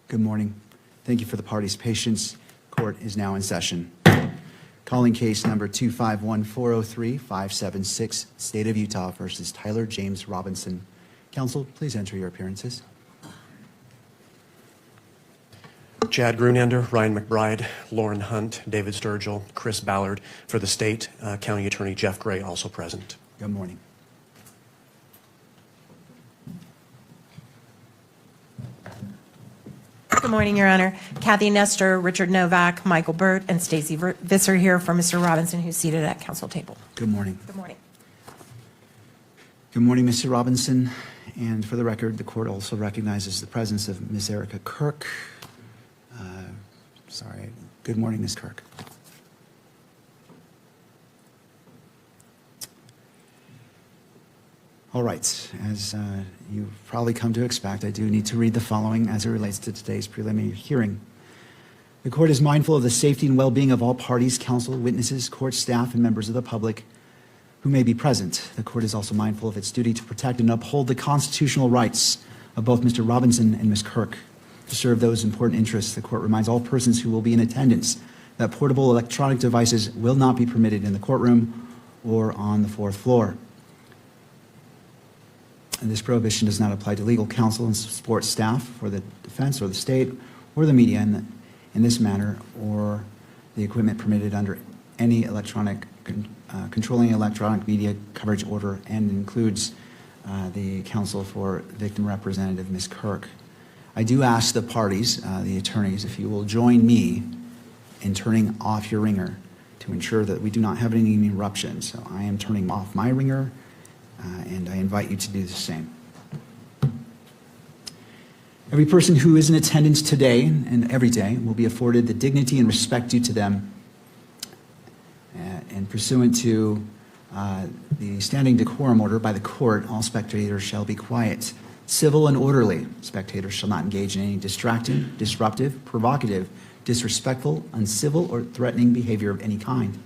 Good morning. Thank you for the party's patience. Court is now in session. Calling case number 251-403-576, State of Utah versus Tyler James Robinson. Counsel, please enter your appearances. Chad Grunander, Ryan McBride, Lauren Hunt, David Sturgill, Chris Ballard. For the state, County Attorney Jeff Gray also present. Good morning. Good morning, Your Honor. Kathy Nestor, Richard Novak, Michael Burt, and Stacy Visser here for Mr. Robinson, who's seated at council table. Good morning. Good morning. Good morning, Mr. Robinson. And for the record, the court also recognizes the presence of Ms. Erica Kirk. Good morning, Ms. Kirk. All right, as you've probably come to expect, I do need to read the following as it relates to today's preliminary hearing. The court is mindful of the safety and well-being of all parties, counsel, witnesses, court staff, and members of the public who may be present. The court is also mindful of its duty to protect and uphold the constitutional rights of both Mr. Robinson and Ms. Kirk. To serve those important interests, the court reminds all persons who will be in attendance that portable electronic devices will not be permitted in the courtroom or on the fourth floor. And this prohibition does not apply to legal counsel and support staff for the defense or the state or the media in this matter, or the equipment permitted under any electronic controlling electronic media coverage order, and includes the counsel for victim representative Ms. Kirk. I do ask the parties, the attorneys, if you will join me in turning off your ringer to ensure that we do not have any interruptions. So I am turning off my ringer, and I invite you to do the same. Every person who is in attendance today and every day will be afforded the dignity and respect due to them, and pursuant to the standing decorum order by the court, all spectators shall be quiet, civil, and orderly. Spectators shall not engage in any distracting, disruptive, provocative, disrespectful, uncivil, or threatening behavior of any kind.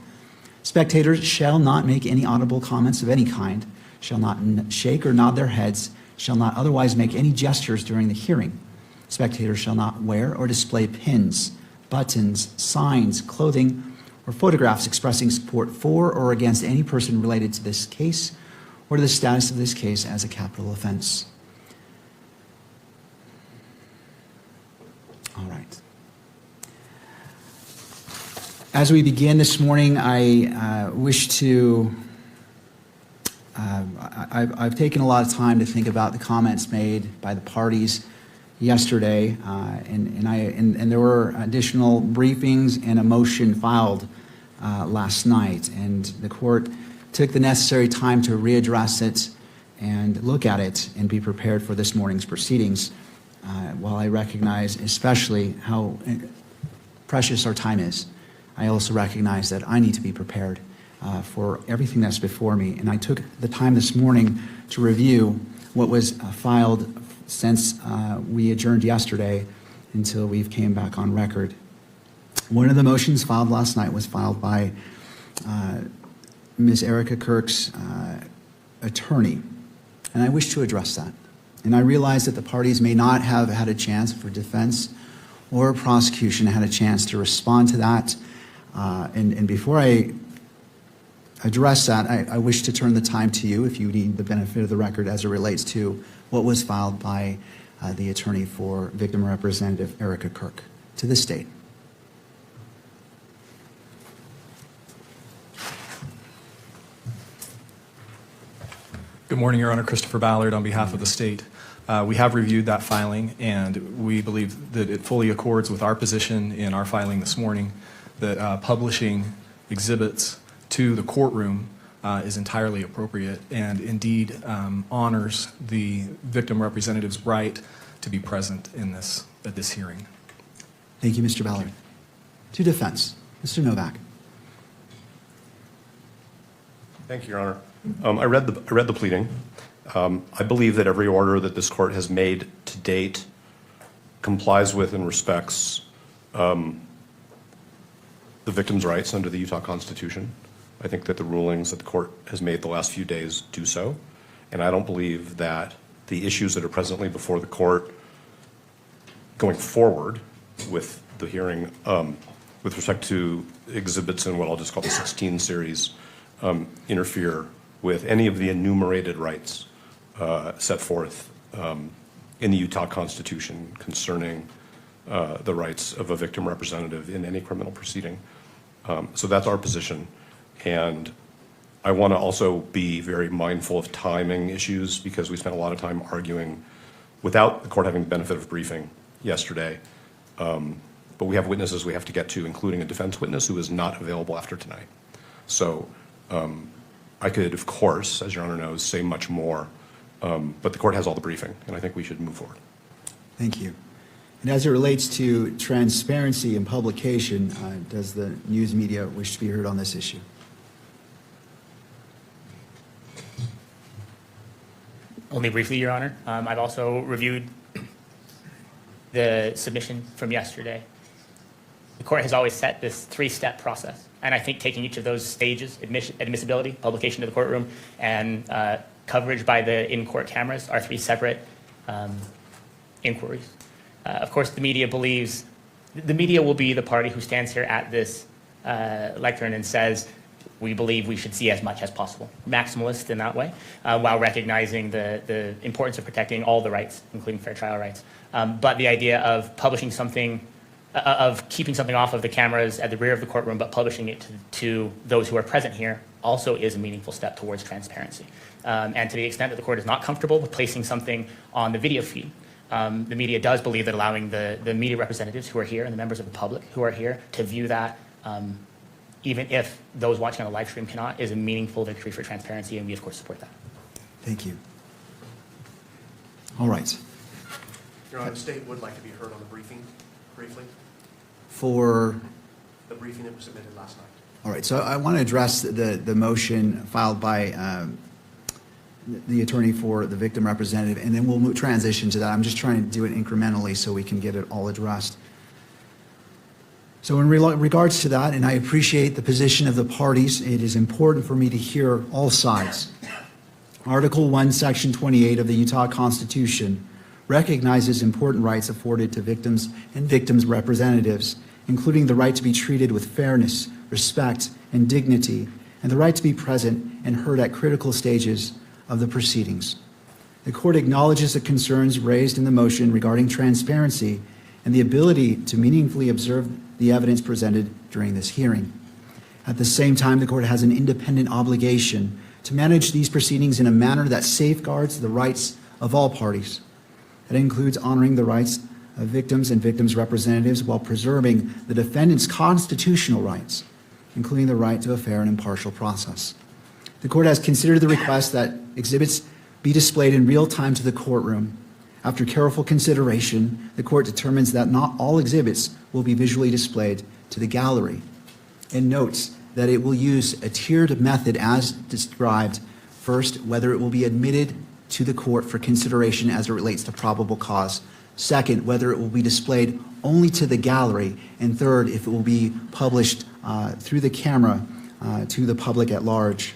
Spectators shall not make any audible comments of any kind, shall not shake or nod their heads, shall not otherwise make any gestures during the hearing. Spectators shall not wear or display pins, buttons, signs, clothing, or photographs expressing support for or against any person related to this case or to the status of this case as a capital offense. All right. As we begin this morning, I wish to I've taken a lot of time to think about the comments made by the parties yesterday, and there were additional briefings and a motion filed last night, and the court took the necessary time to readdress it and look at it and be prepared for this morning's proceedings. While I recognize especially how precious our time is, I also recognize that I need to be prepared for everything that's before me. And I took the time this morning to review what was filed since we adjourned yesterday until we came back on record. One of the motions filed last night was filed by Ms. Erica Kirk's attorney, and I wish to address that. And I realize that the parties may not have had a chance, for defense or prosecution had a chance to respond to that. And before I address that, I wish to turn the time to you if you need the benefit of the record as it relates to what was filed by the attorney for victim representative Erica Kirk to the state. Good morning, Your Honor. Christopher Ballard on behalf of the state. We have reviewed that filing, and we believe that it fully accords with our position in our filing this morning that publishing exhibits to the courtroom is entirely appropriate and indeed honors the victim representative's right to be present in at this hearing. Thank you, Mr. Ballard. To defense, Mr. Novak. Thank you, Your Honor. I read the pleading. I believe that every order that this court has made to date complies with and respects the victim's rights under the Utah Constitution. I think that the rulings that the court has made the last few days do so, and I don't believe that the issues that are presently before the court going forward with the hearing with respect to exhibits in what I'll just call the 16 series interfere with any of the enumerated rights set forth in the Utah Constitution concerning the rights of a victim representative in any criminal proceeding. So that's our position. And I want to also be very mindful of timing issues because we spent a lot of time arguing without the court having the benefit of briefing yesterday. But we have witnesses we have to get to, including a defense witness who is not available after tonight. So I could, of course, as Your Honor knows, say much more, but the court has all the briefing, and I think we should move forward. Thank you. And as it relates to transparency and publication, does the news media wish to be heard on this issue? Only briefly, Your Honor. I've also reviewed the submission from yesterday. The court has always set this three-step process, and I think taking each of those stages, admissibility, publication to the courtroom, and coverage by the in-court cameras are three separate inquiries. Of course, the media believes, the media will be the party who stands here at this lectern and says, we believe we should see as much as possible. Maximalist in that way, while recognizing the importance of protecting all the rights, including fair trial rights. But the idea of publishing something, of keeping something off of the cameras at the rear of the courtroom, but publishing it to those who are present here also is a meaningful step towards transparency. And to the extent that the court is not comfortable with placing something on the video feed, the media does believe that allowing the media representatives who are here and the members of the public who are here to view that, even if those watching on the live stream cannot, is a meaningful victory for transparency, and we of course support that. Thank you. All right. Your Honor, the state would like to be heard on the briefing briefly, For, the briefing that was submitted last night. all right, so I want to address the motion filed by the attorney for the victim representative, and then we'll transition to that. I'm just trying to do it incrementally so we can get it all addressed. So in regards to that, and I appreciate the position of the parties, it is important for me to hear all sides. Article 1, Section 28 of the Utah Constitution recognizes important rights afforded to victims and victims' representatives, including the right to be treated with fairness, respect, and dignity, and the right to be present and heard at critical stages of the proceedings. The court acknowledges the concerns raised in the motion regarding transparency and the ability to meaningfully observe the evidence presented during this hearing. At the same time, the court has an independent obligation to manage these proceedings in a manner that safeguards the rights of all parties. That includes honoring the rights of victims and victims' representatives while preserving the defendant's constitutional rights, including the right to a fair and impartial process. The court has considered the request that exhibits be displayed in real time to the courtroom. After careful consideration, the court determines that not all exhibits will be visually displayed to the gallery, and notes that it will use a tiered method as described. First, whether it will be admitted to the court for consideration as it relates to probable cause. Second, whether it will be displayed only to the gallery. And third, if it will be published through the camera to the public at large.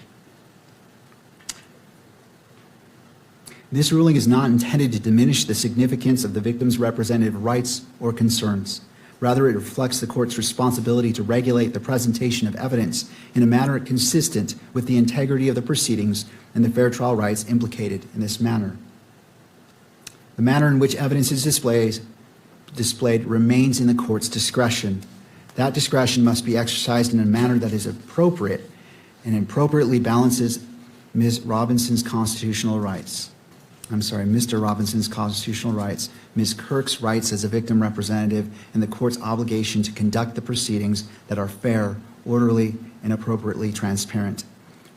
This ruling is not intended to diminish the significance of the victim's representative rights or concerns. Rather, it reflects the court's responsibility to regulate the presentation of evidence in a manner consistent with the integrity of the proceedings and the fair trial rights implicated in this manner. The manner in which evidence is displayed remains in the court's discretion. That discretion must be exercised in a manner that is appropriate and appropriately balances Mr. Robinson's constitutional rights, Ms. Kirk's rights as a victim representative, and the court's obligation to conduct the proceedings that are fair, orderly, and appropriately transparent.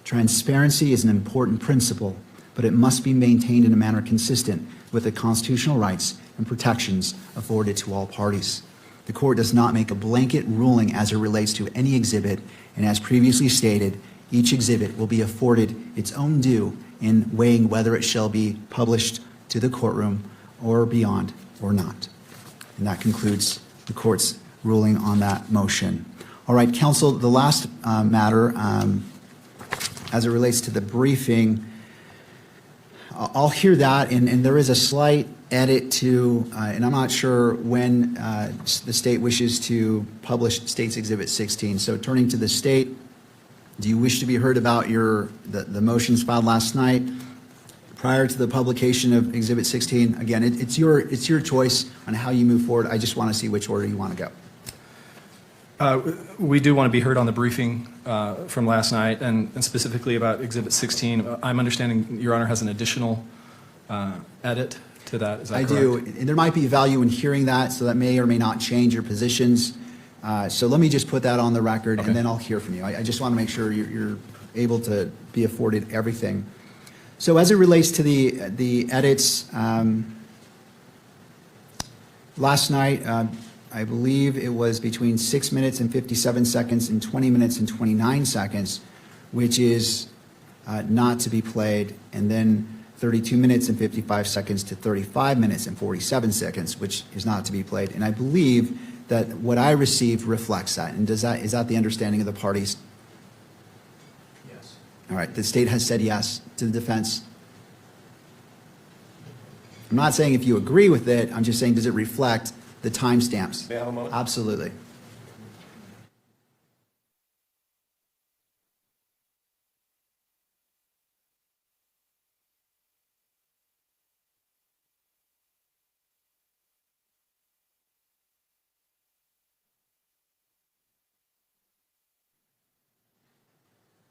Transparency is an important principle, but it must be maintained in a manner consistent with the constitutional rights and protections afforded to all parties. The court does not make a blanket ruling as it relates to any exhibit, and as previously stated, each exhibit will be afforded its own due in weighing whether it shall be published to the courtroom or beyond or not. And that concludes the court's ruling on that motion. All right, counsel, the last matter as it relates to the briefing, I'll hear that, and there is a slight edit to, and I'm not sure when the state wishes to publish State's Exhibit 16. So turning to the state, do you wish to be heard about the motions filed last night prior to the publication of Exhibit 16? Again, it's your choice on how you move forward. I just want to see which order you want to go. We do want to be heard on the briefing from last night, and specifically about Exhibit 16. I'm understanding Your Honor has an additional edit to that. Is that correct? I do, and there might be value in hearing that, so that may or may not change your positions. So let me just put that on the record, Okay. and then I'll hear from you. I just want to make sure you're able to be afforded everything. So as it relates to the edits, last night, I believe it was between 6 minutes and 57 seconds and 20 minutes and 29 seconds, which is not to be played, and then 32 minutes and 55 seconds to 35 minutes and 47 seconds, which is not to be played. And I believe that what I received reflects that. And is that the understanding of the parties? Yes. All right, the state has said yes to the defense. I'm not saying if you agree with it, I'm just saying, does it reflect the timestamps? May I have a moment? Absolutely.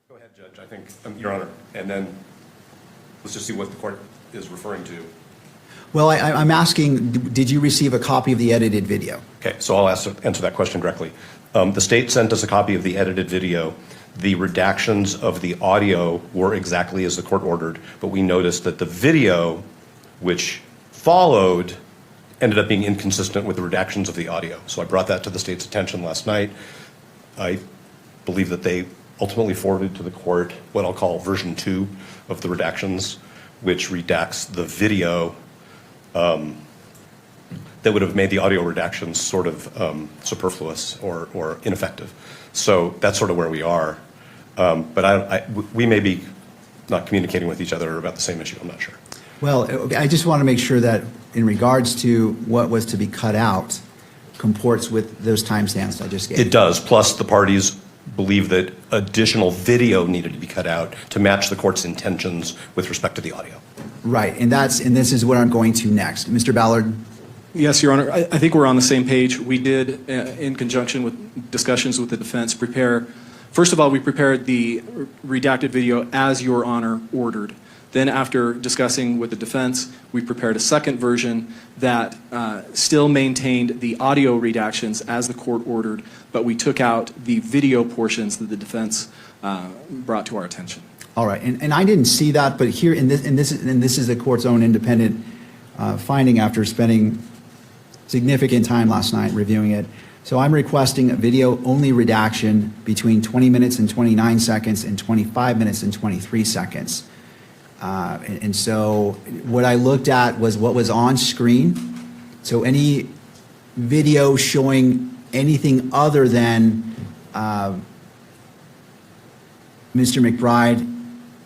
Go ahead, Judge, I think, Your Honor, and then let's just see what the court is referring to. Well, I'm asking, did you receive a copy of the edited video? Okay, so I'll answer that question directly. The state sent us a copy of the edited video. The redactions of the audio were exactly as the court ordered, but we noticed that the video, which followed, ended up being inconsistent with the redactions of the audio. So I brought that to the state's attention last night. I believe that they ultimately forwarded to the court what I'll call version 2 of the redactions, which redacts the video that would have made the audio redactions sort of superfluous or ineffective. So that's sort of where we are. But we may be not communicating with each other about the same issue. I'm not sure. Well, I just want to make sure that in regards to what was to be cut out comports with those timestamps I just gave. It does. Plus, the parties believe that additional video needed to be cut out to match the court's intentions with respect to the audio. Right, and this is what I'm going to next. Mr. Ballard? Yes, Your Honor. I think we're on the same page. We did, in conjunction with discussions with the defense, first of all, we prepared the redacted video as Your Honor ordered. Then after discussing with the defense, we prepared a second version that still maintained the audio redactions as the court ordered, but we took out the video portions that the defense brought to our attention. All right, and I didn't see that, but here, and this is the court's own independent finding after spending significant time last night reviewing it. So I'm requesting a video-only redaction between 20 minutes and 29 seconds and 25 minutes and 23 seconds. And so what I looked at was what was on screen. So any video showing anything other than Mr. McBride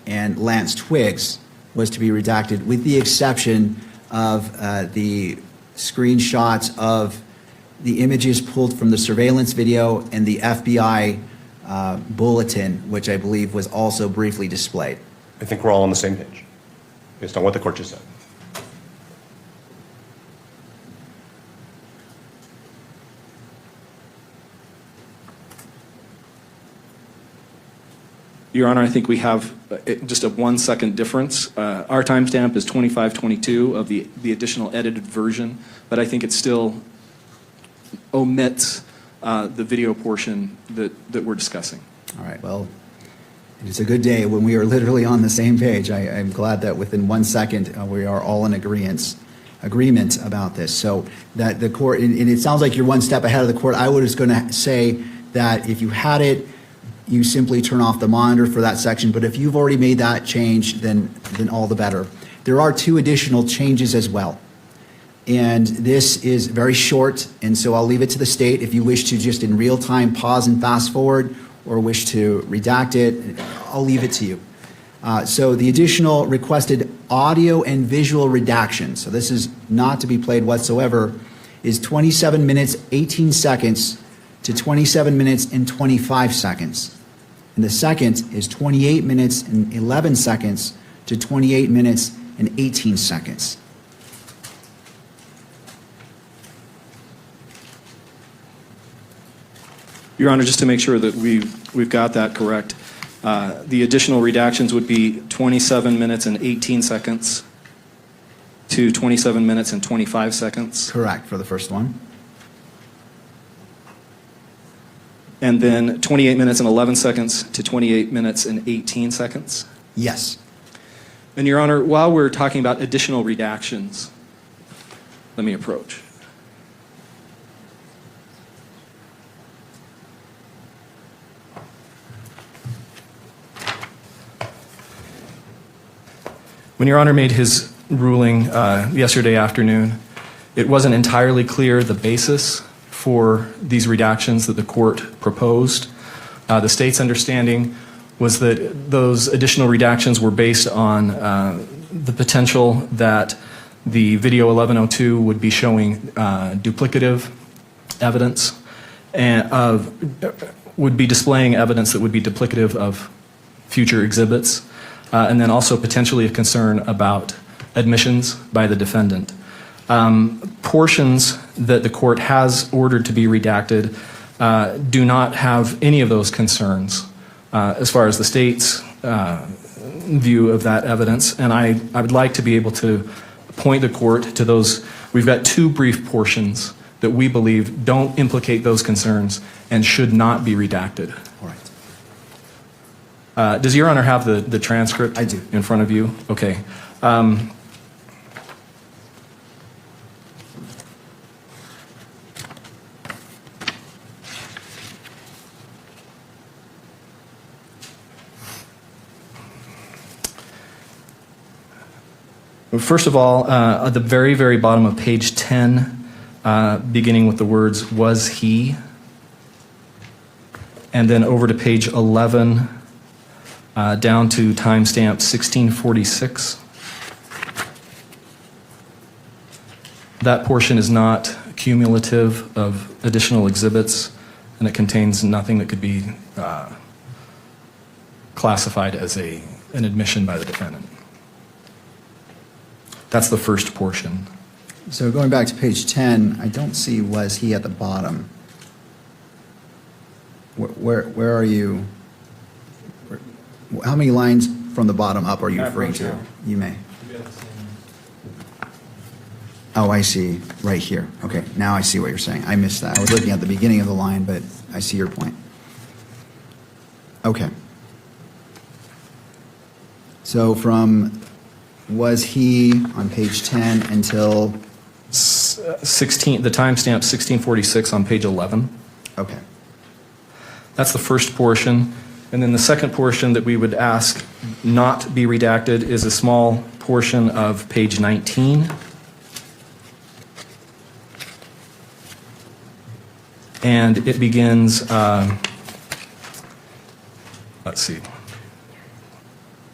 and Lance Twiggs was to be redacted, with the exception of the screenshots of the images pulled from the surveillance video and the FBI bulletin, which I believe was also briefly displayed. I think we're all on the same page, based on what the court just said. Your Honor, I think we have just a 1 second difference. Our timestamp is 25:22 of the additional edited version, but I think it still omits the video portion that we're discussing. All right, well, it's a good day when we are literally on the same page. I'm glad that within 1 second we are all in agreement about this. So that the court, and it sounds like you're one step ahead of the court. I was going to say that if you had it, you simply turn off the monitor for that section. But if you've already made that change, then all the better. There are 2 additional changes as well. And this is very short, and so I'll leave it to the state if you wish to just in real time pause and fast forward or wish to redact it. I'll leave it to you. So the additional requested audio and visual redaction, so this is not to be played whatsoever, is 27 minutes, 18 seconds to 27 minutes and 25 seconds. And the second is 28 minutes and 11 seconds to 28 minutes and 18 seconds. Your Honor, just to make sure that we've got that correct, the additional redactions would be 27 minutes and 18 seconds to 27 minutes and 25 seconds. Correct for the first one. And then 28 minutes and 11 seconds to 28 minutes and 18 seconds. Yes. And Your Honor, while we're talking about additional redactions, let me approach. When Your Honor made his ruling yesterday afternoon, it wasn't entirely clear the basis for these redactions that the court proposed. The state's understanding was that those additional redactions were based on the potential that the video 1102 would be showing duplicative evidence and would be displaying evidence that would be duplicative of future exhibits, and then also potentially a concern about admissions by the defendant. Portions that the court has ordered to be redacted do not have any of those concerns as far as the state's view of that evidence, and I would like to be able to point the court to those. We've got two brief portions that we believe don't implicate those concerns and should not be redacted. All right. Does Your Honor have the transcript? I do. In front of you? Okay. First of all, at the very, very bottom of page 10, beginning with the words, "was he," and then over to page 11, down to timestamp 1646. That portion is not cumulative of additional exhibits, and it contains nothing that could be classified as an admission by the defendant. That's the first portion. So going back to page 10, I don't see "was he" at the bottom. Where are you? How many lines from the bottom up are you referring to? You may. Oh, I see. Right here. Okay, now I see what you're saying. I missed that. I was looking at the beginning of the line, but I see your point. Okay. So from "was he" on page 10 until, The timestamp 1646 on page 11. okay. That's the first portion. And then the second portion that we would ask not be redacted is a small portion of page 19. And it begins, let's see.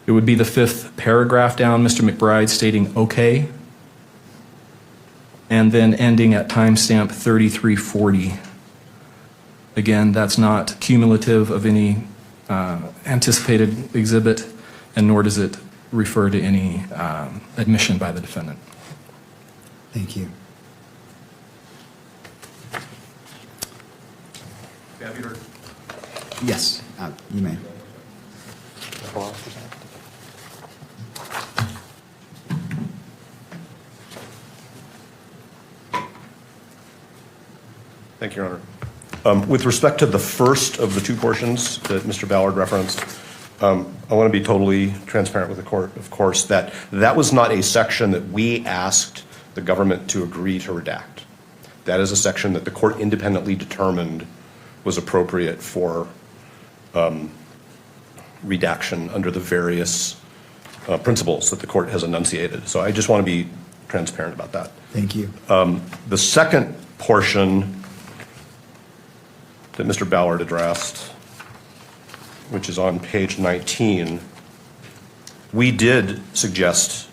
It would be the fifth paragraph down, Mr. McBride stating "okay," and then ending at timestamp 3340. Again, that's not cumulative of any anticipated exhibit, and nor does it refer to any admission by the defendant. Thank you. Have you heard? Yes, you may. Thank you, Your Honor. With respect to the first of the two portions that Mr. Ballard referenced, I want to be totally transparent with the court, of course, that was not a section that we asked the government to agree to redact. That is a section that the court independently determined was appropriate for redaction under the various principles that the court has enunciated. So I just want to be transparent about that. Thank you. The second portion that Mr. Ballard addressed, which is on page 19, We did suggest,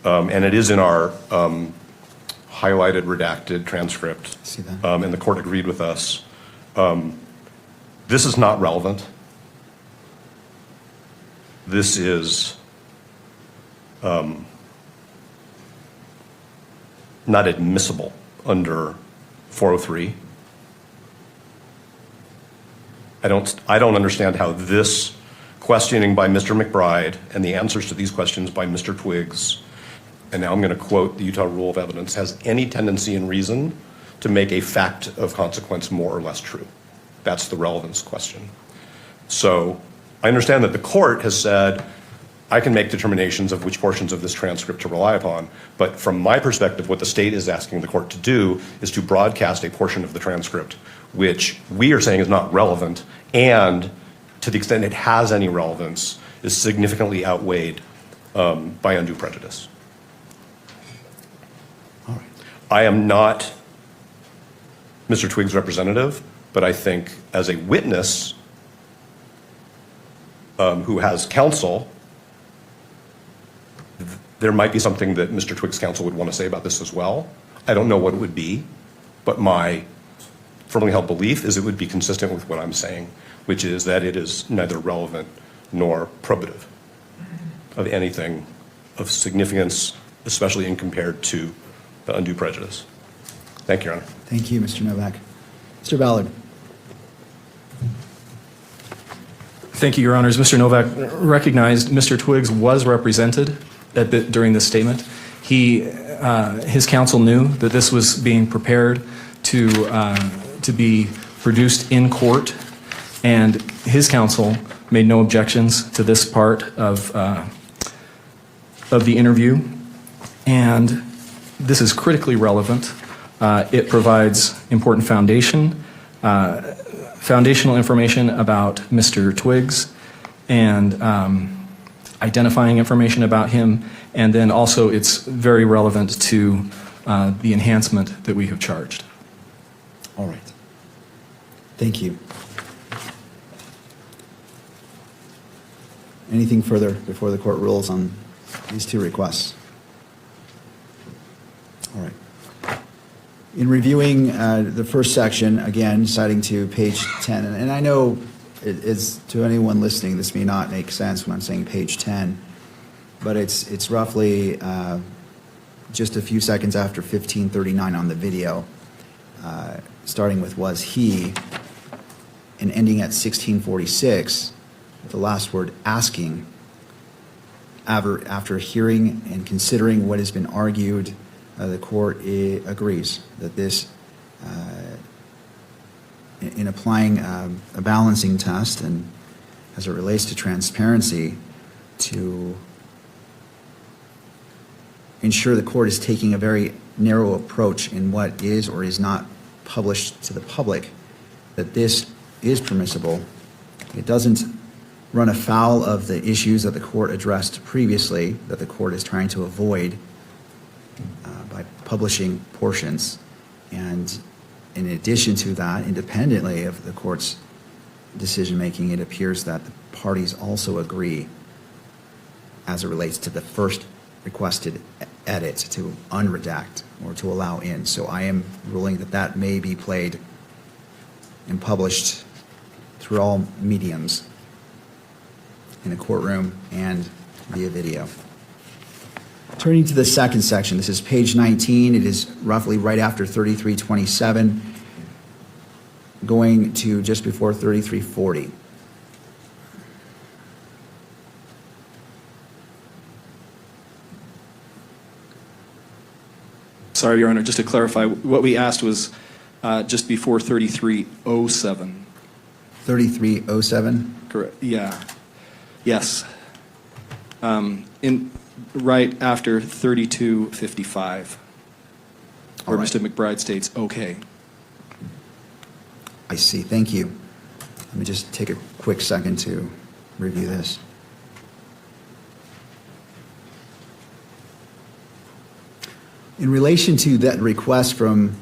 and it is in our highlighted, redacted transcript, See that? and the court agreed with us. This is not relevant. This is not admissible under 403. I don't understand how this questioning by Mr. McBride and the answers to these questions by Mr. Twiggs, and now I'm going to quote the Utah Rule of Evidence, has any tendency and reason to make a fact of consequence more or less true. That's the relevance question. So I understand that the court has said, I can make determinations of which portions of this transcript to rely upon, but from my perspective, what the state is asking the court to do is to broadcast a portion of the transcript which we are saying is not relevant, and to the extent it has any relevance, is significantly outweighed by undue prejudice. All right. I am not Mr. Twiggs' representative, but I think as a witness who has counsel, there might be something that Mr. Twiggs' counsel would want to say about this as well. I don't know what it would be, but my firmly held belief is it would be consistent with what I'm saying, which is that it is neither relevant nor probative of anything of significance, especially in compared to the undue prejudice. Thank you, Your Honor. Thank you, Mr. Novak. Mr. Ballard. Thank you, Your Honors. Mr. Novak recognized Mr. Twiggs was represented during this statement. His counsel knew that this was being prepared to be produced in court, and his counsel made no objections to this part of the interview. And this is critically relevant. It provides important foundational information about Mr. Twiggs and identifying information about him, and then also it's very relevant to the enhancement that we have charged. All right. Thank you. Anything further before the court rules on these two requests? All right. In reviewing the first section, again, citing to page 10, and I know it is, to anyone listening, this may not make sense when I'm saying page 10, but it's roughly just a few seconds after 1539 on the video, starting with was he, and ending at 1646, the last word asking, after hearing and considering what has been argued, the court agrees that this, in applying a balancing test and as it relates to transparency, to ensure the court is taking a very narrow approach in what is or is not published to the public, that this is permissible. It doesn't run afoul of the issues that the court addressed previously, that the court is trying to avoid by publishing portions. And in addition to that, independently of the court's decision-making, it appears that the parties also agree as it relates to the first requested edit to unredact or to allow in. So I am ruling that that may be played and published through all mediums in a courtroom and via video. Turning to the second section, this is page 19. It is roughly right after 3327, going to just before 3340. Sorry, Your Honor, just to clarify, what we asked was just before 3307. 3307? Correct, yeah. Yes. Right after 3255, where All right. Mr. McBride states, okay. I see, thank you. Let me just take a quick second to review this. In relation to that request from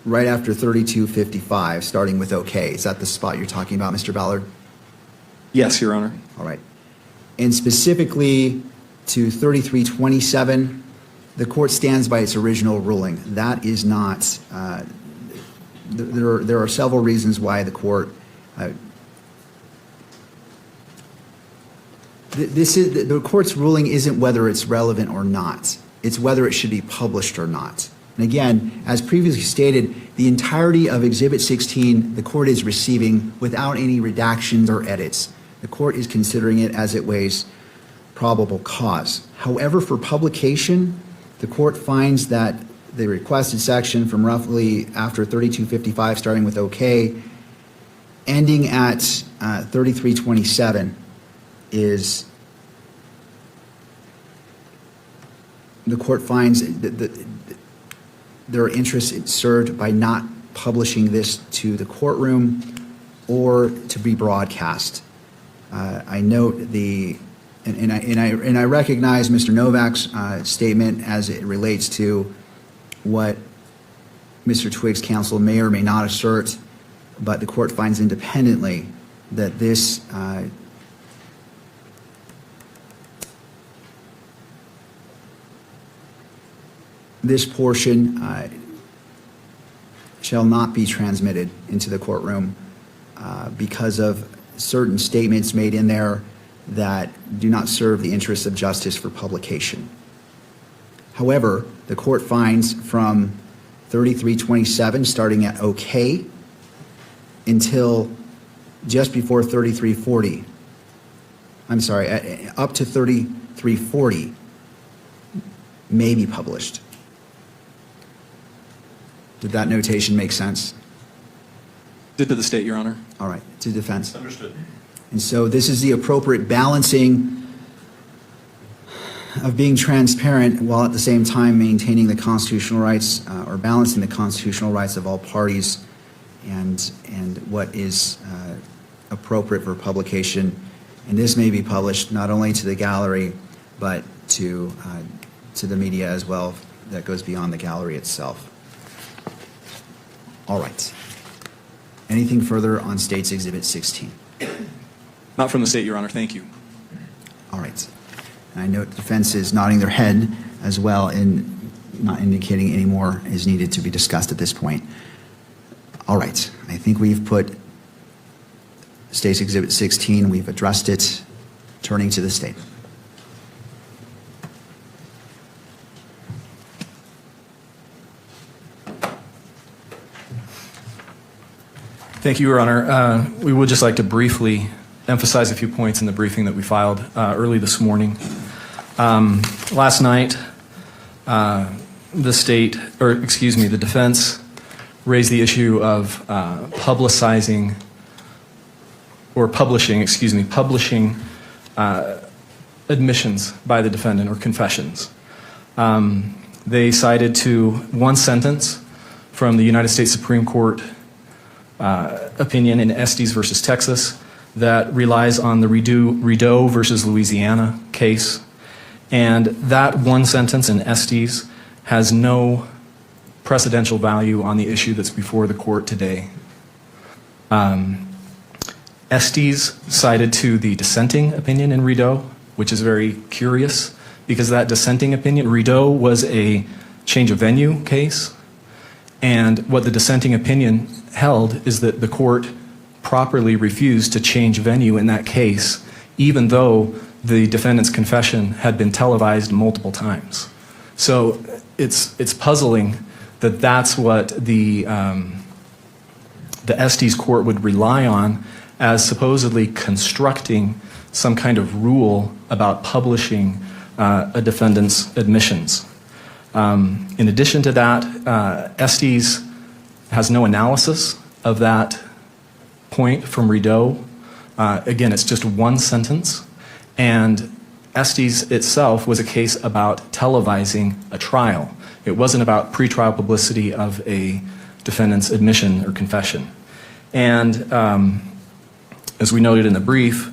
right after 3255, starting with okay, is that the spot you're talking about, Mr. Ballard? Yes, Your Honor. All right. And specifically to 3327, the court stands by its original ruling. That is not, there are several reasons why the court, the court's ruling isn't whether it's relevant or not. It's whether it should be published or not. And again, as previously stated, the entirety of Exhibit 16, the court is receiving without any redactions or edits. The court is considering it as it weighs probable cause. However, for publication, the court finds that the requested section from roughly after 3255, starting with OK, ending at 3327 is, the court finds that there are interests served by not publishing this to the courtroom or to be broadcast. I note the, and I recognize Mr. Novak's statement as it relates to what Mr. Twiggs' counsel may or may not assert, but the court finds independently that this this portion shall not be transmitted into the courtroom because of certain statements made in there that do not serve the interests of justice for publication. However, the court finds from 3327, starting at OK, until just before 3340, I'm sorry, up to 3340 may be published. Did that notation make sense? Did to the state, Your Honor. All right, to defense. Understood. And so this is the appropriate balancing of being transparent while at the same time maintaining the constitutional rights or balancing the constitutional rights of all parties and what is appropriate for publication. And this may be published not only to the gallery, but to the media as well that goes beyond the gallery itself. All right. Anything further on State's Exhibit 16? Not from the state, Your Honor. Thank you. All right. And I note defense is nodding their head as well in not indicating any more is needed to be discussed at this point. All right. I think we've put State's Exhibit 16, we've addressed it. Turning to the state. Thank you, Your Honor. We would just like to briefly emphasize a few points in the briefing that we filed early this morning. Last night, the defense raised the issue of publishing admissions by the defendant or confessions. They cited to one sentence from the United States Supreme Court opinion in Estes versus Texas that relies on the Rideau versus Louisiana case. And that one sentence in Estes has no precedential value on the issue that's before the court today. Estes cited to the dissenting opinion in Rideau, which is very curious because that dissenting opinion, Rideau was a change of venue case. And what the dissenting opinion held is that the court properly refused to change venue in that case, even though the defendant's confession had been televised multiple times. So it's puzzling that that's what the Estes court would rely on as supposedly constructing some kind of rule about publishing a defendant's admissions. In addition to that, Estes has no analysis of that point from Rideau. Again, it's just one sentence. And Estes itself was a case about televising a trial. It wasn't about pretrial publicity of a defendant's admission or confession. And as we noted in the brief,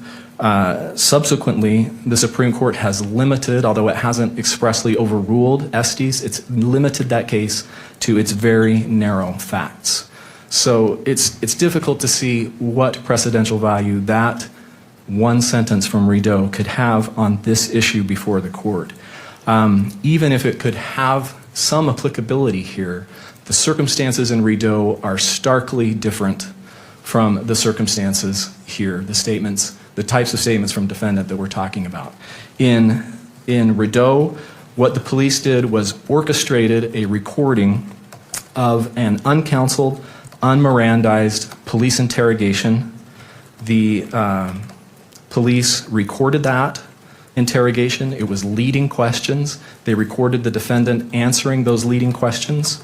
subsequently, the Supreme Court has limited, although it hasn't expressly overruled Estes, it's limited that case to its very narrow facts. So it's difficult to see what precedential value that one sentence from Rideau could have on this issue before the court. Even if it could have some applicability here, the circumstances in Rideau are starkly different from the circumstances here, the statements, the types of statements from defendant that we're talking about. In Rideau, what the police did was orchestrated a recording of an uncounseled, unmirandized police interrogation. The police recorded that interrogation. It was leading questions. They recorded the defendant answering those leading questions.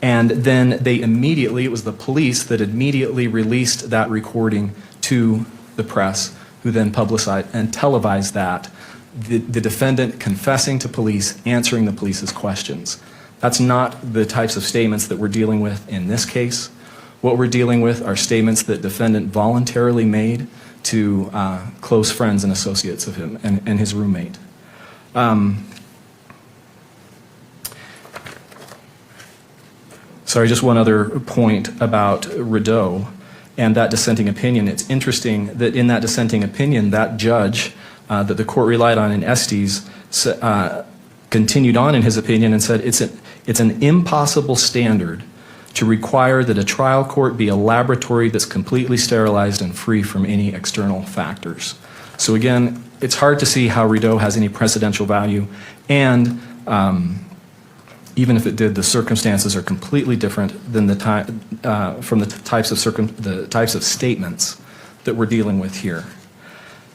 And then they immediately, it was the police that immediately released that recording to the press, who then publicized and televised that. The defendant confessing to police, answering the police's questions. That's not the types of statements that we're dealing with in this case. What we're dealing with are statements that defendant voluntarily made to close friends and associates of him and his roommate. Sorry, just one other point about Rideau and that dissenting opinion. It's interesting that in that dissenting opinion, that judge that the court relied on in Estes continued on in his opinion and said it's an impossible standard to require that a trial court be a laboratory that's completely sterilized and free from any external factors. So again, it's hard to see how Rideau has any precedential value, and even if it did, the circumstances are completely different than from the types of statements that we're dealing with here.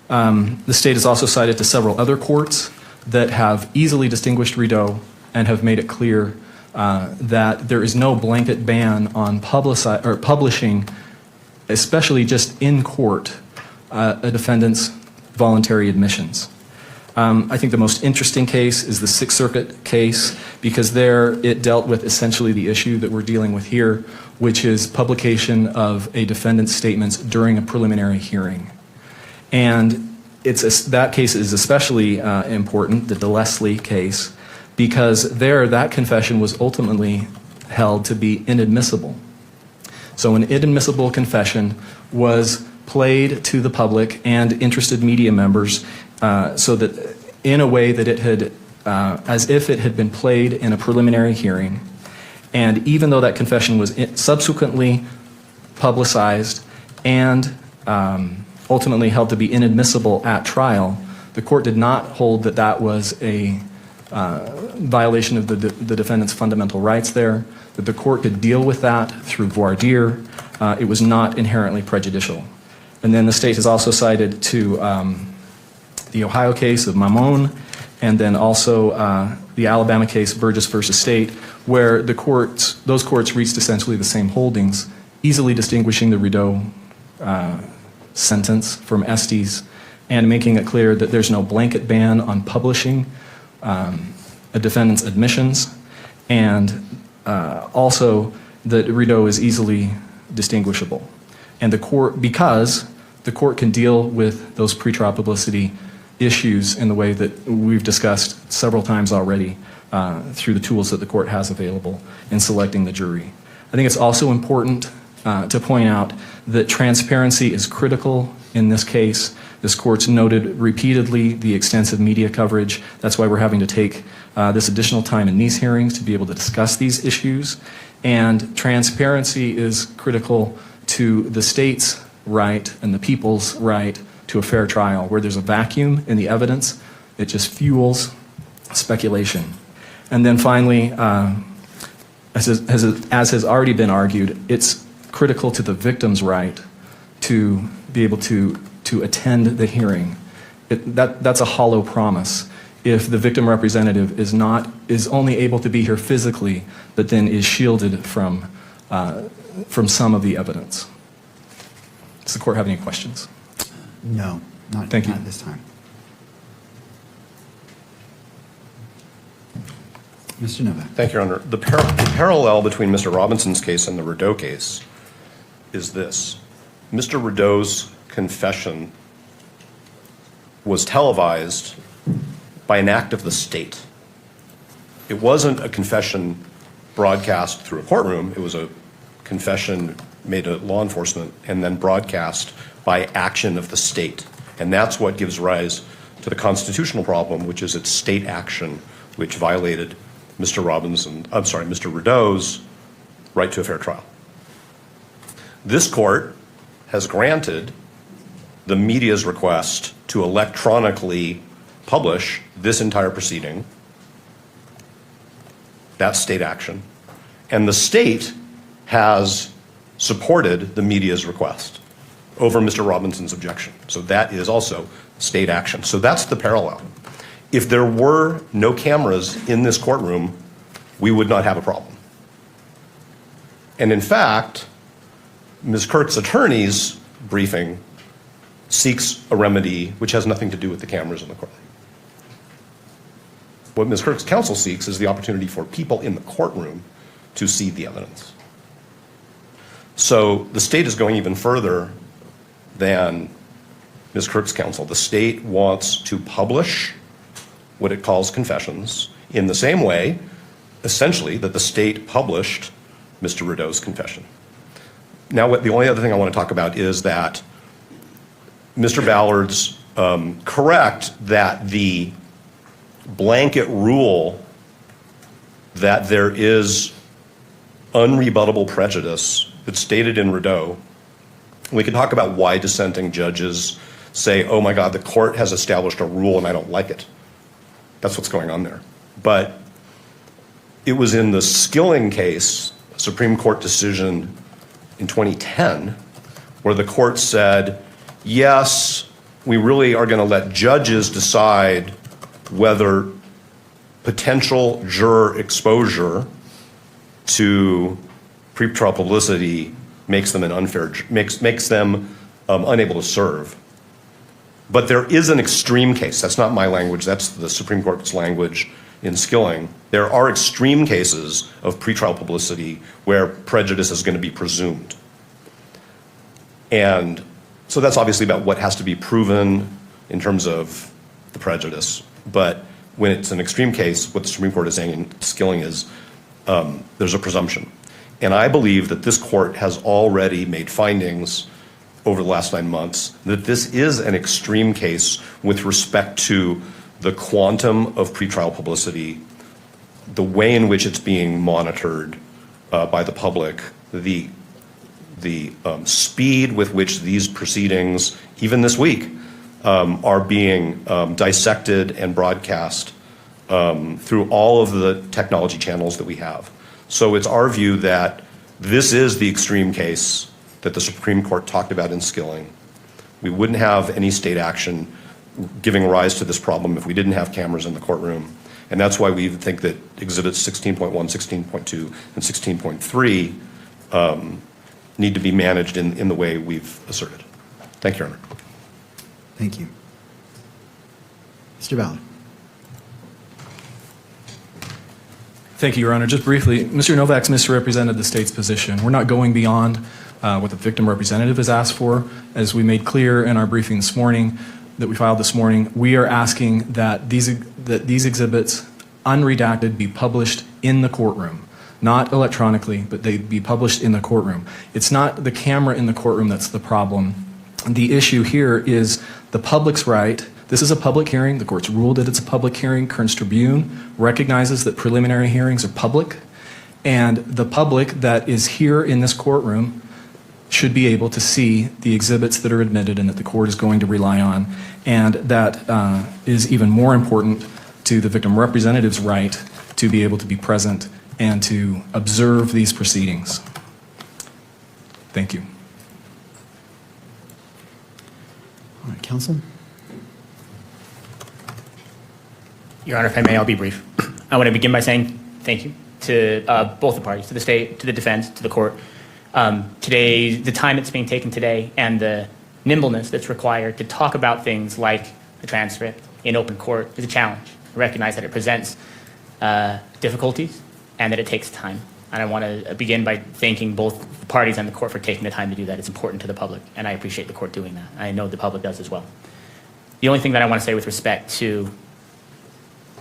The state has also cited to several other courts that have easily distinguished Rideau and have made it clear that there is no blanket ban on publishing, especially just in court, a defendant's voluntary admissions. I think the most interesting case is the Sixth Circuit case, because there it dealt with essentially the issue that we're dealing with here, which is publication of a defendant's statements during a preliminary hearing. And that case is especially important, the DeLeslie case, because there that confession was ultimately held to be inadmissible. So an inadmissible confession was played to the public and interested media members so that in a way that it had, as if it had been played in a preliminary hearing. And even though that confession was subsequently publicized and ultimately held to be inadmissible at trial, the court did not hold that that was a violation of the defendant's fundamental rights there, that the court could deal with that through voir dire. It was not inherently prejudicial. And then the state has also cited to the Ohio case of Mamon, and then also the Alabama case, Burgess versus State, where those courts reached essentially the same holdings, easily distinguishing the Rideau sentence from Estes and making it clear that there's no blanket ban on publishing a defendant's admissions, and also that Rideau is easily distinguishable. And because the court can deal with those pretrial publicity issues in the way that we've discussed several times already through the tools that the court has available in selecting the jury. I think it's also important to point out that transparency is critical in this case. This court's noted repeatedly the extensive media coverage. That's why we're having to take this additional time in these hearings to be able to discuss these issues. And transparency is critical to the state's right and the people's right to a fair trial. Where there's a vacuum in the evidence, it just fuels speculation. And then finally, as has already been argued, it's critical to the victim's right to be able to attend the hearing. That's a hollow promise if the victim representative is only able to be here physically, but then is shielded from some of the evidence. Does the court have any questions? No, not Thank you. at this time. Mr. Novak. Thank you, Your Honor. The parallel between Mr. Robinson's case and the Rideau case is this. Mr. Rideau's confession was televised by an act of the state. It wasn't a confession broadcast through a courtroom. It was a confession made to law enforcement and then broadcast by action of the state. And that's what gives rise to the constitutional problem, which is its state action, which violated Mr. Rideau's right to a fair trial. This court has granted the media's request to electronically publish this entire proceeding. That's state action. And the state has supported the media's request over Mr. Robinson's objection. So that is also state action. So that's the parallel. If there were no cameras in this courtroom, we would not have a problem. And in fact, Ms. Kirk's attorney's briefing seeks a remedy which has nothing to do with the cameras in the courtroom. What Ms. Kirk's counsel seeks is the opportunity for people in the courtroom to see the evidence. So the state is going even further than Ms. Kirk's counsel. The state wants to publish what it calls confessions in the same way, essentially, that the state published Mr. Rideau's confession. Now, the only other thing I want to talk about is that Mr. Ballard's correct that the blanket rule that there is unrebuttable prejudice that's stated in Rideau. We can talk about why dissenting judges say, oh my God, the court has established a rule and I don't like it. That's what's going on there. But it was in the Skilling case, a Supreme Court decision in 2010, where the court said, yes, we really are going to let judges decide whether potential juror exposure to pretrial publicity makes them unable to serve. But there is an extreme case. That's not my language. That's the Supreme Court's language in Skilling. There are extreme cases of pretrial publicity where prejudice is going to be presumed. And so that's obviously about what has to be proven in terms of the prejudice. But when it's an extreme case, what the Supreme Court is saying in Skilling is there's a presumption. And I believe that this court has already made findings over the last 9 months that this is an extreme case with respect to the quantum of pretrial publicity, the way in which it's being monitored by the public, the speed with which these proceedings, even this week, are being dissected and broadcast through all of the technology channels that we have. So it's our view that this is the extreme case that the Supreme Court talked about in Skilling. We wouldn't have any state action giving rise to this problem if we didn't have cameras in the courtroom. And that's why we think that Exhibits 16.1, 16.2, and 16.3 need to be managed in the way we've asserted. Thank you, Your Honor. Thank you. Mr. Ballard. Thank you, Your Honor. Just briefly, Mr. Novak's misrepresented the state's position. We're not going beyond what the victim representative has asked for. As we made clear in our briefing this morning, that we filed this morning, we are asking that these exhibits, unredacted, be published in the courtroom. Not electronically, but they be published in the courtroom. It's not the camera in the courtroom that's the problem. The issue here is the public's right. This is a public hearing. The court's ruled that it's a public hearing. Kearns Tribune recognizes that preliminary hearings are public, and the public that is here in this courtroom should be able to see the exhibits that are admitted and that the court is going to rely on. And that is even more important to the victim representative's right to be able to be present and to observe these proceedings. Thank you. All right, counsel. Your Honor, if I may, I'll be brief. I want to begin by saying thank you to both the parties, to the state, to the defense, to the court. Today, the time that's being taken today and the nimbleness that's required to talk about things like the transcript in open court is a challenge. I recognize that it presents difficulties and that it takes time. And I want to begin by thanking both the parties and the court for taking the time to do that. It's important to the public, and I appreciate the court doing that. I know the public does as well. The only thing that I want to say with respect to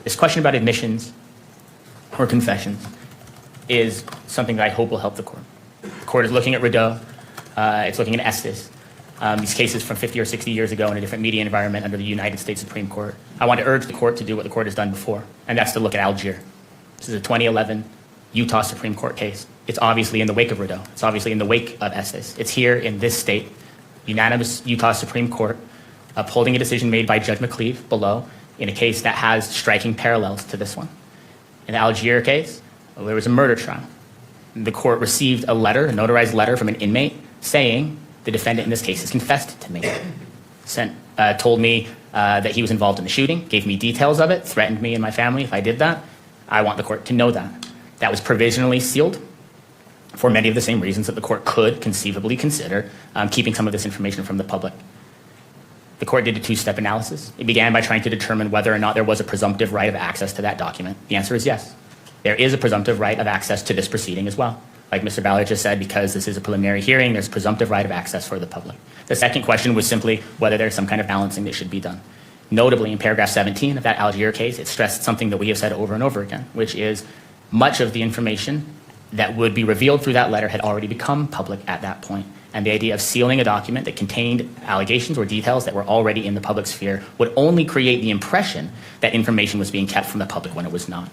this question about admissions or confessions is something that I hope will help the court. The court is looking at Rideau. It's looking at Estes. these cases from 50 or 60 years ago in a different media environment under the United States Supreme Court. I want to urge the court to do what the court has done before, and that's to look at Algier. This is a 2011 Utah Supreme Court case. It's obviously in the wake of Rideau. It's obviously in the wake of Estes. It's here in this state, unanimous Utah Supreme Court, upholding a decision made by Judge McCleve below in a case that has striking parallels to this one. In the Algier case, there was a murder trial. The court received a letter, a notarized letter from an inmate saying the defendant in this case has confessed to me. Told me that he was involved in the shooting, gave me details of it, threatened me and my family if I did that. I want the court to know that. That was provisionally sealed for many of the same reasons that the court could conceivably consider keeping some of this information from the public. The court did a two-step analysis. It began by trying to determine whether or not there was a presumptive right of access to that document. The answer is yes. There is a presumptive right of access to this proceeding as well. Like Mr. Ballard just said, because this is a preliminary hearing, there's a presumptive right of access for the public. The second question was simply whether there's some kind of balancing that should be done. Notably, in paragraph 17 of that Algier case, it stressed something that we have said over and over again, which is much of the information that would be revealed through that letter had already become public at that point. And the idea of sealing a document that contained allegations or details that were already in the public sphere would only create the impression that information was being kept from the public when it was not.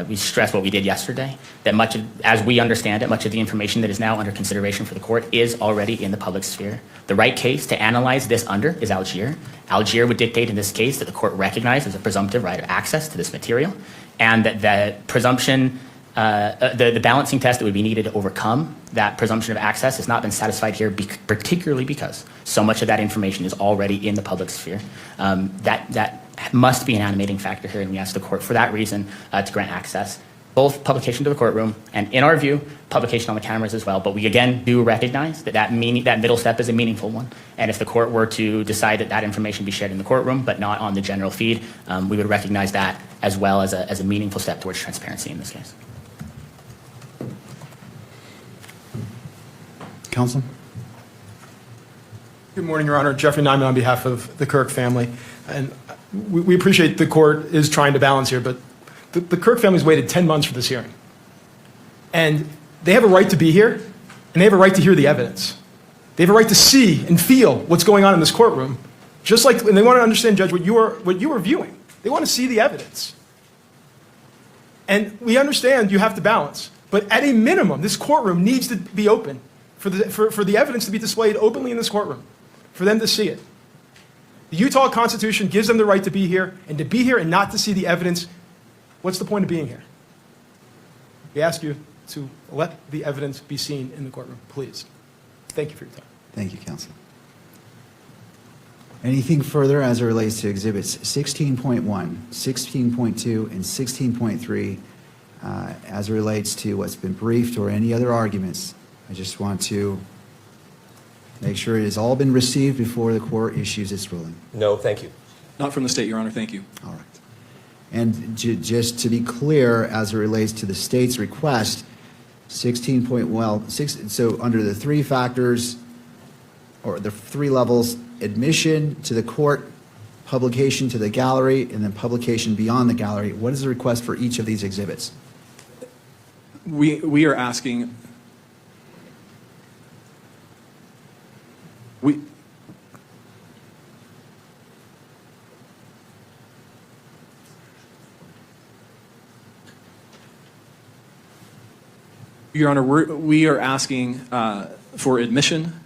We stressed what we did yesterday, that much of, as we understand it, much of the information that is now under consideration for the court is already in the public sphere. The right case to analyze this under is Algier. Algier would dictate in this case that the court recognized as a presumptive right of access to this material, and that the presumption, the balancing test that would be needed to overcome that presumption of access has not been satisfied here, particularly because so much of that information is already in the public sphere. That must be an animating factor here, and we ask the court for that reason to grant access, both publication to the courtroom and, in our view, publication on the cameras as well. But we again do recognize that middle step is a meaningful one, and if the court were to decide that information be shared in the courtroom but not on the general feed, we would recognize that as well as a meaningful step towards transparency in this case. Counsel? Good morning, Your Honor. Jeffrey Nyman on behalf of the Kirk family. And we appreciate the court is trying to balance here, but the Kirk family's waited 10 months for this hearing. And they have a right to be here, and they have a right to hear the evidence. They have a right to see and feel what's going on in this courtroom, just like, and they want to understand, Judge, what you are viewing. They want to see the evidence. And we understand you have to balance, but at a minimum, this courtroom needs to be open for the evidence to be displayed openly in this courtroom, for them to see it. The Utah Constitution gives them the right to be here, and to be here and not to see the evidence, what's the point of being here? We ask you to let the evidence be seen in the courtroom, please. Thank you for your time. Thank you, Counsel. Anything further as it relates to Exhibits 16.1, 16.2, and 16.3 as it relates to what's been briefed or any other arguments? I just want to make sure it has all been received before the court issues its ruling. No, thank you. Not from the state, Your Honor. Thank you. All right. And just to be clear, as it relates to the state's request, 16. So under the three factors, or the three levels, admission to the court, publication to the gallery, and then publication beyond the gallery, what is the request for each of these exhibits? We are asking. Your Honor, we are asking for admission.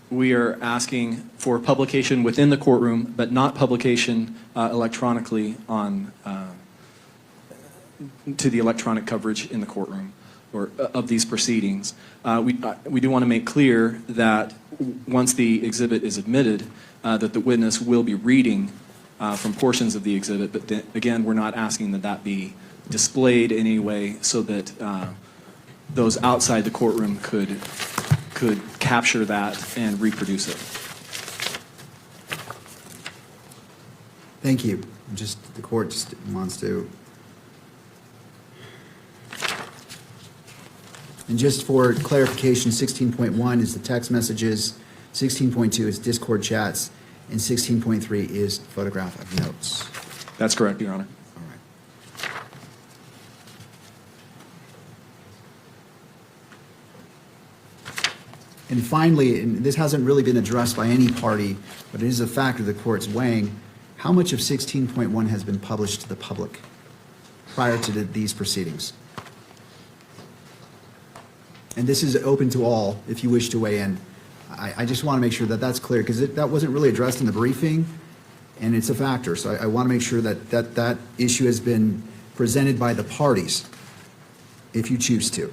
We are asking for publication within the courtroom, but not publication electronically on to the electronic coverage in the courtroom or of these proceedings. We do want to make clear that once the exhibit is admitted, that the witness will be reading from portions of the exhibit, but again, we're not asking that that be displayed in any way so that those outside the courtroom could capture that and reproduce it. Thank you. The court just wants to. And just for clarification, 16.1 is the text messages, 16.2 is Discord chats, and 16.3 is photograph of notes. That's correct, Your Honor. All right. And finally, and this hasn't really been addressed by any party, but it is a factor the court's weighing, how much of 16.1 has been published to the public prior to these proceedings? And this is open to all if you wish to weigh in. I just want to make sure that that's clear, because that wasn't really addressed in the briefing, and it's a factor. So I want to make sure that that issue has been presented by the parties, if you choose to.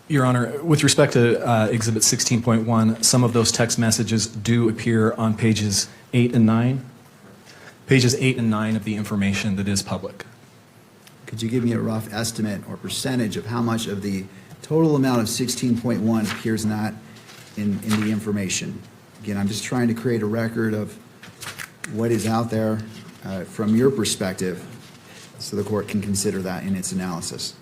Your Honor, with respect to Exhibit 16.1, some of those text messages do appear on pages 8 and 9. Pages 8 and 9 of the information that is public. Could you give me a rough estimate or percentage of how much of the total amount of 16.1 appears not in the information? Again, I'm just trying to create a record of what is out there from your perspective, so the court can consider that in its analysis.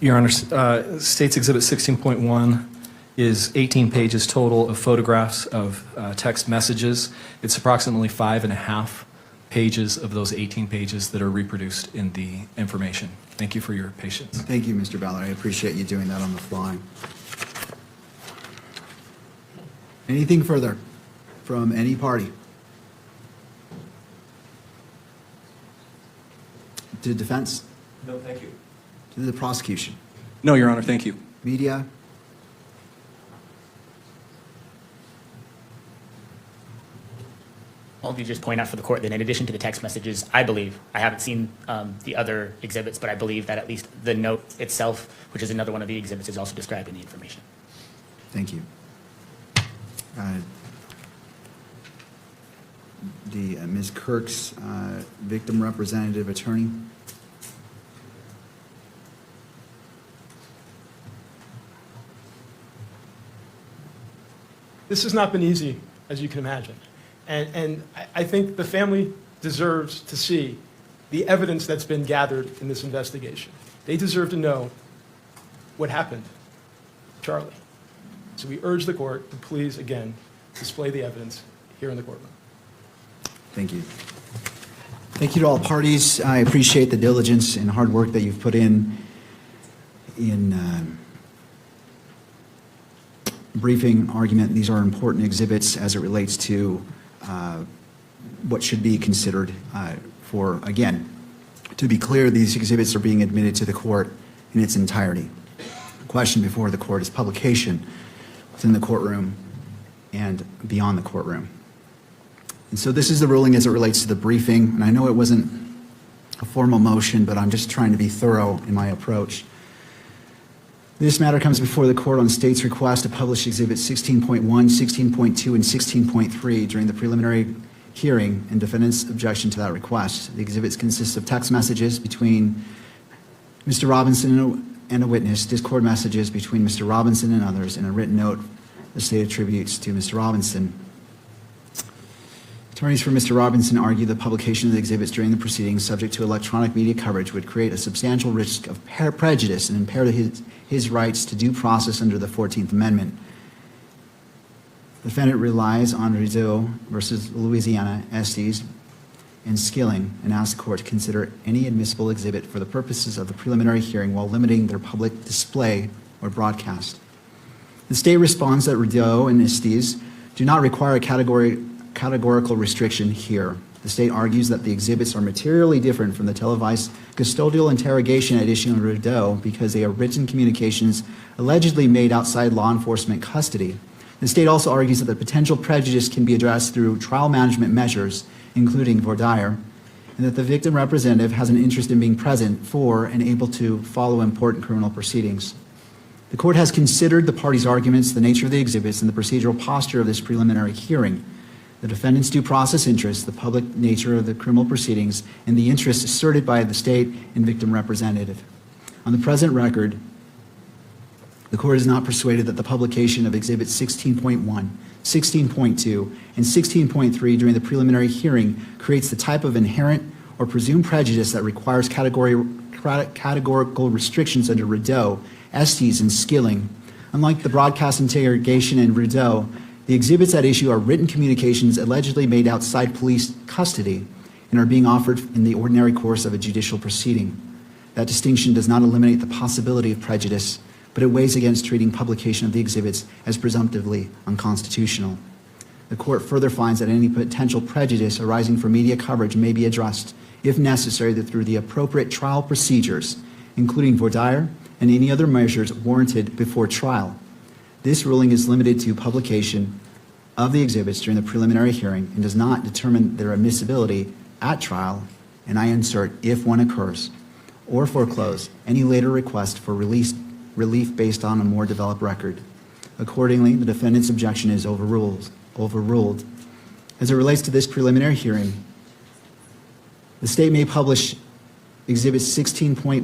Your Honor, State's Exhibit 16.1 is 18 pages total of photographs of text messages. It's approximately 5.5 pages of those 18 pages that are reproduced in the information. Thank you for your patience. Thank you, Mr. Ballard. I appreciate you doing that on the fly. Anything further from any party? To defense? No, thank you. To the prosecution. No, Your Honor, thank you. Media. I'll just point out for the court that in addition to the text messages, I believe, I haven't seen the other exhibits, but I believe that at least the note itself, which is another one of the exhibits, is also described in the information. Thank you. Ms. Kirk's victim representative attorney. This has not been easy, as you can imagine. And I think the family deserves to see the evidence that's been gathered in this investigation. They deserve to know what happened to Charlie. So we urge the court to please, again, display the evidence here in the courtroom. Thank you. Thank you to all parties. I appreciate the diligence and hard work that you've put in briefing argument. These are important exhibits as it relates to what should be considered for, again, to be clear, these exhibits are being admitted to the court in its entirety. The question before the court is publication within the courtroom and beyond the courtroom. And so this is the ruling as it relates to the briefing, and I know it wasn't a formal motion, but I'm just trying to be thorough in my approach. This matter comes before the court on the state's request to publish Exhibits 16.1, 16.2, and 16.3 during the preliminary hearing and defendant's objection to that request. The exhibits consist of text messages between Mr. Robinson and a witness, Discord messages between Mr. Robinson and others, and a written note the state attributes to Mr. Robinson. Attorneys for Mr. Robinson argue the publication of the exhibits during the proceedings subject to electronic media coverage would create a substantial risk of prejudice and impair his rights to due process under the 14th Amendment. The defendant relies on Rizzo versus Louisiana, Estes, and Skilling, and asks the court to consider any admissible exhibit for the purposes of the preliminary hearing while limiting their public display or broadcast. The state responds that Rizzo and Estes do not require a categorical restriction here. The state argues that the exhibits are materially different from the televised custodial interrogation at issue in Rizzo because they are written communications allegedly made outside law enforcement custody. The state also argues that the potential prejudice can be addressed through trial management measures, including voir dire, and that the victim representative has an interest in being present for and able to follow important criminal proceedings. The court has considered the parties' arguments, the nature of the exhibits, and the procedural posture of this preliminary hearing. The defendant's due process interests, the public nature of the criminal proceedings, and the interests asserted by the state and victim representative. On the present record, the court is not persuaded that the publication of Exhibits 16.1, 16.2, and 16.3 during the preliminary hearing creates the type of inherent or presumed prejudice that requires categorical restrictions under Rizzo, Estes, and Skilling. Unlike the broadcast interrogation in Rizzo, the exhibits at issue are written communications allegedly made outside police custody and are being offered in the ordinary course of a judicial proceeding. That distinction does not eliminate the possibility of prejudice, but it weighs against treating publication of the exhibits as presumptively unconstitutional. The court further finds that any potential prejudice arising from media coverage may be addressed, if necessary, through the appropriate trial procedures, including voir dire and any other measures warranted before trial. This ruling is limited to publication of the exhibits during the preliminary hearing and does not determine their admissibility at trial, and I insert, if one occurs, or foreclose any later request for relief based on a more developed record. Accordingly, the defendant's objection is overruled. As it relates to this preliminary hearing, the state may publish Exhibits 16.1,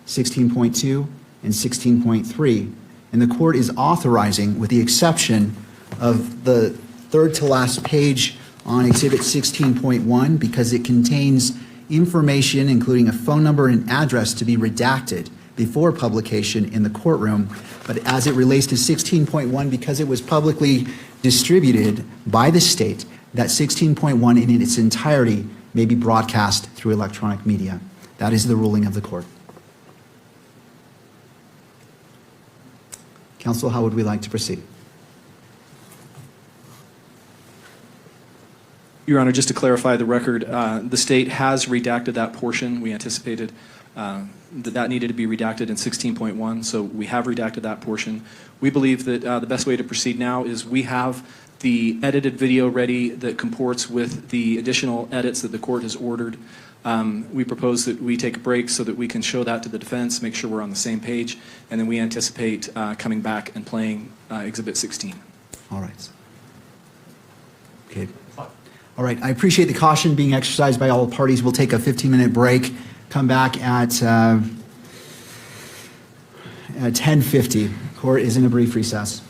16.2, and 16.3, and the court is authorizing, with the exception of the third to last page on Exhibit 16.1, because it contains information including a phone number and address to be redacted before publication in the courtroom. But as it relates to 16.1, because it was publicly distributed by the state, that 16.1 in its entirety may be broadcast through electronic media. That is the ruling of the court. Counsel, how would we like to proceed? Your Honor, just to clarify the record, the state has redacted that portion. We anticipated that needed to be redacted in 16.1, so we have redacted that portion. We believe that the best way to proceed now is we have the edited video ready that comports with the additional edits that the court has ordered. We propose that we take a break so that we can show that to the defense, make sure we're on the same page, and then we anticipate coming back and playing Exhibit 16. All right. Okay. All right, I appreciate the caution being exercised by all parties. We'll take a 15-minute break, come back at 10:50. Court is in a brief recess.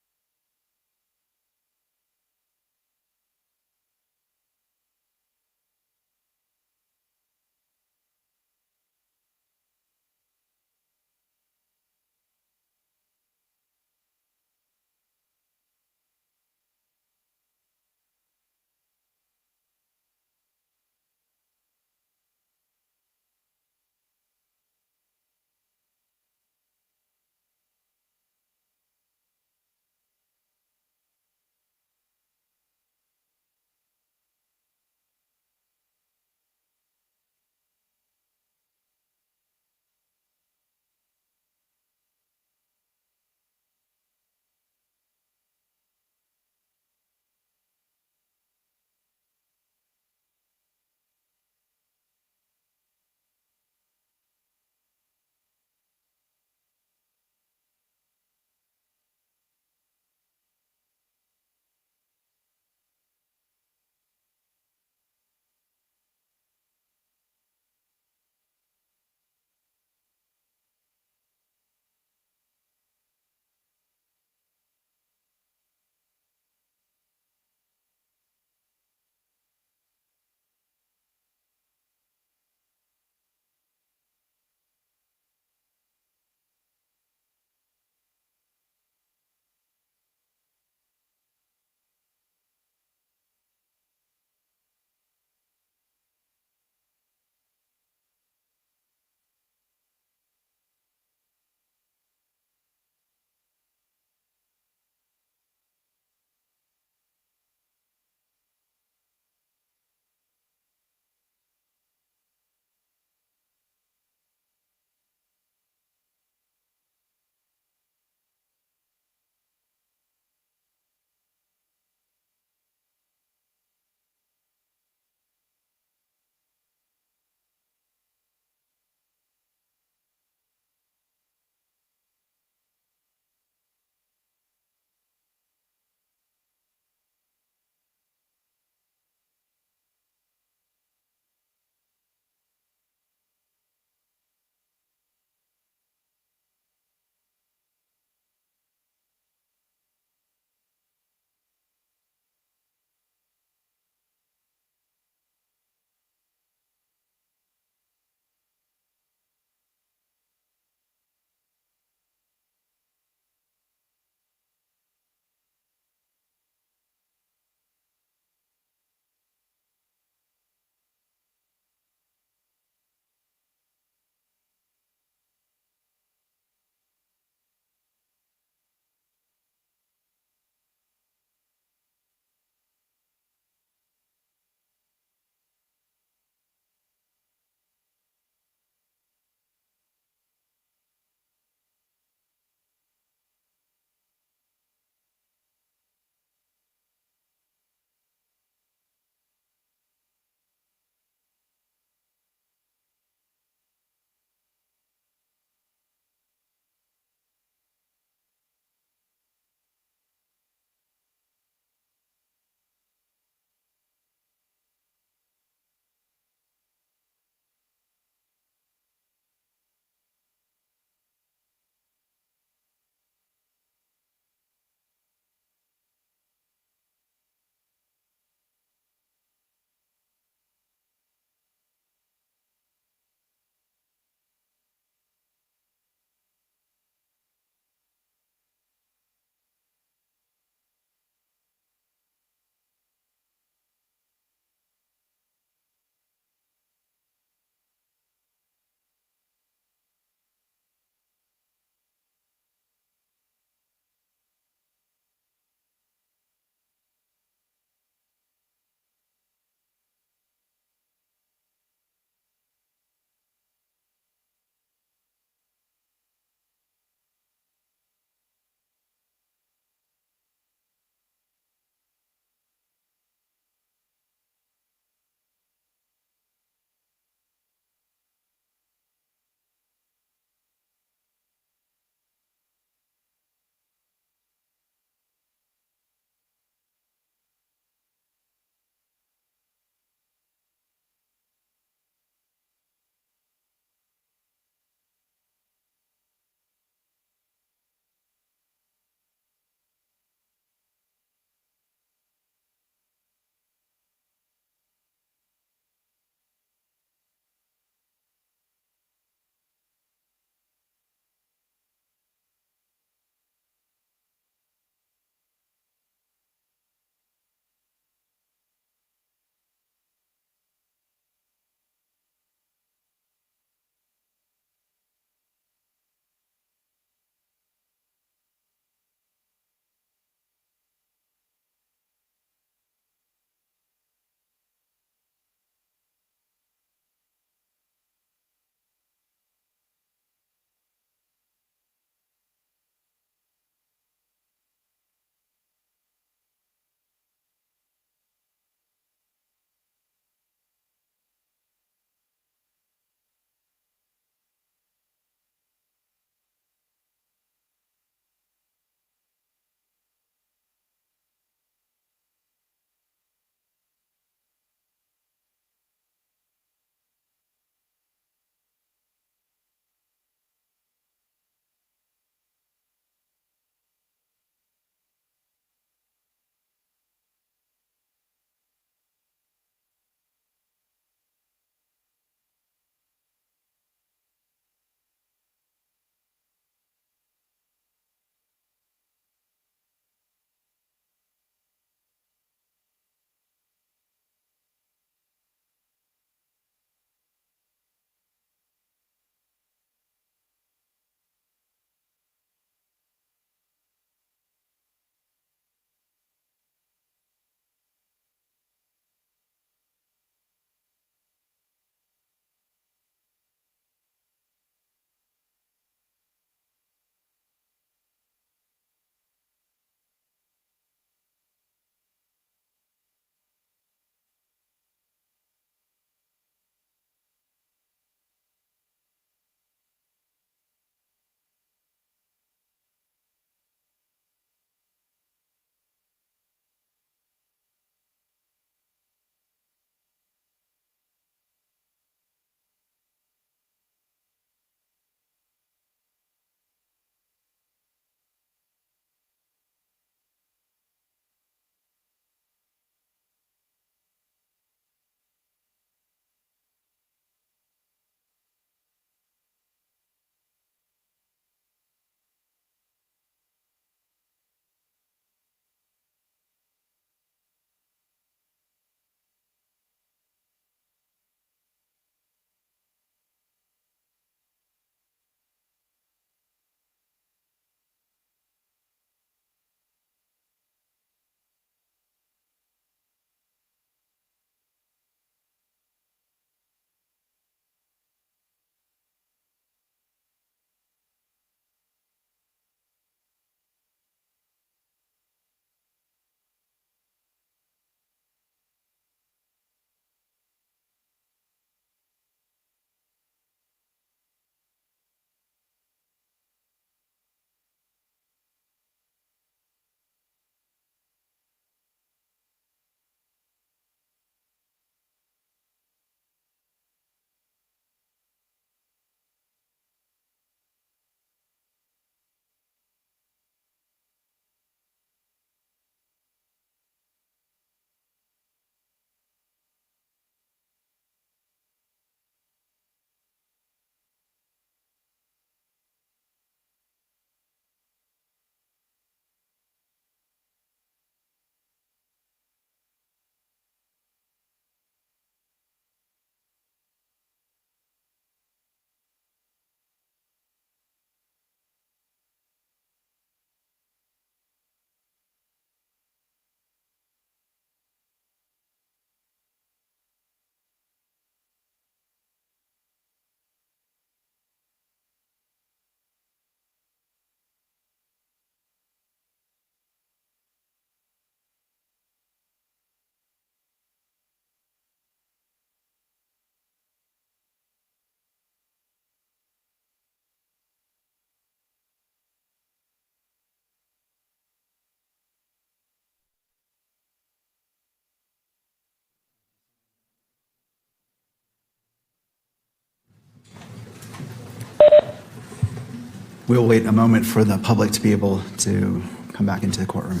We'll wait a moment for the public to be able to come back into the courtroom.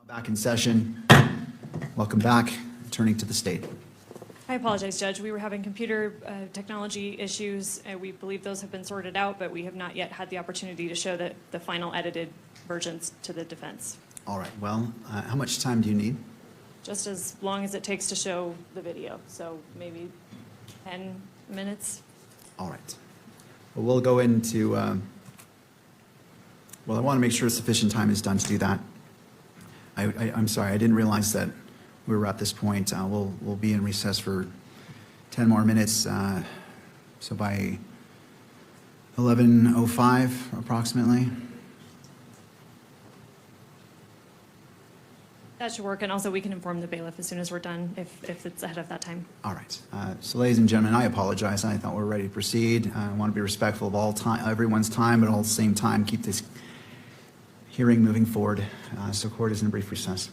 Back in session. Welcome back. Turning to the state. I apologize, Judge. We were having computer technology issues. We believe those have been sorted out, but we have not yet had the opportunity to show the final edited versions to the defense. All right. Well, how much time do you need? Just as long as it takes to show the video. So maybe 10 minutes. All right. Well, we'll go into, well, I want to make sure sufficient time is done to do that. I'm sorry, I didn't realize that we were at this point. We'll be in recess for 10 more minutes. So by 11:05 approximately. That should work. And also we can inform the bailiff as soon as we're done if it's ahead of that time. All right. So ladies and gentlemen, I apologize. I thought we were ready to proceed. I want to be respectful of everyone's time, but at the same time keep this hearing moving forward. So court is in a brief recess.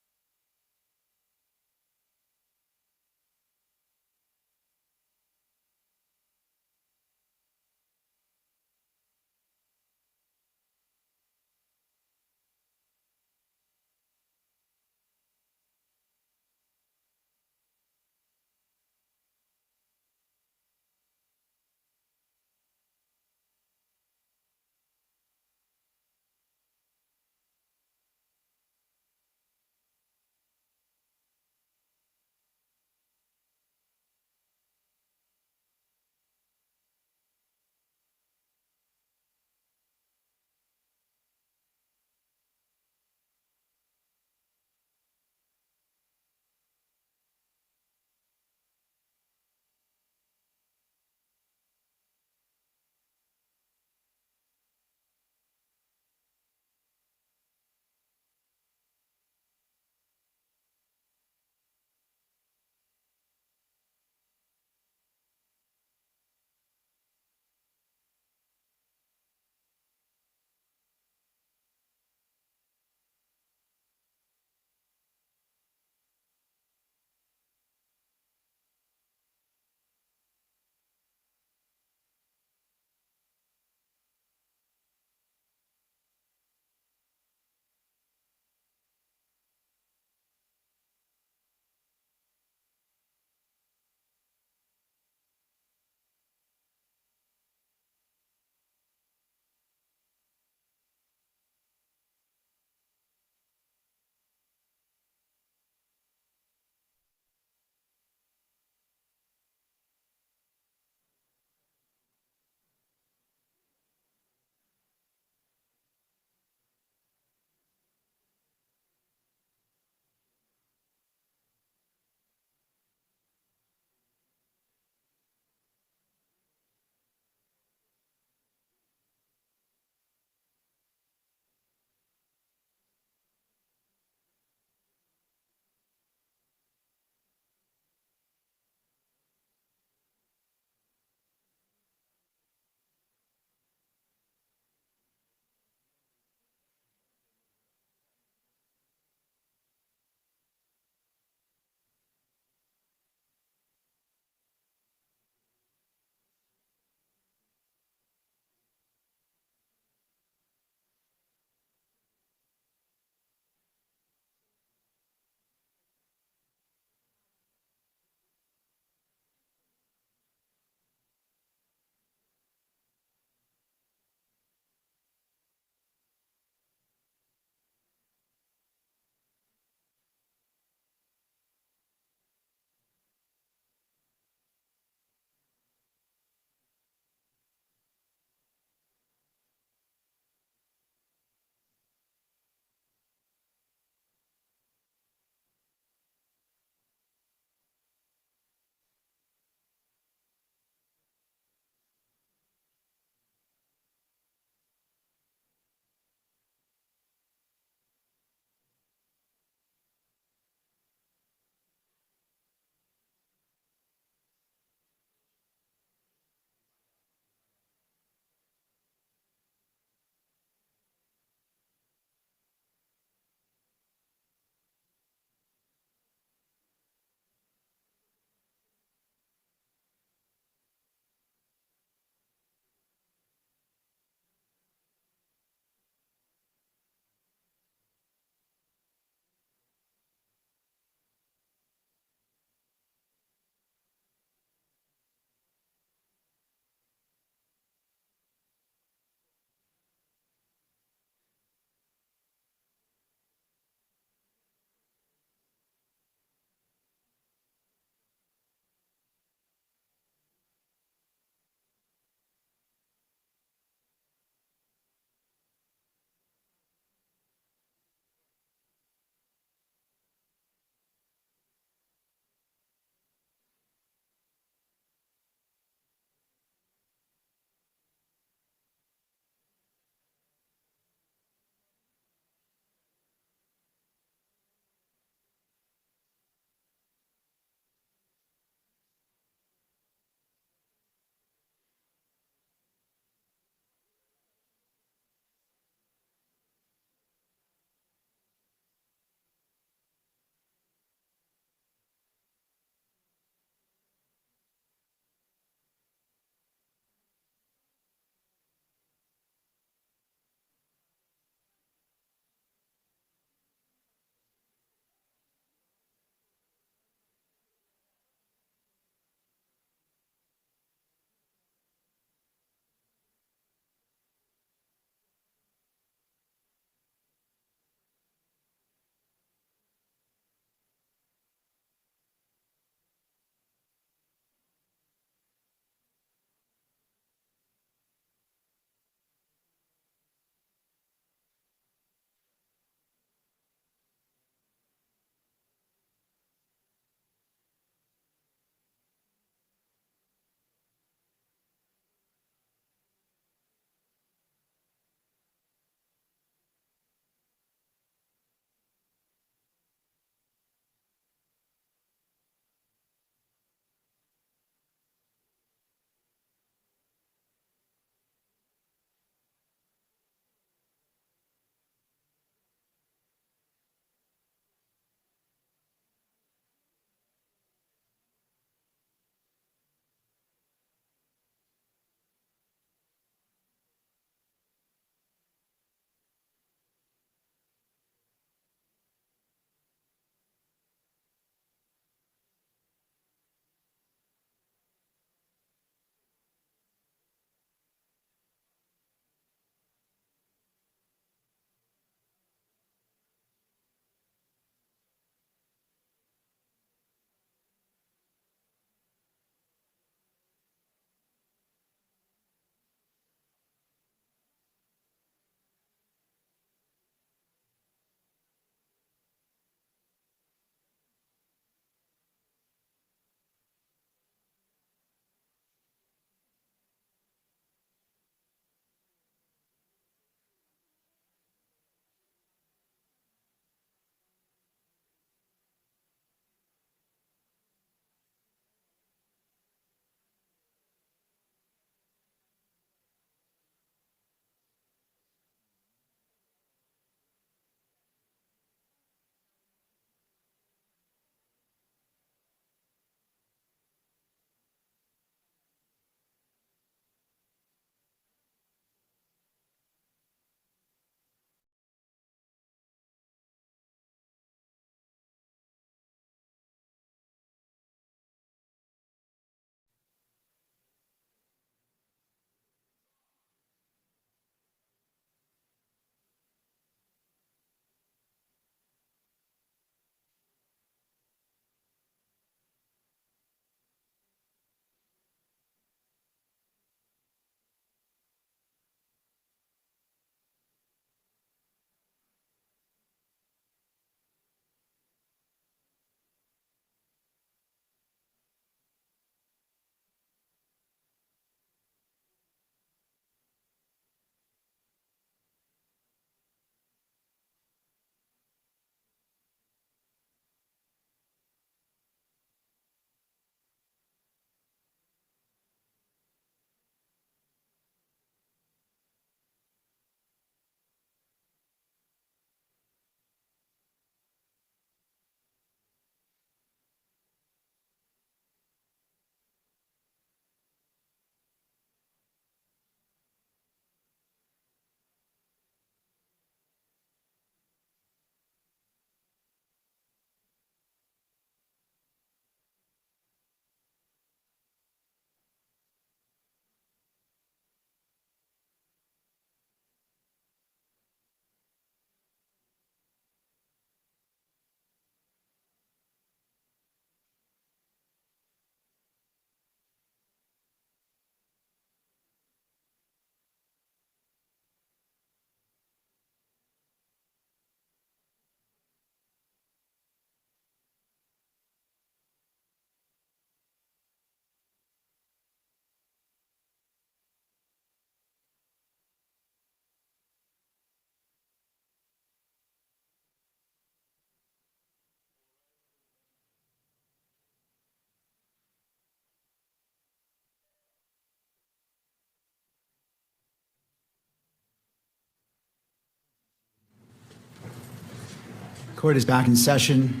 Court is back in session,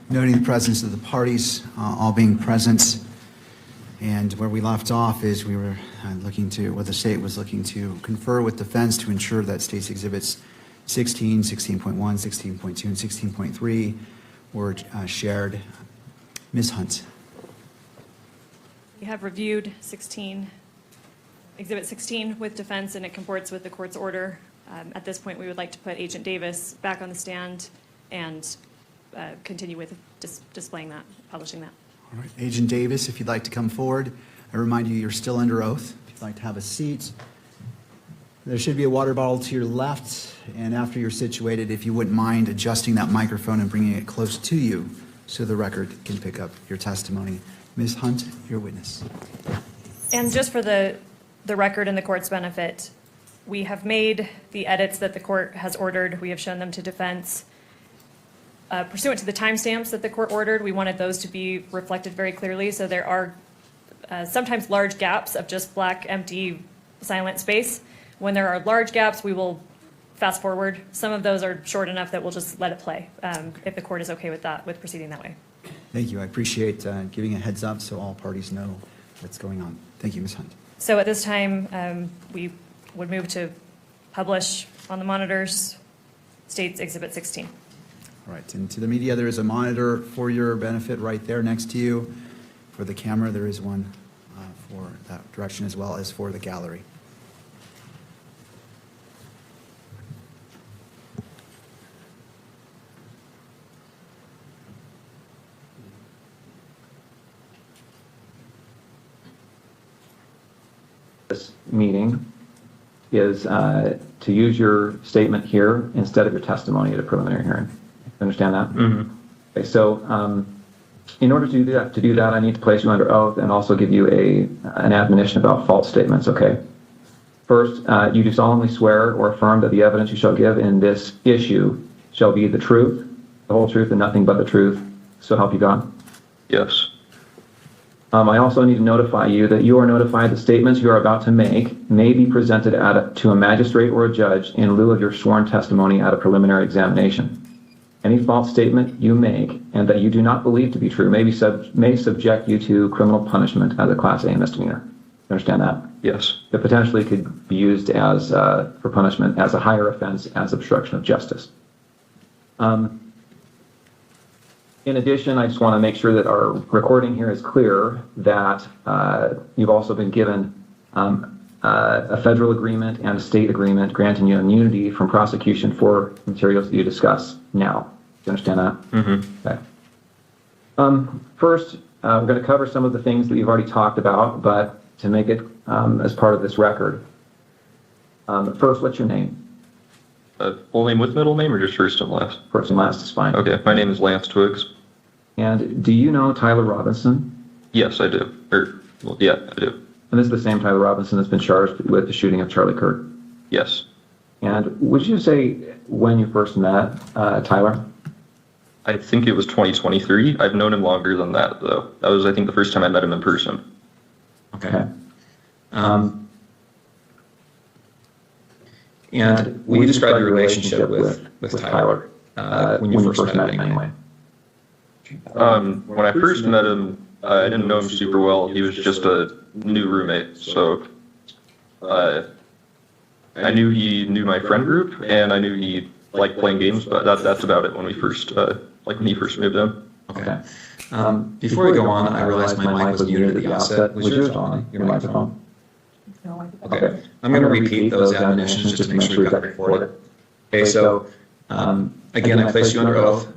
noting the presence of the parties, all being present. And where we left off is we were the state was looking to confer with defense to ensure that state's exhibits 16, 16.1, 16.2, and 16.3 were shared. Ms. Hunt. We have reviewed Exhibit 16 with defense, and it comports with the court's order. At this point, we would like to put Agent Davis back on the stand and continue with displaying that, publishing that. All right, Agent Davis, if you'd like to come forward. I remind you, you're still under oath. If you'd like to have a seat. There should be a water bottle to your left, and after you're situated, if you wouldn't mind adjusting that microphone and bringing it close to you so the record can pick up your testimony. Ms. Hunt, your witness. And just for the record and the court's benefit, we have made the edits that the court has ordered. We have shown them to defense. Pursuant to the timestamps that the court ordered, we wanted those to be reflected very clearly. So there are sometimes large gaps of just black, empty, silent space. When there are large gaps, we will fast forward. Some of those are short enough that we'll just let it play, if the court is okay with that, with proceeding that way. Thank you. I appreciate giving a heads up so all parties know what's going on. Thank you, Ms. Hunt. So at this time, we would move to publish on the monitors State's Exhibit 16. All right, and to the media, there is a monitor for your benefit right there next to you. For the camera, there is one for that direction as well as for the gallery. This meeting is to use your statement here instead of your testimony at a preliminary hearing. Understand that? Mm-hmm. Okay, so in order to do that, I need to place you under oath and also give you an admonition about false statements, okay? First, you do solemnly swear or affirm that the evidence you shall give in this issue shall be the truth, the whole truth, and nothing but the truth, so help you God? Yes. I also need to notify you that you are notified the statements you are about to make may be presented to a magistrate or a judge in lieu of your sworn testimony at a preliminary examination. Any false statement you make and that you do not believe to be true may subject you to criminal punishment as a Class A misdemeanor. You understand that? Yes. It potentially could be used as for punishment as a higher offense as obstruction of justice. In addition, I just want to make sure that our recording here is clear that you've also been given a federal agreement and a state agreement granting you immunity from prosecution for materials that you discuss now. Do you understand that? Mm-hmm. Okay. First, we're going to cover some of the things that you've already talked about, but to make it as part of this record. First, what's your name? Full name with middle name or just first and last? First and last is fine. Okay, my name is Lance Twiggs. And do you know Tyler Robinson? Yes, I do. Yeah, I do. And this is the same Tyler Robinson that's been charged with the shooting of Charlie Kirk? Yes. And would you say when you first met Tyler? I think it was 2023. I've known him longer than that, though. That was, I think, the first time I met him in person. Okay. And will you describe your relationship with Tyler when you first met him anyway? When I first met him, I didn't know him super well. He was just a new roommate, so I knew he knew my friend group, and I knew he liked playing games, but that's about it when we first, when he first moved in. Okay. Before we go on, I realized my mic was muted at the outset. Was yours on, your microphone? Okay. I'm going to repeat those admonitions just to make sure we've got it recorded. Okay, so again, I place you under oath.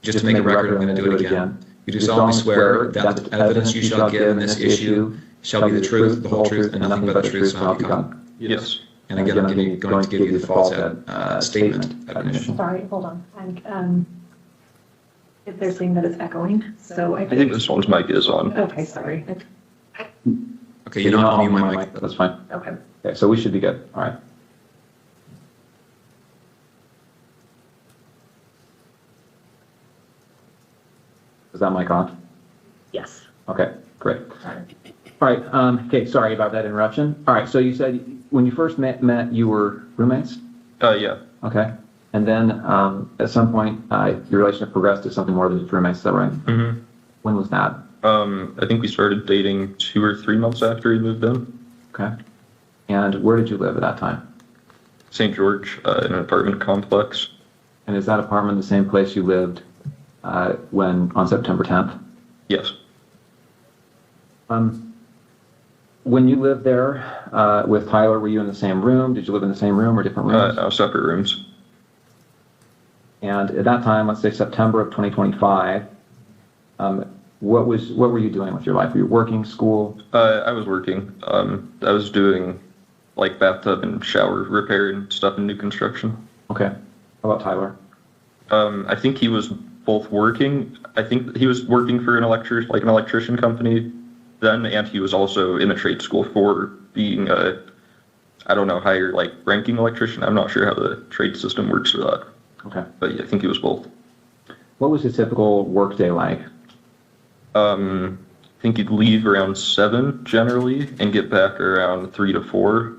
Just to make a record, I'm going to do it again. You do solemnly swear that the evidence you shall give in this issue shall be the truth, the whole truth, and nothing but the truth, so help you God. Yes. And again, I'm going to give you the false statement admonition. Sorry, hold on. They're saying that it's echoing, so I think this one's mic is on. Okay, sorry. Okay, you don't mute my mic, that's fine. Okay. Okay, so we should be good, all right. Is that mic on? Yes. Okay, great. All right, okay, sorry about that interruption. All right, so you said when you first met you were roommates? Yeah. Okay. And then at some point, your relationship progressed to something more than just roommates, is that right? Mm-hmm. When was that? I think we started dating 2 or 3 months after he moved in. Okay. And where did you live at that time? St. George, in an apartment complex. And is that apartment the same place you lived on September 10th? Yes. When you lived there with Tyler, were you in the same room? Did you live in the same room or different rooms? Separate rooms. And at that time, let's say September of 2025, what were you doing with your life? Were you working, school? I was working. I was doing like bathtub and shower repair and stuff in new construction. Okay. How about Tyler? I think he was both working. I think he was working for an electrician company then, and he was also in a trade school for being I don't know, higher like ranking electrician. I'm not sure how the trade system works for that. Okay. But yeah, I think he was both. What was his typical work day like? I think he'd leave around 7 generally and get back around 3 to 4,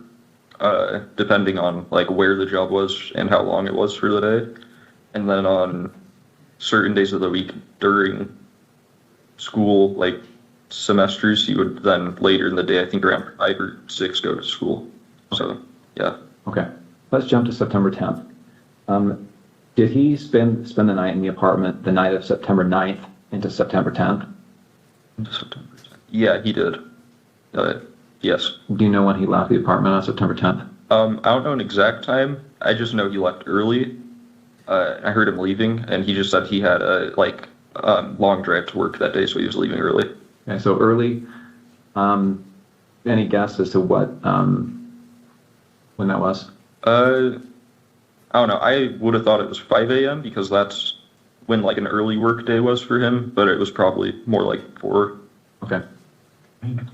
depending on like where the job was and how long it was for the day. And then on certain days of the week during school, like semesters, he would then later in the day, I think around 5 or 6, go to school. So yeah. Okay. Let's jump to September 10th. Did he spend the night in the apartment the night of September 9th into September 10th? Yeah, he did. Yes. Do you know when he left the apartment on September 10th? I don't know an exact time. I just know he left early. I heard him leaving, and he just said he had a long drive to work that day, so he was leaving early. Okay, so early. Any guess as to what when that was? I don't know. I would have thought it was 5 a.m. because that's when like an early work day was for him, but it was probably more like 4. Okay. I'm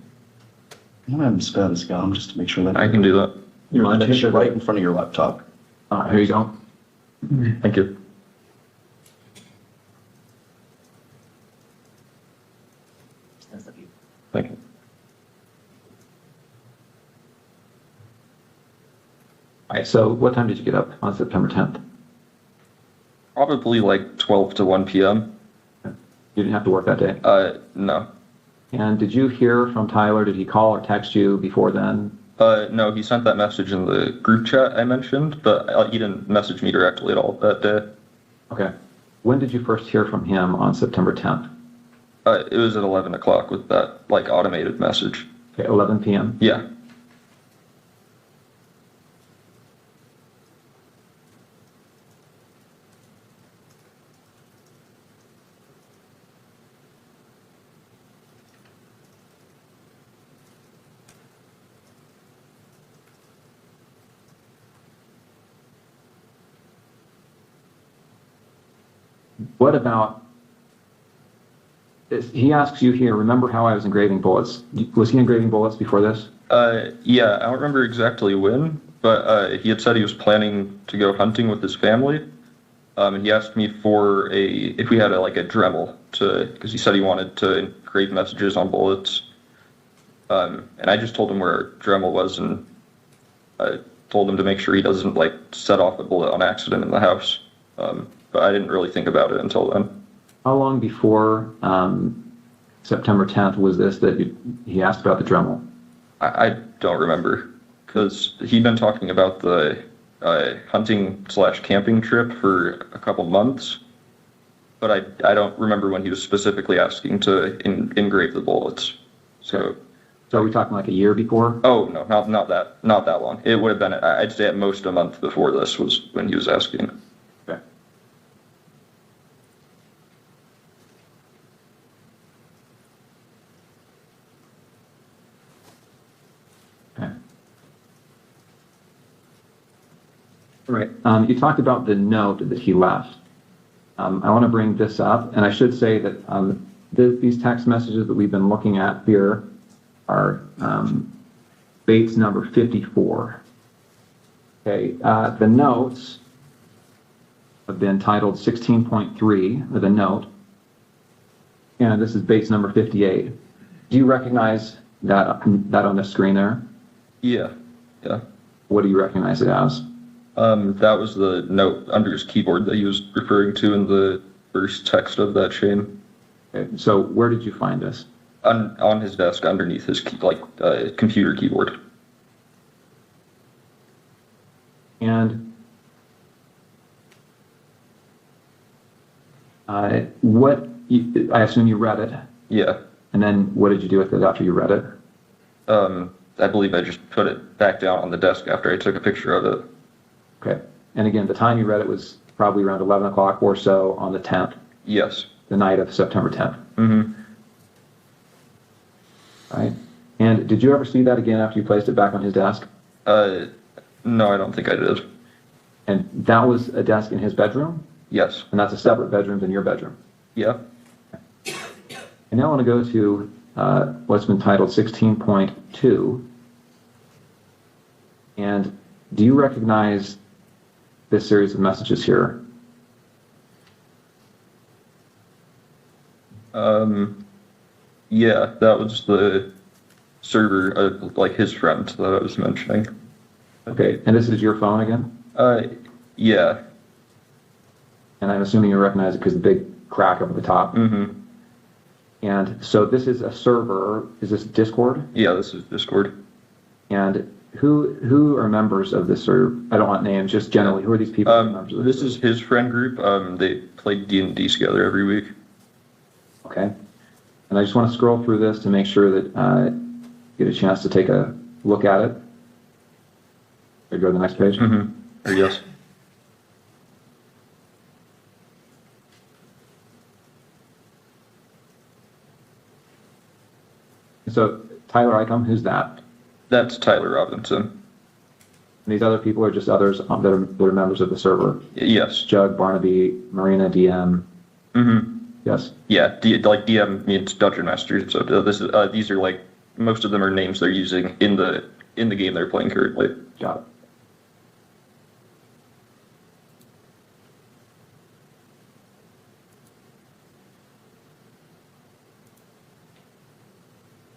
gonna have him spit out his gum just to make sure that I can do that. you mind if I take it should- right in front of your laptop. Here you go. Thank you. Thank you. All right, so what time did you get up on September 10th? Probably like 12 to 1 p.m. You didn't have to work that day? No. And did you hear from Tyler? Did he call or text you before then? No, he sent that message in the group chat I mentioned, but he didn't message me directly at all that day. Okay. When did you first hear from him on September 10th? It was at 11 o'clock with that like automated message. Okay, 11 p.m. Yeah. What about, he asks you here, remember how I was engraving bullets? Was he engraving bullets before this? Yeah, I don't remember exactly when, but he had said he was planning to go hunting with his family. And he asked me for if we had a Dremel because he said he wanted to engrave messages on bullets. And I just told him where our Dremel was, and I told him to make sure he doesn't set off a bullet on accident in the house. But I didn't really think about it until then. How long before September 10th was this that he asked about the Dremel? I don't remember, because he'd been talking about the hunting/camping trip for a couple months, but I don't remember when he was specifically asking to engrave the bullets. So are we talking like a year before? Oh no, not that long. It would have been, I'd say, at most a month before this was when he was asking. Okay. Okay. All right. You talked about the note that he left. I want to bring this up, and I should say that these text messages that we've been looking at here are Bates number 54. Okay, the notes have been titled 16.3, or the note, and this is Bates number 58. Do you recognize that on the screen there? Yeah. What do you recognize it as? That was the note under his keyboard that he was referring to in the first text of that chain. Okay, so where did you find this? On his desk underneath his computer keyboard. And I assume you read it. Yeah. And then what did you do with it after you read it? I believe I just put it back down on the desk after I took a picture of it. Okay. And again, the time you read it was probably around 11 o'clock or so on the 10th. Yes. The night of September 10th. Mm-hmm. Right. And did you ever see that again after you placed it back on his desk? No, I don't think I did. And that was a desk in his bedroom? Yes. And that's a separate bedroom than your bedroom? Yeah. I now want to go to what's been titled 16.2. And do you recognize this series of messages here? Yeah, that was the server, like his friend that I was mentioning. Okay, and this is your phone again? Yeah. And I'm assuming you recognize it because the big crack up at the top. Mm-hmm. And so this is a server. Is this Discord? Yeah, this is Discord. And who are members of this server? I don't want names, just generally, who are these people? Members of This is his friend group. They play D&D together every week. Okay. And I just want to scroll through this to make sure that you get a chance to take a look at it. Or go to the next page. Mm-hmm. Or yes. So Tyler Icom, who's that? That's Tyler Robinson. And these other people are just others that are members of the server? Yes. Jug, Barnaby, Marina, DM. Mm-hmm. Yes. Yeah, like DM means Dungeon Master. So this is these are like most of them are names they're using in the game they're playing currently. Got it.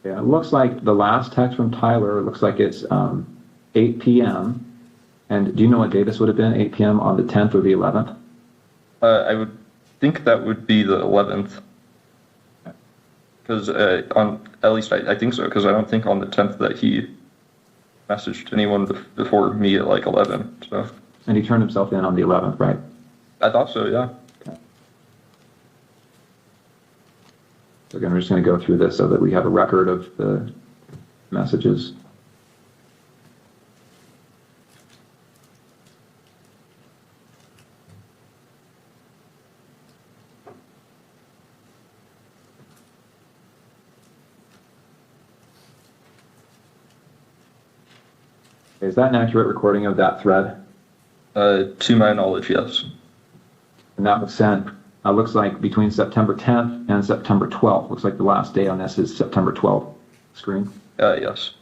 Yeah, it looks like the last text from Tyler looks like it's 8 p.m. And do you know what day this would have been? 8 p.m. on the 10th or the 11th? I would think that would be the 11th. Because at least I think so, because I don't think on the 10th that he messaged anyone before me at like 11. So. And he turned himself in on the 11th, right? I thought so, yeah. Okay. So again, we're just going to go through this so that we have a record of the messages. Is that an accurate recording of that thread? To my knowledge, yes. And that was sent, looks like between September 10th and September 12th. Looks like the last day on this is September 12th screen. Yes.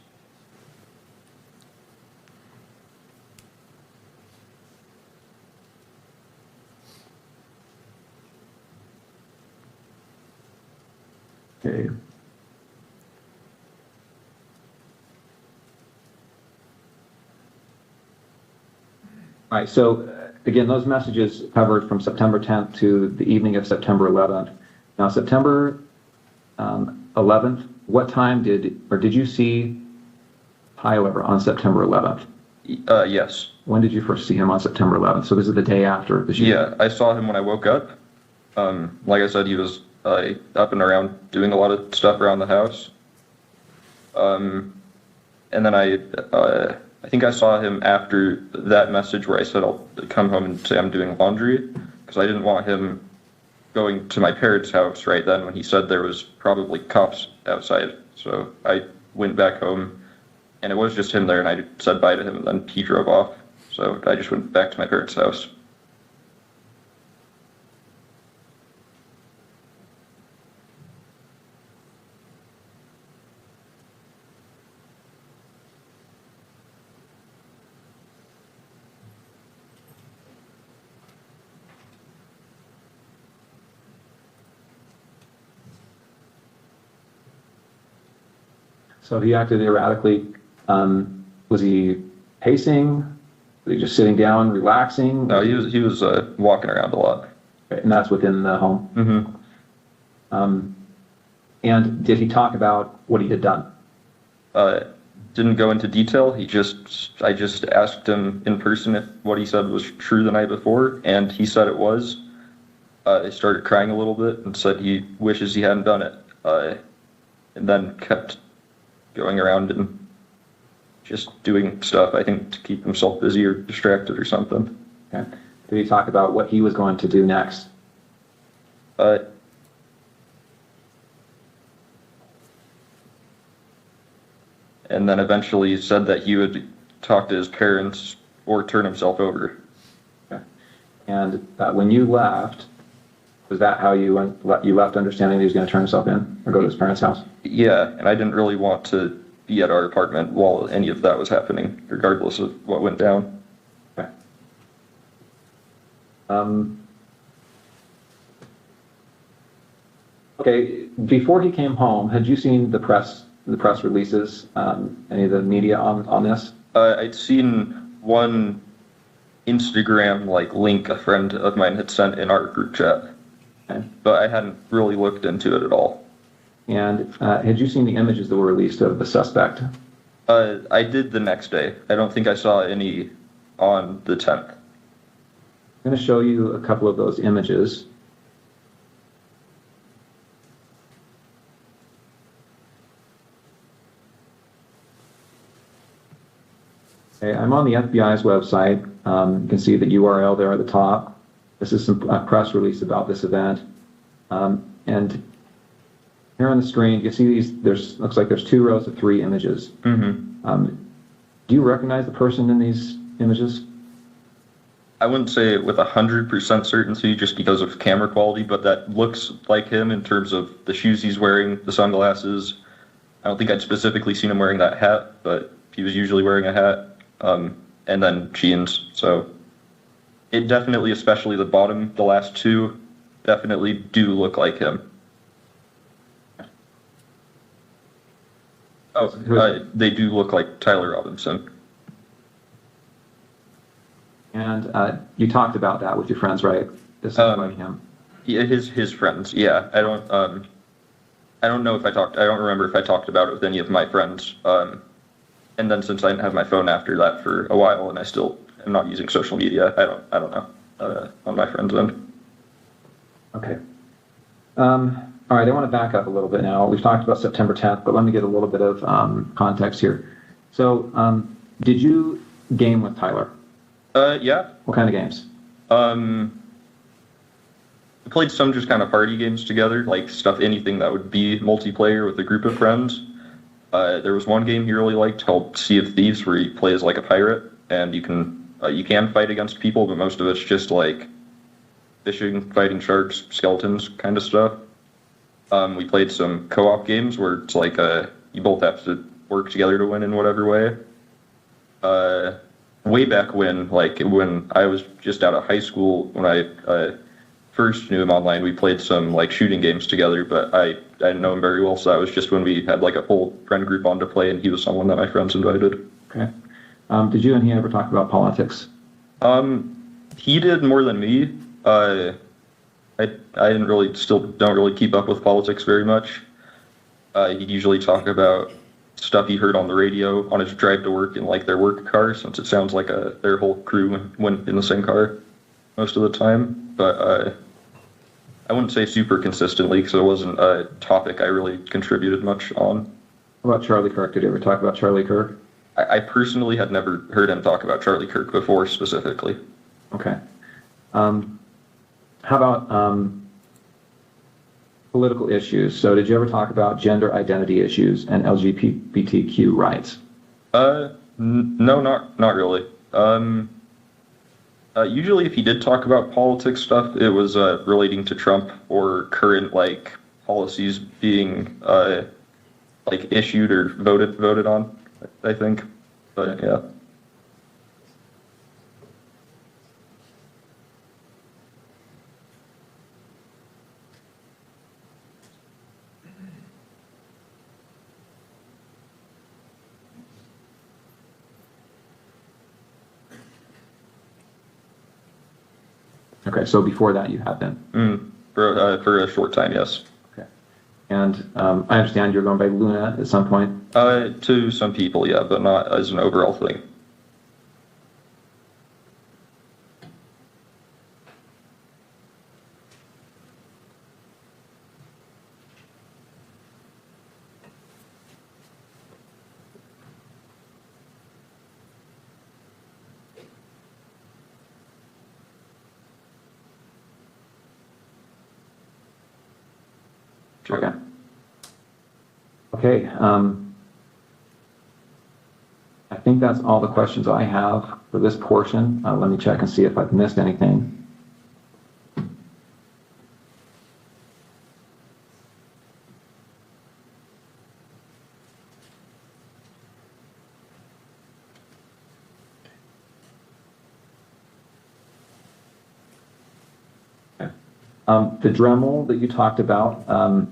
Okay. All right, so again, those messages covered from September 10th to the evening of September 11th. Now, September 11th, what time did you see Tyler on September 11th? Yes. When did you first see him on September 11th? So this is the day after the shooting? Yeah, I saw him when I woke up. Like I said, he was up and around doing a lot of stuff around the house. And then I think I saw him after that message where I said I'll come home and say I'm doing laundry, because I didn't want him going to my parents' house right then when he said there was probably cops outside. So I went back home, and it was just him there, and I said bye to him, and then he drove off. So I just went back to my parents' house. So he acted erratically. Was he pacing? Was he just sitting down, relaxing? No, he was walking around a lot. And that's within the home? Mm-hmm. And did he talk about what he had done? Didn't go into detail. I just asked him in person if what he said was true the night before, and he said it was. He started crying a little bit and said he wishes he hadn't done it. And then kept going around and just doing stuff, I think, to keep himself busy or distracted or something. Okay. Did he talk about what he was going to do next? And then eventually said that he would talk to his parents or turn himself over. Okay. And when you left, was that how you left, understanding that he was going to turn himself in or go to his parents' house? Yeah, and I didn't really want to be at our apartment while any of that was happening, regardless of what went down. Okay. Okay, before he came home, had you seen the press releases, any of the media on this? I'd seen one Instagram link a friend of mine had sent in our group chat, Okay. but I hadn't really looked into it at all. And had you seen the images that were released of the suspect? I did the next day. I don't think I saw any on the 10th. I'm going to show you a couple of those images. Okay, I'm on the FBI's website. You can see the URL there at the top. This is some press release about this event. And here on the screen, you see these, looks like there's 2 rows of 3 images. Mm-hmm. Do you recognize the person in these images? I wouldn't say it with 100% certainty just because of camera quality, but that looks like him in terms of the shoes he's wearing, the sunglasses. I don't think I'd specifically seen him wearing that hat, but he was usually wearing a hat. And then jeans. So it definitely, especially the bottom, the last 2, definitely do look like him. Oh, they do look like Tyler Robinson. And you talked about that with your friends, right? This looks like him. Yeah, his friends. Yeah, I don't know if I talked. I don't remember if I talked about it with any of my friends. And then since I didn't have my phone after that for a while, and I still am not using social media, I don't know on my friend's end. Okay. All right, I want to back up a little bit now. We've talked about September 10th, but let me get a little bit of context here. So, did you game with Tyler? Yeah. What kind of games? We played some just kind of party games together, anything that would be multiplayer with a group of friends. There was one game he really liked called Sea of Thieves, where you play as a pirate, and you can fight against people, but most of it's just fishing, fighting sharks, skeletons kind of stuff. We played some co-op games where it's you both have to work together to win in whatever way. Way back when I was just out of high school, when I first knew him online, we played some shooting games together, but I didn't know him very well, so that was just when we had a full friend group on to play, and he was someone that my friends invited. Okay. Did you and he ever talk about politics? He did more than me. I don't really keep up with politics very much. He'd usually talk about stuff he heard on the radio on his drive to work in their work car, since it sounds like their whole crew went in the same car most of the time. But I wouldn't say super consistently, because it wasn't a topic I really contributed much on. What about Charlie Kirk? Did you ever talk about Charlie Kirk? I personally had never heard him talk about Charlie Kirk before specifically. Okay. How about political issues? So did you ever talk about gender identity issues and LGBTQ rights? No, not really. Usually if he did talk about politics stuff, it was relating to Trump or current policies being issued or voted on, I think. But yeah. Okay, so before that you had been? For a short time, yes. Okay. And I understand you're going by Luna at some point? To some people, yeah, but not as an overall thing. Okay. Okay. I think that's all the questions I have for this portion. Let me check and see if I've missed anything. Okay. The Dremel that you talked about,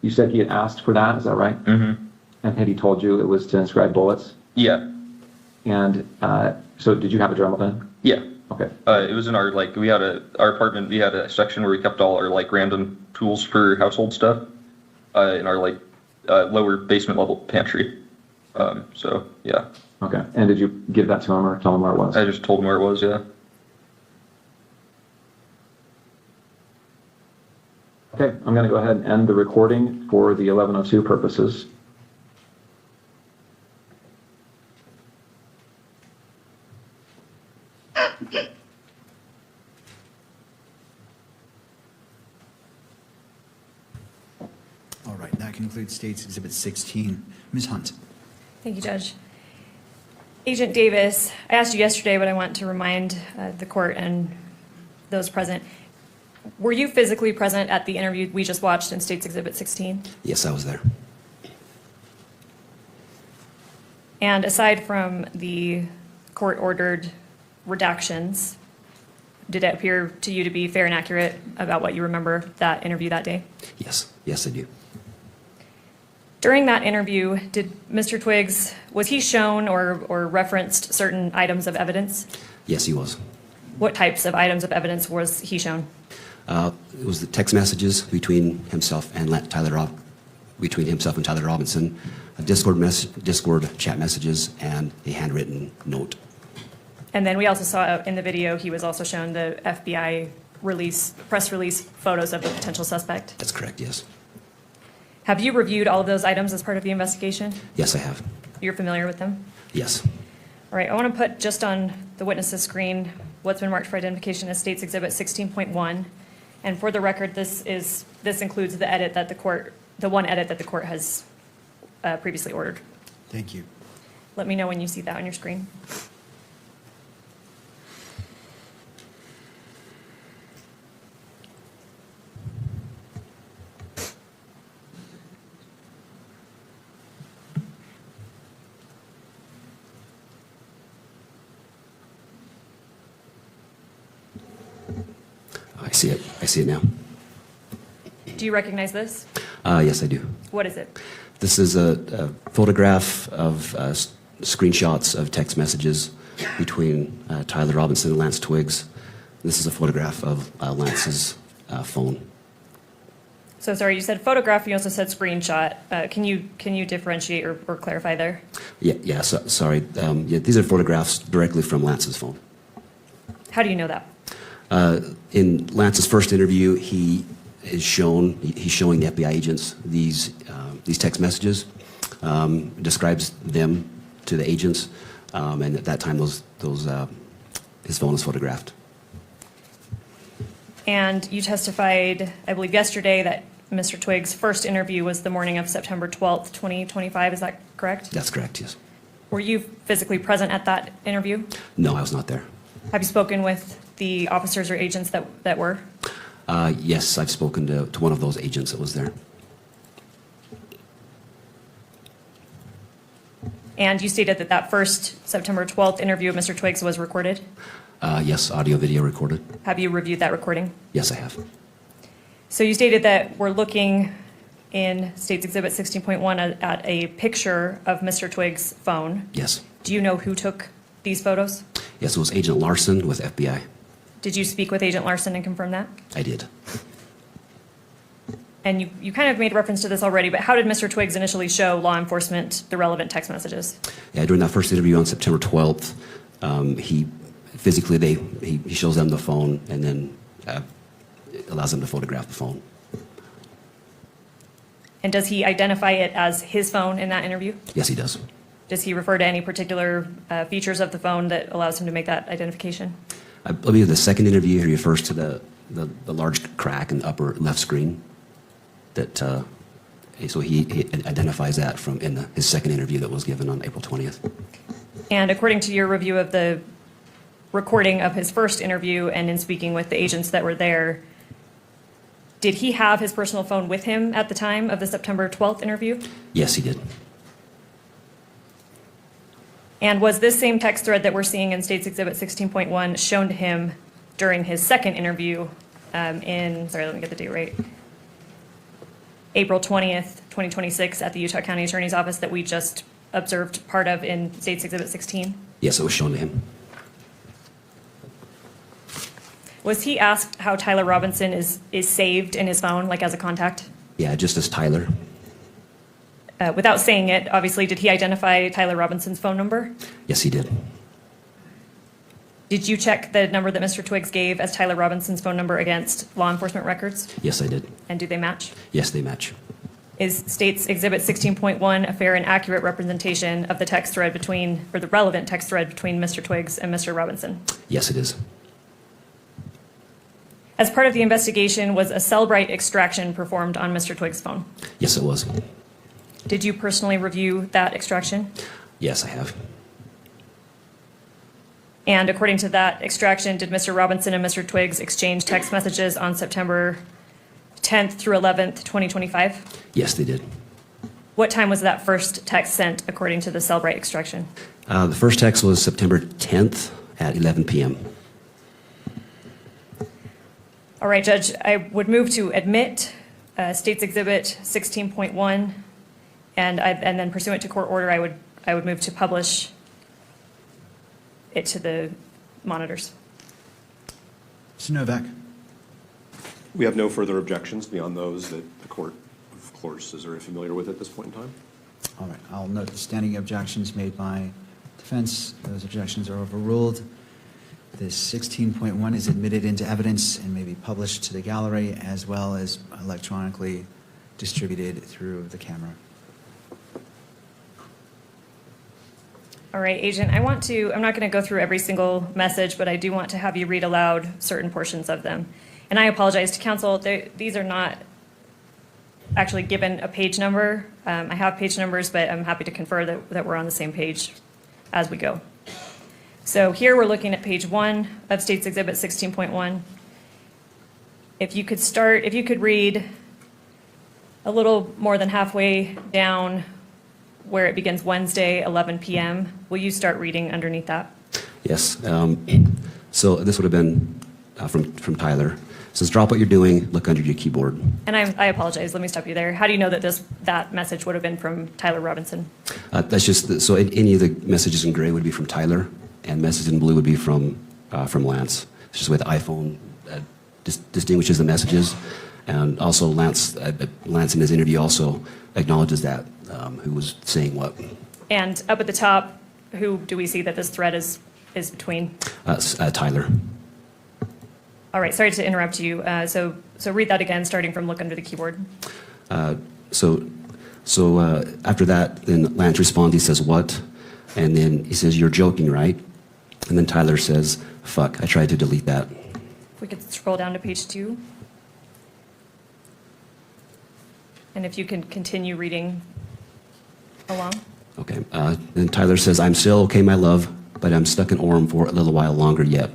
you said he had asked for that, is that right? Mm-hmm. And had he told you it was to inscribe bullets? Yeah. And so did you have a Dremel then? Yeah. Okay. It was in our, our apartment, we had a section where we kept all our, random tools for household stuff, in our, lower basement level pantry. So, yeah. Okay. And did you give that to him or tell him where it was? I just told him where it was, yeah. Okay, I'm going to go ahead and end the recording for the 11:02 purposes. All right, that concludes State's Exhibit 16. Ms. Hunt. Thank you, Judge. Agent Davis, I asked you yesterday, but I want to remind the court and those present. Were you physically present at the interview we just watched in State's Exhibit 16? Yes, I was there. And aside from the court-ordered redactions, did it appear to you to be fair and accurate about what you remember that interview that day? Yes, yes, I do. During that interview, did Mr. Twiggs, was he shown or referenced certain items of evidence? Yes, he was. What types of items of evidence was he shown? It was the text messages between himself and Tyler Robinson, a Discord chat messages, and a handwritten note. And then we also saw in the video, he was also shown the FBI press release photos of the potential suspect. That's correct, yes. Have you reviewed all of those items as part of the investigation? Yes, I have. You're familiar with them? Yes. All right, I want to put just on the witness's screen what's been marked for identification as State's Exhibit 16.1. And for the record, this includes the edit that the one edit that the court has previously ordered. Thank you. Let me know when you see that on your screen. I see it. I see it now. Do you recognize this? Yes, I do. What is it? This is a photograph of screenshots of text messages between Tyler Robinson and Lance Twiggs. This is a photograph of Lance's phone. So sorry, you said photograph, you also said screenshot. Can you differentiate or clarify there? Yeah, sorry. These are photographs directly from Lance's phone. How do you know that? In Lance's first interview, he's showing the FBI agents these text messages, describes them to the agents, and at that time, his phone was photographed. And you testified, I believe yesterday, that Mr. Twiggs' first interview was the morning of September 12th, 2025. Is that correct? That's correct, yes. Were you physically present at that interview? No, I was not there. Have you spoken with the officers or agents that were? Yes, I've spoken to one of those agents that was there. And you stated that first September 12th interview of Mr. Twiggs was recorded? Yes, audio, video recorded. Have you reviewed that recording? Yes, I have. So you stated that we're looking in State's Exhibit 16.1 at a picture of Mr. Twiggs' phone. Yes. Do you know who took these photos? Yes, it was Agent Larson with FBI. Did you speak with Agent Larson and confirm that? I did. And you kind of made reference to this already, but how did Mr. Twiggs initially show law enforcement the relevant text messages? Yeah, during that first interview on September 12th, he physically, he shows them the phone and then allows them to photograph the phone. And does he identify it as his phone in that interview? Yes, he does. Does he refer to any particular features of the phone that allows him to make that identification? I believe the second interview, he refers to the large crack in the upper left screen. That so he identifies that from his second interview that was given on April 20th. And according to your review of the recording of his first interview and in speaking with the agents that were there, did he have his personal phone with him at the time of the September 12th interview? Yes, he did. And was this same text thread that we're seeing in State's Exhibit 16.1 shown to him during his second interview sorry, let me get the date right, April 20th, 2026 at the Utah County Attorney's Office that we just observed part of in State's Exhibit 16? Yes, it was shown to him. Was he asked how Tyler Robinson is saved in his phone, like as a contact? Yeah, just as Tyler. Without saying it, obviously, did he identify Tyler Robinson's phone number? Yes, he did. Did you check the number that Mr. Twiggs gave as Tyler Robinson's phone number against law enforcement records? Yes, I did. And do they match? Yes, they match. Is State's Exhibit 16.1 a fair and accurate representation of the text thread or the relevant text thread between Mr. Twiggs and Mr. Robinson? Yes, it is. As part of the investigation, was a Cellbrite extraction performed on Mr. Twiggs' phone? Yes, it was. Did you personally review that extraction? Yes, I have. And according to that extraction, did Mr. Robinson and Mr. Twiggs exchange text messages on September 10th through 11th, 2025? Yes, they did. What time was that first text sent according to the Cellbrite extraction? The first text was September 10th at 11 p.m. All right, Judge, I would move to admit State's Exhibit 16.1, and then pursuant to court order, I would move to publish it to the monitors. Mr. Novak. We have no further objections beyond those that the court, of course, is very familiar with at this point in time. All right, I'll note the standing objections made by defense. Those objections are overruled. This 16.1 is admitted into evidence and may be published to the gallery as well as electronically distributed through the camera. All right, Agent, I'm not going to go through every single message, but I do want to have you read aloud certain portions of them. And I apologize to counsel, these are not actually given a page number. I have page numbers, but I'm happy to confer that we're on the same page as we go. So here we're looking at page 1 of State's Exhibit 16.1. If you could read a little more than halfway down where it begins Wednesday, 11 p.m. Will you start reading underneath that? Yes. So this would have been from Tyler. It says, drop what you're doing, look under your keyboard. And I apologize, let me stop you there. How do you know that that message would have been from Tyler Robinson? That's just, so any of the messages in gray would be from Tyler, and messages in blue would be from Lance. It's just the way the iPhone distinguishes the messages. And also Lance in his interview also acknowledges that, who was saying what. And up at the top, who do we see that this thread is between? Tyler. All right, sorry to interrupt you. So read that again, starting from look under the keyboard. So after that, then Lance responds, he says, what? And then he says, you're joking, right? And then Tyler says, fuck, I tried to delete that. If we could scroll down to page 2. And if you can continue reading along. Okay. Then Tyler says, I'm still okay, my love, but I'm stuck in Orem for a little while longer yet.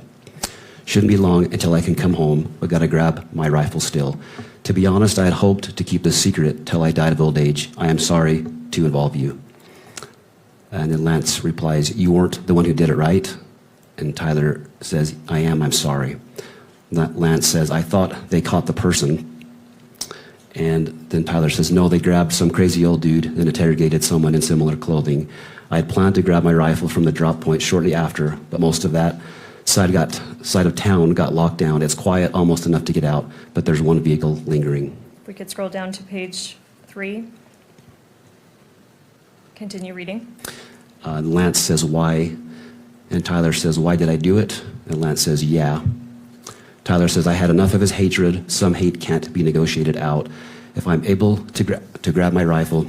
Shouldn't be long until I can come home, but gotta grab my rifle still. To be honest, I had hoped to keep this secret till I died of old age. I am sorry to involve you. And then Lance replies, you weren't the one who did it, right? And Tyler says, I am, I'm sorry. Lance says, I thought they caught the person. And then Tyler says, no, they grabbed some crazy old dude and interrogated someone in similar clothing. I had planned to grab my rifle from the drop point shortly after, but most of that side of town got locked down. It's quiet, almost enough to get out, but there's one vehicle lingering. If we could scroll down to page 3. Continue reading. Lance says, why? And Tyler says, why did I do it? And Lance says, yeah. Tyler says, I had enough of his hatred. Some hate can't be negotiated out. If I'm able to grab my rifle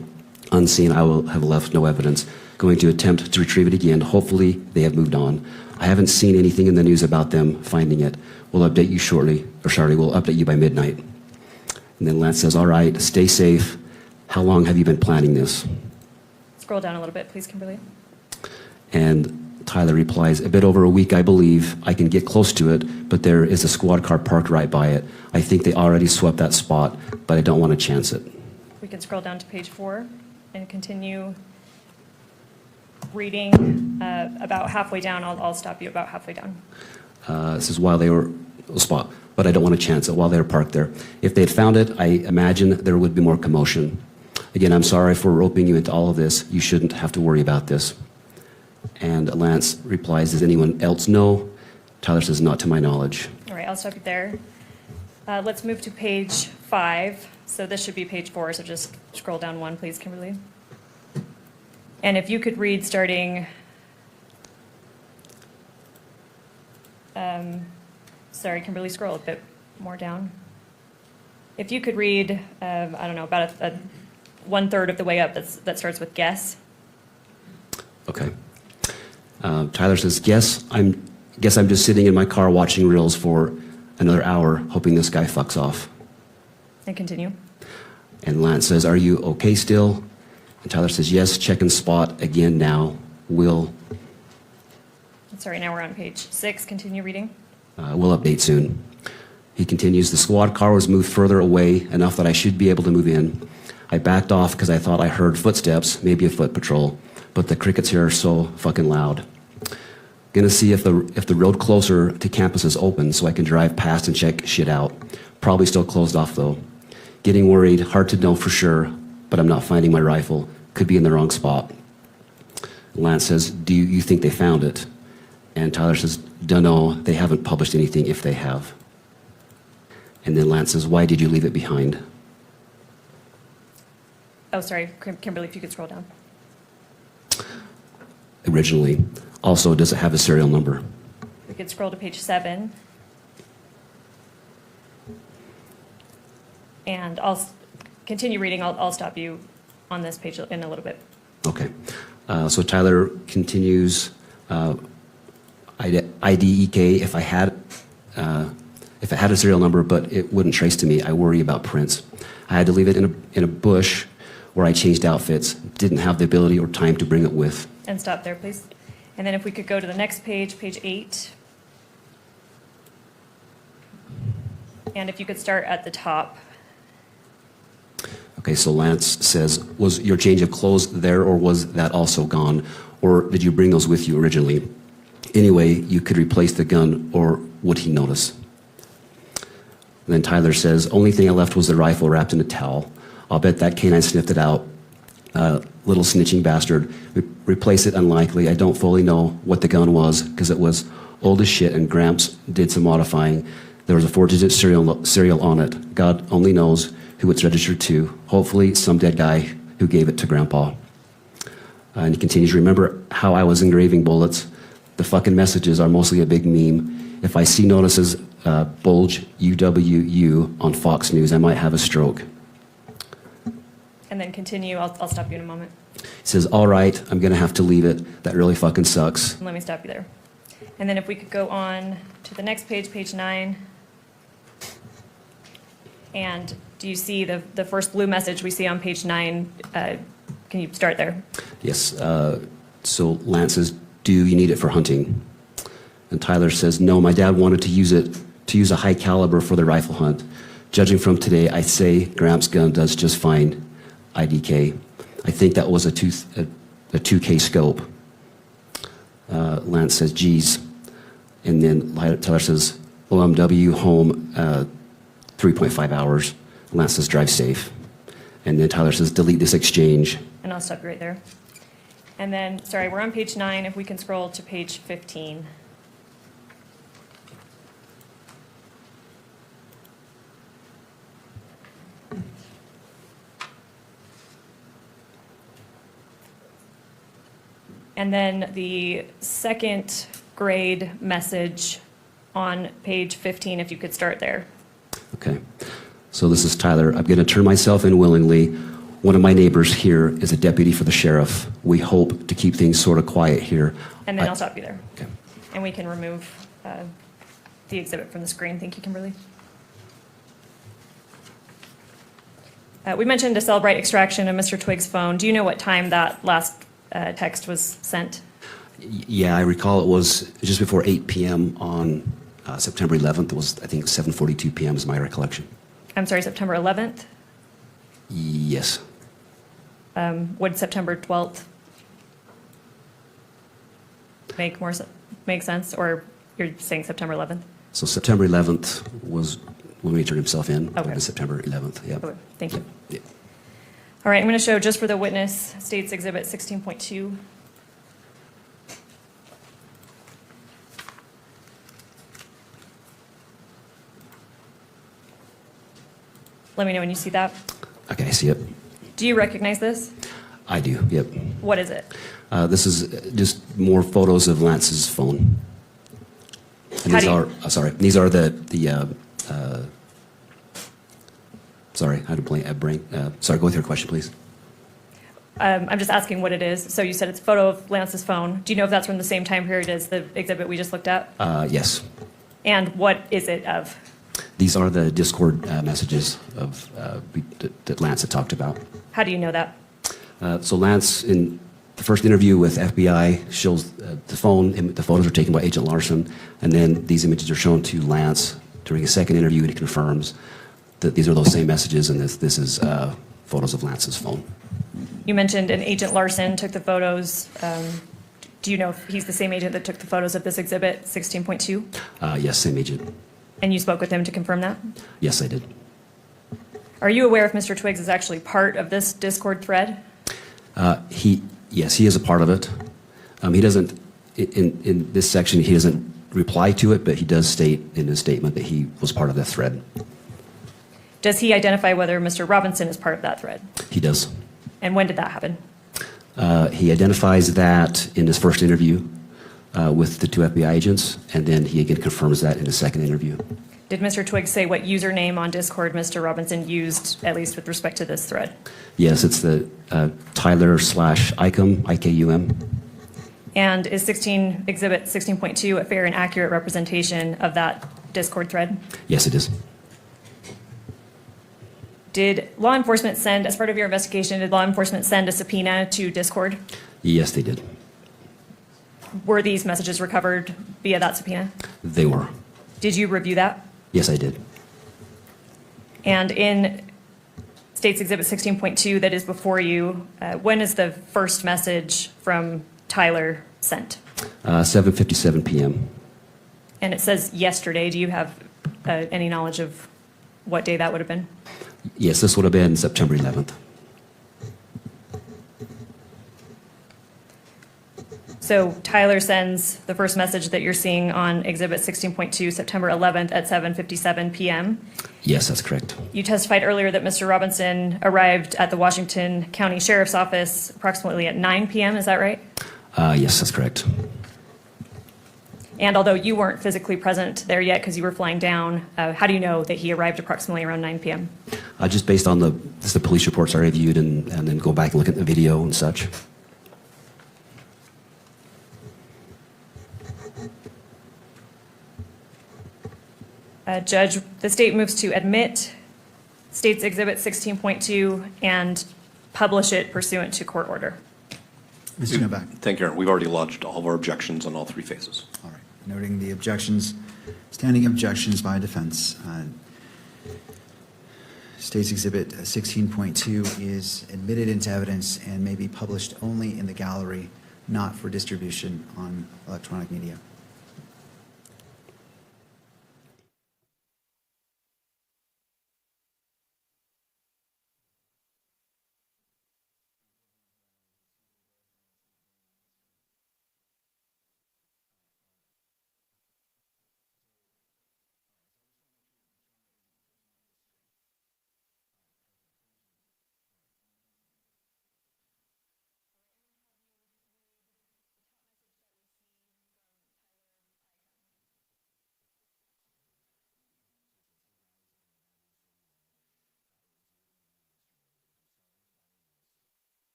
unseen, I will have left no evidence. Going to attempt to retrieve it again. Hopefully they have moved on. I haven't seen anything in the news about them finding it. We'll update you shortly, or Charlie, we'll update you by midnight. And then Lance says, all right, stay safe. How long have you been planning this? Scroll down a little bit, please, Kimberly. And Tyler replies, a bit over a week, I believe. I can get close to it, but there is a squad car parked right by it. I think they already swept that spot, but I don't want to chance it. We can scroll down to page 4 and continue reading about halfway down. I'll stop you about halfway down. This is while they were spot, but I don't want to chance it while they were parked there. If they had found it, I imagine there would be more commotion. Again, I'm sorry for roping you into all of this. You shouldn't have to worry about this. And Lance replies, does anyone else know? Tyler says, not to my knowledge. All right, I'll stop you there. Let's move to page 5. So this should be page 4, so just scroll down 1, please, Kimberly. And if you could read starting, sorry, Kimberly, scroll a bit more down. If you could read, I don't know, about a 1/3 of the way up that starts with guess. Okay. Tyler says, guess I'm just sitting in my car watching reels for another hour, hoping this guy fucks off. And continue. And Lance says, are you okay still? And Tyler says, yes, check and spot again now. We'll Sorry, now we're on page 6. Continue reading. we'll update soon. He continues, the squad car was moved further away, enough that I should be able to move in. I backed off because I thought I heard footsteps, maybe a foot patrol, but the crickets here are so fucking loud. Gonna see if the road closer to campus is open so I can drive past and check shit out. Probably still closed off though. Getting worried, hard to know for sure, but I'm not finding my rifle. Could be in the wrong spot. Lance says, do you think they found it? And Tyler says, dunno, they haven't published anything if they have. And then Lance says, why did you leave it behind? Oh, sorry, Kimberly, if you could scroll down. Originally. Also, does it have a serial number? We could scroll to page 7. And I'll continue reading. I'll stop you on this page in a little bit. Okay. So Tyler continues, IDEK, if it had a serial number, but it wouldn't trace to me, I worry about prints. I had to leave it in a bush where I changed outfits, didn't have the ability or time to bring it with. And stop there, please. And then if we could go to the next page, page 8. And if you could start at the top. Okay, so Lance says, was your change of clothes there or was that also gone? Or did you bring those with you originally? Anyway, you could replace the gun or would he notice? And then Tyler says, only thing I left was the rifle wrapped in a towel. I'll bet that canine sniffed it out. Little snitching bastard. Replace it unlikely. I don't fully know what the gun was because it was old as shit and Gramps did some modifying. There was a 4-digit serial on it. God only knows who it's registered to. Hopefully some dead guy who gave it to Grandpa. And he continues, remember how I was engraving bullets? The fucking messages are mostly a big meme. If I see notices bulge UWU on Fox News, I might have a stroke. And then continue. I'll stop you in a moment. He says, all right, I'm going to have to leave it. That really fucking sucks. And let me stop you there. And then if we could go on to the next page, page 9. And do you see the first blue message we see on page 9? Can you start there? Yes. So Lance says, do you need it for hunting? And Tyler says, no, my dad wanted to use a high caliber for the rifle hunt. Judging from today, I say Gramps' gun does just fine. IDK. I think that was a 2K scope. Lance says, geez. And then Tyler says, OMW home 3.5 hours. Lance says, drive safe. And then Tyler says, delete this exchange. And I'll stop you right there. And then, sorry, we're on page 9. If we can scroll to page 15. And then the second grade message on page 15, if you could start there. Okay. So this is Tyler. I'm going to turn myself in willingly. One of my neighbors here is a deputy for the sheriff. We hope to keep things sort of quiet here. And then I'll stop you there. Okay. And we can remove the exhibit from the screen. Thank you, Kimberly. We mentioned to celebrate extraction of Mr. Twiggs' phone. Do you know what time that last text was sent? Yeah, I recall it was just before 8 p.m. on September 11th. It was, I think, 7:42 p.m. is my recollection. I'm sorry, September 11th? Yes. Would September 12th make sense? Or you're saying September 11th? So September 11th was when he turned himself in. Okay. It was September 11th, yeah. Okay, thank you. Yeah. All right, I'm going to show just for the witness, State's Exhibit 16.2. Let me know when you see that. Okay, I see it. Do you recognize this? I do, yep. What is it? This is just more photos of Lance's phone. And How these do you- are, these are sorry, I had a brain. Sorry, go with your question, please. I'm just asking what it is. So you said it's a photo of Lance's phone. Do you know if that's from the same time period as the exhibit we just looked at? Yes. And what is it of? These are the Discord messages of that Lance had talked about. How do you know that? So Lance, in the first interview with FBI, shows the phone. The photos are taken by Agent Larson, and then these images are shown to Lance during a second interview, and he confirms that these are those same messages, and this is photos of Lance's phone. You mentioned an Agent Larson took the photos. Do you know if he's the same agent that took the photos of this exhibit, 16.2? Yes, same agent. And you spoke with him to confirm that? Yes, I did. Are you aware if Mr. Twiggs is actually part of this Discord thread? Yes, he is a part of it. He doesn't, in this section, he doesn't reply to it, but he does state in his statement that he was part of the thread. Does he identify whether Mr. Robinson is part of that thread? He does. And when did that happen? He identifies that in his first interview with the two FBI agents, and then he again confirms that in his second interview. Did Mr. Twiggs say what username on Discord Mr. Robinson used, at least with respect to this thread? Yes, it's the Tyler/Icum, IKUM. And is Exhibit 16.2 a fair and accurate representation of that Discord thread? Yes, it is. Did law enforcement send, as part of your investigation, did law enforcement send a subpoena to Discord? Yes, they did. Were these messages recovered via that subpoena? They were. Did you review that? Yes, I did. And in State's Exhibit 16.2 that is before you, when is the first message from Tyler sent? 7:57 p.m. And it says yesterday. Do you have any knowledge of what day that would have been? Yes, this would have been September 11th. So Tyler sends the first message that you're seeing on Exhibit 16.2, September 11th at 7:57 p.m. Yes, that's correct. You testified earlier that Mr. Robinson arrived at the Washington County Sheriff's Office approximately at 9 p.m., is that right? Yes, that's correct. And although you weren't physically present there yet because you were flying down, how do you know that he arrived approximately around 9 p.m.? Just based on the police reports I reviewed and then go back and look at the video and such. Judge, the state moves to admit State's Exhibit 16.2 and publish it pursuant to court order. Mr. Novak. Thank you, Aaron. We've already lodged all of our objections on all three phases. All right. Noting the objections, standing objections by defense. State's Exhibit 16.2 is admitted into evidence and may be published only in the gallery, not for distribution on electronic media.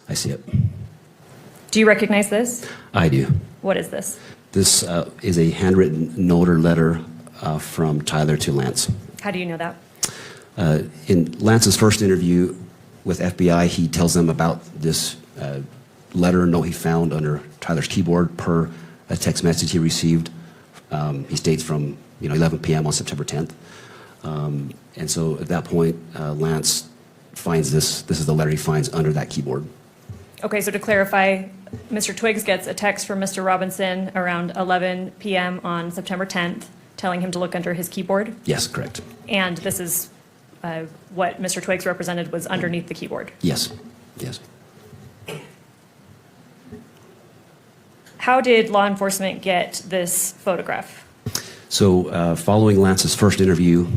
I see it. Do you recognize this? I do. What is this? This is a handwritten note or letter from Tyler to Lance. How do you know that? In Lance's first interview with FBI, he tells them about this letter note he found under Tyler's keyboard per a text message he received. He states from 11 p.m. on September 10th. And so at that point, Lance finds this. This is the letter he finds under that keyboard. Okay, so to clarify, Mr. Twiggs gets a text from Mr. Robinson around 11 p.m. on September 10th, telling him to look under his keyboard. Yes, correct. And this is what Mr. Twiggs represented was underneath the keyboard. Yes, yes. How did law enforcement get this photograph? So following Lance's first interview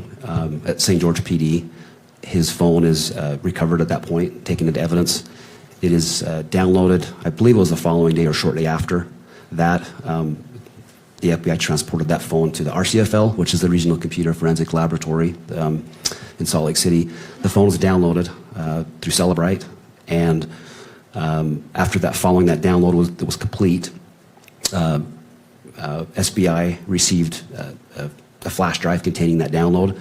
at St. George PD, his phone is recovered at that point, taken into evidence. It is downloaded, I believe it was the following day or shortly after that. The FBI transported that phone to the RCFL, which is the Regional Computer Forensic Laboratory in Salt Lake City. The phone was downloaded through Celebrite, and after that, following that download was complete, SBI received a flash drive containing that download.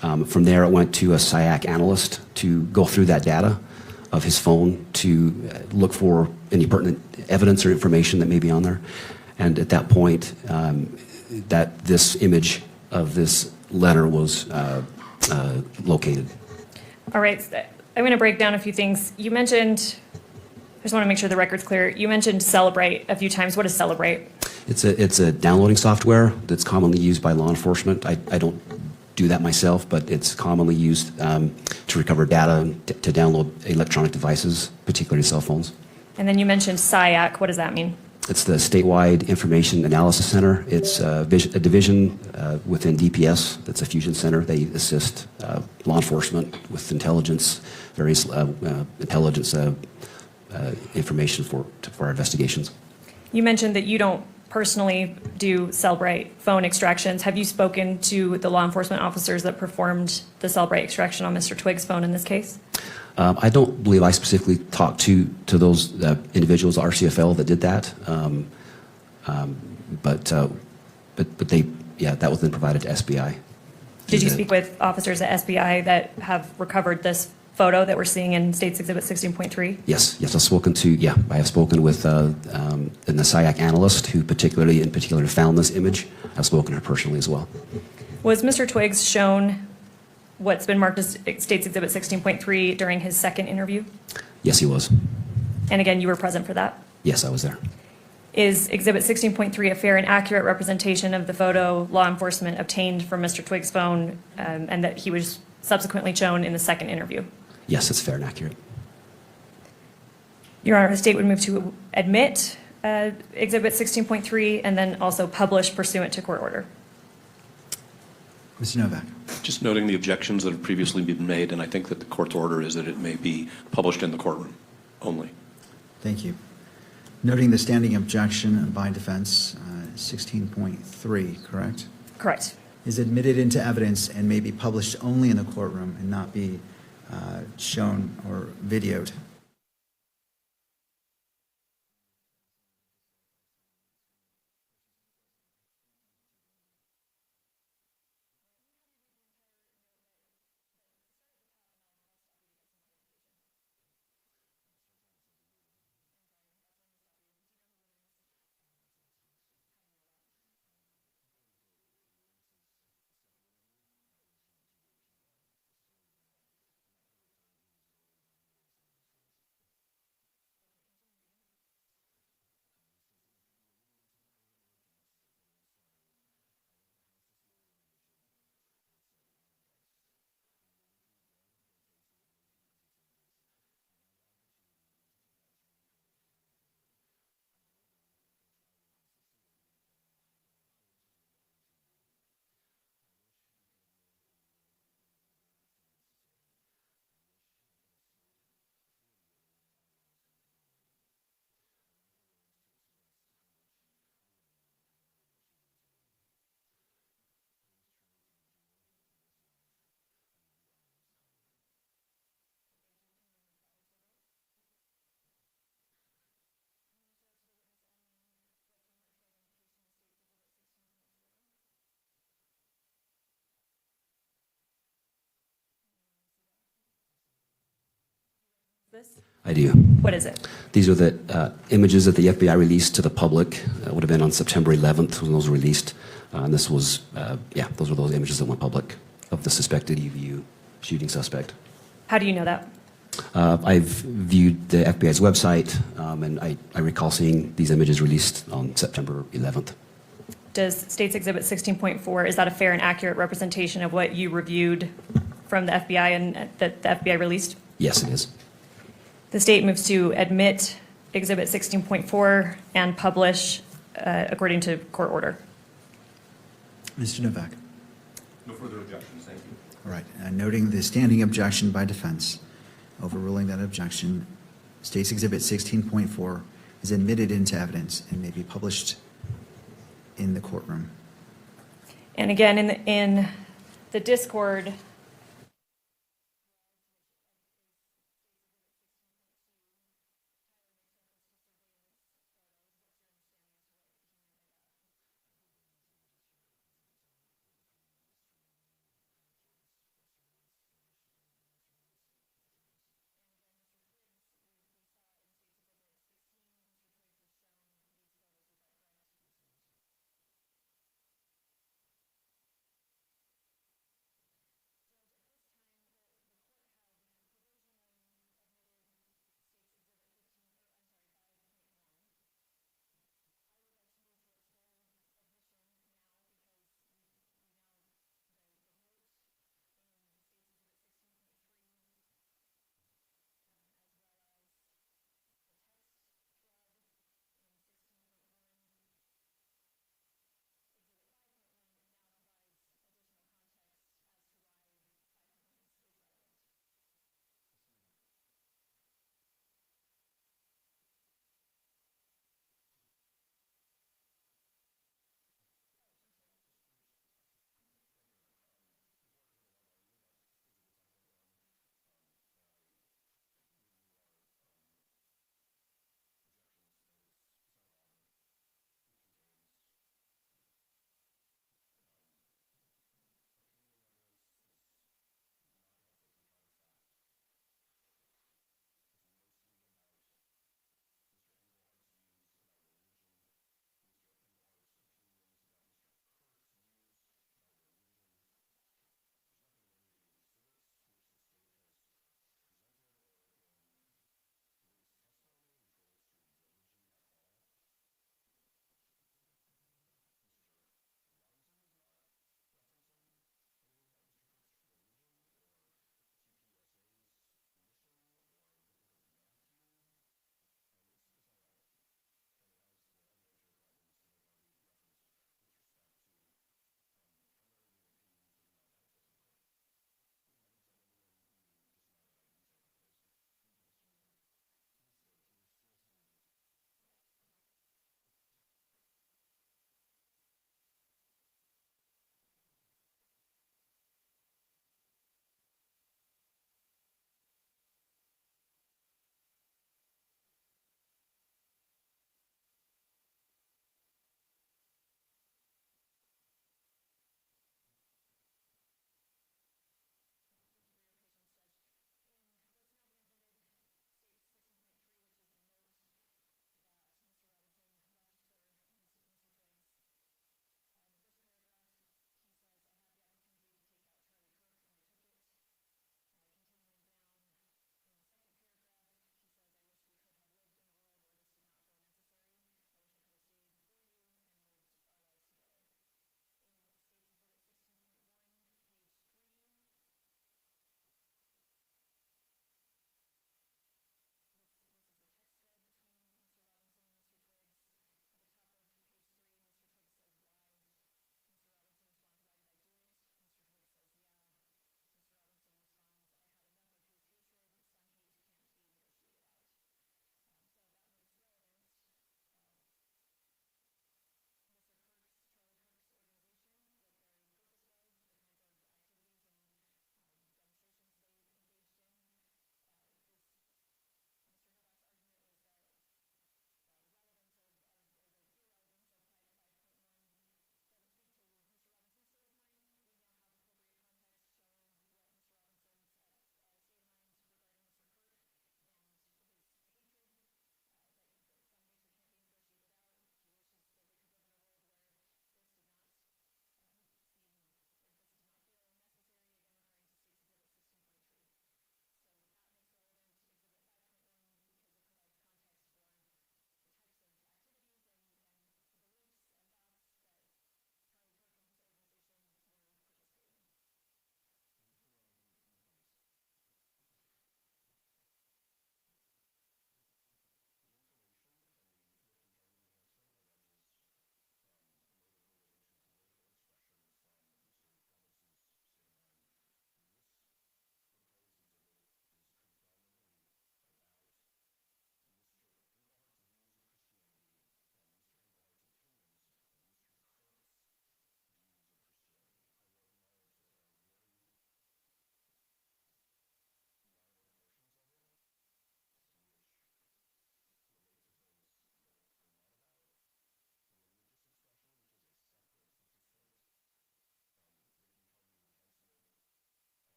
From there, it went to a SIAC analyst to go through that data of his phone to look for any pertinent evidence or information that may be on there. And at that point, that this image of this letter was located. All right, I'm going to break down a few things. You mentioned, I just want to make sure the record's clear. You mentioned Celebrite a few times. What is Celebrite? It's a downloading software that's commonly used by law enforcement. I don't do that myself, but it's commonly used to recover data to download electronic devices, particularly cell phones. And then you mentioned SIAC. What does that mean? It's the Statewide Information Analysis Center. It's a division within DPS that's a fusion center. They assist law enforcement with intelligence, various intelligence information for our investigations. You mentioned that you don't personally do Cellbrite phone extractions. Have you spoken to the law enforcement officers that performed the Cellbrite extraction on Mr. Twiggs' phone in this case? I don't believe I specifically talked to those individuals, RCFL, that did that. But they, yeah, that was then provided to SBI. Did you speak with officers at SBI that have recovered this photo that we're seeing in States Exhibit 16.3? Yes, I have spoken with the SIAC analyst who in particular found this image. I've spoken to her personally as well. Was Mr. Twiggs shown what's been marked as States Exhibit 16.3 during his second interview? Yes, he was. And again, you were present for that? Yes, I was there. Is Exhibit 16.3 a fair and accurate representation of the photo law enforcement obtained from Mr. Twiggs' phone and that he was subsequently shown in the second interview? Yes, it's fair and accurate. Your Honor, the state would move to admit Exhibit 16.3 and then also publish pursuant to court order. Mr. Novak. Just noting the objections that have previously been made, and I think that the court's order is that it may be published in the courtroom only. Thank you. Noting the standing objection by defense, 16.3, correct? Correct. Is admitted into evidence and may be published only in the courtroom and not be shown or videoed. this? I do. What is it? These are the images that the FBI released to the public. It would have been on September 11th when those were released. And this was, those were those images that went public of the suspected EVU shooting suspect. How do you know that? I've viewed the FBI's website, and I recall seeing these images released on September 11th. Does State's Exhibit 16.4, is that a fair and accurate representation of what you reviewed from the FBI and that the FBI released? Yes, it is. The state moves to admit Exhibit 16.4 and publish according to court order. Mr. Novak. No further objections, thank you. All right, noting the standing objection by defense, overruling that objection, State's Exhibit 16.4 is admitted into evidence and may be published in the courtroom. And again, in the Discord,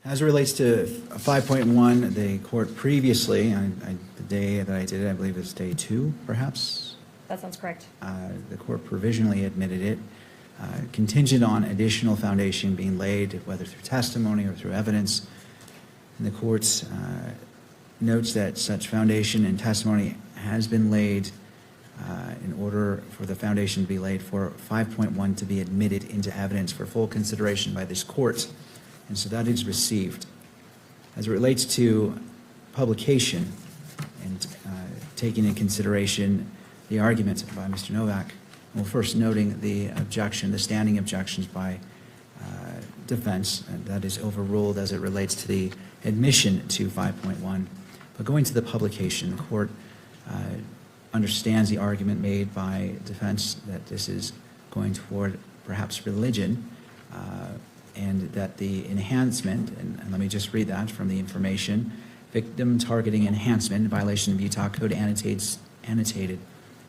As it relates to 5.1, the court previously, the day that I did it, I believe it was day 2, perhaps, That sounds correct. the court provisionally admitted it, contingent on additional foundation being laid, whether through testimony or through evidence. And the court notes that such foundation and testimony has been laid in order for the foundation to be laid for 5.1 to be admitted into evidence for full consideration by this court. And so that is received. As it relates to publication and taking into consideration the argument by Mr. Novak, well, first noting the objection, the standing objections by defense, and that is overruled as it relates to the admission to 5.1. But going to the publication, the court understands the argument made by defense that this is going toward perhaps religion, and that the enhancement, and let me just read that from the information, victim targeting enhancement in violation of Utah Code annotated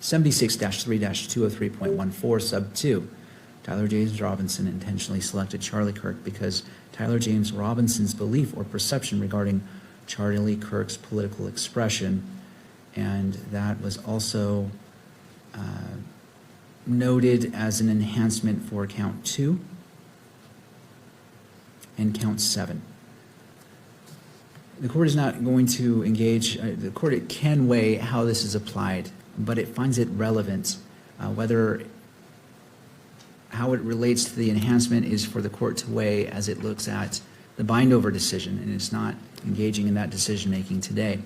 76-3-203.14 sub 2. Tyler James Robinson intentionally selected Charlie Kirk because Tyler James Robinson's belief or perception regarding Charlie Kirk's political expression, and that was also noted as an enhancement for count 2 and count 7. The court is not going to engage, the court can weigh how this is applied, but it finds it relevant, whether how it relates to the enhancement is for the court to weigh as it looks at the bind-over decision, and it's not engaging in that decision-making today,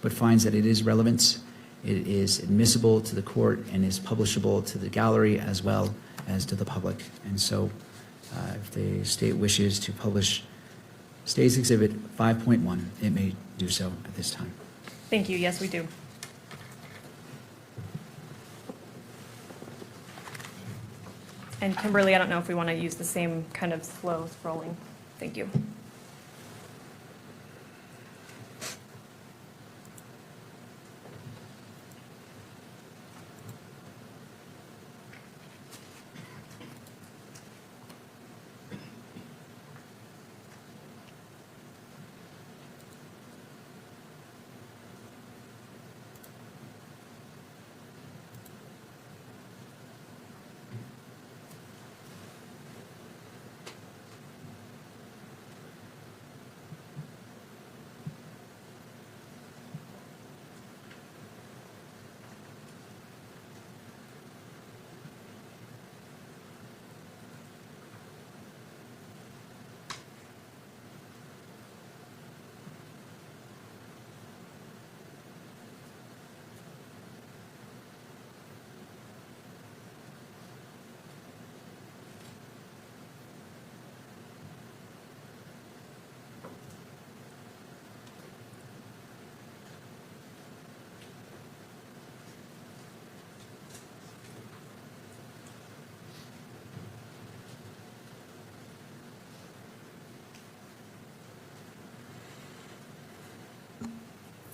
but finds that it is relevant, it is admissible to the court, and is publishable to the gallery as well as to the public. And so if the state wishes to publish State's Exhibit 5.1, it may do so at this time. Thank you. Yes, we do. And Kimberly, I don't know if we want to use the same kind of slow scrolling. Thank you.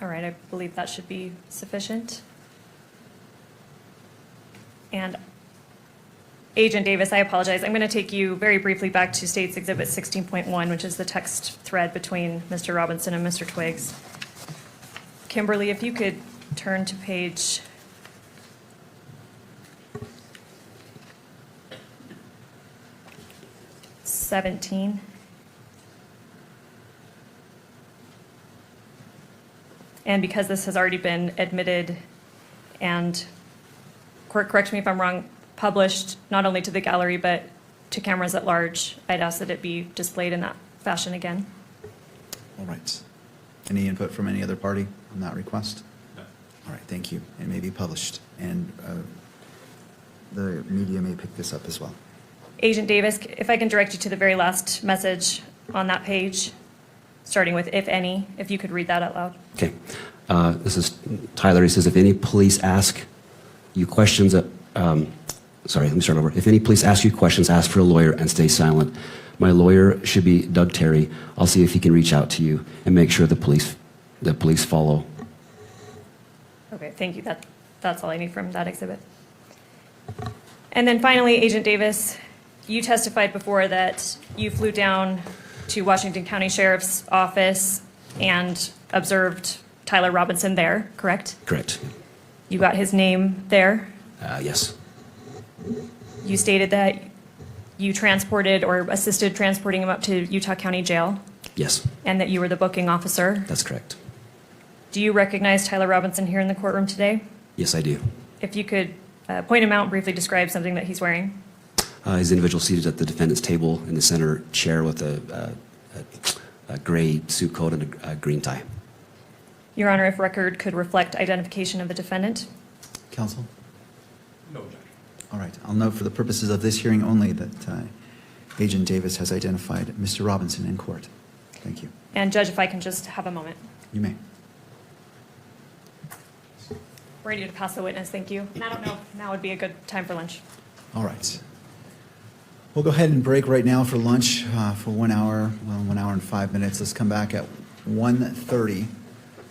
All right, I believe that should be sufficient. And Agent Davis, I apologize. I'm going to take you very briefly back to State's Exhibit 16.1, which is the text thread between Mr. Robinson and Mr. Twiggs. Kimberly, if you could turn to page 17. And because this has already been admitted and, correct me if I'm wrong, published not only to the gallery but to cameras at large, I'd ask that it be displayed in that fashion again. All right. Any input from any other party on that request? No. All right, thank you. It may be published, and the media may pick this up as well. Agent Davis, if I can direct you to the very last message on that page, starting with "if any," if you could read that out loud. Okay. This is Tyler. He says, if any police ask you questions, sorry, let me start over. If any police ask you questions, ask for a lawyer and stay silent. My lawyer should be Doug Terry. I'll see if he can reach out to you and make sure the police follow. Okay, thank you. That's all I need from that exhibit. And then finally, Agent Davis, you testified before that you flew down to Washington County Sheriff's Office and observed Tyler Robinson there, correct? Correct. You got his name there. Yes. You stated that you transported or assisted transporting him up to Utah County Jail Yes. and that you were the booking officer. That's correct. Do you recognize Tyler Robinson here in the courtroom today? Yes, I do. If you could point him out and briefly describe something that he's wearing. His individual seated at the defendant's table in the center chair with a gray suit coat and a green tie. Your Honor, if record could reflect identification of the defendant. Counsel? No objection. All right. I'll note for the purposes of this hearing only that Agent Davis has identified Mr. Robinson in court. Thank you. And Judge, if I can just have a moment. You may. Ready to pass the witness, thank you. And I don't know if now would be a good time for lunch. All right. We'll go ahead and break right now for lunch for 1 hour, 1 hour and 5 minutes. Let's come back at 1:30.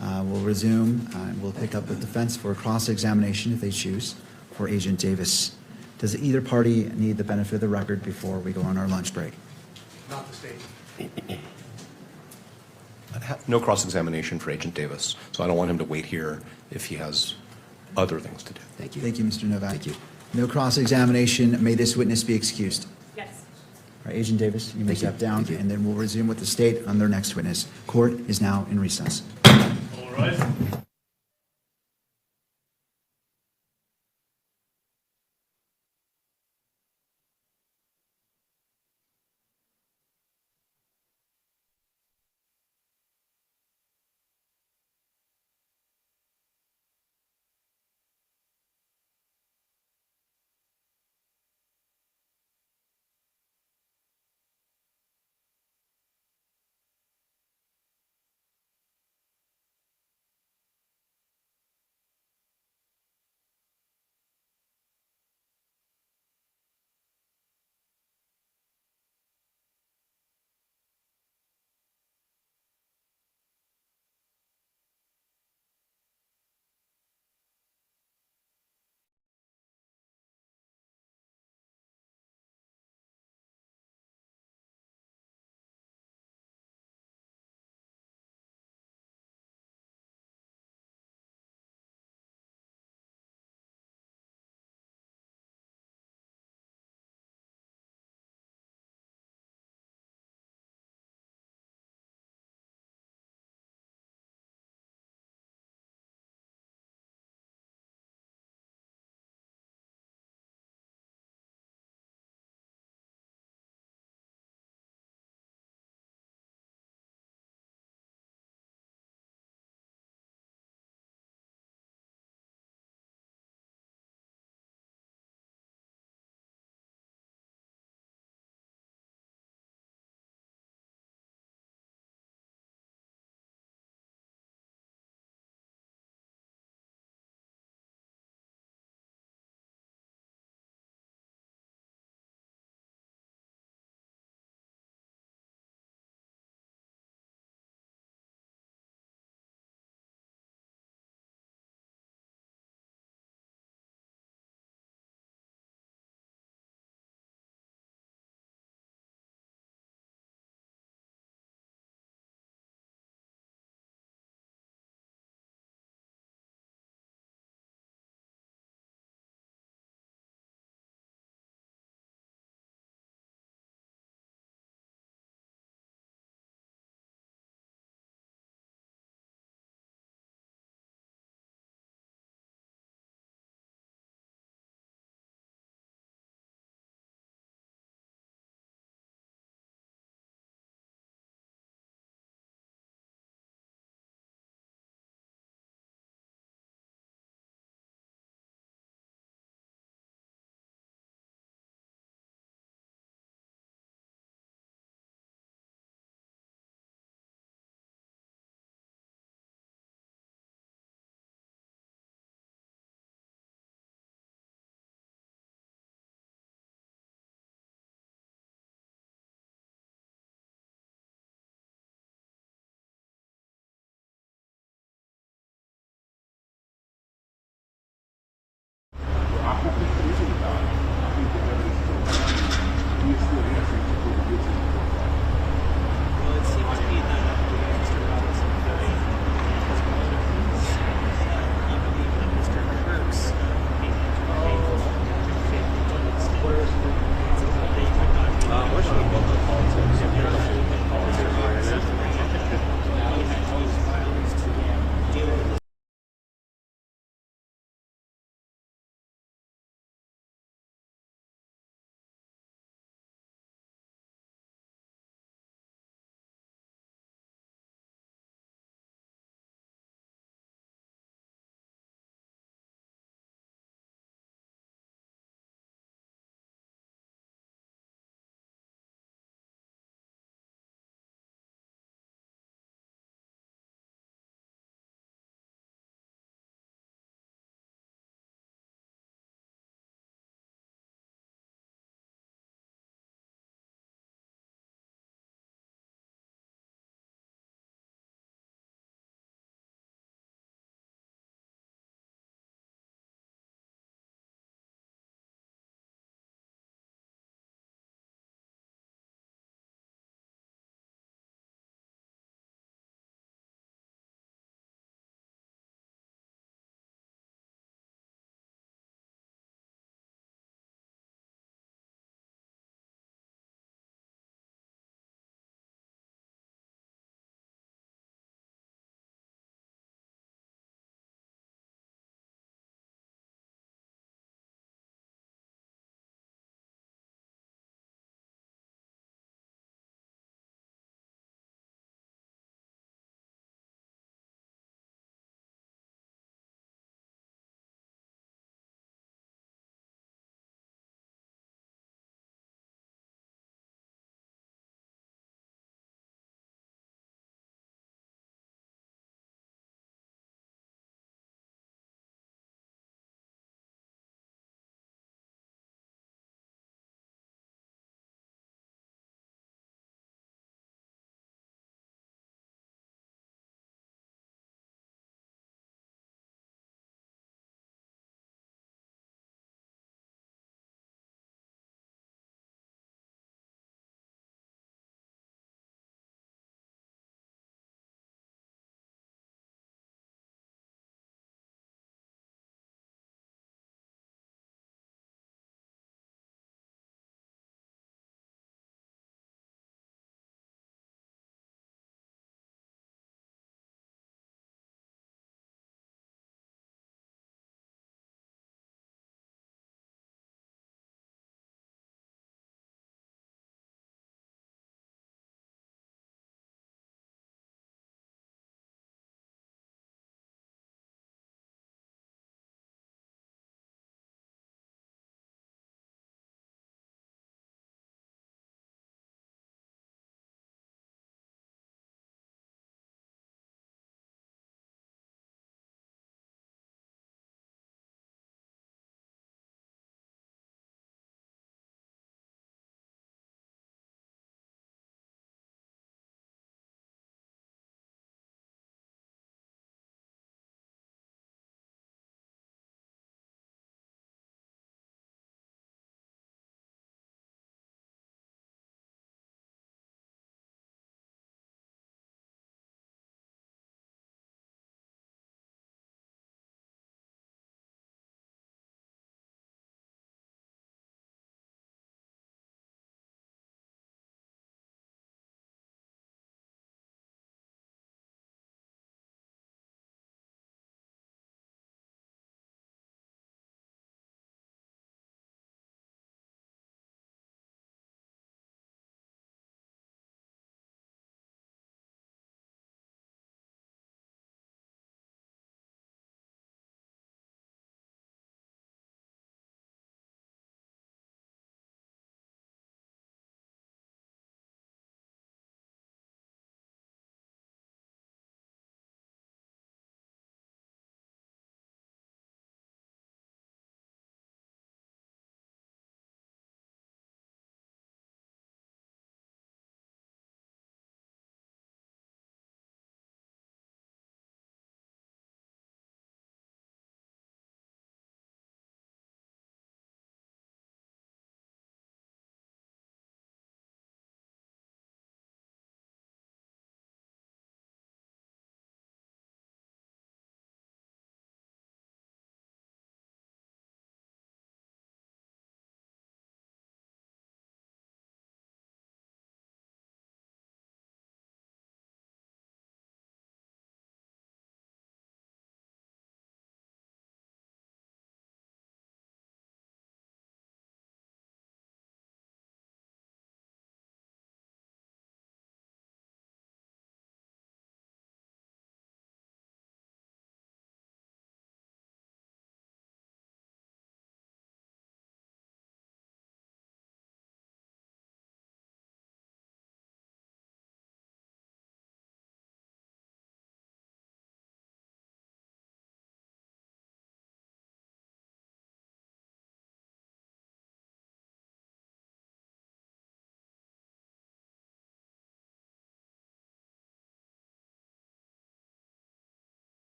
We'll resume. We'll pick up the defense for cross-examination if they choose for Agent Davis. Does either party need the benefit of the record before we go on our lunch break? Not the state. No cross-examination for Agent Davis, so I don't want him to wait here if he has other things to do. Thank you. Thank you, Mr. Novak. Thank you. No cross-examination. May this witness be excused. Yes. All right, Agent Davis, you may Thank you. step down, Thank you. and then we'll resume with the state on their next witness. Court is now in recess. All right.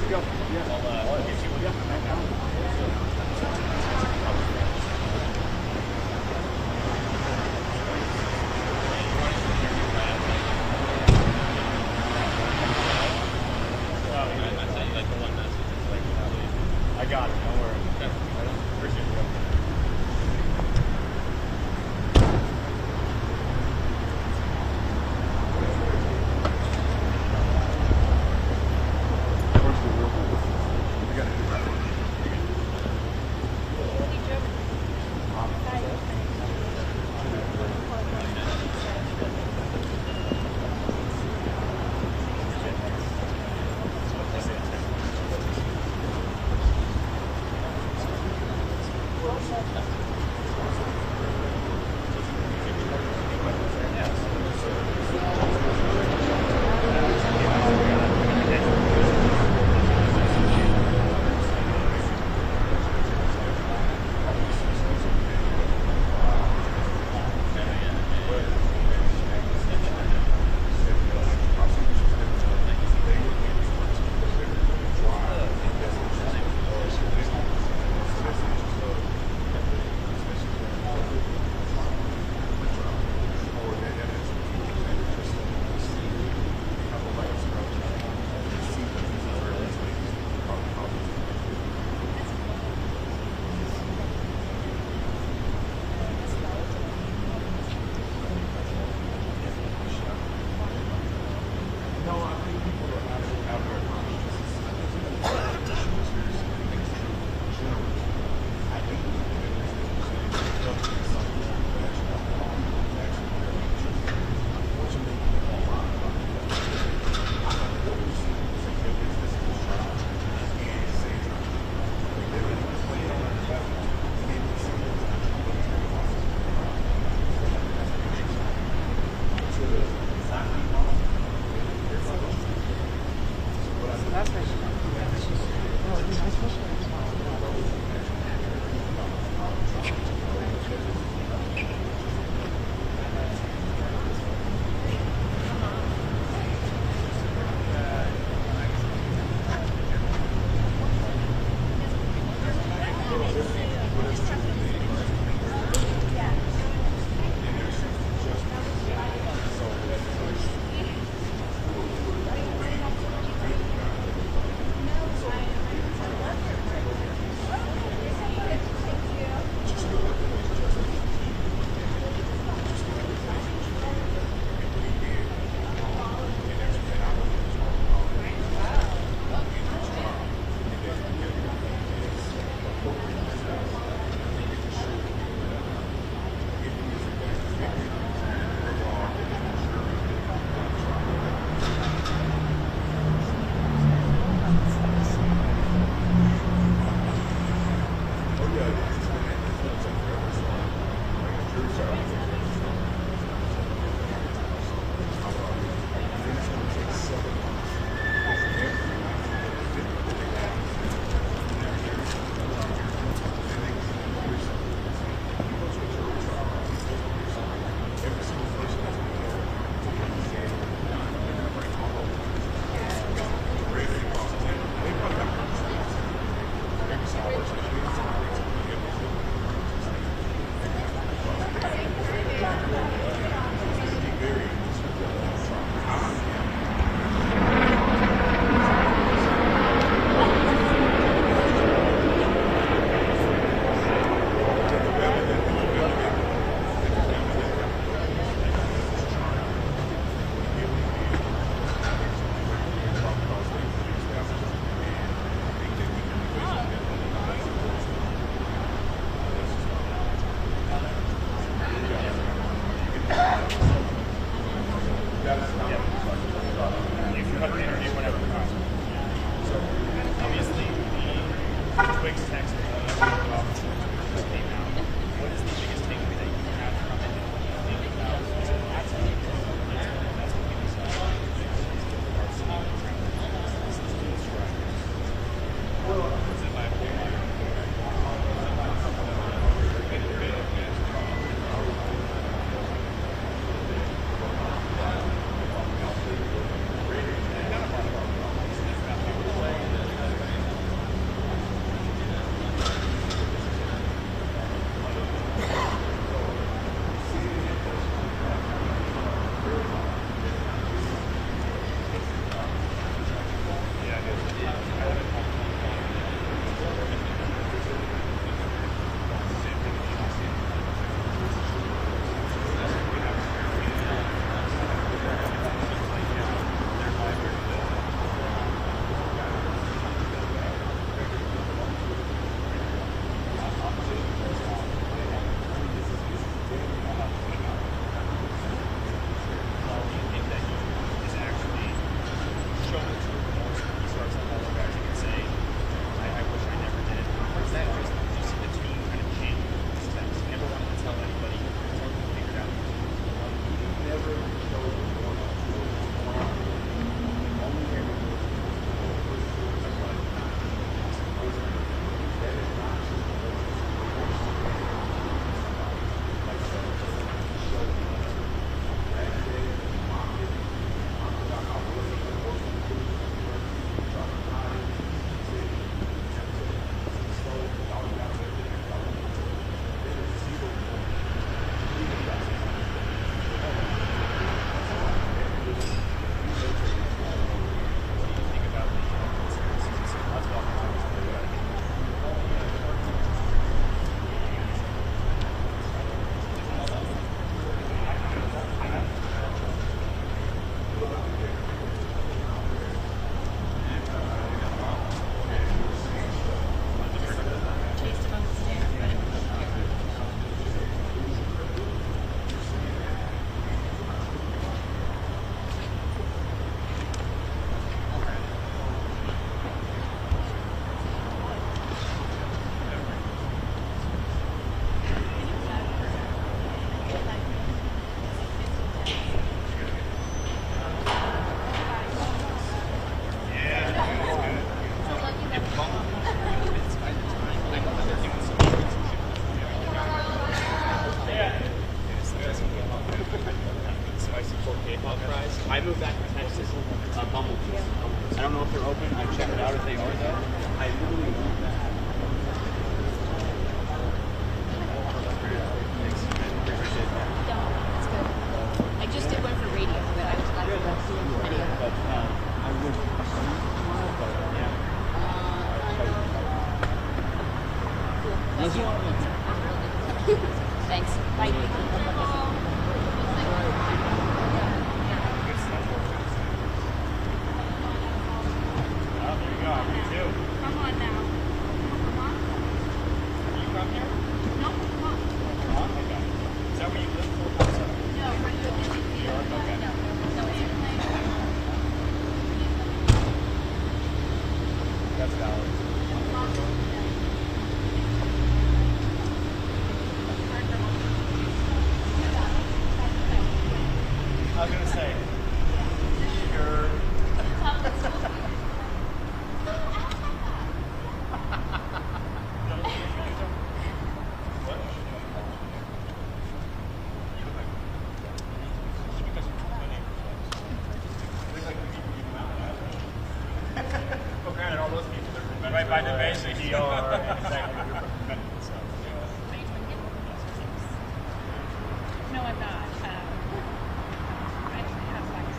good to go. Yeah. I got it, don't worry. Appreciate it. show him the true remorse when he starts to apologizing and say, I wish I never did? Or is that just the team kind of channeling this text? He never wanted to tell anybody until he figured out. Never showed remorse. Only ever that is not I moved back from Texas, Bumble. I don't know if they're open. I checked it out if they are though. I literally moved back. I just did one for radio, but I was glad to do one for video. I would. Thanks. Bye. Come on now. Come on. You from here? No, come on. Okay. Is that where you live full-time? No, we're good. New York? Okay. No, That's valid. I was going to say, sure. Well, granted, all those people are from right by the base of DR, and exactly you're from Memphis, so. No, I'm not. I have like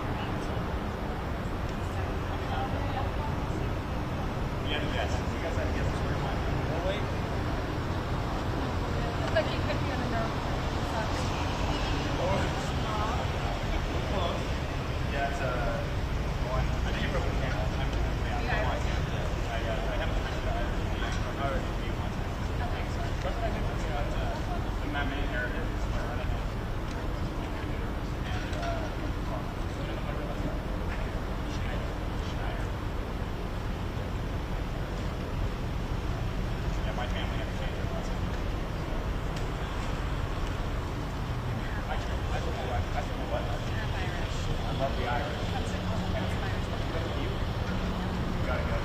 Yeah, yes. You guys had to get this where my hallway. Looks like you could be on the road. Close. Yeah, it's one. I think you're from the channel. I'm I haven't mentioned that. I already viewed one. Okay. Sorry. But I think it's my main narrative is where I don't know. Yeah, my family had to change their last name. I said what? I love the Irish. You gotta go.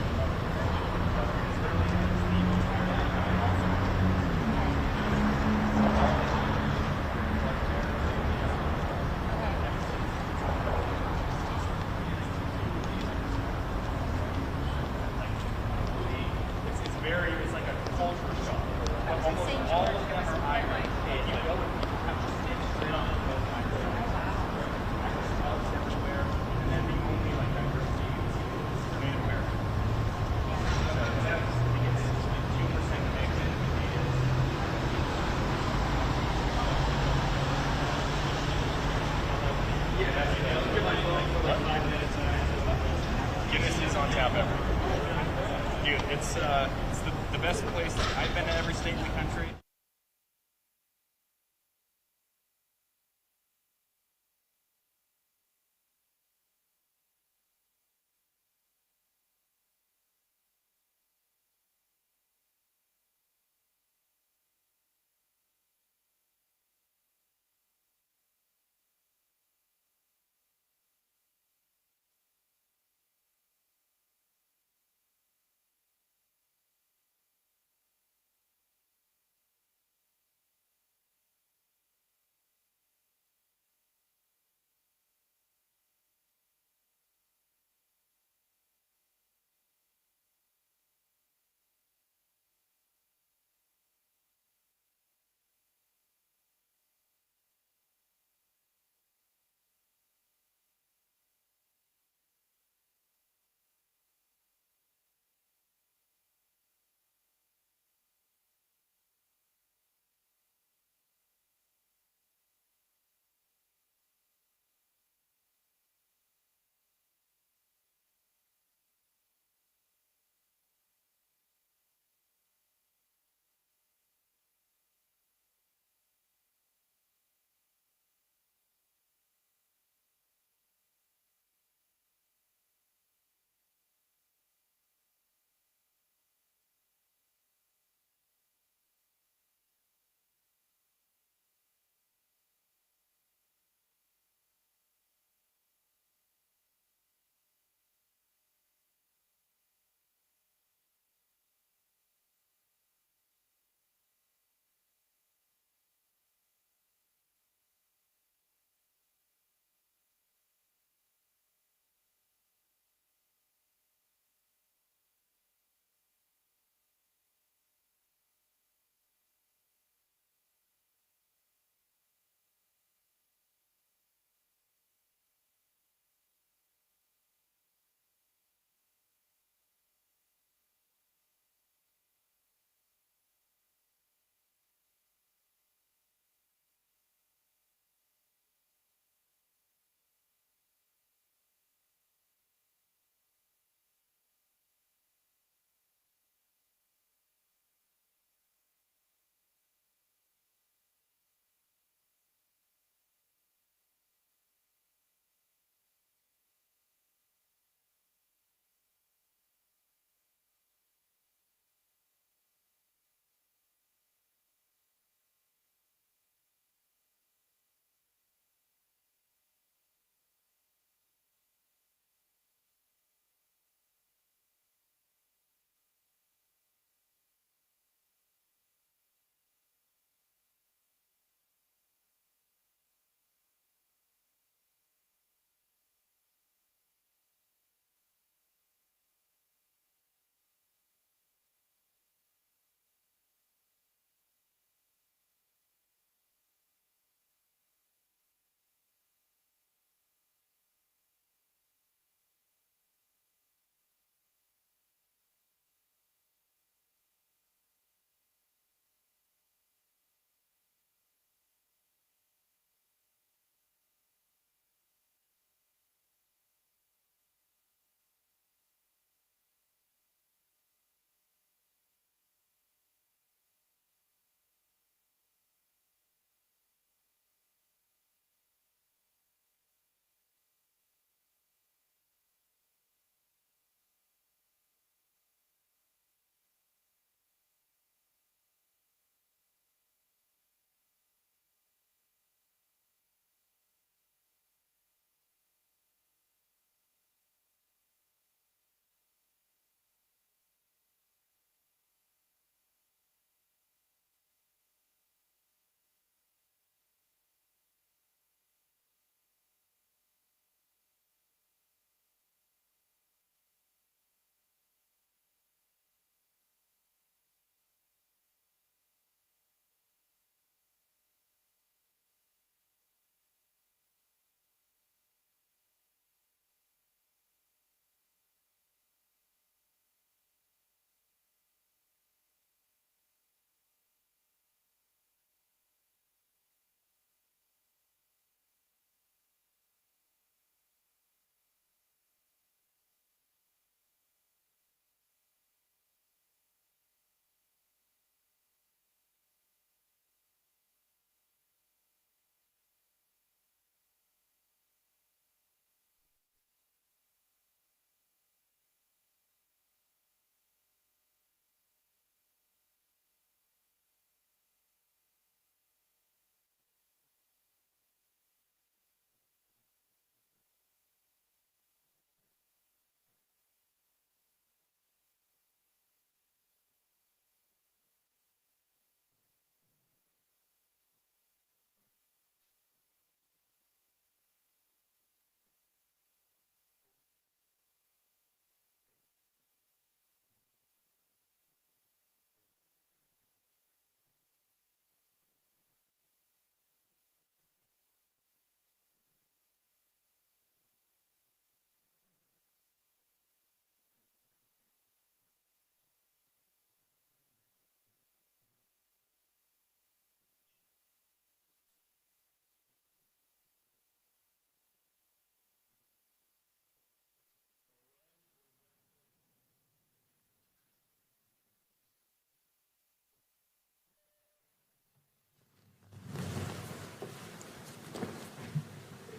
It's literally it's like a culture shock. Almost all of them are Irish. And you go and you have to stand straight on those Irish. Smells everywhere. And then the only like diversity is Native American. So I think it's 2% mixed in with Native. Guinness is on tap everywhere. Dude, it's the best place. I've been to every state in the country.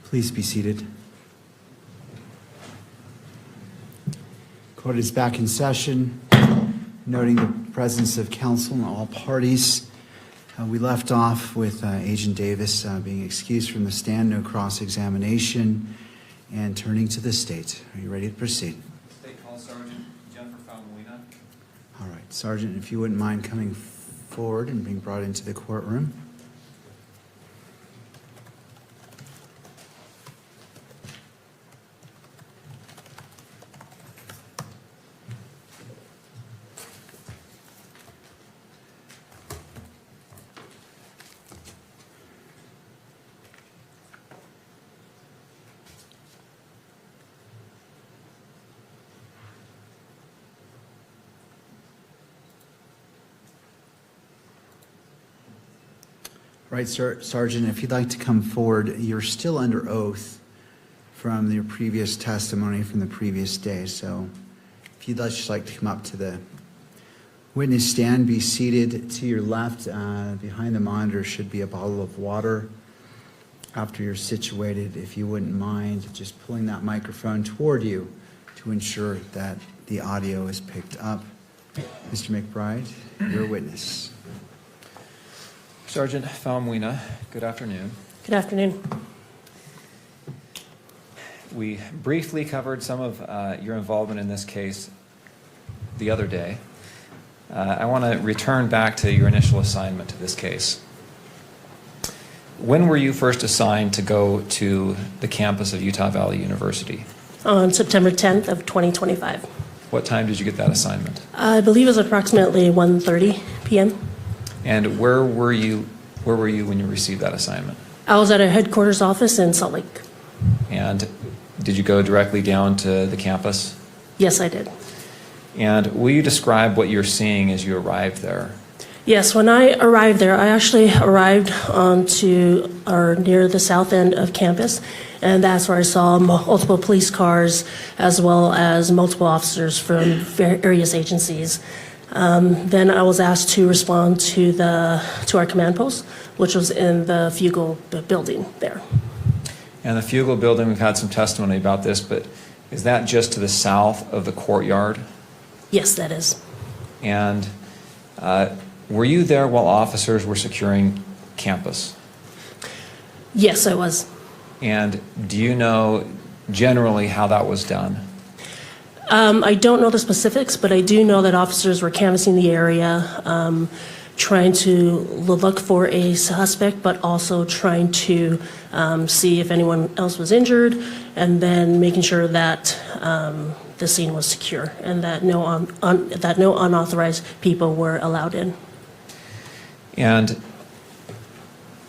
Please be seated. Court is back in session, noting the presence of counsel and all parties. We left off with Agent Davis being excused from the stand, no cross-examination, and turning to the state. Are you ready to proceed? State Call Sergeant Jennifer Falmolina. All right, Sergeant, if you wouldn't mind coming forward and being brought into the courtroom. Right, Sergeant, if you'd like to come forward, you're still under oath from your previous testimony from the previous day. So if you'd just like to come up to the witness stand, be seated to your left. Behind the monitor should be a bottle of water. After you're situated, if you wouldn't mind just pulling that microphone toward you to ensure that the audio is picked up. Mr. McBride, your witness. Sergeant Falmolina, good afternoon. Good afternoon. We briefly covered some of your involvement in this case the other day. I want to return back to your initial assignment to this case. When were you first assigned to go to the campus of Utah Valley University? On September 10th of 2025. What time did you get that assignment? I believe it was approximately 1:30 p.m. And where were you when you received that assignment? I was at our headquarters office in Salt Lake. And did you go directly down to the campus? Yes, I did. And will you describe what you're seeing as you arrived there? Yes, when I arrived there, I actually arrived onto or near the south end of campus, and that's where I saw multiple police cars as well as multiple officers from various agencies. Then I was asked to respond to our command post, which was in the Fugal building there. And the Fugal building, we've had some testimony about this, but is that just to the south of the courtyard? Yes, that is. And were you there while officers were securing campus? Yes, I was. And do you know generally how that was done? I don't know the specifics, but I do know that officers were canvassing the area, trying to look for a suspect, but also trying to see if anyone else was injured, and then making sure that the scene was secure and that no unauthorized people were allowed in. And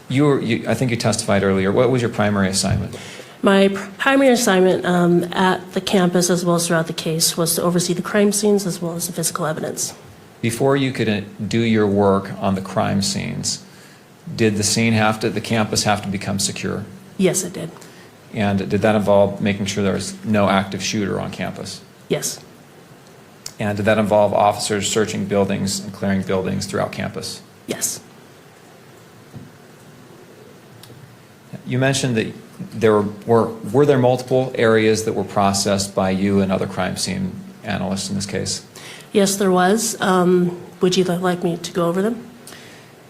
I think you testified earlier. What was your primary assignment? My primary assignment at the campus, as well as throughout the case, was to oversee the crime scenes as well as the physical evidence. Before you could do your work on the crime scenes, did the campus have to become secure? Yes, it did. And did that involve making sure there was no active shooter on campus? Yes. And did that involve officers searching buildings and clearing buildings throughout campus? Yes. You mentioned that were there multiple areas that were processed by you and other crime scene analysts in this case? Yes, there was. Would you like me to go over them?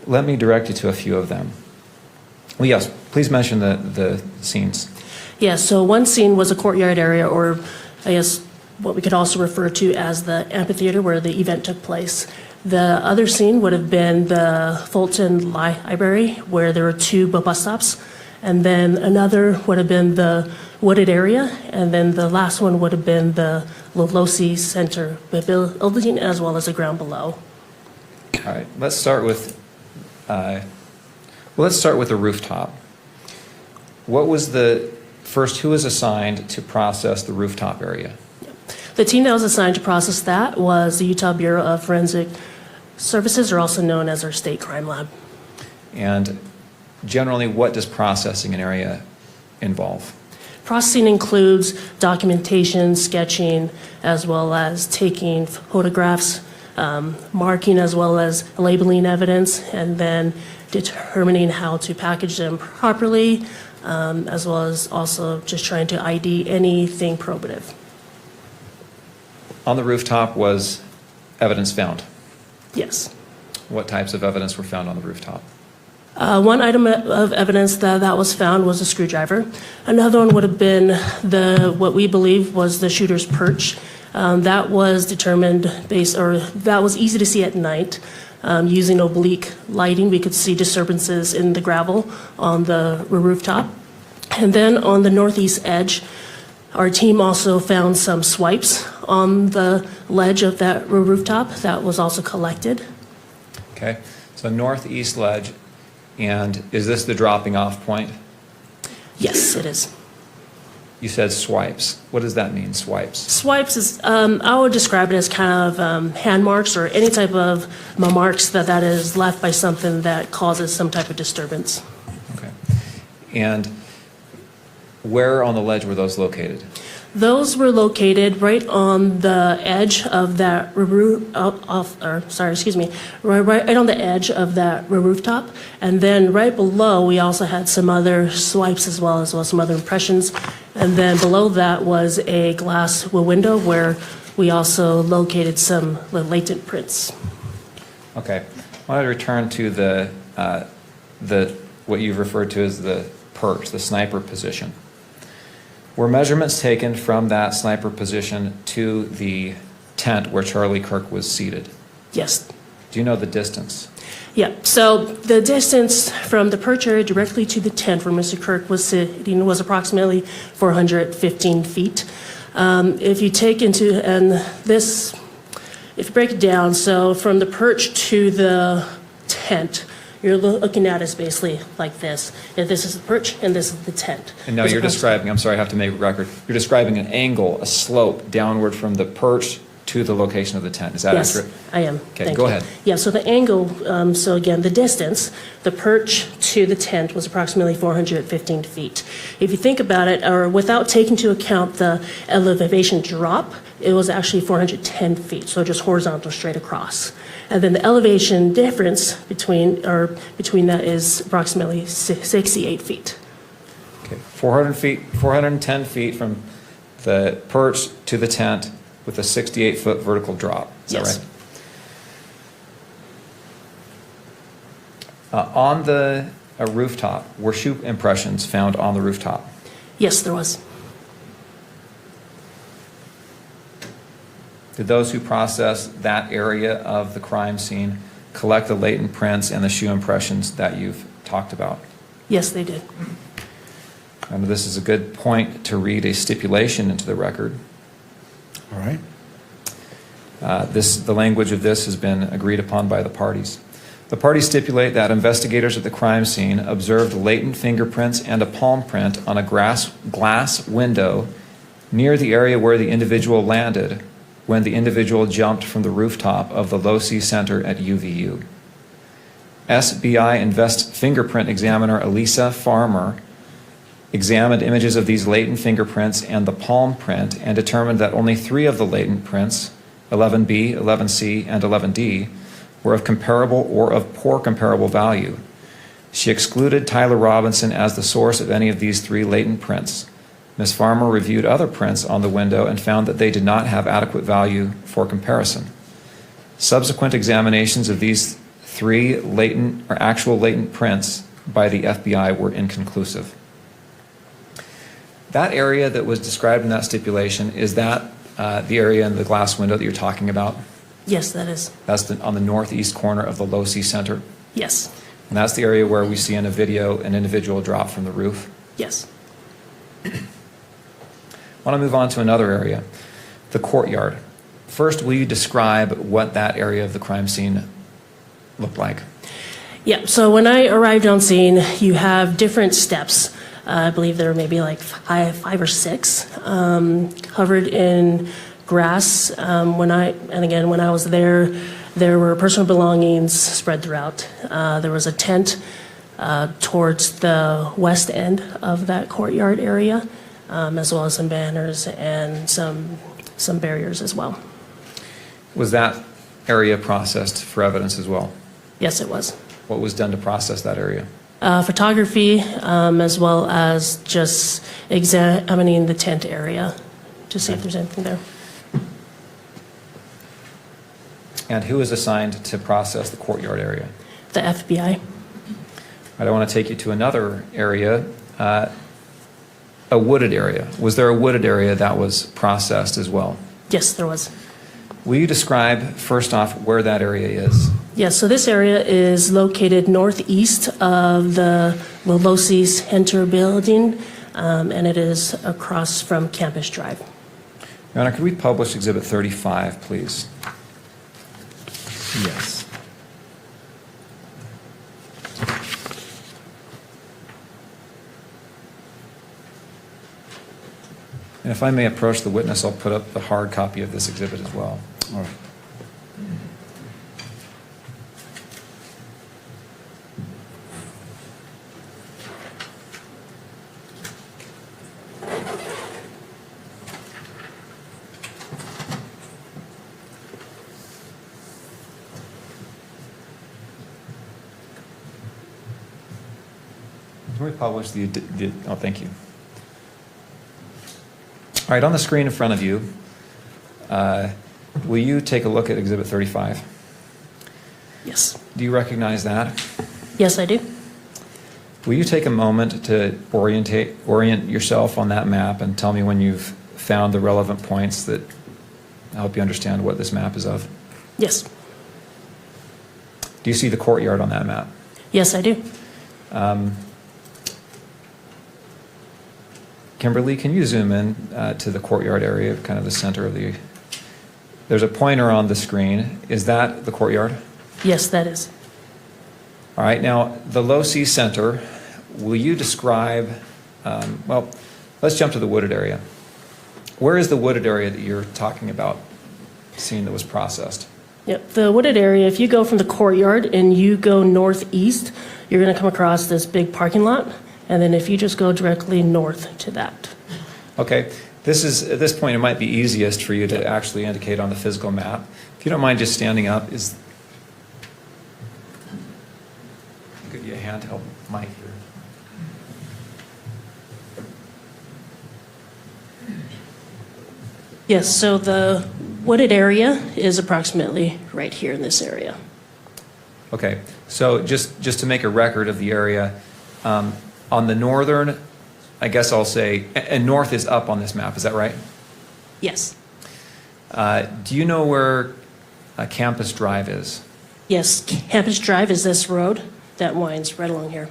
Let me direct you to a few of them. Well, yes, please mention the scenes. Yeah, so one scene was a courtyard area, or I guess what we could also refer to as the amphitheater where the event took place. The other scene would have been the Fulton Library, where there were two bus stops. And then another would have been the wooded area. And then the last one would have been the Lolosi Center building, as well as the ground below. All right, let's start with the rooftop. What was who was assigned to process the rooftop area? The team that was assigned to process that was the Utah Bureau of Forensic Services, or also known as our state crime lab. And generally, what does processing an area involve? Processing includes documentation, sketching, as well as taking photographs, marking, as well as labeling evidence, and then determining how to package them properly, as well as also just trying to ID anything probative. On the rooftop was evidence found. Yes. What types of evidence were found on the rooftop? One item of evidence that was found was a screwdriver. Another one would have been what we believe was the shooter's perch. That was determined that was easy to see at night. Using oblique lighting, we could see disturbances in the gravel on the rooftop. And then on the northeast edge, our team also found some swipes on the ledge of that rooftop that was also collected. Okay, so northeast ledge, and is this the dropping off point? Yes, it is. You said swipes. What does that mean, swipes? Swipes is, I would describe it as kind of hand marks or any type of marks that is left by something that causes some type of disturbance. Okay. And where on the ledge were those located? Those were located right on the edge of that right on the edge of that rooftop. And then right below, we also had some other swipes as well as some other impressions. And then below that was a glass window where we also located some latent prints. Okay. I want to return to what you've referred to as the perch, the sniper position. Were measurements taken from that sniper position to the tent where Charlie Kirk was seated? Yes. Do you know the distance? Yeah, so the distance from the perch area directly to the tent where Mr. Kirk was sitting was approximately 415 feet. If you take into, if you break it down, so from the perch to the tent, you're looking at it basically like this. If this is the perch and this is the tent. And now you're describing, I'm sorry, I have to make a record. You're describing an angle, a slope downward from the perch to the location of the tent. Is that accurate? Yes, I am. Okay, Thank go you. ahead. Yeah, so the angle, so again, the distance, the perch to the tent was approximately 415 feet. If you think about it, or without taking into account the elevation drop, it was actually 410 feet, so just horizontal straight across. And then the elevation difference between that is approximately 68 feet. Okay, 410 feet from the perch to the tent with a 68-foot vertical drop. Is that right? On the rooftop, were shoe impressions found on the rooftop? Yes, there was. Did those who processed that area of the crime scene collect the latent prints and the shoe impressions that you've talked about? Yes, they did. And this is a good point to read a stipulation into the record. All right. The language of this has been agreed upon by the parties. The parties stipulate that investigators at the crime scene observed latent fingerprints and a palm print on a glass window near the area where the individual landed when the individual jumped from the rooftop of the Low C Center at UVU. SBI fingerprint examiner Elisa Farmer examined images of these latent fingerprints and the palm print and determined that only 3 of the latent prints, 11B, 11C, and 11D, were of comparable or of poor comparable value. She excluded Tyler Robinson as the source of any of these 3 latent prints. Ms. Farmer reviewed other prints on the window and found that they did not have adequate value for comparison. Subsequent examinations of these 3 latent or actual latent prints by the FBI were inconclusive. That area that was described in that stipulation, is that the area in the glass window that you're talking about? Yes, that is. That's on the northeast corner of the Low C Center? Yes. And that's the area where we see in a video an individual drop from the roof? Yes. I want to move on to another area, the courtyard. First, will you describe what that area of the crime scene looked like? Yeah, so when I arrived on scene, you have different steps. I believe there were maybe like five or 6 covered in grass. When I was there, there were personal belongings spread throughout. There was a tent towards the west end of that courtyard area, as well as some banners and some barriers as well. Was that area processed for evidence as well? Yes, it was. What was done to process that area? photography, as well as just examining the tent area to see if there's anything there. And who is assigned to process the courtyard area? The FBI. I want to take you to another area, a wooded area. Was there a wooded area that was processed as well? Yes, there was. Will you describe, first off, where that area is? Yes, so this area is located northeast of the Lolosi Center building, and it is across from Campus Drive. Your Honor, could we publish Exhibit 35, please? Yes. And if I may approach the witness, I'll put up the hard copy of this exhibit as well. All right. Can we publish the oh, thank you. All right, on the screen in front of you, will you take a look at Exhibit 35? Yes. Do you recognize that? Yes, I do. Will you take a moment to orient yourself on that map and tell me when you've found the relevant points that help you understand what this map is of? Yes. Do you see the courtyard on that map? Yes, I do. Kimberly, can you zoom in to the courtyard area, kind of the center of the... There's a pointer on the screen. Is that the courtyard? Yes, that is. All right, now, the Low-C Center, will you describe... well, let's jump to the wooded area. Where is the wooded area that you're talking about, seeing that was processed? Yep, the wooded area, if you go from the courtyard and you go northeast, you're going to come across this big parking lot. And then if you just go directly north to that. Okay, at this point, it might be easiest for you to actually indicate on the physical map. If you don't mind just standing up, I'll give you a handheld mic here. Yes, so the wooded area is approximately right here in this area. Okay, so just to make a record of the area, on the northern, I guess I'll say, and north is up on this map, is that right? Yes. Do you know where Campus Drive is? Yes, Campus Drive is this road that winds right along here.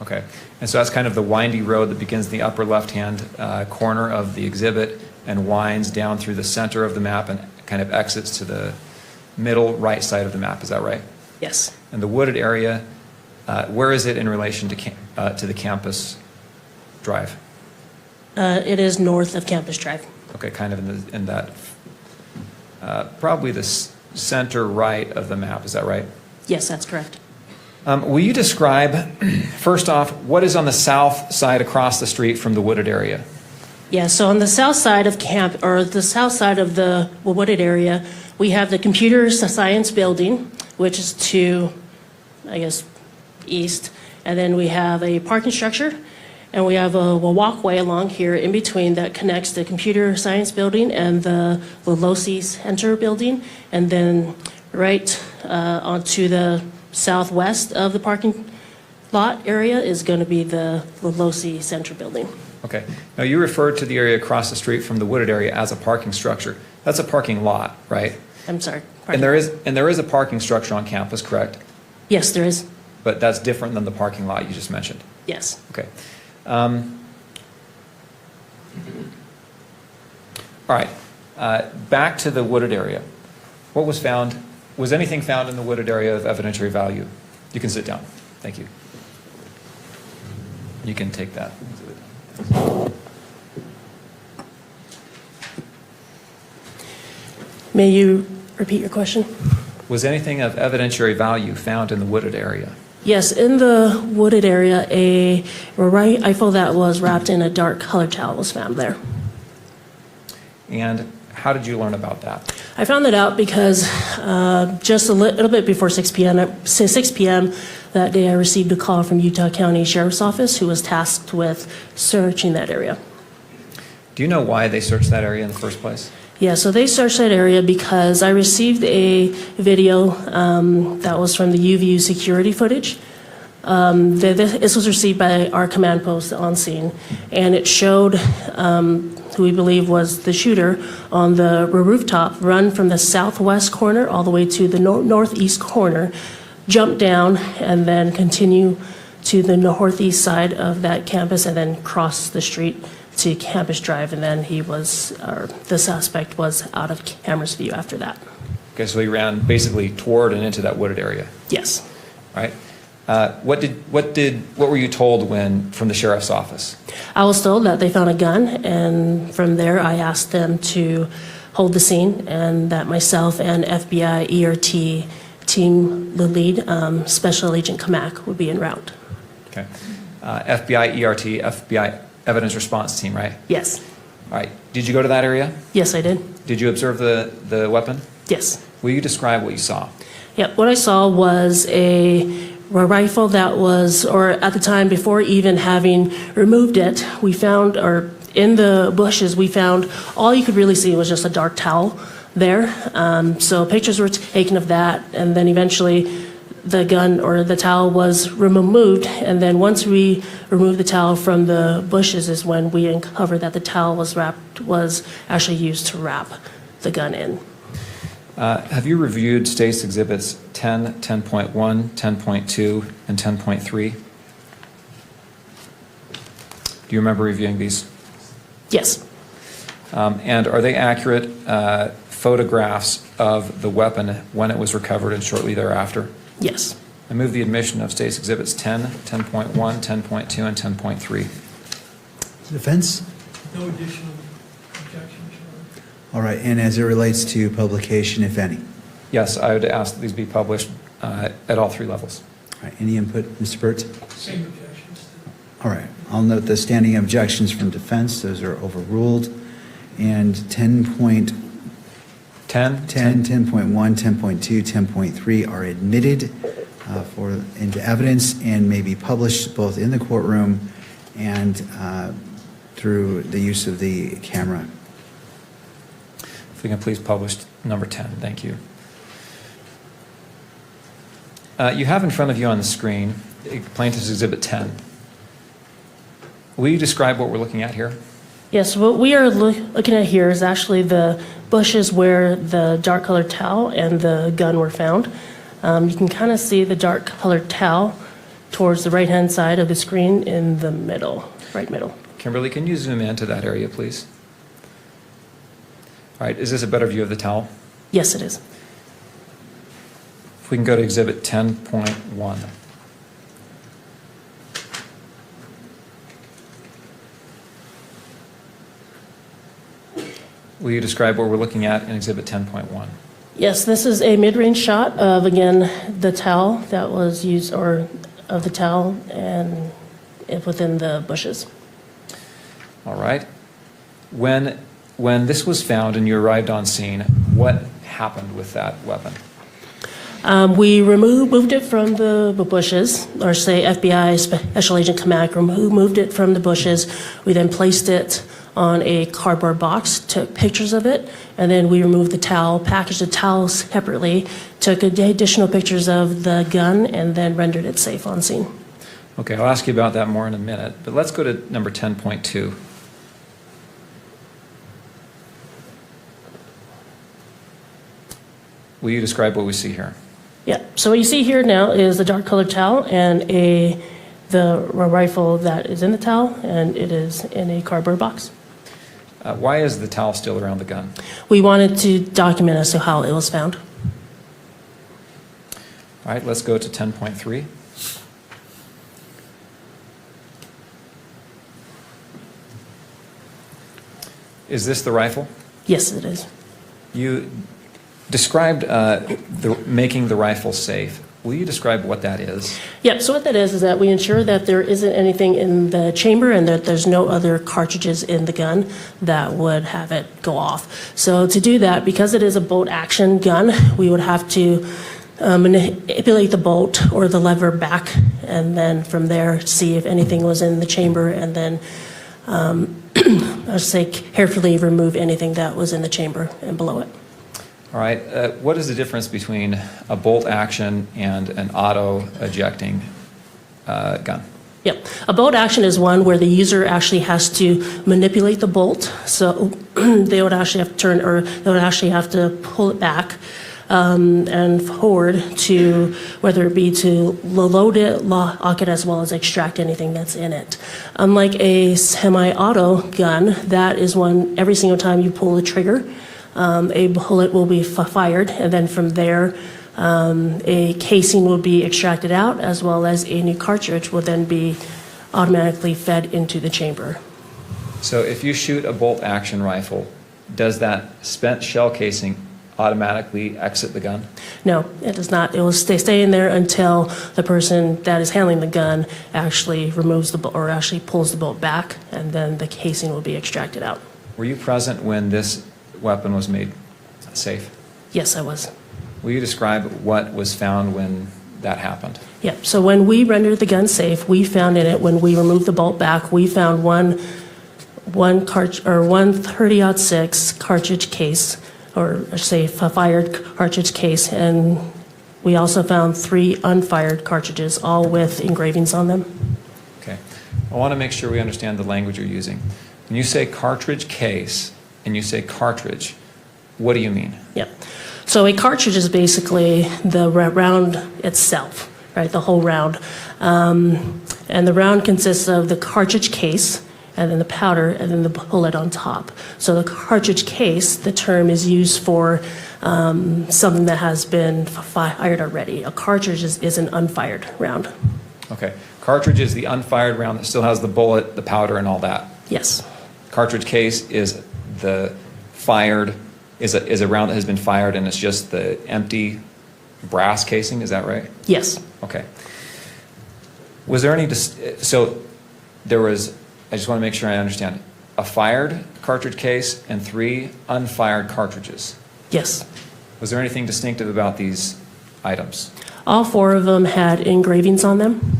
Okay, and so that's kind of the windy road that begins in the upper left-hand corner of the exhibit and winds down through the center of the map and kind of exits to the middle right side of the map, is that right? Yes. And the wooded area, where is it in relation to the Campus Drive? It is north of Campus Drive. Okay, kind of in that, probably the center right of the map, is that right? Yes, that's correct. Will you describe, first off, what is on the south side across the street from the wooded area? Yeah, so on the south side of the south side of the wooded area, we have the computer science building, which is to, I guess, east. And then we have a parking structure, and we have a walkway along here in between that connects the computer science building and the Lolosi Center building. And then right onto the southwest of the parking lot area is going to be the Lolosi Center building. Okay. Now, you referred to the area across the street from the wooded area as a parking structure. That's a parking lot, right? I'm sorry. And there is a parking structure on campus, correct? Yes, there is. But that's different than the parking lot you just mentioned? Yes. Okay. All right. Back to the wooded area. What was found? Was anything found in the wooded area of evidentiary value? You can sit down. Thank you. You can take that. May you repeat your question? Was anything of evidentiary value found in the wooded area? Yes, in the wooded area, a rifle that was wrapped in a dark colored towel was found there. And how did you learn about that? I found that out because just a little bit before 6 p.m., That day, I received a call from Utah County Sheriff's Office, who was tasked with searching that area. Do you know why they searched that area in the first place? Yeah, so they searched that area because I received a video that was from the UVU security footage. This was received by our command post on scene, and it showed who we believe was the shooter on the rooftop run from the southwest corner all the way to the northeast corner, jump down, and then continue to the northeast side of that campus, and then cross the street to Campus Drive, and then the suspect was out of camera's view after that. Okay, so he ran basically toward and into that wooded area. Yes. All right. What were you told from the sheriff's office? I was told that they found a gun, and from there I asked them to hold the scene, and that myself and FBI ERT team, the lead, Special Agent Kamak, would be en route. Okay. FBI ERT, FBI Evidence Response Team, right? Yes. All right. Did you go to that area? Yes, I did. Did you observe the weapon? Yes. Will you describe what you saw? Yep. What I saw was a rifle that was, or at the time before even having removed it, we found, or in the bushes, we found all you could really see was just a dark towel there. So pictures were taken of that, and then eventually the gun or the towel was removed, and then once we removed the towel from the bushes is when we uncovered that the towel was actually used to wrap the gun in. Have you reviewed State's Exhibits 10, 10.1, 10.2, and 10.3? Do you remember reviewing these? Yes. And are they accurate photographs of the weapon when it was recovered and shortly thereafter? Yes. I move the admission of State's Exhibits 10, 10.1, 10.2, and 10.3. Defense? No additional objections. All right, and as it relates to publication, if any? Yes, I would ask that these be published at all three levels. All right, any input, Mr. Burt? Same objections. All right, I'll note the standing objections from defense. Those are overruled. And 10.1, 10.2, 10.3 are admitted into evidence and may be published both in the courtroom and through the use of the camera. If we can please publish number 10, thank you. You have in front of you on the screen Plaintiff's Exhibit 10. Will you describe what we're looking at here? Yes, what we are looking at here is actually the bushes where the dark colored towel and the gun were found. You can kind of see the dark colored towel towards the right-hand side of the screen in the middle, right middle. Kimberly, can you zoom into that area, please? All right, is this a better view of the towel? Yes, it is. If we can go to Exhibit 10.1. Will you describe what we're looking at in Exhibit 10.1? Yes, this is a mid-range shot of, again, the towel that was used, or of the towel and within the bushes. All right. When this was found and you arrived on scene, what happened with that weapon? We moved it from the bushes, or say FBI Special Agent Kamak removed it from the bushes. We then placed it on a cardboard box, took pictures of it, and then we removed the towel, packaged the towel separately, took additional pictures of the gun, and then rendered it safe on scene. Okay, I'll ask you about that more in a minute, but let's go to number 10.2. Will you describe what we see here? Yeah, so what you see here now is the dark colored towel and the rifle that is in the towel, and it is in a cardboard box. Why is the towel still around the gun? We wanted to document as to how it was found. All right, let's go to 10.3. Is this the rifle? Yes, it is. You described making the rifle safe. Will you describe what that is? Yeah, so what that is that we ensure that there isn't anything in the chamber and that there's no other cartridges in the gun that would have it go off. So to do that, because it is a bolt action gun, we would have to manipulate the bolt or the lever back, and then from there see if anything was in the chamber, and then I'd say carefully remove anything that was in the chamber and below it. All right. What is the difference between a bolt action and an auto ejecting gun? Yep. A bolt action is one where the user actually has to manipulate the bolt. So they would actually have to turn, or they would actually have to pull it back and forward to, whether it be to load it, lock it, as well as extract anything that's in it. Unlike a semi-auto gun, that is one, every single time you pull the trigger, a bullet will be fired, and then from there, a casing will be extracted out, as well as a new cartridge will then be automatically fed into the chamber. So if you shoot a bolt action rifle, does that spent shell casing automatically exit the gun? No, it does not. It will stay in there until the person that is handling the gun actually removes the bolt, or actually pulls the bolt back, and then the casing will be extracted out. Were you present when this weapon was made safe? Yes, I was. Will you describe what was found when that happened? Yeah, so when we rendered the gun safe, we found in it, when we removed the bolt back, we found one 30-06 cartridge case, or I should say a fired cartridge case, and we also found 3 unfired cartridges, all with engravings on them. Okay. I want to make sure we understand the language you're using. When you say cartridge case and you say cartridge, what do you mean? Yeah. So a cartridge is basically the round itself, right, the whole round. And the round consists of the cartridge case, and then the powder, and then the bullet on top. So the cartridge case, the term is used for something that has been fired already. A cartridge is an unfired round. Okay. Cartridge is the unfired round that still has the bullet, the powder, and all that. Yes. Cartridge case is the fired, is a round that has been fired, and it's just the empty brass casing. Is that right? Yes. Okay. Was there any, so there was, I just want to make sure I understand, a fired cartridge case and 3 unfired cartridges? Yes. Was there anything distinctive about these items? All 4 of them had engravings on them.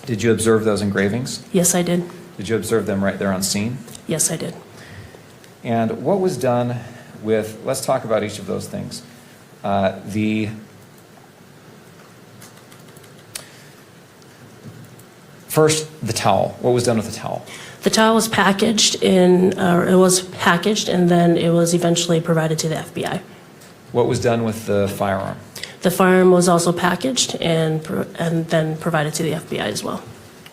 Did you observe those engravings? Yes, I did. Did you observe them right there on scene? Yes, I did. And what was done with, let's talk about each of those things. First, the towel. What was done with the towel? The towel was packaged and then it was eventually provided to the FBI. What was done with the firearm? The firearm was also packaged and then provided to the FBI as well.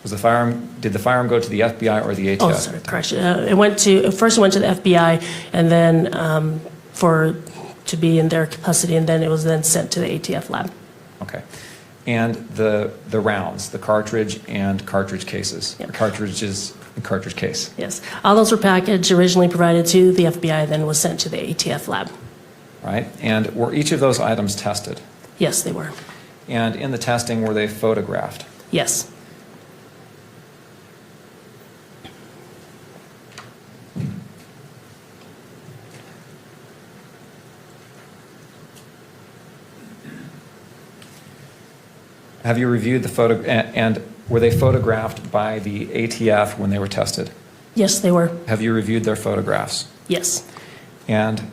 Did the firearm go to the FBI or the ATF? Oh, sorry, correction. It went to the FBI, and then to be in their custody, and then it was then sent to the ATF lab. Okay. And the rounds, the cartridge and cartridge cases, Yep. the cartridges and cartridge case. Yes, all those were packaged, originally provided to the FBI, then was sent to the ATF lab. Right? And were each of those items tested? Yes, they were. And in the testing, were they photographed? Yes. Have you reviewed the photo, and were they photographed by the ATF when they were tested? Yes, they were. Have you reviewed their photographs? Yes. And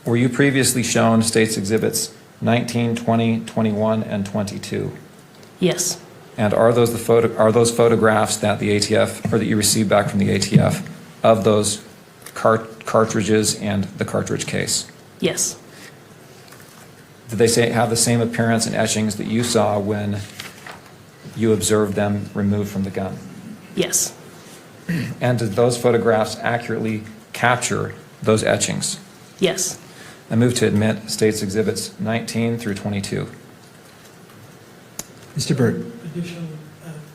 were you previously shown States Exhibits 19, 20, 21, and 22? Yes. And are those photographs that the ATF, or that you received back from the ATF, of those cartridges and the cartridge case? Yes. Did they have the same appearance and etchings that you saw when you observed them removed from the gun? Yes. And did those photographs accurately capture those etchings? Yes. I move to admit States Exhibits 19 through 22. Mr. Burt. Additional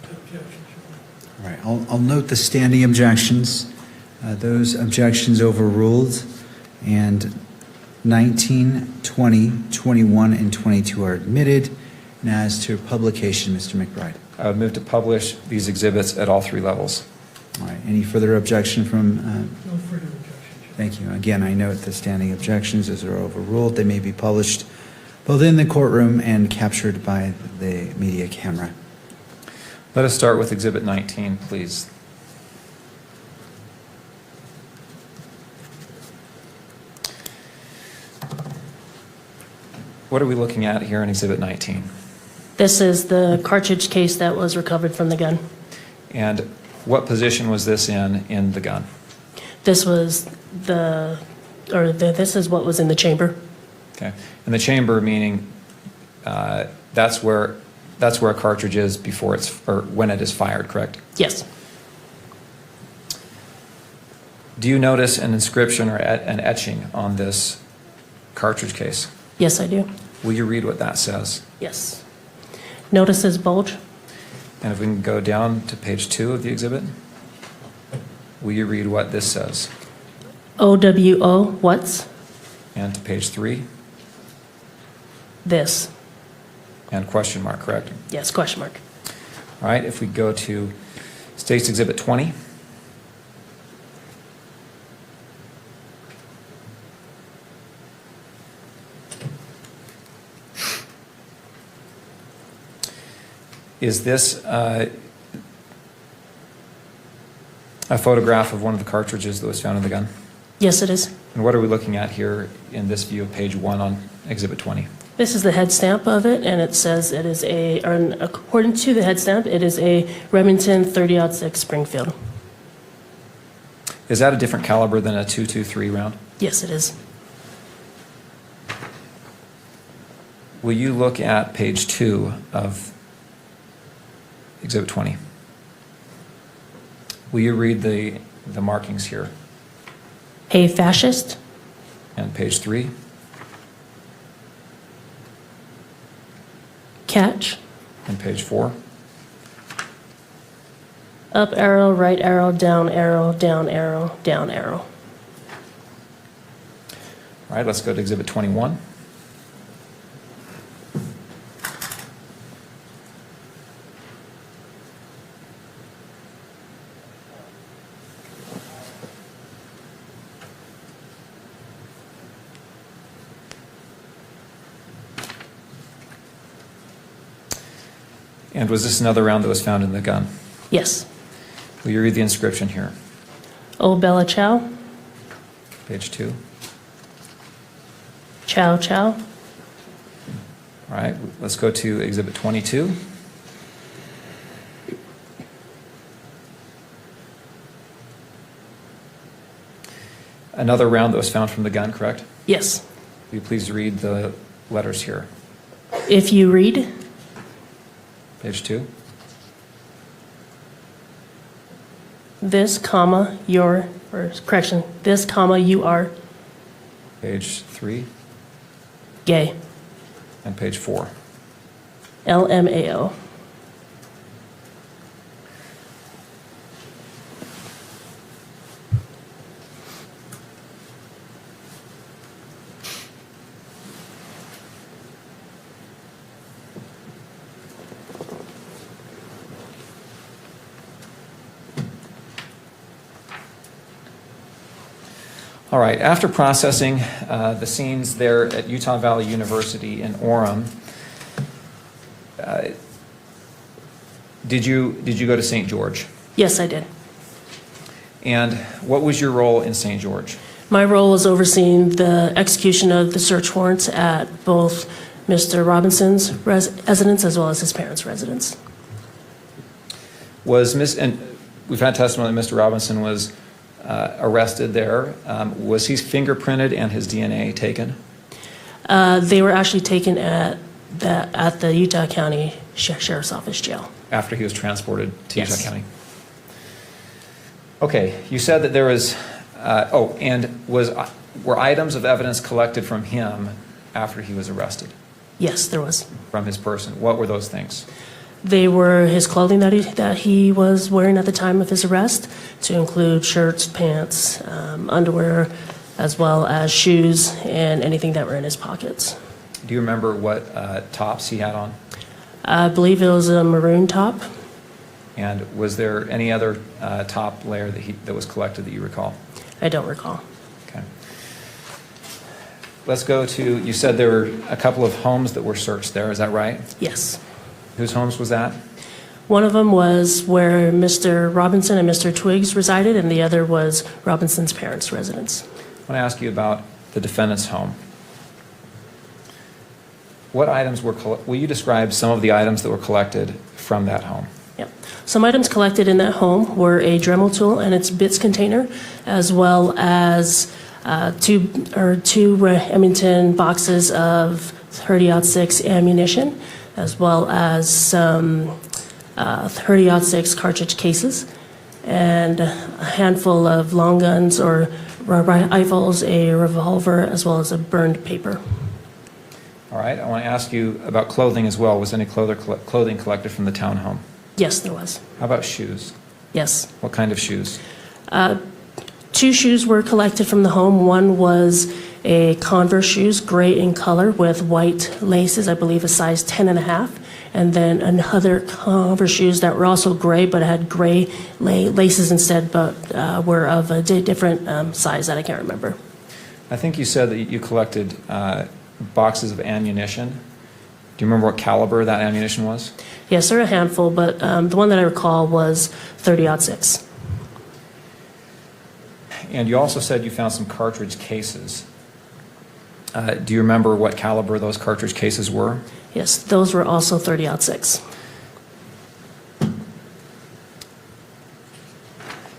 objections. All right, I'll note the standing objections. Those objections overruled, and 19, 20, 21, and 22 are admitted. And as to publication, Mr. McBride. I would move to publish these exhibits at all 3 levels. All right, any further objection from? No further objections. Thank you. Again, I note the standing objections as are overruled. They may be published both in the courtroom and captured by the media camera. Let us start with Exhibit 19, please. What are we looking at here in Exhibit 19? This is the cartridge case that was recovered from the gun. And what position was this in the gun? This was this is what was in the chamber. Okay. And the chamber meaning that's where a cartridge is before or when it is fired, correct? Yes. Do you notice an inscription or an etching on this cartridge case? Yes, I do. Will you read what that says? Yes. Notices bulge. And if we can go down to page 2 of the exhibit, will you read what this says? OWO, what's? And to page 3? This. And question mark, correct? Yes, question mark. All right, if we go to State's Exhibit 20. Is this a photograph of one of the cartridges that was found in the gun? Yes, it is. And what are we looking at here in this view of page 1 on Exhibit 20? This is the head stamp of it, and it says it is according to the head stamp, it is a Remington 30-06 Springfield. Is that a different caliber than a .223 round? Yes, it is. Will you look at page 2 of Exhibit 20? Will you read the markings here? A fascist. And page 3? Catch. And page 4? Up arrow, right arrow, down arrow, down arrow, down arrow. All right, let's go to Exhibit 21. And was this another round that was found in the gun? Yes. Will you read the inscription here? O Bella Chow. Page 2. Chow Chow. All right, let's go to Exhibit 22. Another round that was found from the gun, correct? Yes. Will you please read the letters here? If you read. Page 2. This, comma, your, or correction, this, comma, you are. Page 3. Gay. And page 4. LMAO. All right, after processing the scenes there at Utah Valley University in Orem, did you go to St. George? Yes, I did. And what was your role in St. George? My role was overseeing the execution of the search warrants at both Mr. Robinson's residence as well as his parents' residence. And we've had testimony that Mr. Robinson was arrested there. Was he fingerprinted and his DNA taken? They were actually taken at the Utah County Sheriff's Office jail. After he was transported to Yes. Utah County? Okay, you said that there was, were items of evidence collected from him after he was arrested? Yes, there was. From his person. What were those things? They were his clothing that he was wearing at the time of his arrest, to include shirts, pants, underwear, as well as shoes and anything that were in his pockets. Do you remember what tops he had on? I believe it was a maroon top. And was there any other top layer that was collected that you recall? I don't recall. Okay. Let's go to, you said there were a couple of homes that were searched there, is that right? Yes. Whose homes was that? One of them was where Mr. Robinson and Mr. Twiggs resided, and the other was Robinson's parents' residence. I want to ask you about the defendant's home. What items were, will you describe some of the items that were collected from that home? Yep. Some items collected in that home were a Dremel tool and its bits container, as well as two Remington boxes of 30-06 ammunition, as well as some 30-06 cartridge cases, and a handful of long guns or rifles, a revolver, as well as a burned paper. All right, I want to ask you about clothing as well. Was any clothing collected from the townhome? Yes, there was. How about shoes? Yes. What kind of shoes? 2 shoes were collected from the home. One was a Converse shoes, gray in color with white laces, I believe a size 10.5. And then another Converse shoes that were also gray, but had gray laces instead, but were of a different size that I can't remember. I think you said that you collected boxes of ammunition. Do you remember what caliber that ammunition was? Yes, there are a handful, but the one that I recall was 30-06. And you also said you found some cartridge cases. Do you remember what caliber those cartridge cases were? Yes, those were also 30-06.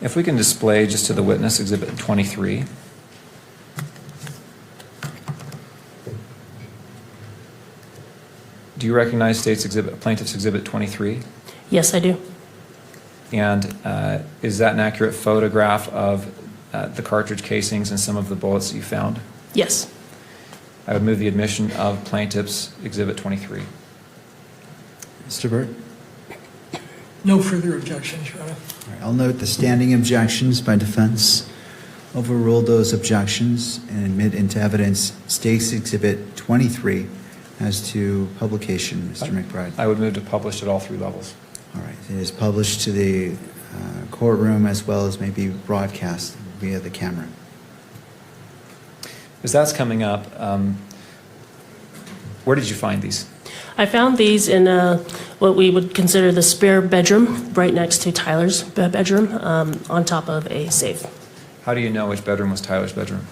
If we can display just to the witness Exhibit 23. Do you recognize Plaintiff's Exhibit 23? Yes, I do. And is that an accurate photograph of the cartridge casings and some of the bullets that you found? Yes. I would move the admission of Plaintiff's Exhibit 23. Mr. Burt? No further objections, Your Honor. All right, I'll note the standing objections by defense. Overrule those objections and admit into evidence State's Exhibit 23 as to publication, Mr. McBride. I would move to publish at all 3 levels. All right, it is published to the courtroom as well as maybe broadcast via the camera. As that's coming up, where did you find these? I found these in what we would consider the spare bedroom, right next to Tyler's bedroom, on top of a safe. How do you know which bedroom was Tyler's bedroom?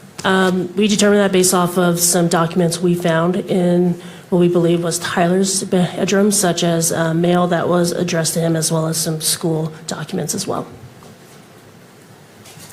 We determined that based off of some documents we found in what we believe was Tyler's bedroom, such as mail that was addressed to him, as well as some school documents as well.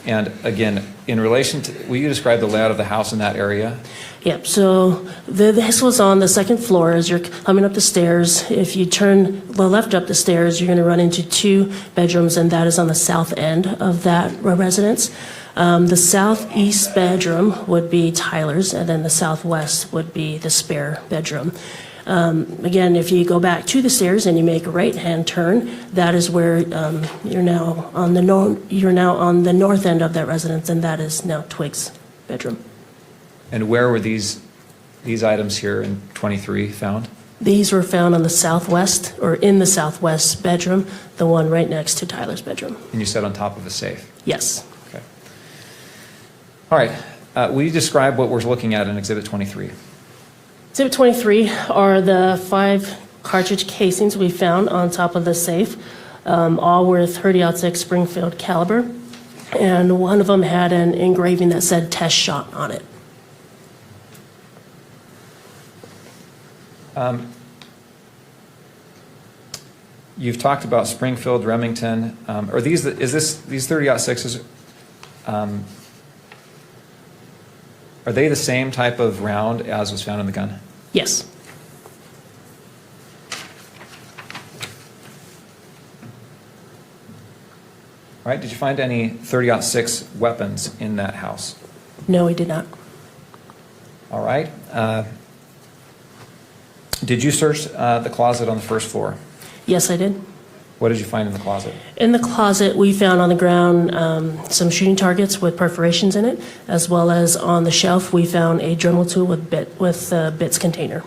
And again, in relation to, will you describe the layout of the house in that area? Yep, so this was on the second floor. As you're coming up the stairs, if you turn the left up the stairs, you're going to run into 2 bedrooms, and that is on the south end of that residence. The southeast bedroom would be Tyler's, and then the southwest would be the spare bedroom. Again, if you go back to the stairs and you make a right-hand turn, that is where you're now on the north end of that residence, and that is now Twig's bedroom. And where were these items here in 23 found? These were found on the southwest, or in the southwest bedroom, the one right next to Tyler's bedroom. And you said on top of a safe? Yes. Okay. All right. Will you describe what we're looking at in Exhibit 23? Exhibit 23 are the 5 cartridge casings we found on top of the safe. All were 30-06 Springfield caliber, and one of them had an engraving that said "test shot" on it. You've talked about Springfield, Remington. Are these 30-06s? Are they the same type of round as was found in the gun? Yes. All right. Did you find any 30-06 weapons in that house? No, we did not. All right. Did you search the closet on the first floor? Yes, I did. What did you find in the closet? In the closet, we found on the ground some shooting targets with perforations in it, as well as on the shelf, we found a Dremel tool with bits container.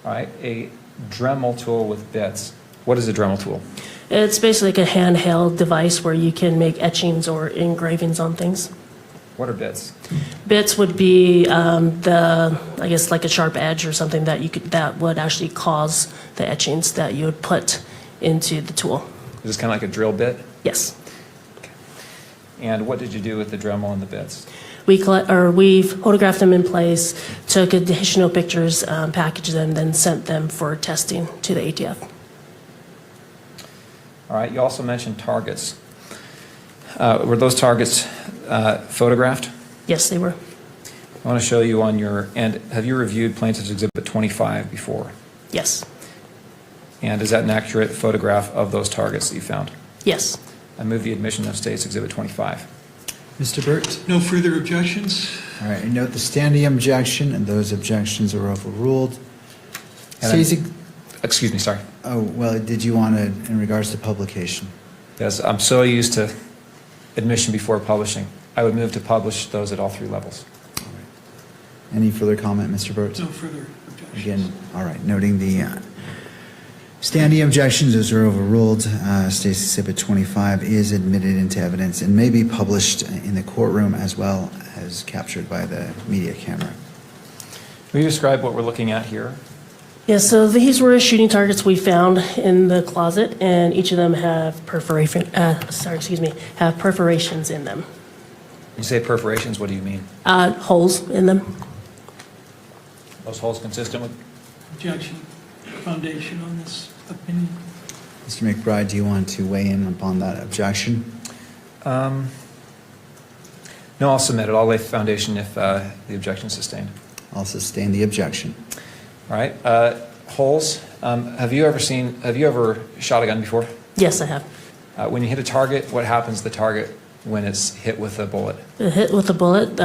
All right, a Dremel tool with bits. What is a Dremel tool? It's basically like a handheld device where you can make etchings or engravings on things. What are bits? Bits would be I guess like a sharp edge or something that would actually cause the etchings that you would put into the tool. Is this kind of like a drill bit? Yes. And what did you do with the Dremel and the bits? We photographed them in place, took additional pictures, packaged them, then sent them for testing to the ATF. All right, you also mentioned targets. Were those targets photographed? Yes, they were. I want to show you on your, and have you reviewed Plaintiff's Exhibit 25 before? Yes. And is that an accurate photograph of those targets that you found? Yes. I move the admission of State's Exhibit 25. Mr. Burt? No further objections? All right, I note the standing objection, and those objections are overruled. And Stacey, excuse me, sorry. oh, well, did you want to, in regards to publication? Yes, I'm so used to admission before publishing. I would move to publish those at all 3 levels. Any further comment, Mr. Burt? No further objections. Again, all right, noting the standing objections, those are overruled. State's Exhibit 25 is admitted into evidence and may be published in the courtroom as well as captured by the media camera. Will you describe what we're looking at here? Yeah, so these were shooting targets we found in the closet, and each of them have have perforations in them. You say perforations, what do you mean? Holes in them. Those holes consistent with? Objection. Foundation on this opinion. Mr. McBride, do you want to weigh in upon that objection? No, I'll submit it. I'll lay foundation if the objection is sustained. I'll sustain the objection. All right. Holes. Have you ever shot a gun before? Yes, I have. When you hit a target, what happens to the target when it's hit with a bullet? Hit with a bullet,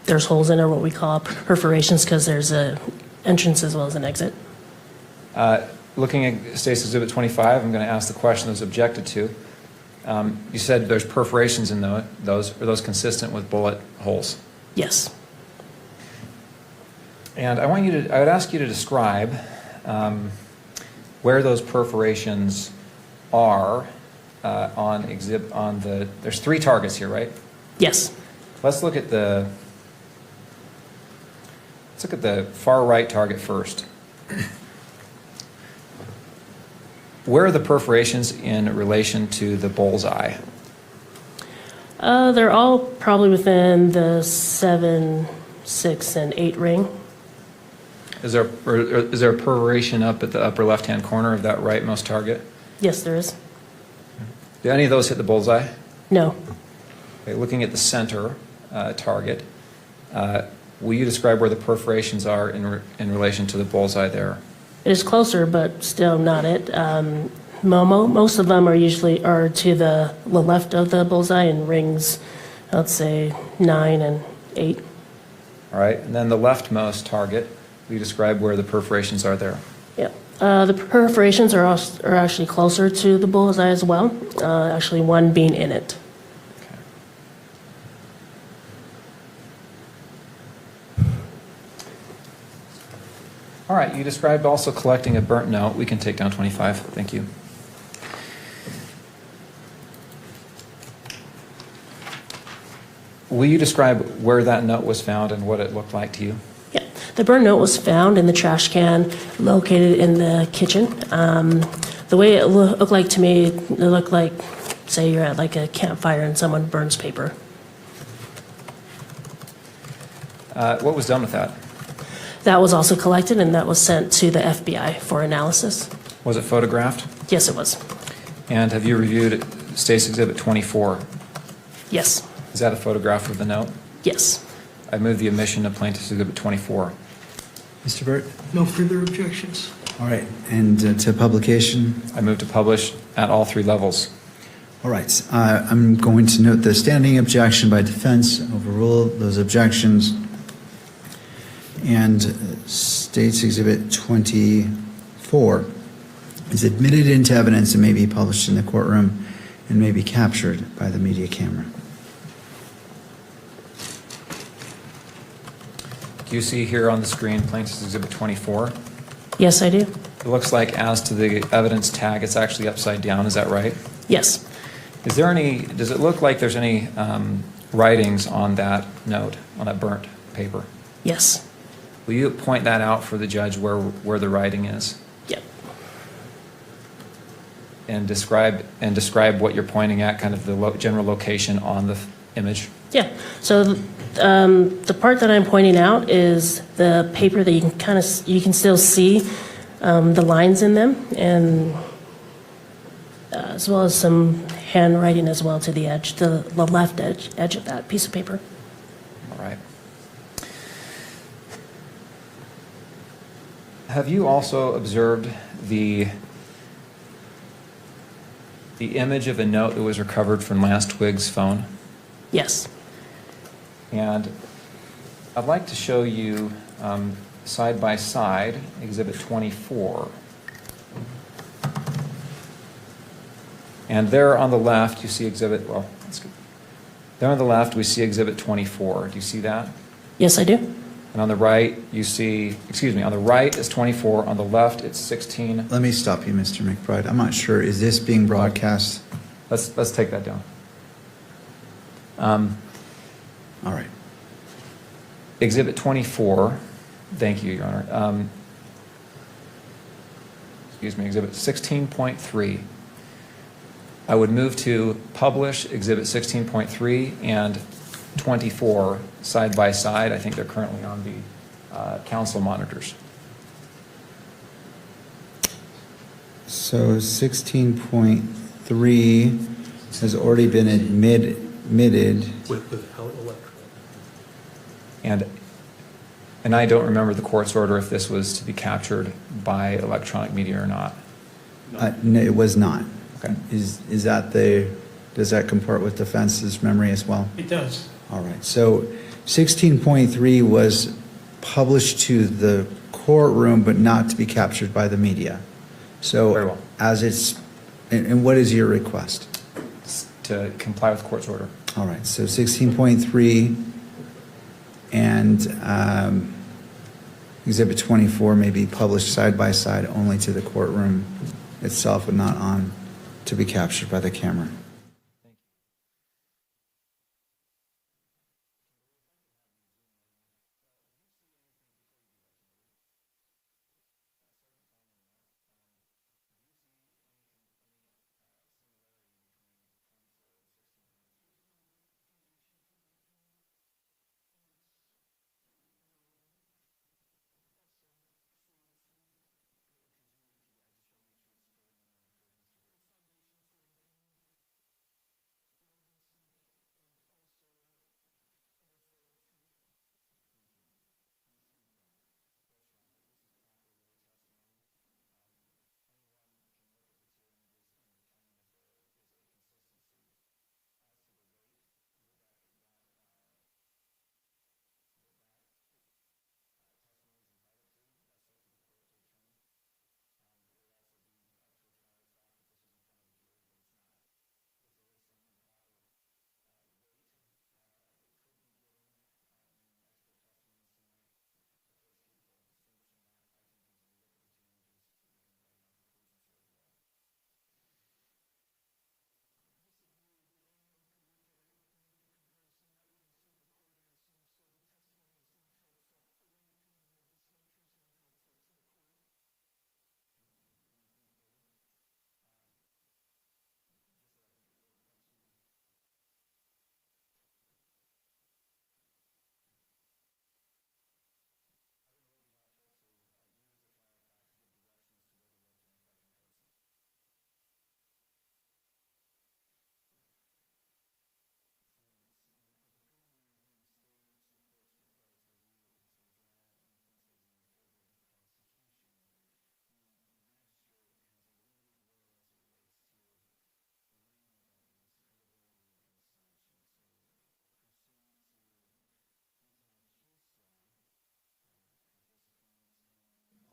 there's holes in there, what we call perforations, because there's an entrance as well as an exit. Looking at State's Exhibit 25, I'm going to ask the question that was objected to. You said there's perforations in those. Are those consistent with bullet holes? Yes. And I would ask you to describe where those perforations are there's 3 targets here, right? Yes. Let's look at the far right target first. Where are the perforations in relation to the bullseye? They're all probably within the 7, 6, and 8 ring. Is there a perforation up at the upper left-hand corner of that rightmost target? Yes, there is. Do any of those hit the bullseye? No. Okay, looking at the center target, will you describe where the perforations are in relation to the bullseye there? It is closer, but still not it. Most of them are to the left of the bullseye in rings, let's say 9 and 8. All right, and then the leftmost target, will you describe where the perforations are there? Yeah. The perforations are actually closer to the bullseye as well, actually one being in it. All right, you described also collecting a burnt note. We can take down 25. Thank you. Will you describe where that note was found and what it looked like to you? Yeah, the burnt note was found in the trash can located in the kitchen. The way it looked like to me, it looked like, say you're at like a campfire and someone burns paper. What was done with that? That was also collected and that was sent to the FBI for analysis. Was it photographed? Yes, it was. And have you reviewed State's Exhibit 24? Yes. Is that a photograph of the note? Yes. I move the admission of Plaintiff's Exhibit 24. Mr. Burt? No further objections? All right, and to publication? I move to publish at all 3 levels. All right, I'm going to note the standing objection by defense, overrule those objections. And State's Exhibit 24 is admitted into evidence and may be published in the courtroom and may be captured by the media camera. Do you see here on the screen Plaintiff's Exhibit 24? Yes, I do. It looks like as to the evidence tag, it's actually upside down. Is that right? Yes. Is there any, does it look like there's any writings on that note, on that burnt paper? Yes. Will you point that out for the judge where the writing is? Yep. And describe what you're pointing at, kind of the general location on the image? Yeah. So the part that I'm pointing out is the paper that you can still see the lines in them, and as well as some handwriting as well to the edge, the left edge of that piece of paper. All right. Have you also observed the image of a note that was recovered from Lance Twiggs' phone? Yes. And I'd like to show you side by side Exhibit 24. And there on the left, you see Exhibit, well, that's good. There on the left, we see Exhibit 24. Do you see that? Yes, I do. And on the right, you see, excuse me, on the right is 24, on the left it's 16. Let me stop you, Mr. McBride. I'm not sure, is this being broadcast? Let's take that down. All right. Exhibit 24, thank you, Your Honor. Excuse me, Exhibit 16.3. I would move to publish Exhibit 16.3 and 24 side by side. I think they're currently on the council monitors. So 16.3 has already been admitted. Without electrical. And I don't remember the court's order if this was to be captured by electronic media or not. No, it was not. Okay. Is that does that comport with defense's memory as well? It does. All right. So 16.3 was published to the courtroom, but not to be captured by the media. So Very well. as it's, and what is your request? To comply with the court's order. All right. So 16.3 and Exhibit 24 may be published side by side only to the courtroom itself and not on to be captured by the camera.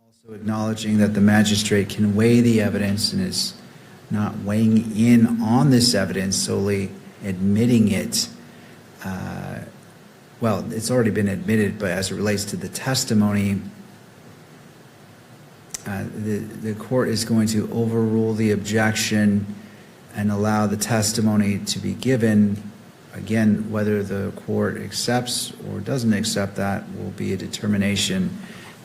Also acknowledging that the magistrate can weigh the evidence and is not weighing in on this evidence, solely admitting it. Well, it's already been admitted, but as it relates to the testimony, the court is going to overrule the objection and allow the testimony to be given. Again, whether the court accepts or doesn't accept that will be a determination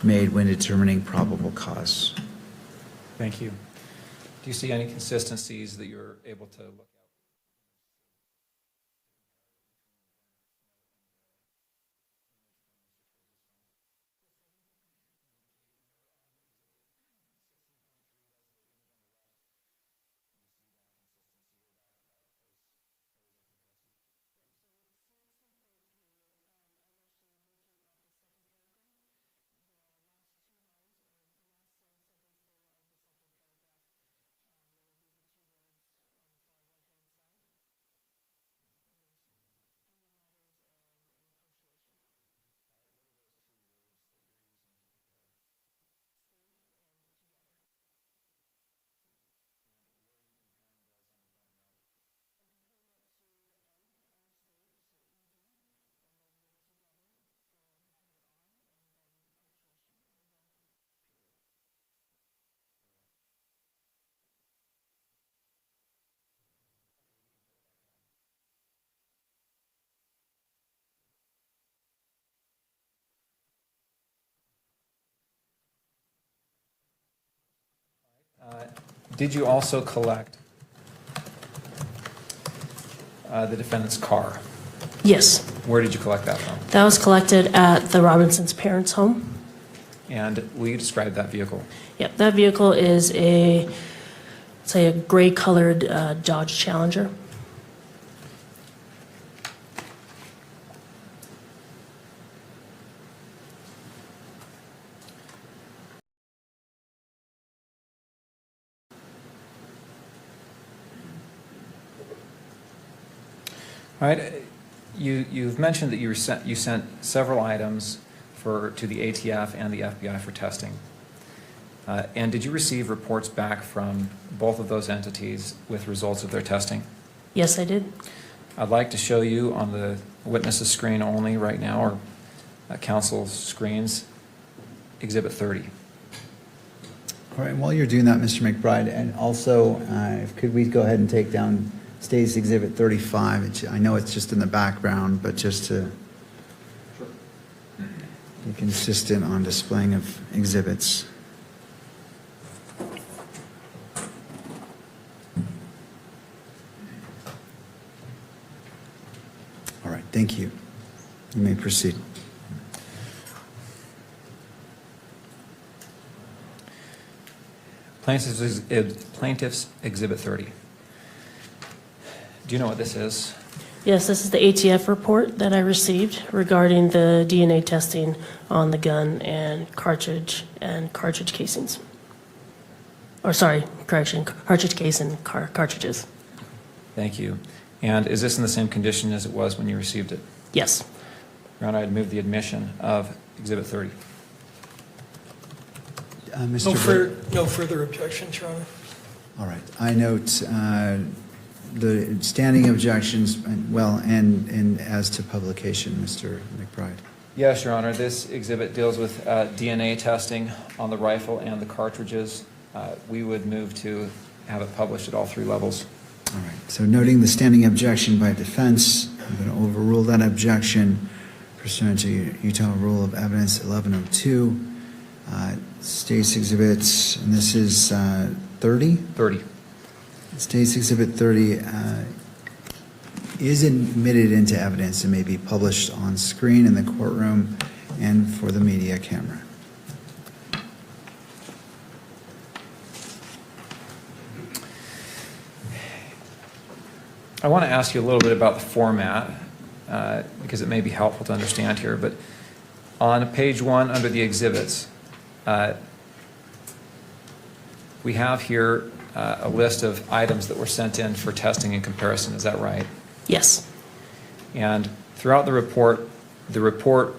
made when determining probable cause. Thank you. Do you see any consistencies that you're able to look at? Did you also collect the defendant's car? Yes. Where did you collect that from? That was collected at the Robinsons' parents' home. And will you describe that vehicle? Yep, that vehicle is a gray-colored Dodge Challenger. All right. You've mentioned that you sent several items to the ATF and the FBI for testing. And did you receive reports back from both of those entities with results of their testing? Yes, I did. I'd like to show you on the witness's screen only right now, or counsel's screens, Exhibit 30. All right, while you're doing that, Mr. McBride, and also, could we go ahead and take down State's Exhibit 35? I know it's just in the background, but just to be consistent on displaying of exhibits. All right, thank you. You may proceed. Plaintiff's Exhibit 30. Do you know what this is? Yes, this is the ATF report that I received regarding the DNA testing on the gun and cartridge casings. Or sorry, correction, cartridge case and cartridges. Thank you. And is this in the same condition as it was when you received it? Yes. Your Honor, I'd move the admission of Exhibit 30. No further objections, Your Honor. All right. I note the standing objections, and as to publication, Mr. McBride. Yes, Your Honor. This exhibit deals with DNA testing on the rifle and the cartridges. We would move to have it published at all three levels. All right. So noting the standing objection by defense, I'm going to overrule that objection pursuant to Utah Rule of Evidence 1102. State's exhibits, and this is 30? 30. State's Exhibit 30 is admitted into evidence and may be published on screen in the courtroom and for the media camera. I want to ask you a little bit about the format because it may be helpful to understand here. But on page 1 under the exhibits, we have here a list of items that were sent in for testing and comparison. Is that right? Yes. And throughout the report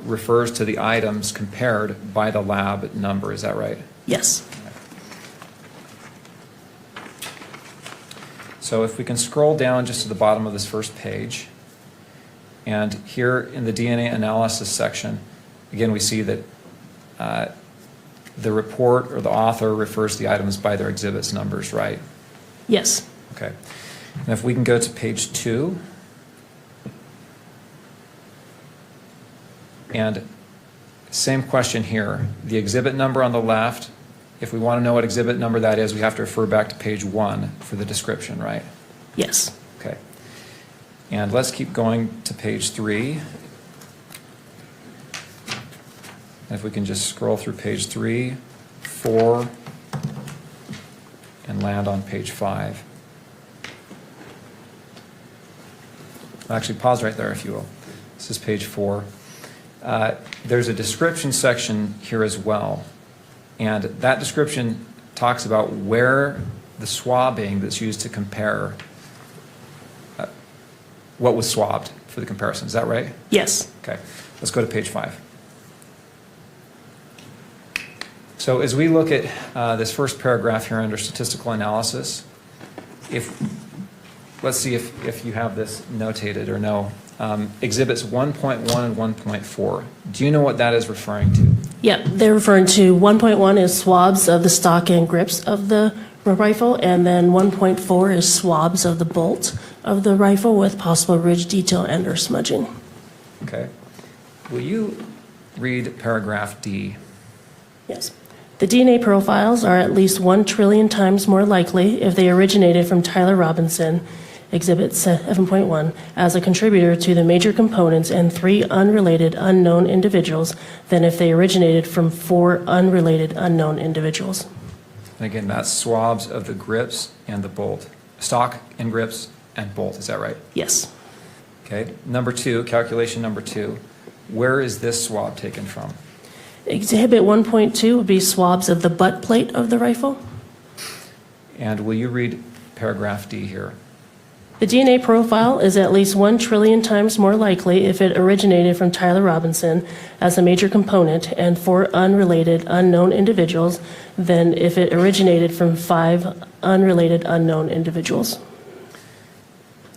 refers to the items compared by the lab number. Is that right? Yes. So if we can scroll down just to the bottom of this first page, and here in the DNA analysis section, again, we see that the report or the author refers to the items by their exhibits numbers, right? Yes. Okay. And if we can go to page 2. And same question here. The exhibit number on the left, if we want to know what exhibit number that is, we have to refer back to page 1 for the description, right? Yes. Okay. And let's keep going to page 3. And if we can just scroll through page 3, 4, and land on page 5. Actually, pause right there, if you will. This is page 4. There's a description section here as well. And that description talks about where the swabbing that's used to compare what was swabbed for the comparison. Is that right? Yes. Okay. Let's go to page 5. So as we look at this first paragraph here under statistical analysis, let's see if you have this notated or no. Exhibits 1.1 and 1.4. Do you know what that is referring to? Yeah, they're referring to 1.1 is swabs of the stock and grips of the rifle, and then 1.4 is swabs of the bolt of the rifle with possible ridge detail and or smudging. Okay. Will you read paragraph D? Yes. The DNA profiles are at least 1 trillion times more likely if they originated from Tyler Robinson, Exhibit 7.1, as a contributor to the major components and 3 unrelated unknown individuals than if they originated from 4 unrelated unknown individuals. And again, that's swabs of the grips and the bolt. Stock and grips and bolt, is that right? Yes. Okay. Number 2, calculation number 2. Where is this swab taken from? Exhibit 1.2 would be swabs of the butt plate of the rifle. And will you read paragraph D here? The DNA profile is at least 1 trillion times more likely if it originated from Tyler Robinson as a major component and 4 unrelated unknown individuals than if it originated from 5 unrelated unknown individuals.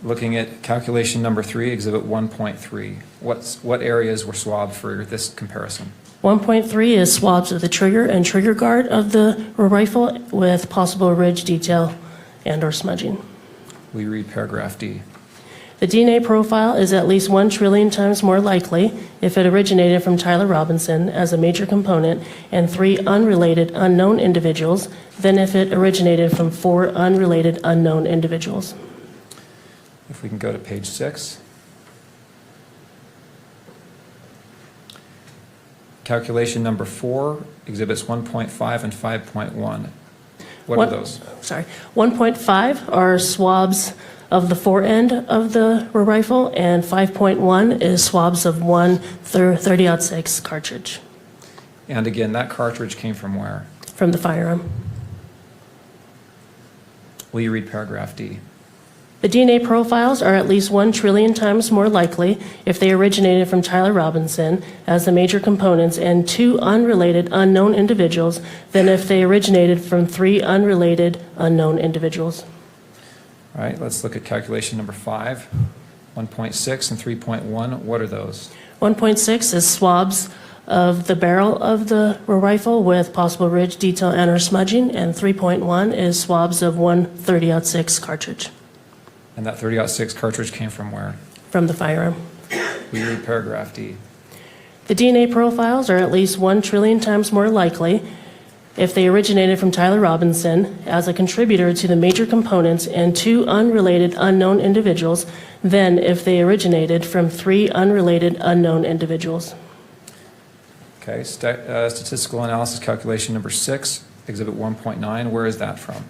Looking at calculation number 3, exhibit 1.3, what areas were swabbed for this comparison? 1.3 is swabs of the trigger and trigger guard of the rifle with possible ridge detail and or smudging. Will you read paragraph D? The DNA profile is at least 1 trillion times more likely if it originated from Tyler Robinson as a major component and 3 unrelated unknown individuals than if it originated from 4 unrelated unknown individuals. If we can go to page 6. Calculation number 4, exhibits 1.5 and 5.1. What are those? 1.5 are swabs of the forend of the rifle, and 5.1 is swabs of one 30-06 cartridge. And again, that cartridge came from where? From the firearm. Will you read paragraph D? The DNA profiles are at least 1 trillion times more likely if they originated from Tyler Robinson as the major components and 2 unrelated unknown individuals than if they originated from 3 unrelated unknown individuals. All right, let's look at calculation number 5, 1.6 and 3.1. What are those? 1.6 is swabs of the barrel of the rifle with possible ridge detail and or smudging, and 3.1 is swabs of one 30-06 cartridge. And that 30-06 cartridge came from where? From the firearm. Will you read paragraph D? The DNA profiles are at least 1 trillion times more likely if they originated from Tyler Robinson as a contributor to the major components and 2 unrelated unknown individuals than if they originated from 3 unrelated unknown individuals. Okay, statistical analysis calculation number 6, exhibit 1.9. Where is that from?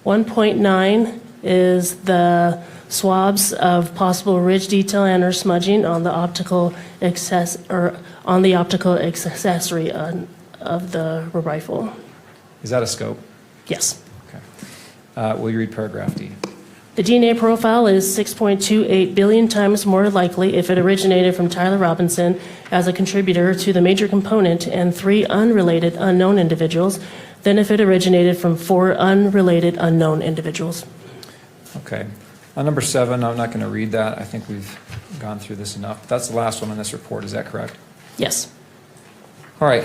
1.9 is the swabs of possible ridge detail and or smudging on the optical accessory of the rifle. Is that a scope? Yes. Okay. Will you read paragraph D? The DNA profile is 6.28 billion times more likely if it originated from Tyler Robinson as a contributor to the major component and 3 unrelated unknown individuals than if it originated from 4 unrelated unknown individuals. Okay. On number 7, I'm not going to read that. I think we've gone through this enough. That's the last one in this report. Is that correct? Yes. All right.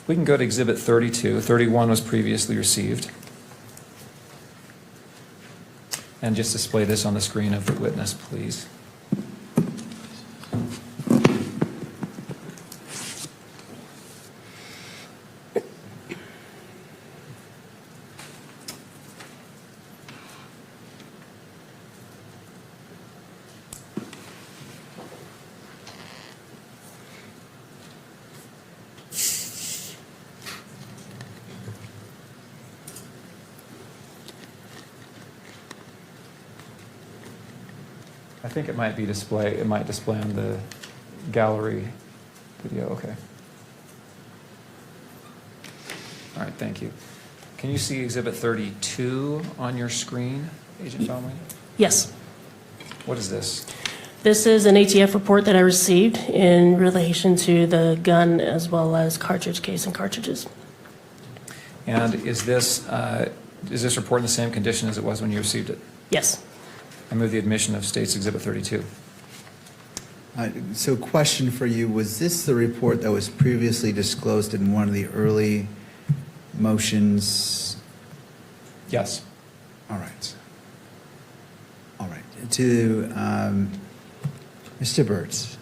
We can go to Exhibit 32. 31 was previously received. And just display this on the screen of the witness, please. I think it might display on the gallery video. Okay. All right, thank you. Can you see Exhibit 32 on your screen, Agent Felmy? Yes. What is this? This is an ATF report that I received in relation to the gun as well as cartridge case and cartridges. And is this report in the same condition as it was when you received it? Yes. I move the admission of State's Exhibit 32. So question for you, was this the report that was previously disclosed in one of the early motions? Yes. All right. All right. To Mr. Burtz.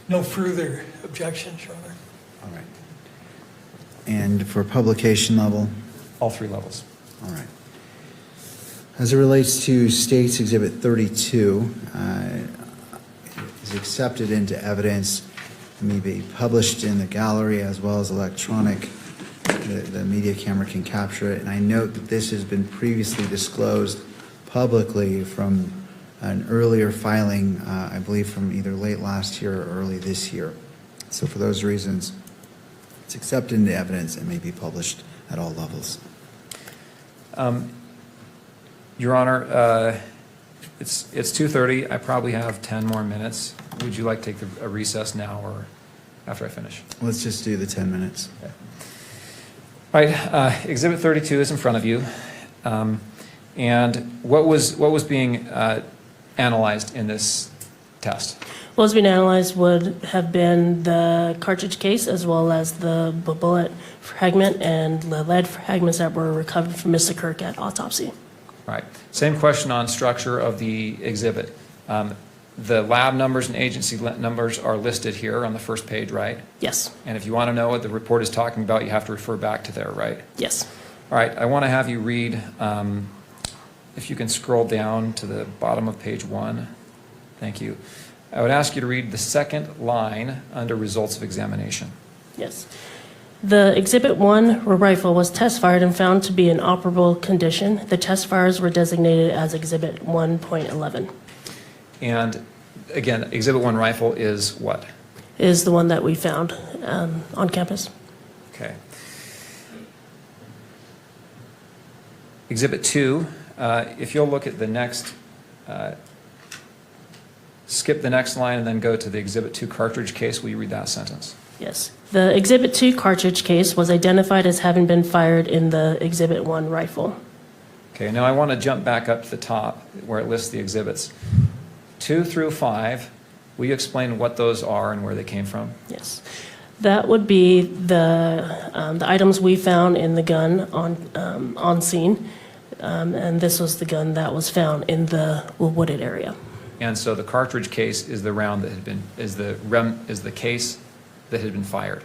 No further objections, Your Honor. All right. And for publication level? All 3 levels. All right. As it relates to State's Exhibit 32, is accepted into evidence, may be published in the gallery as well as electronic. The media camera can capture it. And I note that this has been previously disclosed publicly from an earlier filing, I believe from either late last year or early this year. So for those reasons, it's accepted into evidence and may be published at all levels. Your Honor, it's 2:30. I probably have 10 more minutes. Would you like to take a recess now or after I finish? Let's just do the 10 minutes. Okay. All right. Exhibit 32 is in front of you. And what was being analyzed in this test? What was being analyzed would have been the cartridge case as well as the bullet fragment and the lead fragments that were recovered from Mr. Kirk at autopsy. All right. Same question on structure of the exhibit. The lab numbers and agency numbers are listed here on the first page, right? Yes. And if you want to know what the report is talking about, you have to refer back to there, right? Yes. All right. I want to have you read, if you can scroll down to the bottom of page 1. Thank you. I would ask you to read the second line under results of examination. Yes. The Exhibit 1 rifle was test fired and found to be in operable condition. The test fires were designated as Exhibit 1.11. And again, Exhibit 1 rifle is what? Is the one that we found on campus. Okay. Exhibit 2, if you'll look at the next, skip the next line and then go to the Exhibit 2 cartridge case, will you read that sentence? Yes. The Exhibit 2 cartridge case was identified as having been fired in the Exhibit 1 rifle. Okay, now I want to jump back up to the top where it lists the exhibits. 2 through 5, will you explain what those are and where they came from? Yes. That would be the items we found in the gun on scene, and this was the gun that was found in the wooded area. And so the cartridge case is the round that had been, is the case that had been fired?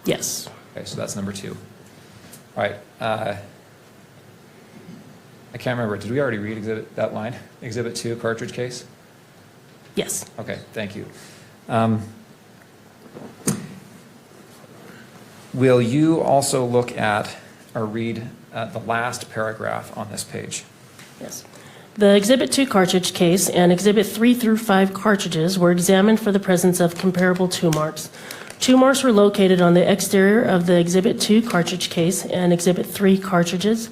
Yes. Okay, so that's number 2. All right. I can't remember. Did we already read that line? Exhibit 2, cartridge case? Yes. Okay, thank you. Will you also look at or read the last paragraph on this page? Yes. The Exhibit 2 cartridge case and Exhibit 3 through 5 cartridges were examined for the presence of comparable tool marks. Tool marks were located on the exterior of the Exhibit 2 cartridge case and Exhibit 3 cartridges,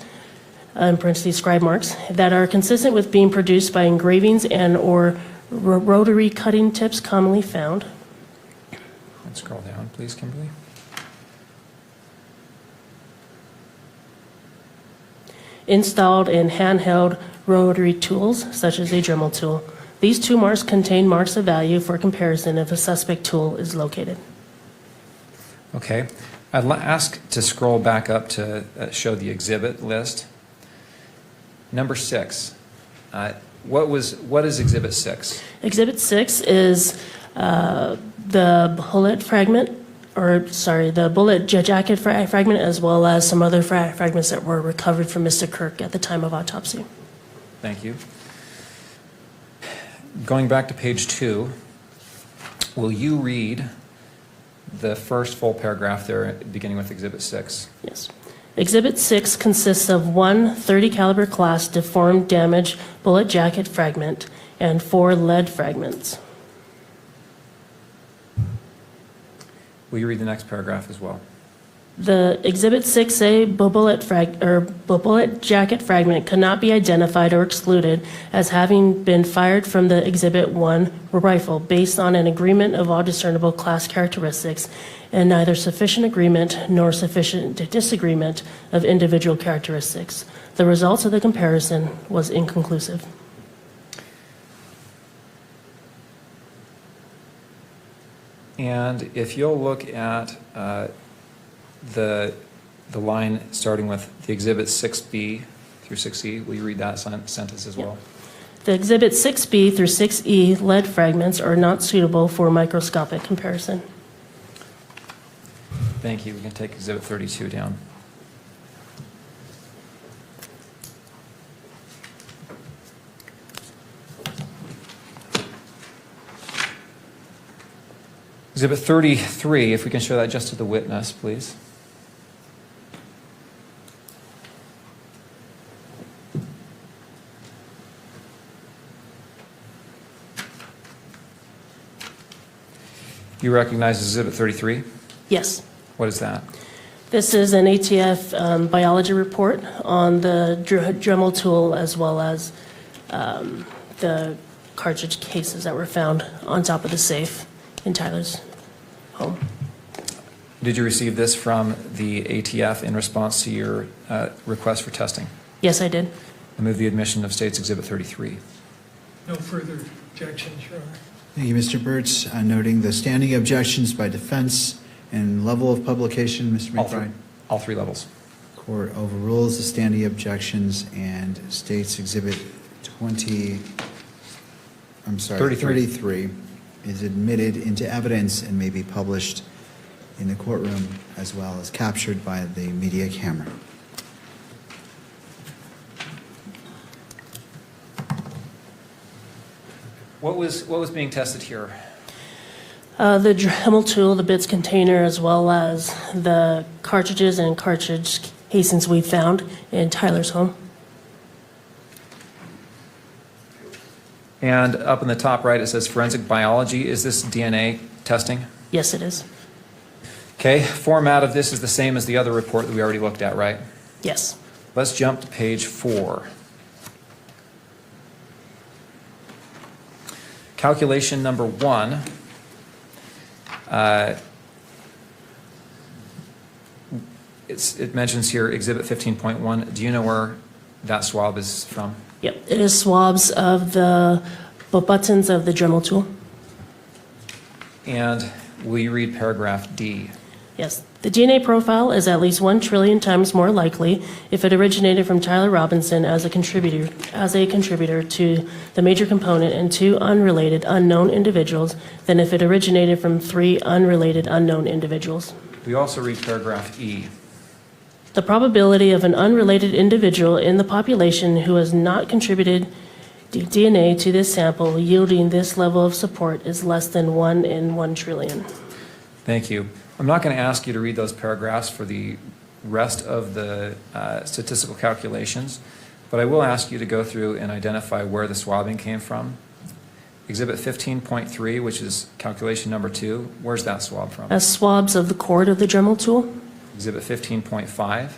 in parentheses scribe marks, that are consistent with being produced by engravings and or rotary cutting tips commonly found. Let's scroll down, please, Kimberly. Installed in handheld rotary tools, such as a Dremel tool. These two marks contain marks of value for comparison if a suspect tool is located. Okay. I'd ask to scroll back up to show the exhibit list. Number 6. What is Exhibit 6? Exhibit 6 is the bullet fragment, the bullet jacket fragment, as well as some other fragments that were recovered from Mr. Kirk at the time of autopsy. Thank you. Going back to page 2, will you read the first full paragraph there, beginning with Exhibit 6? Yes. Exhibit 6 consists of one .30 caliber class deformed damaged bullet jacket fragment and 4 lead fragments. Will you read the next paragraph as well? The Exhibit 6A bullet jacket fragment cannot be identified or excluded as having been fired from the Exhibit 1 rifle based on an agreement of all discernible class characteristics and neither sufficient agreement nor sufficient disagreement of individual characteristics. The results of the comparison was inconclusive. And if you'll look at the line starting with the Exhibit 6B through 6E, will you read that sentence as well? The Exhibit 6B through 6E lead fragments are not suitable for microscopic comparison. Thank you. We can take Exhibit 32 down. Exhibit 33, if we can show that just to the witness, please. You recognize Exhibit 33? Yes. What is that? This is an ATF biology report on the Dremel tool as well as the cartridge cases that were found on top of the safe in Tyler's home. Did you receive this from the ATF in response to your request for testing? Yes, I did. I move the admission of State's Exhibit 33. No further objections, Your Honor. Thank you, Mr. Burtz. Noting the standing objections by defense and level of publication, Mr. McBride. All three levels. Court overrules the standing objections and states Exhibit 33 is admitted into evidence and may be published in the courtroom as well as captured by the media camera. What was being tested here? The Dremel tool, the bits container, as well as the cartridges and cartridge casings we found in Tyler's home. And up in the top right, it says forensic biology. Is this DNA testing? Yes, it is. Okay, format of this is the same as the other report that we already looked at, right? Yes. Let's jump to page 4. Calculation number 1. It mentions here Exhibit 15.1. Do you know where that swab is from? Yep, it is swabs of the buttons of the Dremel tool. And will you read paragraph D? Yes. The DNA profile is at least 1 trillion times more likely if it originated from Tyler Robinson as a contributor to the major component and 2 unrelated unknown individuals than if it originated from 3 unrelated unknown individuals. We also read paragraph E. The probability of an unrelated individual in the population who has not contributed DNA to this sample yielding this level of support is less than 1 in 1 trillion. Thank you. I'm not going to ask you to read those paragraphs for the rest of the statistical calculations, but I will ask you to go through and identify where the swabbing came from. Exhibit 15.3, which is calculation number 2, where's that swab from? As swabs of the cord of the Dremel tool. Exhibit 15.5.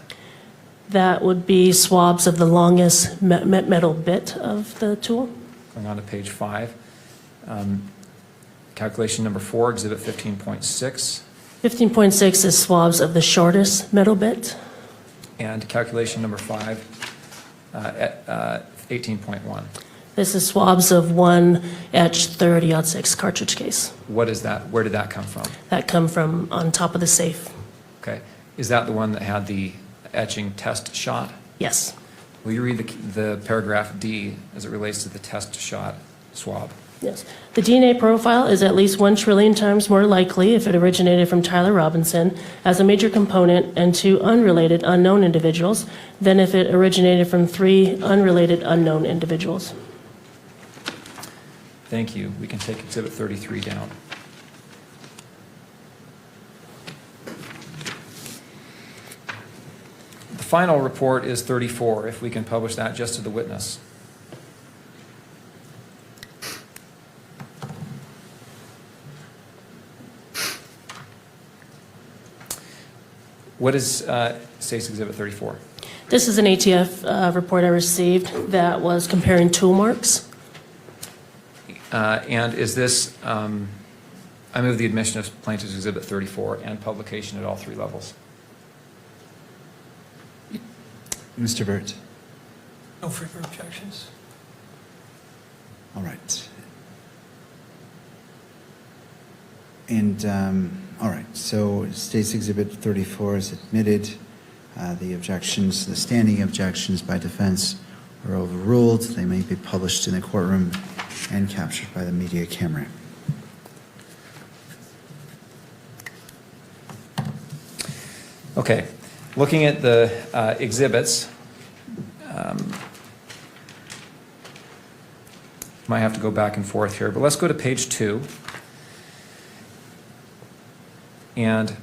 That would be swabs of the longest metal bit of the tool. Going on to page 5. Calculation number 4, exhibit 15.6. 15.6 is swabs of the shortest metal bit. And calculation number 5, 18.1. This is swabs of one etched 30-06 cartridge case What is that? Where did that come from? that come from on top of the safe. Okay. Is that the one that had the etching test shot? Yes. Will you read the paragraph D as it relates to the test shot swab? Yes. The DNA profile is at least 1 trillion times more likely if it originated from Tyler Robinson as a major component and 2 unrelated unknown individuals than if it originated from 3 unrelated unknown individuals. Thank you. We can take Exhibit 33 down. The final report is 34, if we can publish that just to the witness. What is State's Exhibit 34? This is an ATF report I received that was comparing tool marks. And is this, I move the admission of Plaintiff's Exhibit 34 and publication at all 3 levels. Mr. Burt. No further objections. All right. And, all right, so State's Exhibit 34 is admitted. The objections, the standing objections by defense are overruled. They may be published in the courtroom and captured by the media camera. Okay, looking at the exhibits, might have to go back and forth here, but let's go to page 2. And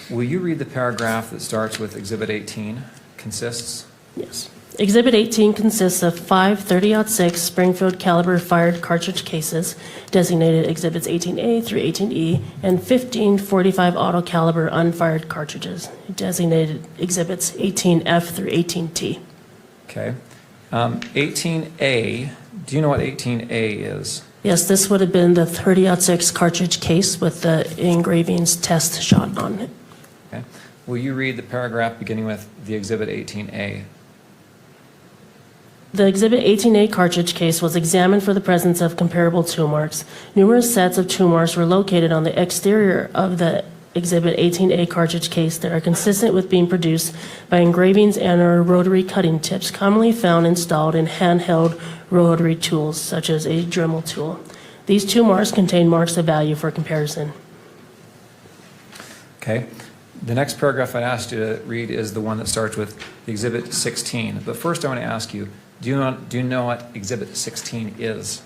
will you read the paragraph that starts with Exhibit 18 consists? Yes. Exhibit 18 consists of 5 30-06 Springfield caliber fired cartridge cases, designated Exhibits 18A through 18E, and 15 45 auto caliber unfired cartridges, designated Exhibits 18F through 18T. Okay. 18A, do you know what 18A is? Yes, this would have been the 30-06 cartridge case with the engravings test shot on it. Okay. Will you read the paragraph beginning with the Exhibit 18A? The Exhibit 18A cartridge case was examined for the presence of comparable tool marks. Numerous sets of tool marks were located on the exterior of the Exhibit 18A cartridge case that are consistent with being produced by engravings and or rotary cutting tips commonly found installed in handheld rotary tools such as a Dremel tool. These tool marks contain marks of value for comparison. Okay. The next paragraph I'd asked you to read is the one that starts with Exhibit 16. But first I want to ask you, do you know what Exhibit 16 is?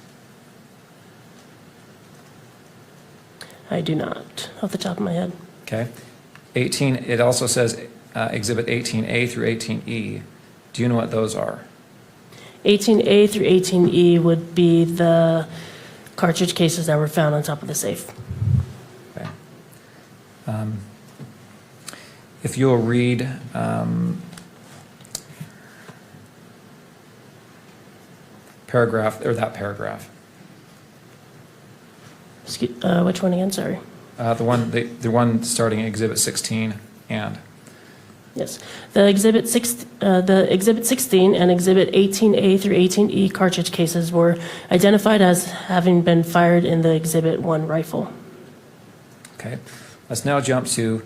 I do not, off the top of my head. Okay. 18, it also says Exhibit 18A through 18E. Do you know what those are? 18A through 18E would be the cartridge cases that were found on top of the safe. Okay. If you'll read paragraph, or that paragraph. Which one again, sorry? The one starting in Exhibit 16 and. Yes. The Exhibit 16 and Exhibit 18A through 18E cartridge cases were identified as having been fired in the Exhibit 1 rifle. Okay. Let's now jump to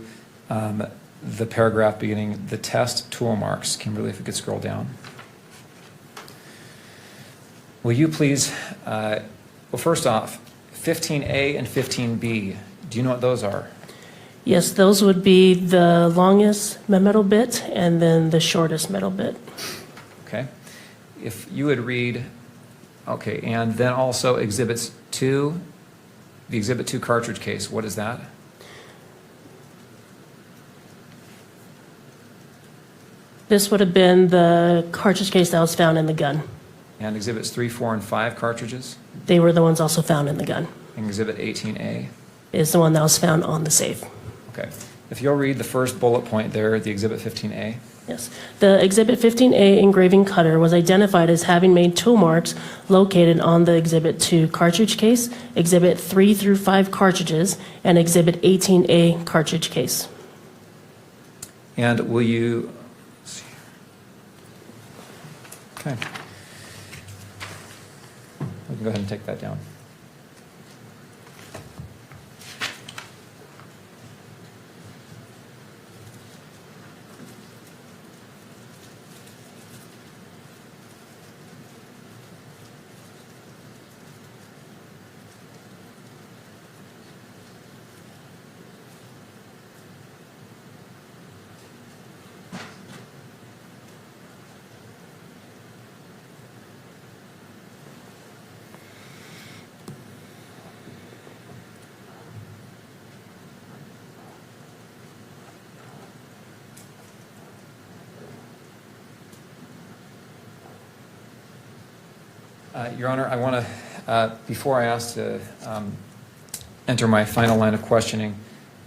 the paragraph beginning the test tool marks. Kimberly, if you could scroll down. Will you please, well, first off, 15A and 15B, do you know what those are? Yes, those would be the longest metal bit and then the shortest metal bit. Okay. If you would read, okay, and then also Exhibits 2, the Exhibit 2 cartridge case, what is that? This would have been the cartridge case that was found in the gun. And Exhibits 3, 4, and 5 cartridges? They were the ones also found in the gun. And Exhibit 18A? Is the one that was found on the safe. Okay. If you'll read the first bullet point there, the Exhibit 15A. Yes. The Exhibit 15A engraving cutter was identified as having made tool marks located on the Exhibit 2 cartridge case, Exhibit 3 through 5 cartridges, and Exhibit 18A cartridge case. And will you, Okay. We can go ahead and take that down. Your Honor, I want to, before I ask to enter my final line of questioning,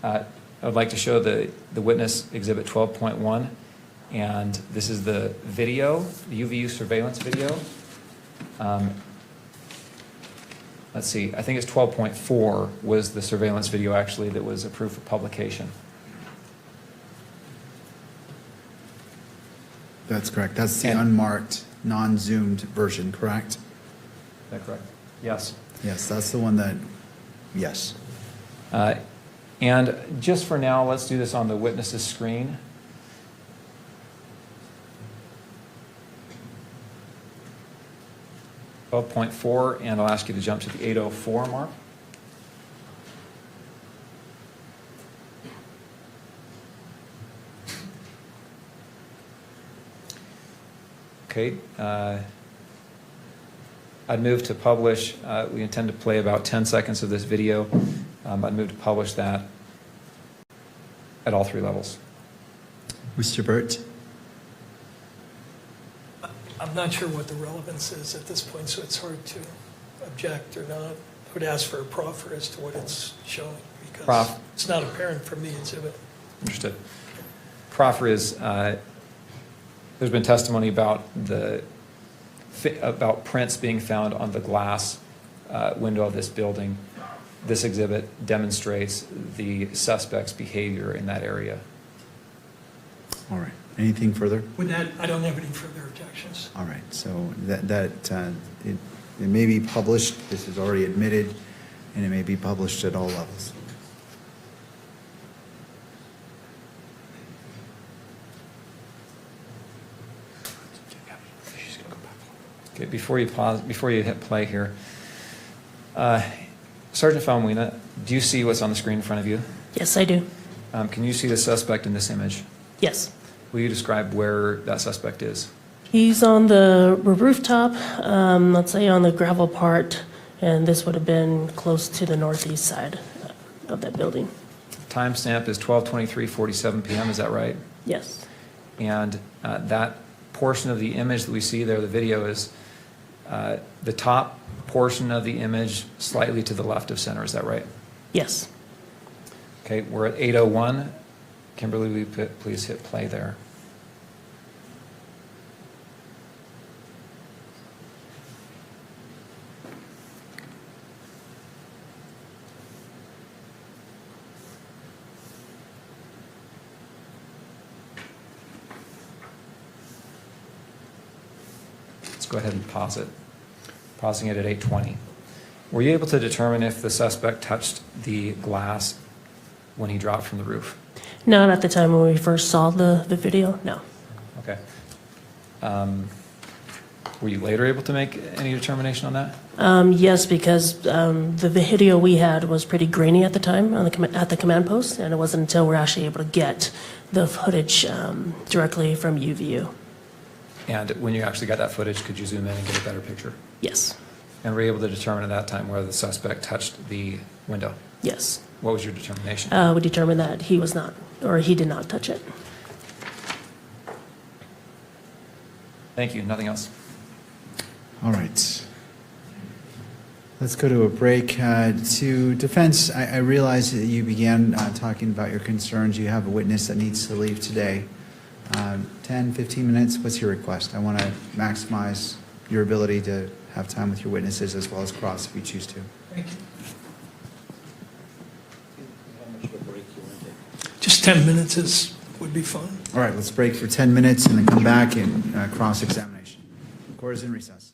I would like to show the witness Exhibit 12.1, and this is the video, the UVU surveillance video. Let's see, I think it's 12.4 was the surveillance video actually that was approved for publication. That's correct. That's the unmarked, non-zoomed version, correct? Is that correct? Yes. Yes, that's the one that, yes. And just for now, let's do this on the witness's screen. .4, and I'll ask you to jump to the 804 mark. Okay. I'd move to publish. We intend to play about 10 seconds of this video. I'd move to publish that at all three levels. Mr. Burt? I'm not sure what the relevance is at this point, so it's hard to object or not. I would ask for a proffer as to what it's showing, because it's not apparent from the exhibit. Understood. Proffer is, there's been testimony about about prints being found on the glass window of this building. This exhibit demonstrates the suspect's behavior in that area. All right. Anything further? With that, I don't have any further objections. All right. So it may be published. This is already admitted, and it may be published at all levels. Okay, before you pause, before you hit play here, Sergeant Falmuina, do you see what's on the screen in front of you? Yes, I do. Can you see the suspect in this image? Yes. Will you describe where that suspect is? He's on the rooftop, let's say on the gravel part, and this would have been close to the northeast side of that building. Timestamp is 12:23:47 p.m., is that right? Yes. And that portion of the image that we see there, the video, is the top portion of the image slightly to the left of center, is that right? Yes. Okay, we're at 8:01. Kimberly, will you please hit play there? Let's go ahead and pause it. Pausing it at 8:20. Were you able to determine if the suspect touched the glass when he dropped from the roof? Not at the time when we first saw the video, no. Okay. Were you later able to make any determination on that? Yes, because the video we had was pretty grainy at the time at the command post, and it wasn't until we're actually able to get the footage directly from UVU. And when you actually got that footage, could you zoom in and get a better picture? Yes. And were you able to determine at that time whether the suspect touched the window? Yes. What was your determination? We determined that he was not, or he did not touch it. Thank you. Nothing else. All right. Let's go to a break. To defense, I realize that you began talking about your concerns. You have a witness that needs to leave today. 10, 15 minutes, what's your request? I want to maximize your ability to have time with your witnesses as well as cross if you choose to. Thank you. Just 10 minutes would be fine. All right, let's break for 10 minutes and then come back and cross-examination. Court is in recess.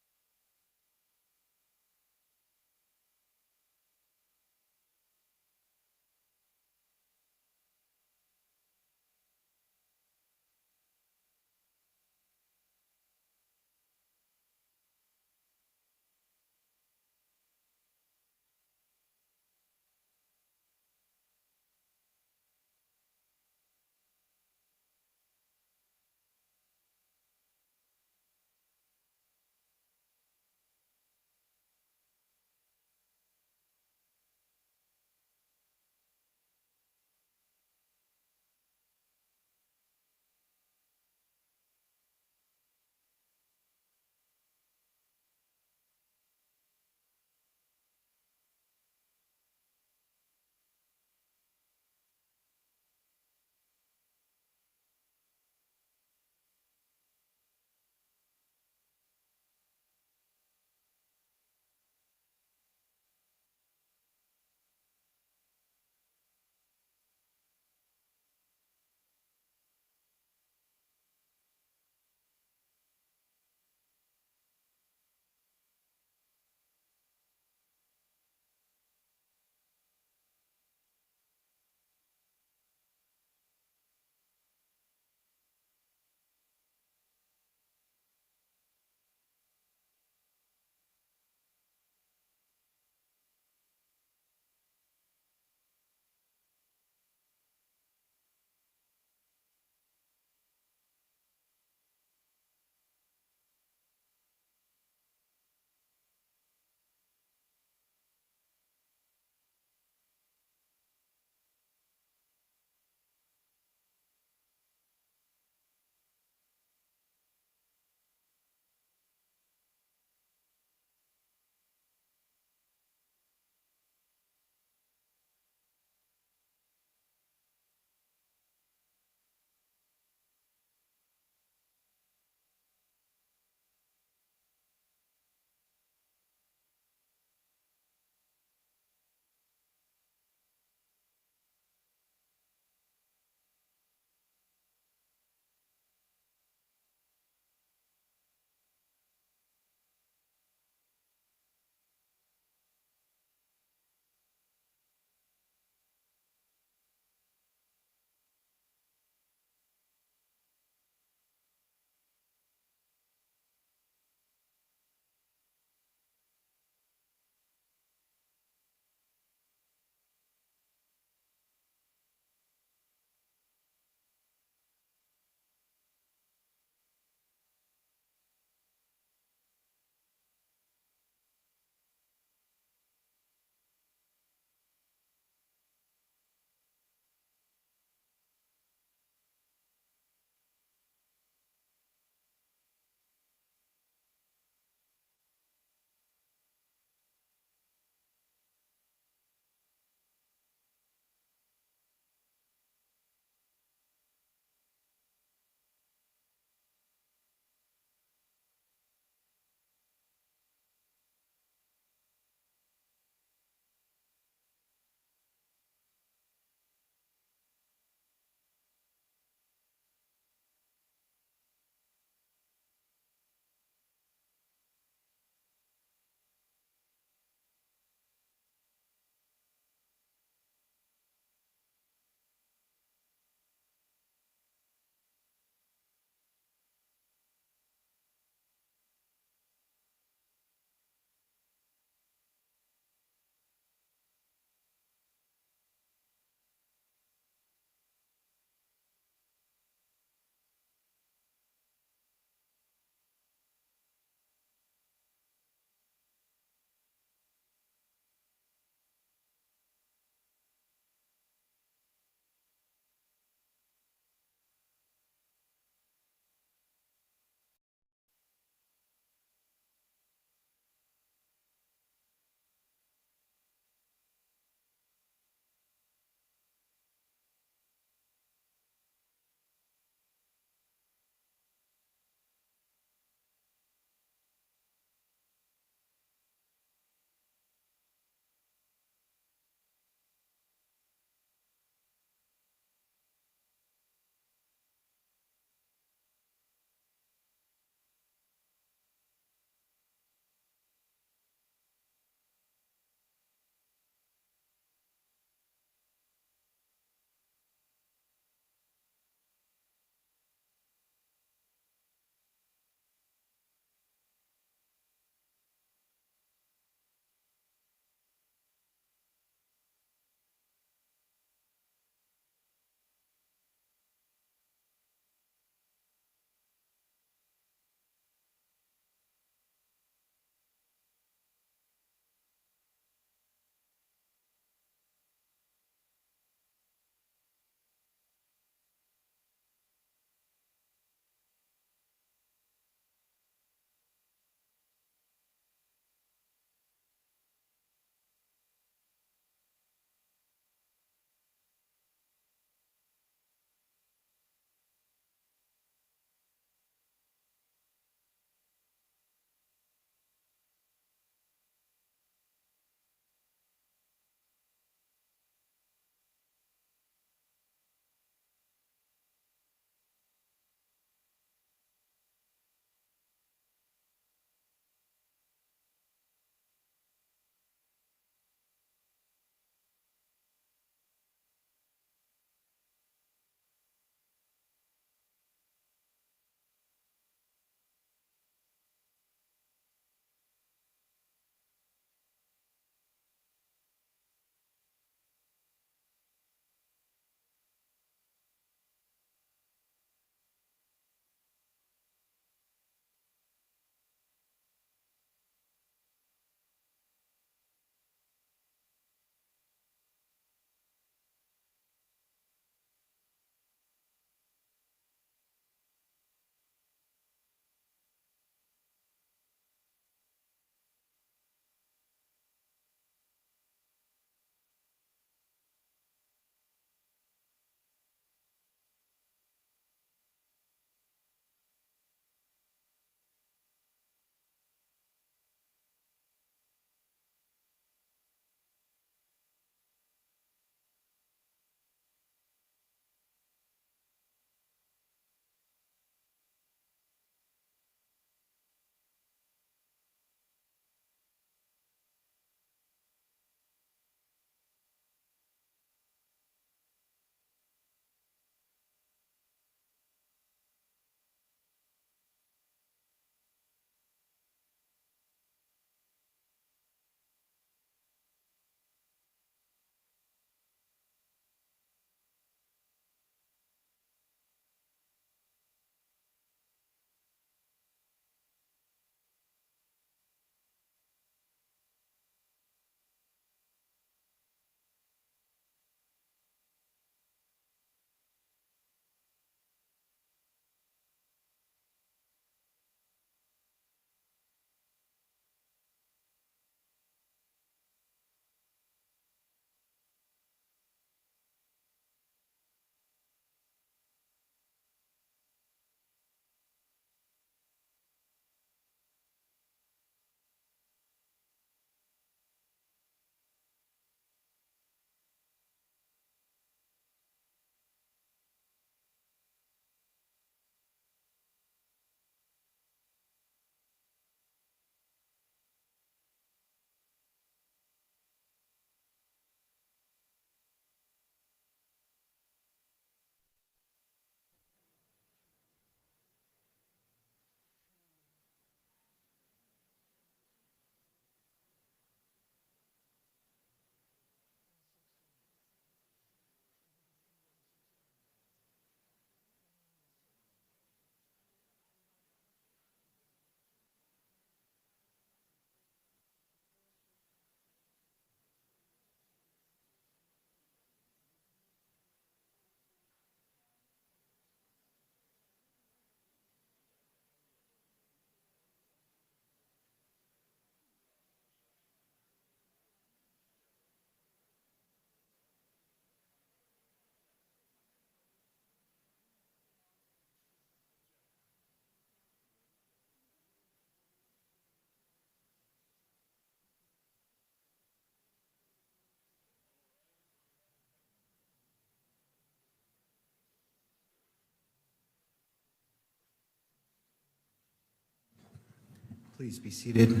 Please be seated.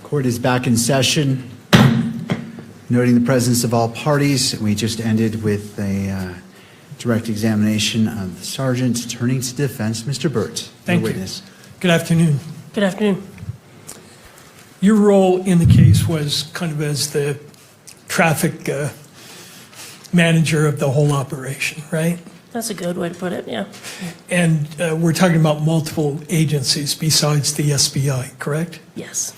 Court is back in session. Noting the presence of all parties, we just ended with a direct examination of the sergeant. Turning to defense, Mr. Burt, Thank the you. witness. Good afternoon. Good afternoon. Your role in the case was kind of as the traffic manager of the whole operation, right? That's a good way to put it, yeah. And we're talking about multiple agencies besides the SBI, correct? Yes.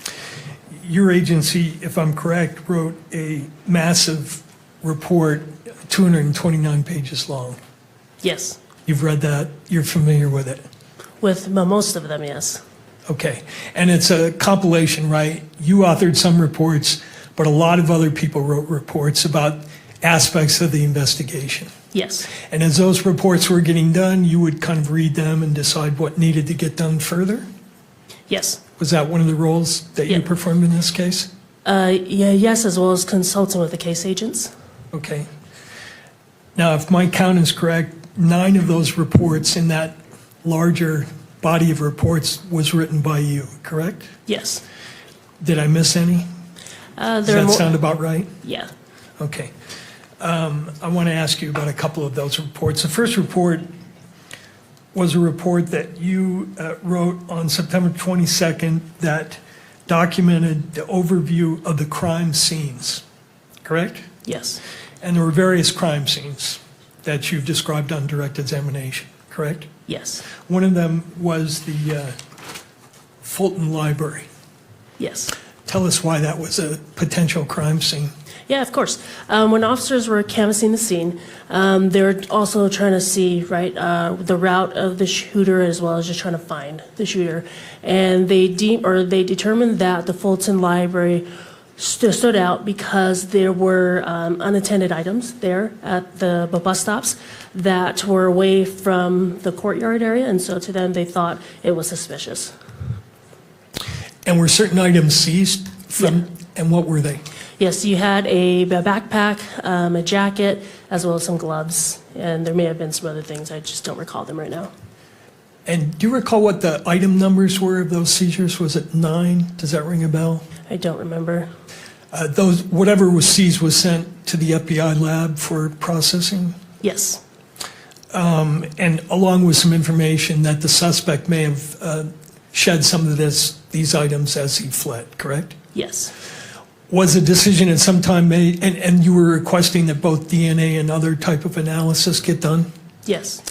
Your agency, if I'm correct, wrote a massive report, 229 pages long. Yes. You've read that, you're familiar with it. With most of them, yes. Okay, and it's a compilation, right? You authored some reports, but a lot of other people wrote reports about aspects of the investigation. Yes. And as those reports were getting done, you would kind of read them and decide what needed to get done further? Yes. Was that one of the roles that you performed in this case? Yes, as well as consulting with the case agents. Okay. Now, if my count is correct, 9 of those reports in that larger body of reports was written by you, correct? Yes. Did I miss any? Does that sound about right? Yeah. Okay. I want to ask you about a couple of those reports. The first report was a report that you wrote on September 22nd that documented the overview of the crime scenes, correct? Yes. And there were various crime scenes that you've described on direct examination, correct? Yes. One of them was the Fulton Library. Yes. Tell us why that was a potential crime scene. Yeah, of course. When officers were canvassing the scene, they were also trying to see, right, the route of the shooter as well as just trying to find the shooter. And they determined that the Fulton Library stood out because there were unattended items there at the bus stops that were away from the courtyard area, and so to them they thought it was suspicious. And were certain items seized from, and what were they? Yes, you had a backpack, a jacket, as well as some gloves, and there may have been some other things. I just don't recall them right now. And do you recall what the item numbers were of those seizures? Was it 9? Does that ring a bell? I don't remember. Whatever was seized was sent to the FBI lab for processing? Yes. And along with some information that the suspect may have shed some of these items as he fled, correct? Yes. Was a decision at some time made, and you were requesting that both DNA and other type of analysis get done? Yes.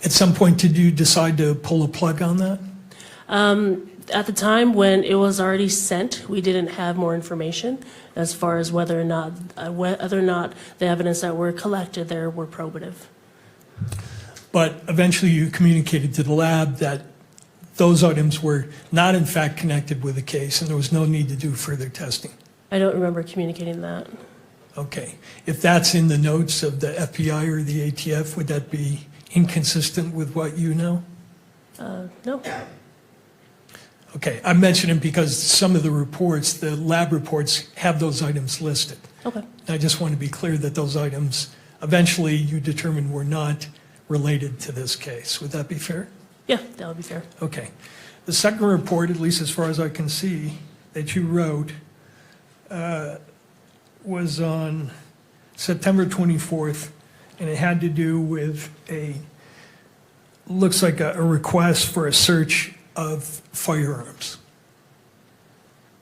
At some point, did you decide to pull a plug on that? At the time when it was already sent, we didn't have more information as far as whether or not the evidence that were collected there were probative. But eventually you communicated to the lab that those items were not in fact connected with the case and there was no need to do further testing. I don't remember communicating that. Okay. If that's in the notes of the FBI or the ATF, would that be inconsistent with what you know? No. Okay. I'm mentioning because some of the reports, the lab reports, have those items listed. Okay. I just want to be clear that those items eventually you determined were not related to this case. Would that be fair? Yeah, that would be fair. Okay. The second report, at least as far as I can see, that you wrote was on September 24th, and it had to do with looks like a request for a search of firearms.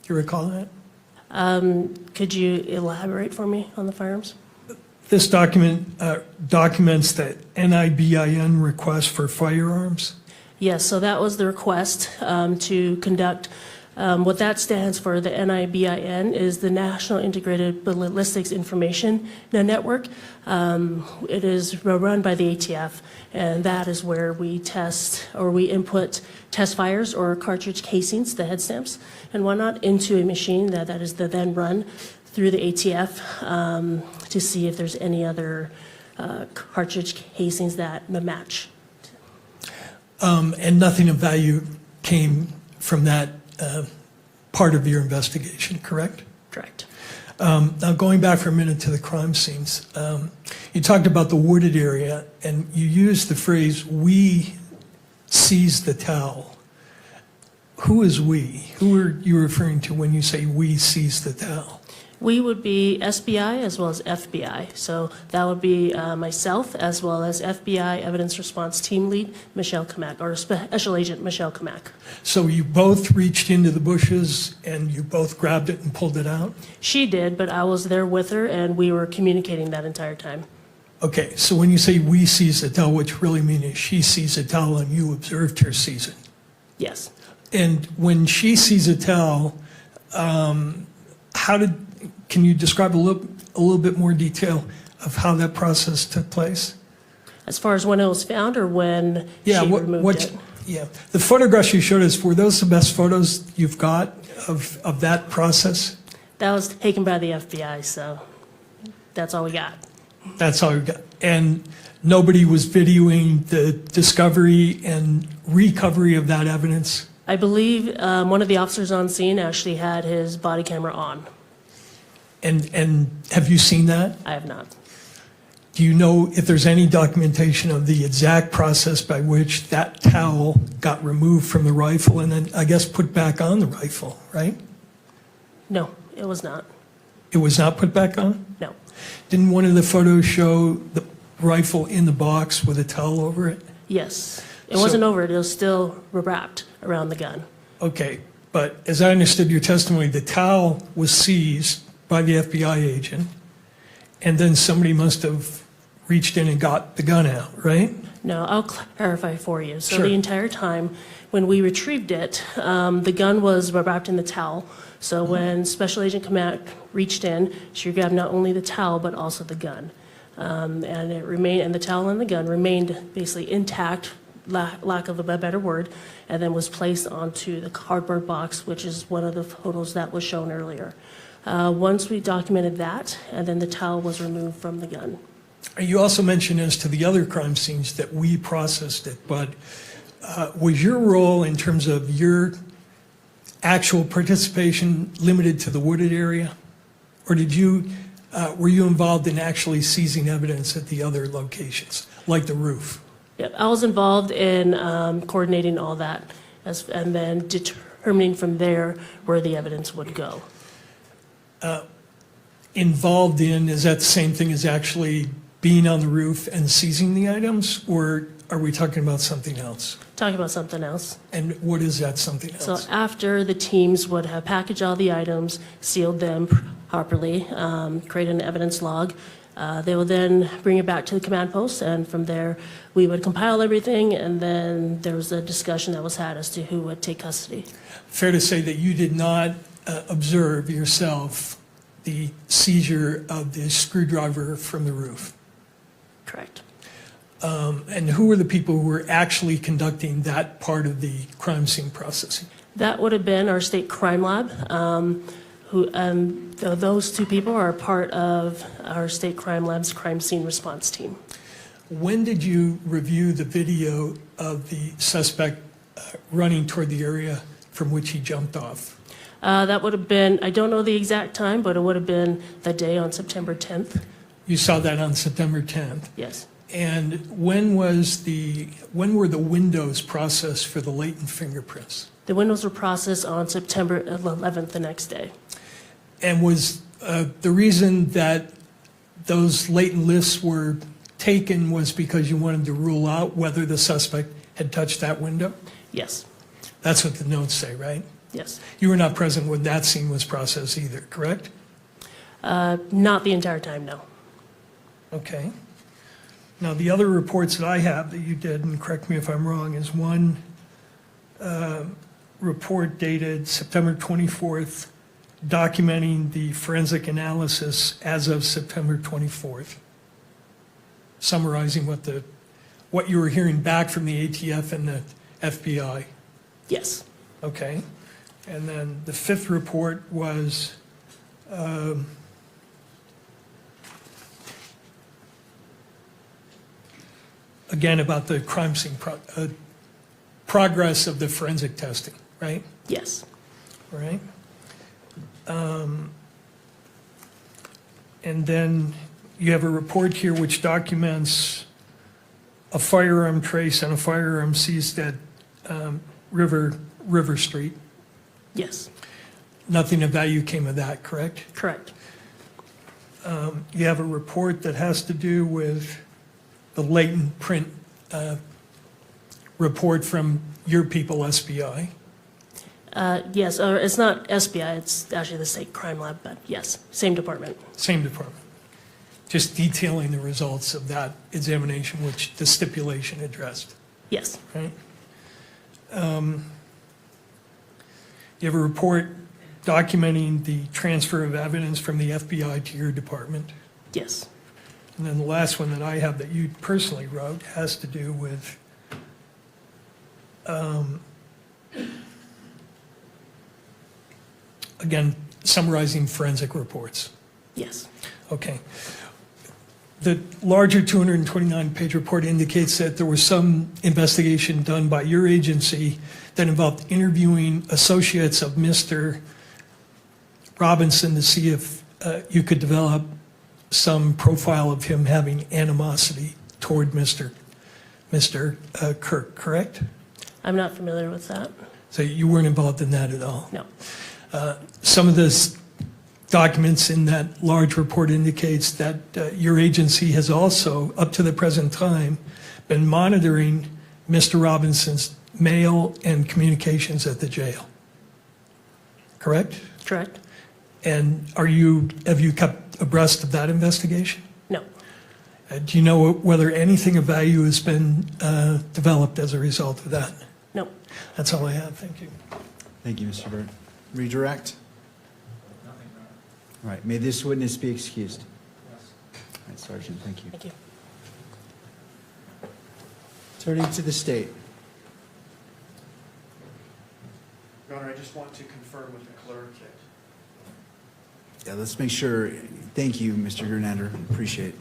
Do you recall that? Could you elaborate for me on the firearms? This document documents the NIBIN request for firearms. Yes, so that was the request to conduct. What that stands for, the NIBIN, is the National Integrated Ballistics Information Network. It is run by the ATF, and that is where we test or we input test fires or cartridge casings, the head stamps and whatnot, into a machine that is then run through the ATF to see if there's any other cartridge casings that match. And nothing of value came from that part of your investigation, correct? Correct. Now, going back for a minute to the crime scenes, you talked about the wooded area, and you used the phrase, "we seized the towel." Who is we? Who are you referring to when you say we seized the towel? We would be SBI as well as FBI. So that would be myself as well as FBI Evidence Response Team Lead Michelle Kamak, or Special Agent Michelle Kamak. So you both reached into the bushes and you both grabbed it and pulled it out? She did, but I was there with her and we were communicating that entire time. Okay, so when you say we seized the towel, what you really mean is she seized the towel and you observed her seize it? Yes. And when she sees a towel, can you describe a little bit more detail of how that process took place? As far as when it was found or when she removed it? Yeah, the photographs you showed us, were those the best photos you've got of that process? That was taken by the FBI, so that's all we got. That's all you got. And nobody was videoing the discovery and recovery of that evidence? I believe one of the officers on scene actually had his body camera on. And have you seen that? I have not. Do you know if there's any documentation of the exact process by which that towel got removed from the rifle and then, I guess, put back on the rifle, right? No, it was not. It was not put back on? No. Didn't one of the photos show the rifle in the box with a towel over it? Yes. It wasn't over it. It was still wrapped around the gun. Okay, but as I understood your testimony, the towel was seized by the FBI agent, and then somebody must have reached in and got the gun out, right? No, I'll clarify for you. So Sure. the entire time when we retrieved it, the gun was wrapped in the towel. So when Special Agent Kamak reached in, she grabbed not only the towel but also the gun, and it remained, and the towel and the gun remained basically intact, lack of a better word, and then was placed onto the cardboard box, which is one of the photos that was shown earlier. Once we documented that, and then the towel was removed from the gun. You also mentioned as to the other crime scenes that we processed it, but was your role in terms of your actual participation limited to the wooded area? Or were you involved in actually seizing evidence at the other locations, like the roof? Yeah, I was involved in coordinating all that and then determining from there where the evidence would go. Involved in, is that the same thing as actually being on the roof and seizing the items? Or are we talking about something else? Talking about something else. And what is that something So else? after the teams would have packaged all the items, sealed them properly, created an evidence log, they will then bring it back to the command post, and from there we would compile everything, and then there was a discussion that was had as to who would take custody. Fair to say that you did not observe yourself the seizure of the screwdriver from the roof? Correct. And who were the people who were actually conducting that part of the crime scene processing? That would have been our state crime lab. Those two people are part of our state crime lab's crime scene response team. When did you review the video of the suspect running toward the area from which he jumped off? That would have been, I don't know the exact time, but it would have been the day on September 10th. You saw that on September 10th? Yes. And when were the windows processed for the latent fingerprints? The windows were processed on September 11th, the next day. And was the reason that those latent lifts were taken was because you wanted to rule out whether the suspect had touched that window? Yes. That's what the notes say, right? Yes. You were not present when that scene was processed either, correct? Not the entire time, no. Okay. Now, the other reports that I have that you did, and correct me if I'm wrong, is one report dated September 24th, documenting the forensic analysis as of September 24th, summarizing what you were hearing back from the ATF and the FBI. Yes. Okay. And then the fifth report was again about the crime scene progress of the forensic testing, right? Yes. All right. And then you have a report here which documents a firearm trace and a firearm seized at River River Street. Yes, Nothing of value came of that, correct? correct. You have a report that has to do with the latent print report from your people, SBI. Yes, or it's not SBI, it's actually the State Crime Lab, but yes, same department. Same department. Just detailing the results of that examination, which the stipulation addressed, Yes, right? You have a report documenting the transfer of evidence from the FBI to your department. yes. And then the last one that I have that you personally wrote has to do with again, summarizing forensic reports. Yes. Okay. The larger 229-page report indicates that there was some investigation done by your agency that involved interviewing associates of Mr. Robinson to see if you could develop some profile of him having animosity toward Mr. Kirk, correct? I'm not familiar with that. So you weren't involved in that at all? No. Some of the documents in that large report indicates that your agency has also, up to the present time, been monitoring Mr. Robinson's mail and communications at the jail. Correct? Correct? And have you kept abreast of that investigation? No. Do you know whether anything of value has been developed as a result of that? No. That's all I have. Thank you. Thank you, Mr. Byrd. Redirect? All right, may this witness be excused? Yes. All right, Sergeant, thank you. Thank you. Turning to the state. Your Honor, I just want to confirm with the clerk that Yeah, let's make sure, thank you, Mr. Gernander, appreciate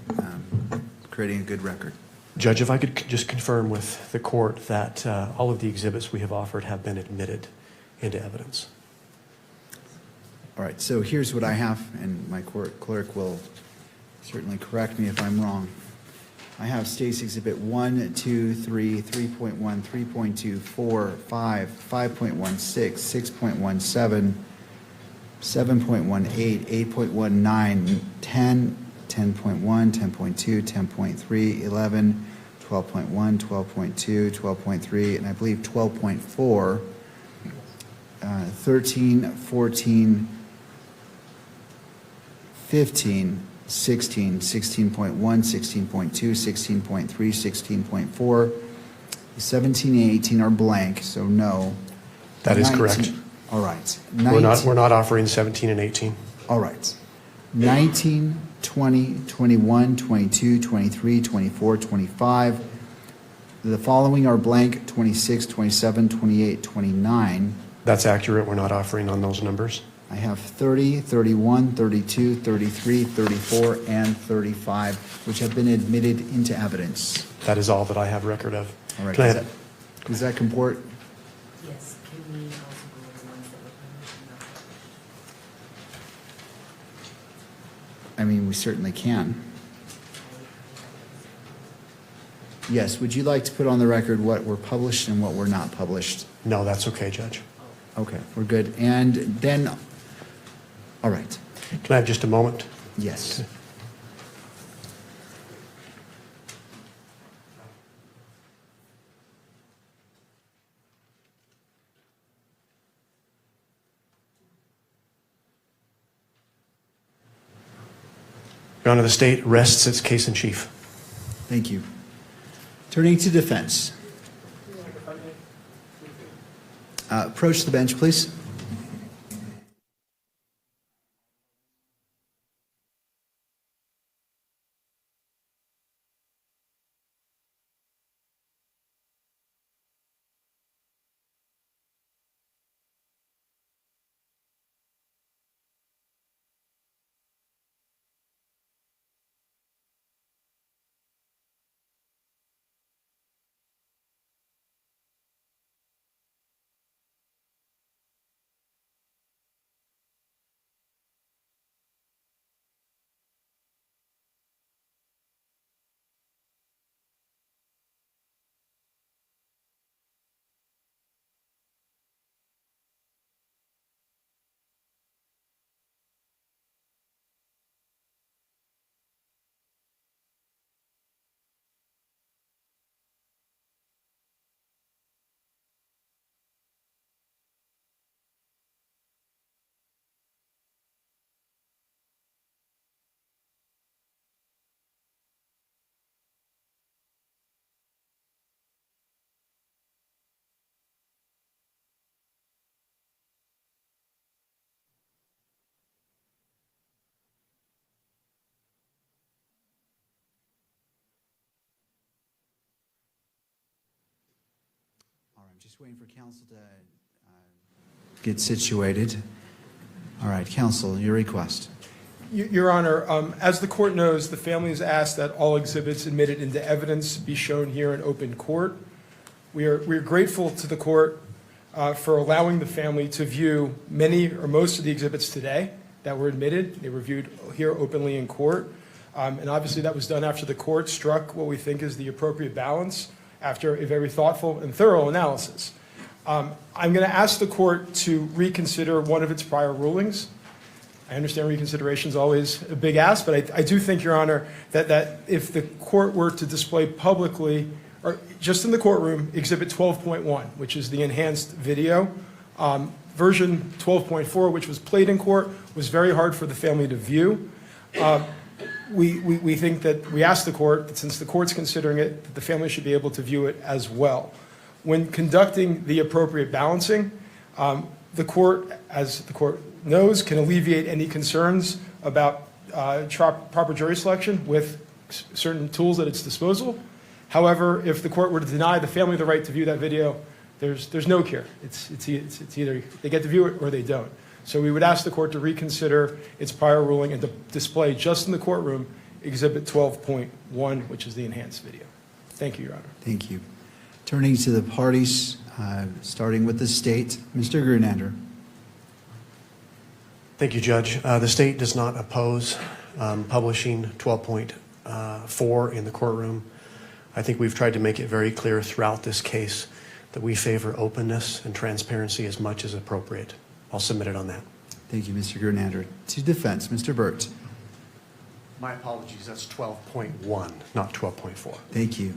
creating a good record. Judge, if I could just confirm with the court that all of the exhibits we have offered have been admitted into evidence. All right, so here's what I have, and my court clerk will certainly correct me if I'm wrong. I have State's Exhibit 1, 2, 3, 3.1, 3.2, 4, 5, 5.16, 6.17, 7.18, 8.19, 10, 10.1, 10.2, 10.3, 11, 12.1, 12.2, 12.3, and I believe 12.4, 13, 14, 15, 16, 16.1, 16.2, 16.3, 16.4, 17 and 18 are blank, so no. That is 19 correct. All right. We're not offering 17 and 18. All right. 19, 20, 21, 22, 23, 24, 25. The following are blank, 26, 27, 28, 29. That's accurate. We're not offering on those numbers. I have 30, 31, 32, 33, 34, and 35, which have been admitted into evidence. That is all that I have record of. All right. Can I- Does that comport? Yes, can we also go over the ones that were published? I mean, we certainly can. Yes, would you like to put on the record what were published and what were not published? No, that's okay, Judge. Okay, we're good. And then, all right. Can I have just a moment? Yes. Your Honor, the state rests its case in chief. Thank you. Turning to defense. Approach the bench, please. just waiting for counsel to get situated. All right, counsel, your request. Your Honor, as the court knows, the family has asked that all exhibits admitted into evidence be shown here in open court. We are grateful to the court for allowing the family to view many or most of the exhibits today that were admitted. They were viewed here openly in court. And obviously that was done after the court struck what we think is the appropriate balance after a very thoughtful and thorough analysis. I'm going to ask the court to reconsider one of its prior rulings. I understand reconsideration is always a big ask, but I do think, Your Honor, that if the court were to display publicly, or just in the courtroom, Exhibit 12.1, which is the enhanced video, version 12.4, which was played in court, was very hard for the family to view. We think that we asked the court that since the court's considering it, that the family should be able to view it as well. When conducting the appropriate balancing, the court, as the court knows, can alleviate any concerns about proper jury selection with certain tools at its disposal. However, if the court were to deny the family the right to view that video, there's no cure. It's either they get to view it or they don't. So we would ask the court to reconsider its prior ruling and to display just in the courtroom Exhibit 12.1, which is the enhanced video. Thank you, Your Honor. Thank you. Turning to the parties, starting with the state, Mr. Grunander. Thank you, Judge. The state does not oppose publishing 12.4 in the courtroom. I think we've tried to make it very clear throughout this case that we favor openness and transparency as much as appropriate. I'll submit it on that. Thank you, Mr. Grunander. To defense, Mr. Burt. My apologies, that's 12.1, not 12.4. Thank you.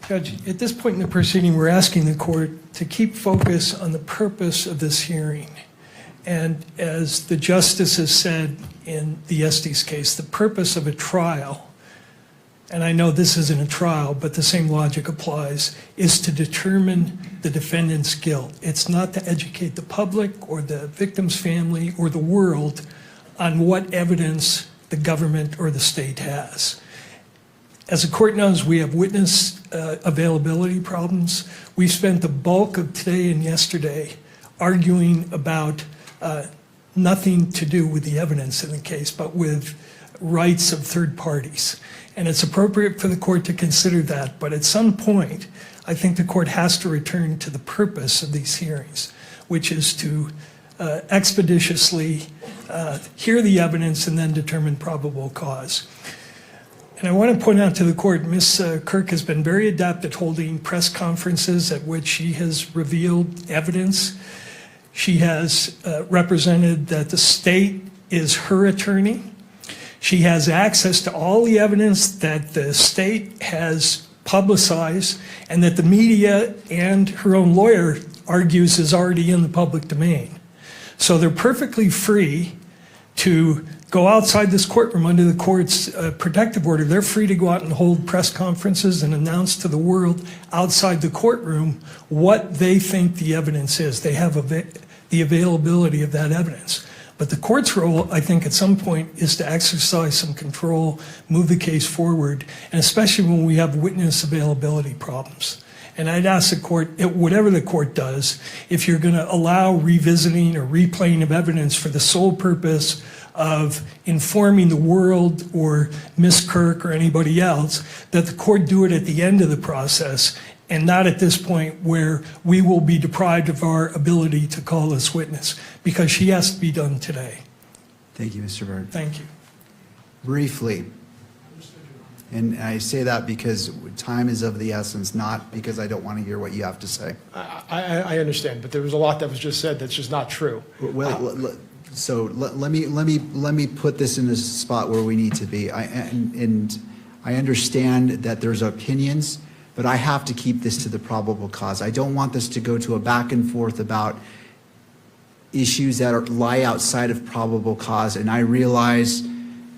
Judge, at this point in the proceeding, we're asking the court to keep focus on the purpose of this hearing. And as the justice has said in the Estes case, the purpose of a trial, and I know this isn't a trial, but the same logic applies, is to determine the defendant's guilt. It's not to educate the public or the victim's family or the world on what evidence the government or the state has. As the court knows, we have witness availability problems. We spent the bulk of today and yesterday arguing about nothing to do with the evidence in the case, but with rights of third parties. And it's appropriate for the court to consider that, but at some point, I think the court has to return to the purpose of these hearings, which is to expeditiously hear the evidence and then determine probable cause. And I want to point out to the court, Ms. Kirk has been very adept at holding press conferences at which she has revealed evidence. She has represented that the state is her attorney. She has access to all the evidence that the state has publicized and that the media and her own lawyer argues is already in the public domain. So they're perfectly free to go outside this courtroom under the court's protective order. They're free to go out and hold press conferences and announce to the world outside the courtroom what they think the evidence is. They have the availability of that evidence. But the court's role, I think, at some point is to exercise some control, move the case forward, and especially when we have witness availability problems. And I'd ask the court, whatever the court does, if you're going to allow revisiting or replaying of evidence for the sole purpose of informing the world or Ms. Kirk or anybody else, that the court do it at the end of the process and not at this point where we will be deprived of our ability to call this witness, because she has to be done today. Thank you, Mr. Byrd. Thank you. Briefly, and I say that because time is of the essence, not because I don't want to hear what you have to say. I understand, but there was a lot that was just said that's just not true. Well, so let me put this in a spot where we need to be. And I understand that there's opinions, but I have to keep this to the probable cause. I don't want this to go to a back and forth about issues that lie outside of probable cause. And I realize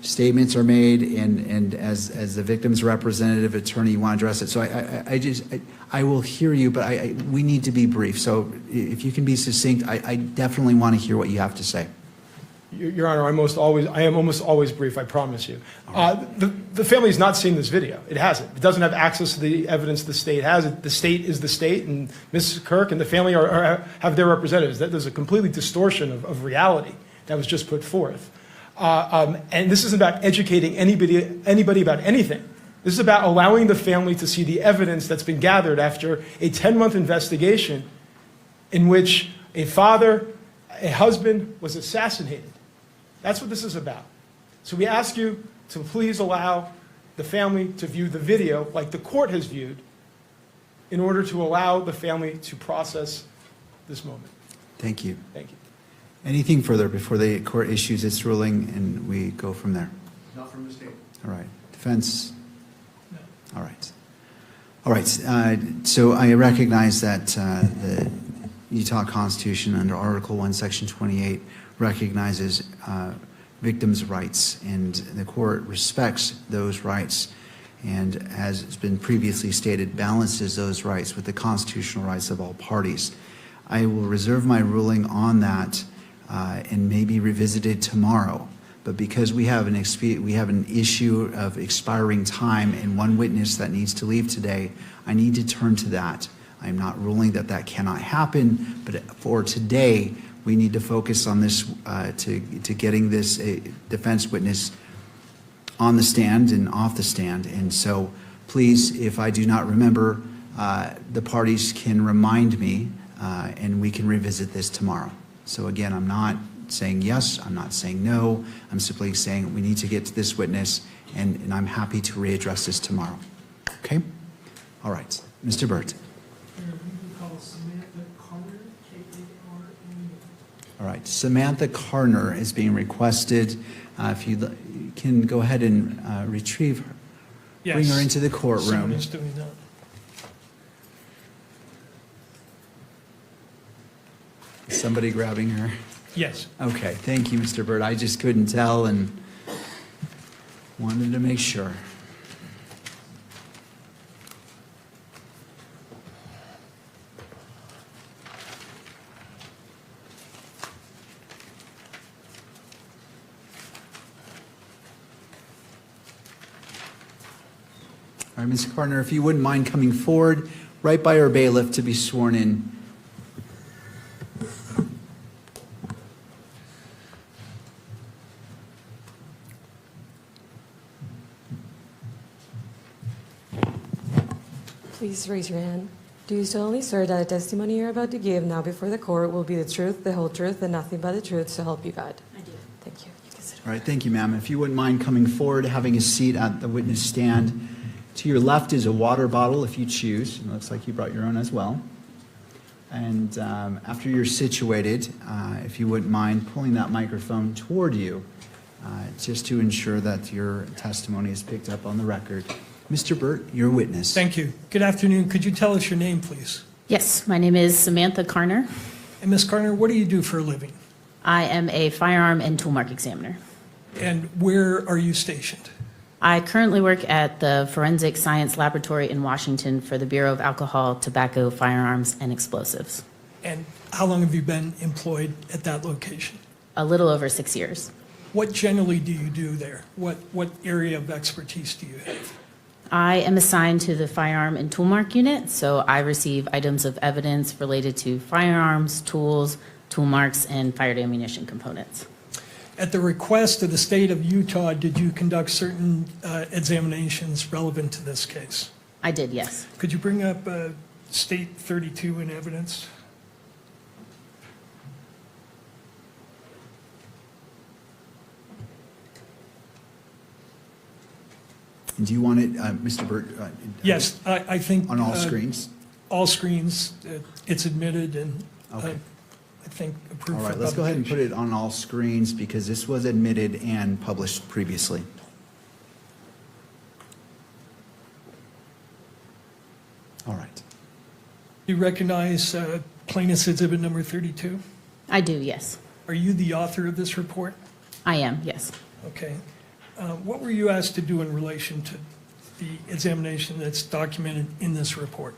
statements are made, and as the victim's representative attorney, you want to address it. So I will hear you, but we need to be brief. So if you can be succinct, I definitely want to hear what you have to say. Your Honor, I am almost always brief, I promise you. The family has not seen this video. It hasn't. It doesn't have access to the evidence the state has. The state is the state, and Mrs. Kirk and the family have their representatives. There's a completely distortion of reality that was just put forth. And this isn't about educating anybody about anything. This is about allowing the family to see the evidence that's been gathered after a 10-month investigation in which a father, a husband was assassinated. That's what this is about. So we ask you to please allow the family to view the video like the court has viewed in order to allow the family to process this moment. Thank you. Thank you. Anything further before the court issues its ruling and we go from there? Not from the state. All right. Defense? No. All right. All right. So I recognize that the Utah Constitution under Article 1, Section 28 recognizes victims' rights, and the court respects those rights and, as has been previously stated, balances those rights with the constitutional rights of all parties. I will reserve my ruling on that and maybe revisit it tomorrow. But because we have an issue of expiring time and one witness that needs to leave today, I need to turn to that. I'm not ruling that that cannot happen, but for today, we need to focus on this to getting this defense witness on the stand and off the stand. And so please, if I do not remember, the parties can remind me and we can revisit this tomorrow. So again, I'm not saying yes, I'm not saying no, I'm simply saying we need to get to this witness, and I'm happy to readdress this tomorrow. Okay? All right. Mr. Burt. All right, Samantha Carner is being requested. If you can go ahead and retrieve her, Yes. bring her into the courtroom. Someone is doing that. Is somebody grabbing her? Yes. Okay, thank you, Mr. Burt. I just couldn't tell and wanted to make sure. All right, Ms. Carter, if you wouldn't mind coming forward, right by our bailiff to be sworn in. Please raise your hand. Do you solemnly swear that the testimony you're about to give now before the court will be the truth, the whole truth, and nothing but the truth, so help you God? I do. Thank you. You can sit. All right, thank you, ma'am. If you wouldn't mind coming forward, having a seat at the witness stand. To your left is a water bottle if you choose. It looks like you brought your own as well. And after you're situated, if you wouldn't mind pulling that microphone toward you, just to ensure that your testimony is picked up on the record. Mr. Burt, your witness. Thank you. Good afternoon. Could you tell us your name, please? Yes, my name is Samantha Carner. And Ms. Carner, what do you do for a living? I am a firearm and tool mark examiner. And where are you stationed? I currently work at the Forensic Science Laboratory in Washington for the Bureau of Alcohol, Tobacco, Firearms, and Explosives. And how long have you been employed at that location? A little over 6 years. What generally do you do there? What area of expertise do you have? I am assigned to the firearm and tool mark unit, so I receive items of evidence related to firearms, tools, tool marks, and fired ammunition components. At the request of the state of Utah, did you conduct certain examinations relevant to this case? I did, yes. Could you bring up State 32 in evidence? And do you want it, Mr. Burt? Yes, I think. On all screens? All screens, it's admitted and Okay. I think approved. All for right, let's go ahead and put publication. it on all screens because this was admitted and published previously. All right. You recognize plaintiff's exhibit number 32? I do, yes. Are you the author of this report? I am, yes. Okay. What were you asked to do in relation to the examination that's documented in this report?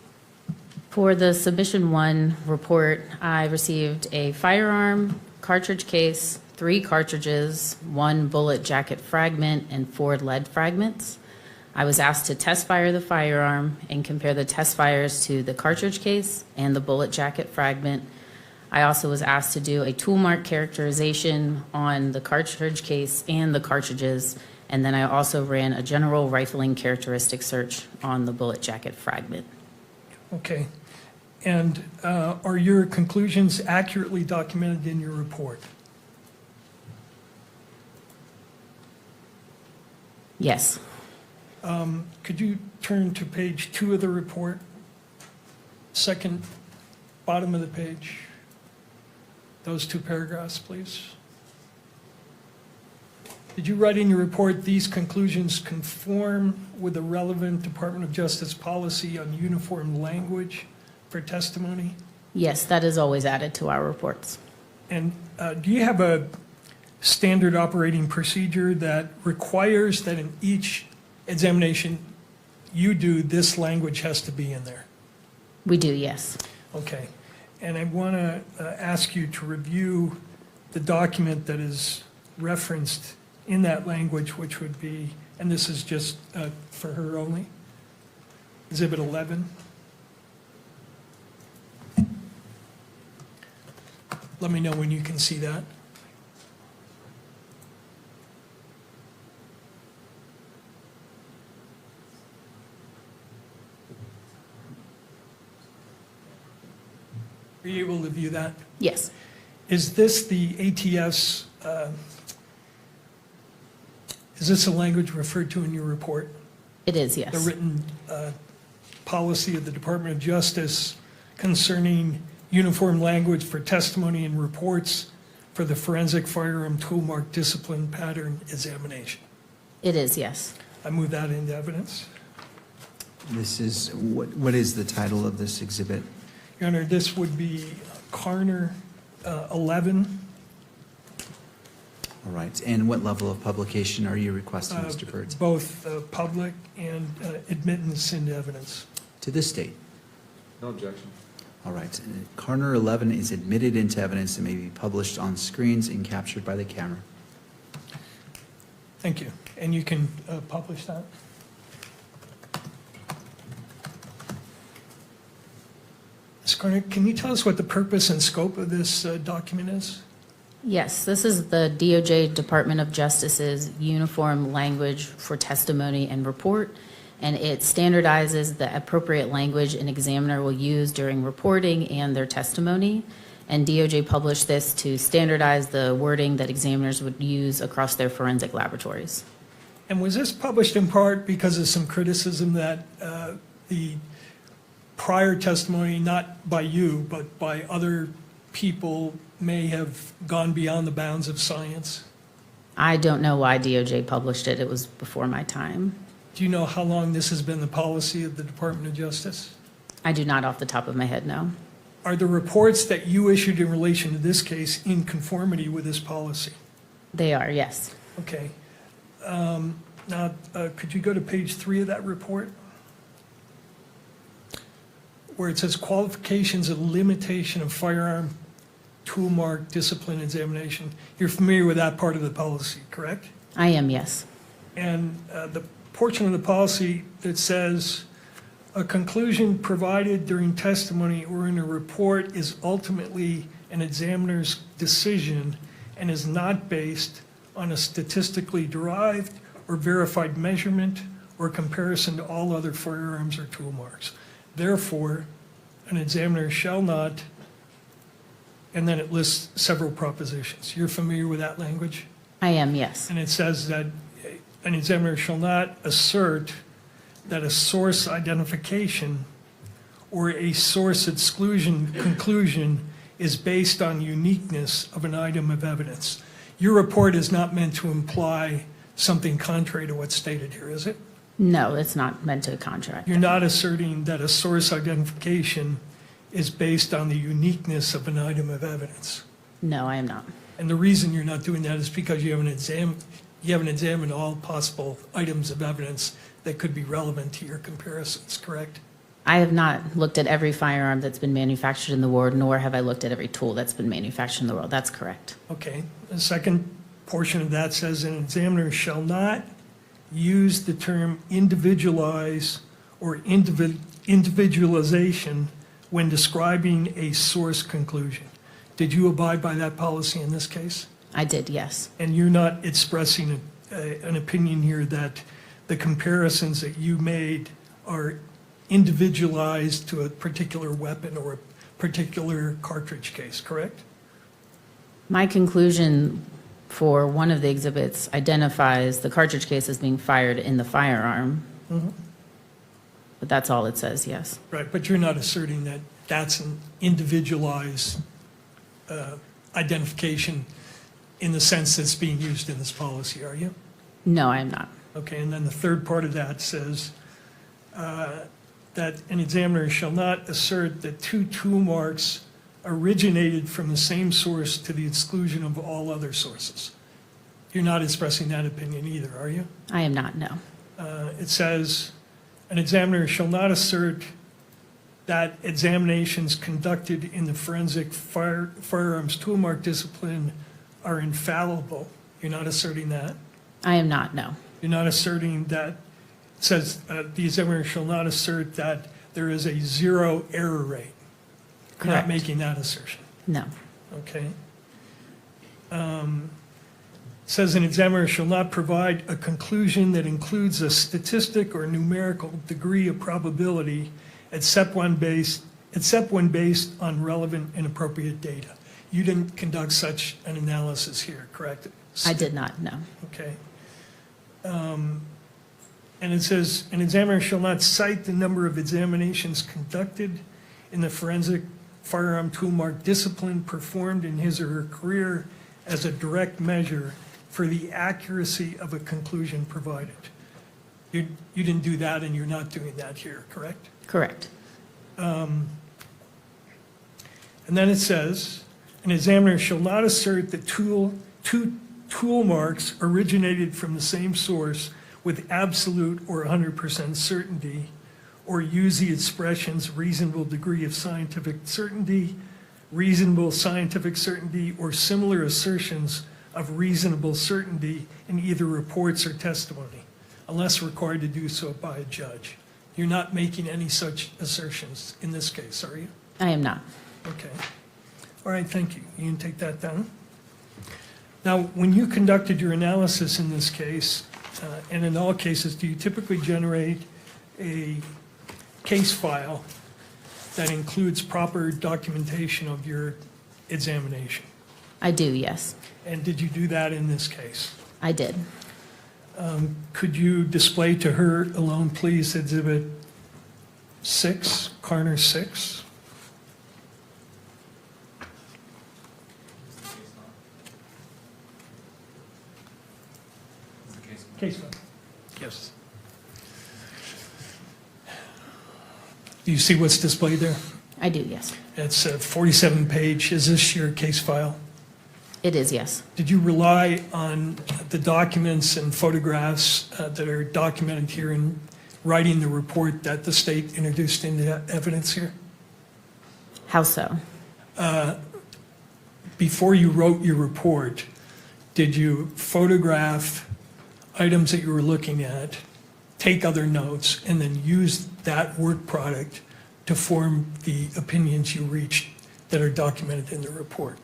For the Submission 1 report, I received a firearm, cartridge case, 3 cartridges, 1 bullet jacket fragment, and 4 lead fragments. I was asked to test fire the firearm and compare the test fires to the cartridge case and the bullet jacket fragment. I also was asked to do a tool mark characterization on the cartridge case and the cartridges, and then I also ran a general rifling characteristic search on the bullet jacket fragment. Okay. And are your conclusions accurately documented in your report? Yes. Could you turn to page 2 of the report? Second, bottom of the page. Those 2 paragraphs, please. Did you write in your report, these conclusions conform with the relevant Department of Justice policy on uniform language for testimony? Yes, that is always added to our reports. And do you have a standard operating procedure that requires that in each examination you do, this language has to be in there? We do, yes. Okay. And I want to ask you to review the document that is referenced in that language, which would be, and this is just for her only, Exhibit 11. Let me know when you can see that. Are you able to view that? Yes. Is this the ATS, is this a language referred to in your report? It is, yes. The written policy of the Department of Justice concerning uniform language for testimony and reports for the forensic firearm tool mark discipline pattern examination? It is, yes. I move that into evidence. This is, what is the title of this exhibit? Your Honor, this would be Carner 11. All right, and what level of publication are you requesting, Mr. Byrd? Both public and admittance into evidence. To this date? No objection. All right, Carner 11 is admitted into evidence and may be published on screens and captured by the camera. Thank you. And you can publish that? Ms. Carner, can you tell us what the purpose and scope of this document is? Yes, this is the DOJ Department of Justice's uniform language for testimony and report, and it standardizes the appropriate language an examiner will use during reporting and their testimony. And DOJ published this to standardize the wording that examiners would use across their forensic laboratories. And was this published in part because of some criticism that the prior testimony, not by you, but by other people, may have gone beyond the bounds of science? I don't know why DOJ published it. It was before my time. Do you know how long this has been the policy of the Department of Justice? I do not off the top of my head, no. Are the reports that you issued in relation to this case in conformity with this policy? They are, yes. Okay. Now, could you go to page 3 of that report? Where it says qualifications and limitation of firearm tool mark discipline examination. You're familiar with that part of the policy, correct? I am, yes. And the portion of the policy that says a conclusion provided during testimony or in a report is ultimately an examiner's decision and is not based on a statistically derived or verified measurement or comparison to all other firearms or tool marks. Therefore, an examiner shall not, and then it lists several propositions. You're familiar with that language? I am, yes. And it says that an examiner shall not assert that a source identification or a source exclusion conclusion is based on uniqueness of an item of evidence. Your report is not meant to imply something contrary to what's stated here, is it? No, it's not meant to contract. You're not asserting that a source identification is based on the uniqueness of an item of evidence. No, I am not. And the reason you're not doing that is because you haven't examined all possible items of evidence that could be relevant to your comparisons, correct? I have not looked at every firearm that's been manufactured in the world, nor have I looked at every tool that's been manufactured in the world. That's correct. Okay. The second portion of that says an examiner shall not use the term individualize or individualization when describing a source conclusion. Did you abide by that policy in this case? I did, yes. And you're not expressing an opinion here that the comparisons that you made are individualized to a particular weapon or a particular cartridge case, correct? My conclusion for one of the exhibits identifies the cartridge case as being fired in the firearm. But that's all it says, yes. Right, but you're not asserting that that's an individualized identification in the sense that's being used in this policy, are you? No, I am not. Okay, and then the third part of that says that an examiner shall not assert that two tool marks originated from the same source to the exclusion of all other sources. You're not expressing that opinion either, are you? I am not, no. It says, an examiner shall not assert that examinations conducted in the forensic firearms tool mark discipline are infallible. You're not asserting that? I am not, no. You're not asserting that, it says the examiner shall not assert that there is a zero error rate. You're not Correct. making that assertion. No. Okay. Says an examiner shall not provide a conclusion that includes a statistic or numerical degree of probability except when based on relevant and appropriate data. You didn't conduct such an analysis here, correct? I did not, no. Okay. And it says, an examiner shall not cite the number of examinations conducted in the forensic firearm tool mark discipline performed in his or her career as a direct measure for the accuracy of a conclusion provided. You didn't do that, and you're not doing that here, correct? Correct. And then it says, an examiner shall not assert that two tool marks originated from the same source with absolute or 100% certainty, or use the expressions reasonable degree of scientific certainty, reasonable scientific certainty, or similar assertions of reasonable certainty in either reports or testimony, unless required to do so by a judge. You're not making any such assertions in this case, are you? I am not. Okay. All right, thank you. You can take that down. Now, when you conducted your analysis in this case, and in all cases, do you typically generate a case file that includes proper documentation of your examination? I do, yes. And did you do that in this case? I did. Could you display to her alone, please, Exhibit 6, Carner 6? Case file. Yes. Do you see what's displayed there? I do, yes. It's a 47-page. Is this your case file? It is, yes. Did you rely on the documents and photographs that are documented here in writing the report that the state introduced into evidence here? How so? Before you wrote your report, did you photograph items that you were looking at, take other notes, and then use that work product to form the opinions you reached that are documented in the report?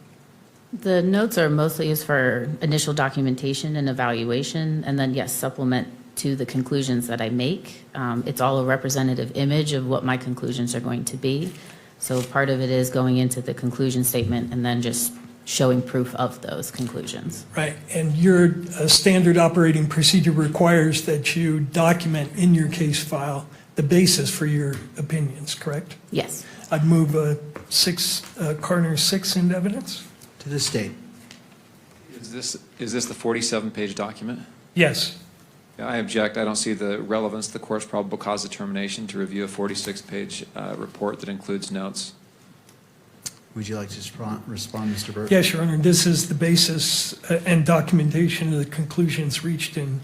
The notes are mostly used for initial documentation and evaluation, and then, yes, supplement to the conclusions that I make. It's all a representative image of what my conclusions are going to be. So part of it is going into the conclusion statement and then just showing proof of those conclusions. Right, and your standard operating procedure requires that you document in your case file the basis for your opinions, correct? Yes. I'd move Carner 6 into evidence. To the state. Is this the 47-page document? Yes. Yeah, I object. I don't see the relevance of the court's probable cause determination to review a 46-page report that includes notes. Would you like to respond, Mr. Burke? Yes, Your Honor. This is the basis and documentation of the conclusions reached in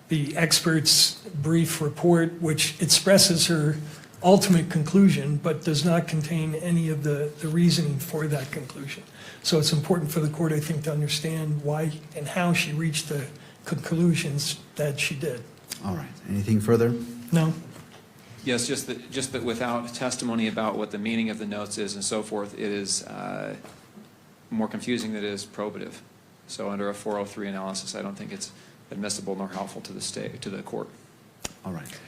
the expert's brief report, which expresses her ultimate conclusion, but does not contain any of the reasoning for that conclusion. So it's important for the court, I think, to understand why and how she reached the conclusions that she did. All right. Anything further? No? Yes, just that without testimony about what the meaning of the notes is and so forth, it is more confusing than it is probative. So under a 403 analysis, I don't think it's admissible nor helpful to the state, to the court. All right.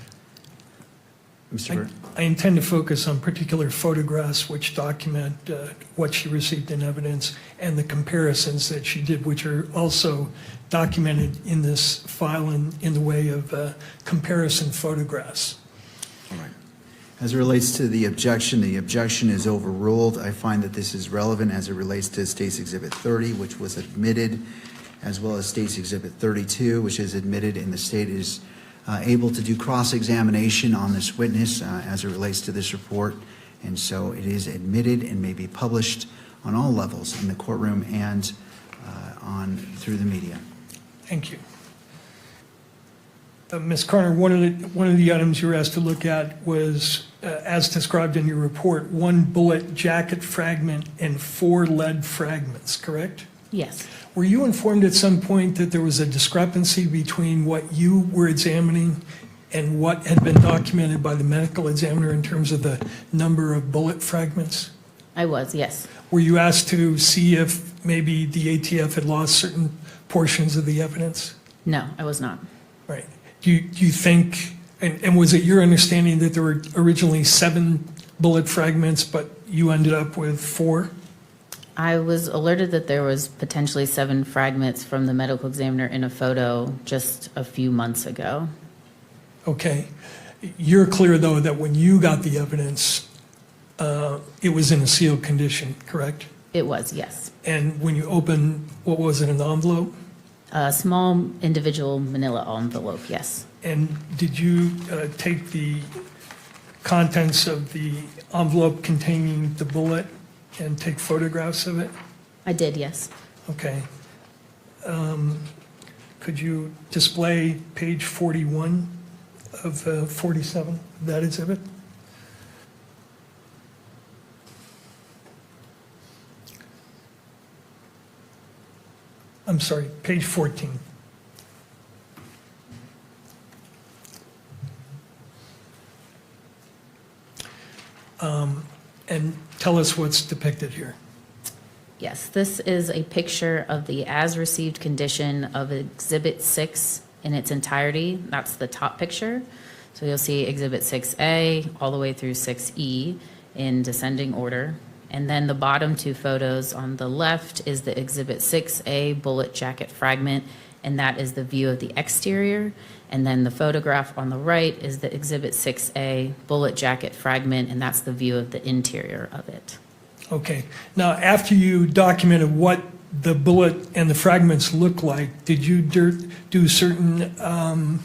Mr. Burt? I intend to focus on particular photographs which document what she received in evidence and the comparisons that she did, which are also documented in this file in the way of comparison photographs. All right. As it relates to the objection is overruled. I find that this is relevant as it relates to State's Exhibit 30, which was admitted, as well as State's Exhibit 32, which is admitted, and the state is able to do cross-examination on this witness as it relates to this report. And so it is admitted and may be published on all levels in the courtroom and through the media. Thank you. Ms. Carter, one of the items you were asked to look at was, as described in your report, 1 bullet jacket fragment and 4 lead fragments, correct? Yes. Were you informed at some point that there was a discrepancy between what you were examining and what had been documented by the medical examiner in terms of the number of bullet fragments? I was, yes. Were you asked to see if maybe the ATF had lost certain portions of the evidence? No, I was not. Right. Do you think, and was it your understanding that there were originally 7 bullet fragments, but you ended up with 4? I was alerted that there was potentially 7 fragments from the medical examiner in a photo just a few months ago. Okay. You're clear, though, that when you got the evidence, it was in a sealed condition, correct? It was, yes. And when you opened, what was it, an envelope? A small individual manila envelope, yes. And did you take the contents of the envelope containing the bullet and take photographs of it? I did, yes. Okay. Could you display page 41 of 47 of that exhibit? I'm sorry, page 14. And tell us what's depicted here. Yes, this is a picture of the as-received condition of Exhibit 6 in its entirety. That's the top picture. So you'll see Exhibit 6A all the way through 6E in descending order. And then the bottom 2 photos on the left is the Exhibit 6A bullet jacket fragment, and that is the view of the exterior. And then the photograph on the right is the Exhibit 6A bullet jacket fragment, and that's the view of the interior of it. Okay. Now, after you documented what the bullet and the fragments look like, did you do certain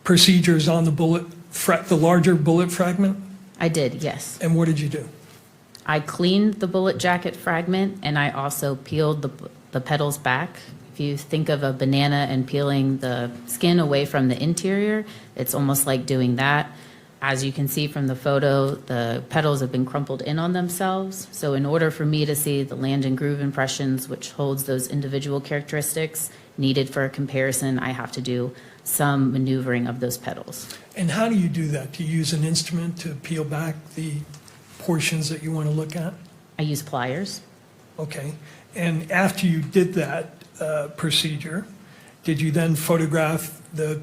procedures on the bullet, the larger bullet fragment? I did, yes. And what did you do? I cleaned the bullet jacket fragment, and I also peeled the petals back. If you think of a banana and peeling the skin away from the interior, it's almost like doing that. As you can see from the photo, the petals have been crumpled in on themselves. So in order for me to see the land and groove impressions, which holds those individual characteristics needed for a comparison, I have to do some maneuvering of those petals. And how do you do that? Do you use an instrument to peel back the portions that you want to look at? I use pliers. Okay. And after you did that procedure, did you then photograph the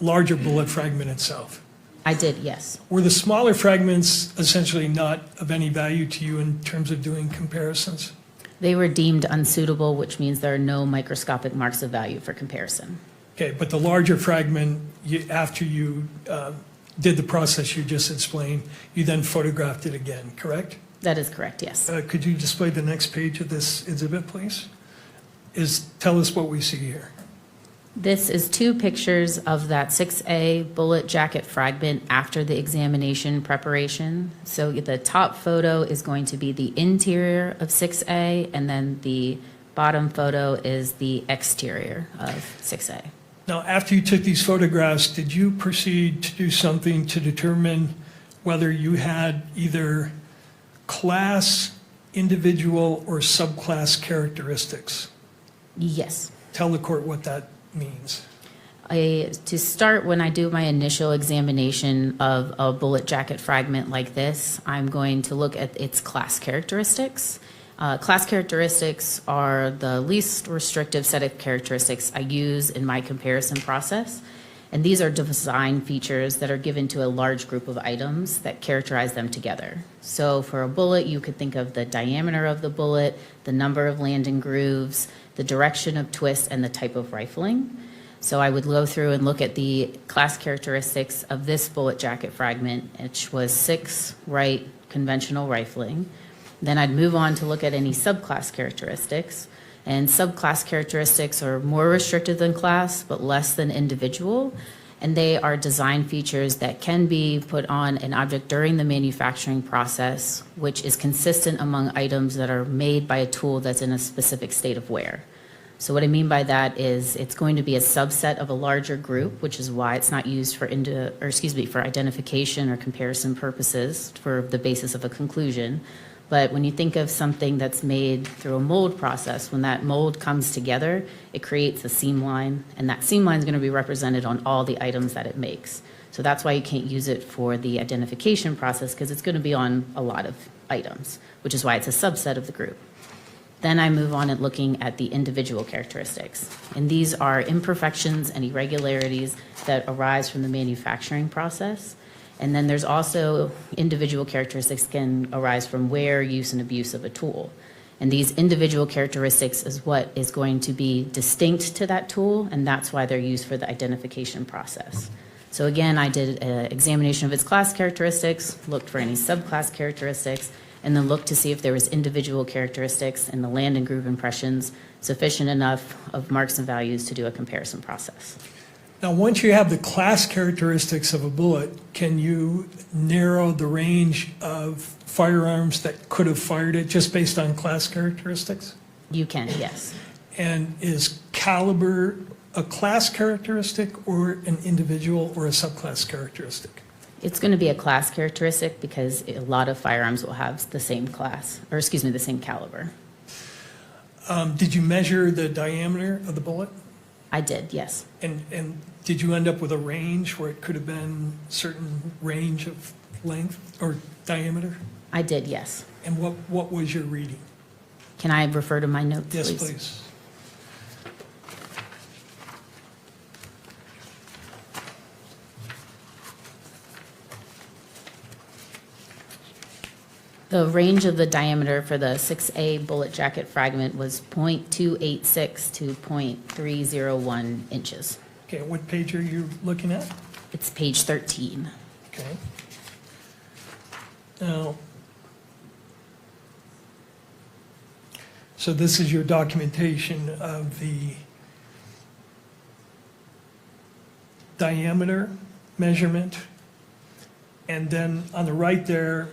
larger bullet fragment itself? I did, yes. Were the smaller fragments essentially not of any value to you in terms of doing comparisons? They were deemed unsuitable, which means there are no microscopic marks of value for comparison. Okay, but the larger fragment, after you did the process you just explained, you then photographed it again, correct? That is correct, yes. Could you display the next page of this exhibit, please? Tell us what we see here. This is 2 pictures of that 6A bullet jacket fragment after the examination preparation. So the top photo is going to be the interior of 6A, and then the bottom photo is the exterior of 6A. Now, after you took these photographs, did you proceed to do something to determine whether you had either class, individual, or subclass characteristics. Yes. Tell the court what that means. To start, when I do my initial examination of a bullet jacket fragment like this, I'm going to look at its class characteristics. Class characteristics are the least restrictive set of characteristics I use in my comparison process. And these are design features that are given to a large group of items that characterize them together. So for a bullet, you could think of the diameter of the bullet, the number of landing grooves, the direction of twist, and the type of rifling. So I would go through and look at the class characteristics of this bullet jacket fragment, which was 6 right conventional rifling. Then I'd move on to look at any subclass characteristics. And subclass characteristics are more restricted than class, but less than individual. And they are design features that can be put on an object during the manufacturing process, which is consistent among items that are made by a tool that's in a specific state of wear. So what I mean by that is it's going to be a subset of a larger group, which is why it's not used for identification or comparison purposes for the basis of a conclusion. But when you think of something that's made through a mold process, when that mold comes together, it creates a seam line, and that seam line is going to be represented on all the items that it makes. So that's why you can't use it for the identification process, because it's going to be on a lot of items, which is why it's a subset of the group. Then I move on at looking at the individual characteristics. And these are imperfections and irregularities that arise from the manufacturing process. And then there's also individual characteristics can arise from wear, use, and abuse of a tool. And these individual characteristics is what is going to be distinct to that tool, and that's why they're used for the identification process. So again, I did an examination of its class characteristics, looked for any subclass characteristics, and then looked to see if there was individual characteristics in the land and groove impressions sufficient enough of marks and values to do a comparison process. Now, once you have the class characteristics of a bullet, can you narrow the range of firearms that could have fired it just based on class characteristics? You can, yes. And is caliber a class characteristic or an individual or a subclass characteristic? It's going to be a class characteristic because a lot of firearms will have the same class, or excuse me, the same caliber. Did you measure the diameter of the bullet? I did, yes. And did you end up with a range where it could have been a certain range of length or diameter? I did, yes. And what was your reading? Can I refer to my notes, Yes, please? please. The range of the diameter for the 6A bullet jacket fragment was .286 to .301 inches. Okay, what page are you looking at? It's page 13. Okay. Now, so this is your documentation of the diameter measurement. And then on the right there,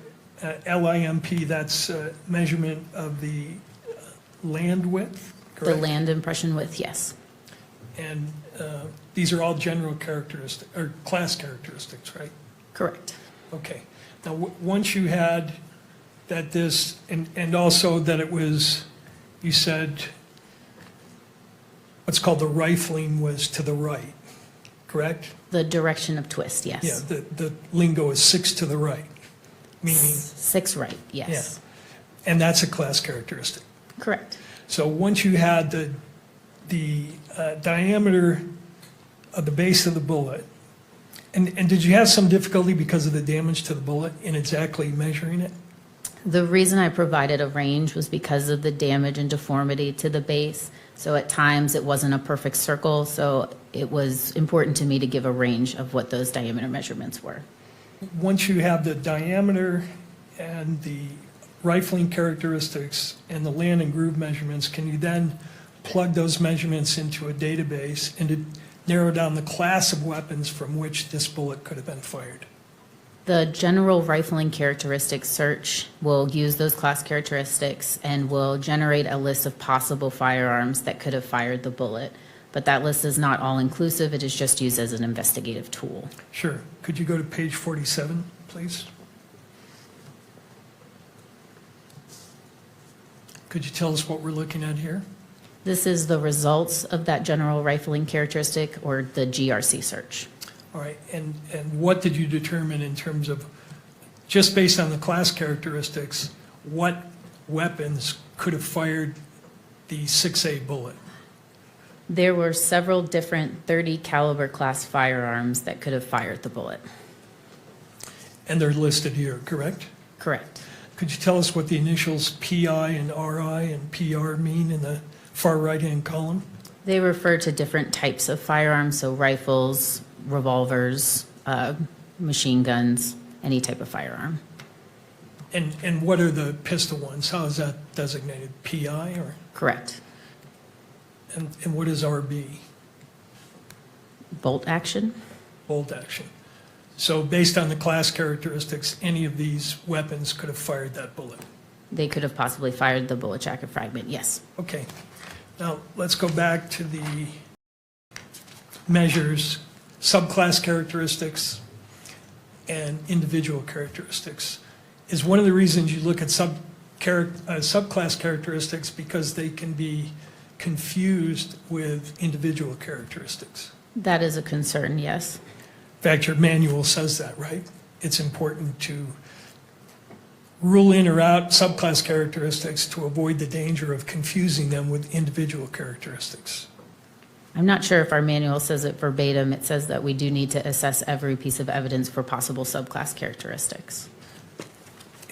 LIMP, that's measurement of the land width, correct? The land impression width, yes. And these are all general characteristics, or class characteristics, right? Correct. Okay. Now, once you had that this, and also that it was, you said, what's called the rifling was to the right, correct? The direction of twist, yes. Yeah, the lingo is 6 to the right, meaning. 6 right, yes. Yeah. And that's a class characteristic. Correct. So once you had the diameter of the base of the bullet, and did you have some difficulty because of the damage to the bullet in exactly measuring it? The reason I provided a range was because of the damage and deformity to the base. So at times it wasn't a perfect circle, so it was important to me to give a range of what those diameter measurements were. Once you have the diameter and the rifling characteristics and the land and groove measurements, can you then plug those measurements into a database and to narrow down the class of weapons from which this bullet could have been fired? The general rifling characteristics search will use those class characteristics and will generate a list of possible firearms that could have fired the bullet. But that list is not all-inclusive. It is just used as an investigative tool. Sure. Could you go to page 47, please? Could you tell us what we're looking at here? This is the results of that general rifling characteristic, or the GRC search. All right, and what did you determine in terms of, just based on the class characteristics, what weapons could have fired the 6A bullet? There were several different .30 caliber class firearms that could have fired the bullet. And they're listed here, correct? Correct. Could you tell us what the initials PI and RI and PR mean in the far right-hand column? They refer to different types of firearms, so rifles, revolvers, machine guns, any type of firearm. And what are the pistol ones? How is that designated? PI or? Correct. And what is RB? Bolt action? Bolt action. So based on the class characteristics, any of these weapons could have fired that bullet? They could have possibly fired the bullet jacket fragment, yes. Okay. Now, let's go back to the measures, subclass characteristics and individual characteristics. Is one of the reasons you look at subclass characteristics because they can be confused with individual characteristics? That is a concern, yes. In fact, your manual says that, right? It's important to rule in or out subclass characteristics to avoid the danger of confusing them with individual characteristics. I'm not sure if our manual says it verbatim. It says that we do need to assess every piece of evidence for possible subclass characteristics.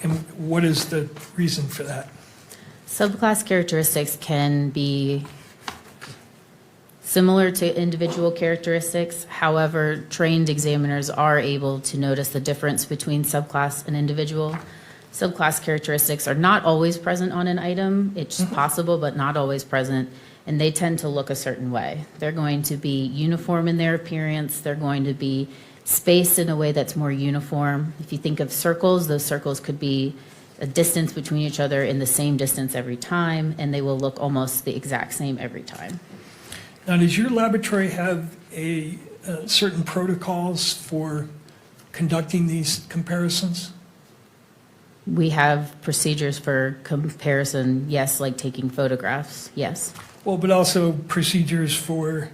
And what is the reason for that? Subclass characteristics can be similar to individual characteristics. However, trained examiners are able to notice the difference between subclass and individual. Subclass characteristics are not always present on an item. It's possible, but not always present. And they tend to look a certain way. They're going to be uniform in their appearance. They're going to be spaced in a way that's more uniform. If you think of circles, those circles could be a distance between each other in the same distance every time, and they will look almost the exact same every time. Now, does your laboratory have certain protocols for conducting these comparisons? We have procedures for comparison, yes, like taking photographs, yes. Well, but also procedures for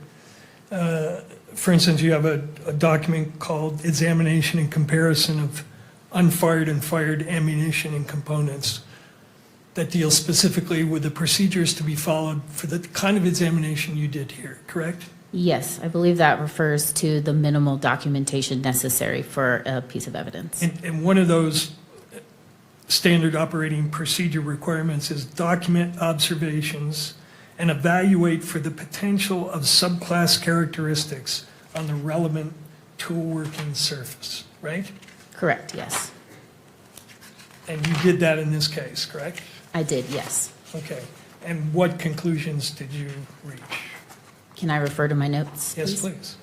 instance, you have a document called Examination and Comparison of Unfired and Fired Ammunition and Components that deals specifically with the procedures to be followed for the kind of examination you did here, correct? Yes, I believe that refers to the minimal documentation necessary for a piece of evidence. And one of those standard operating procedure requirements is document observations and evaluate for the potential of subclass characteristics on the relevant tool working surface, right? Correct, yes. And you did that in this case, correct? I did, yes. Okay. And what conclusions did you reach? Can I refer to my notes? Yes, please.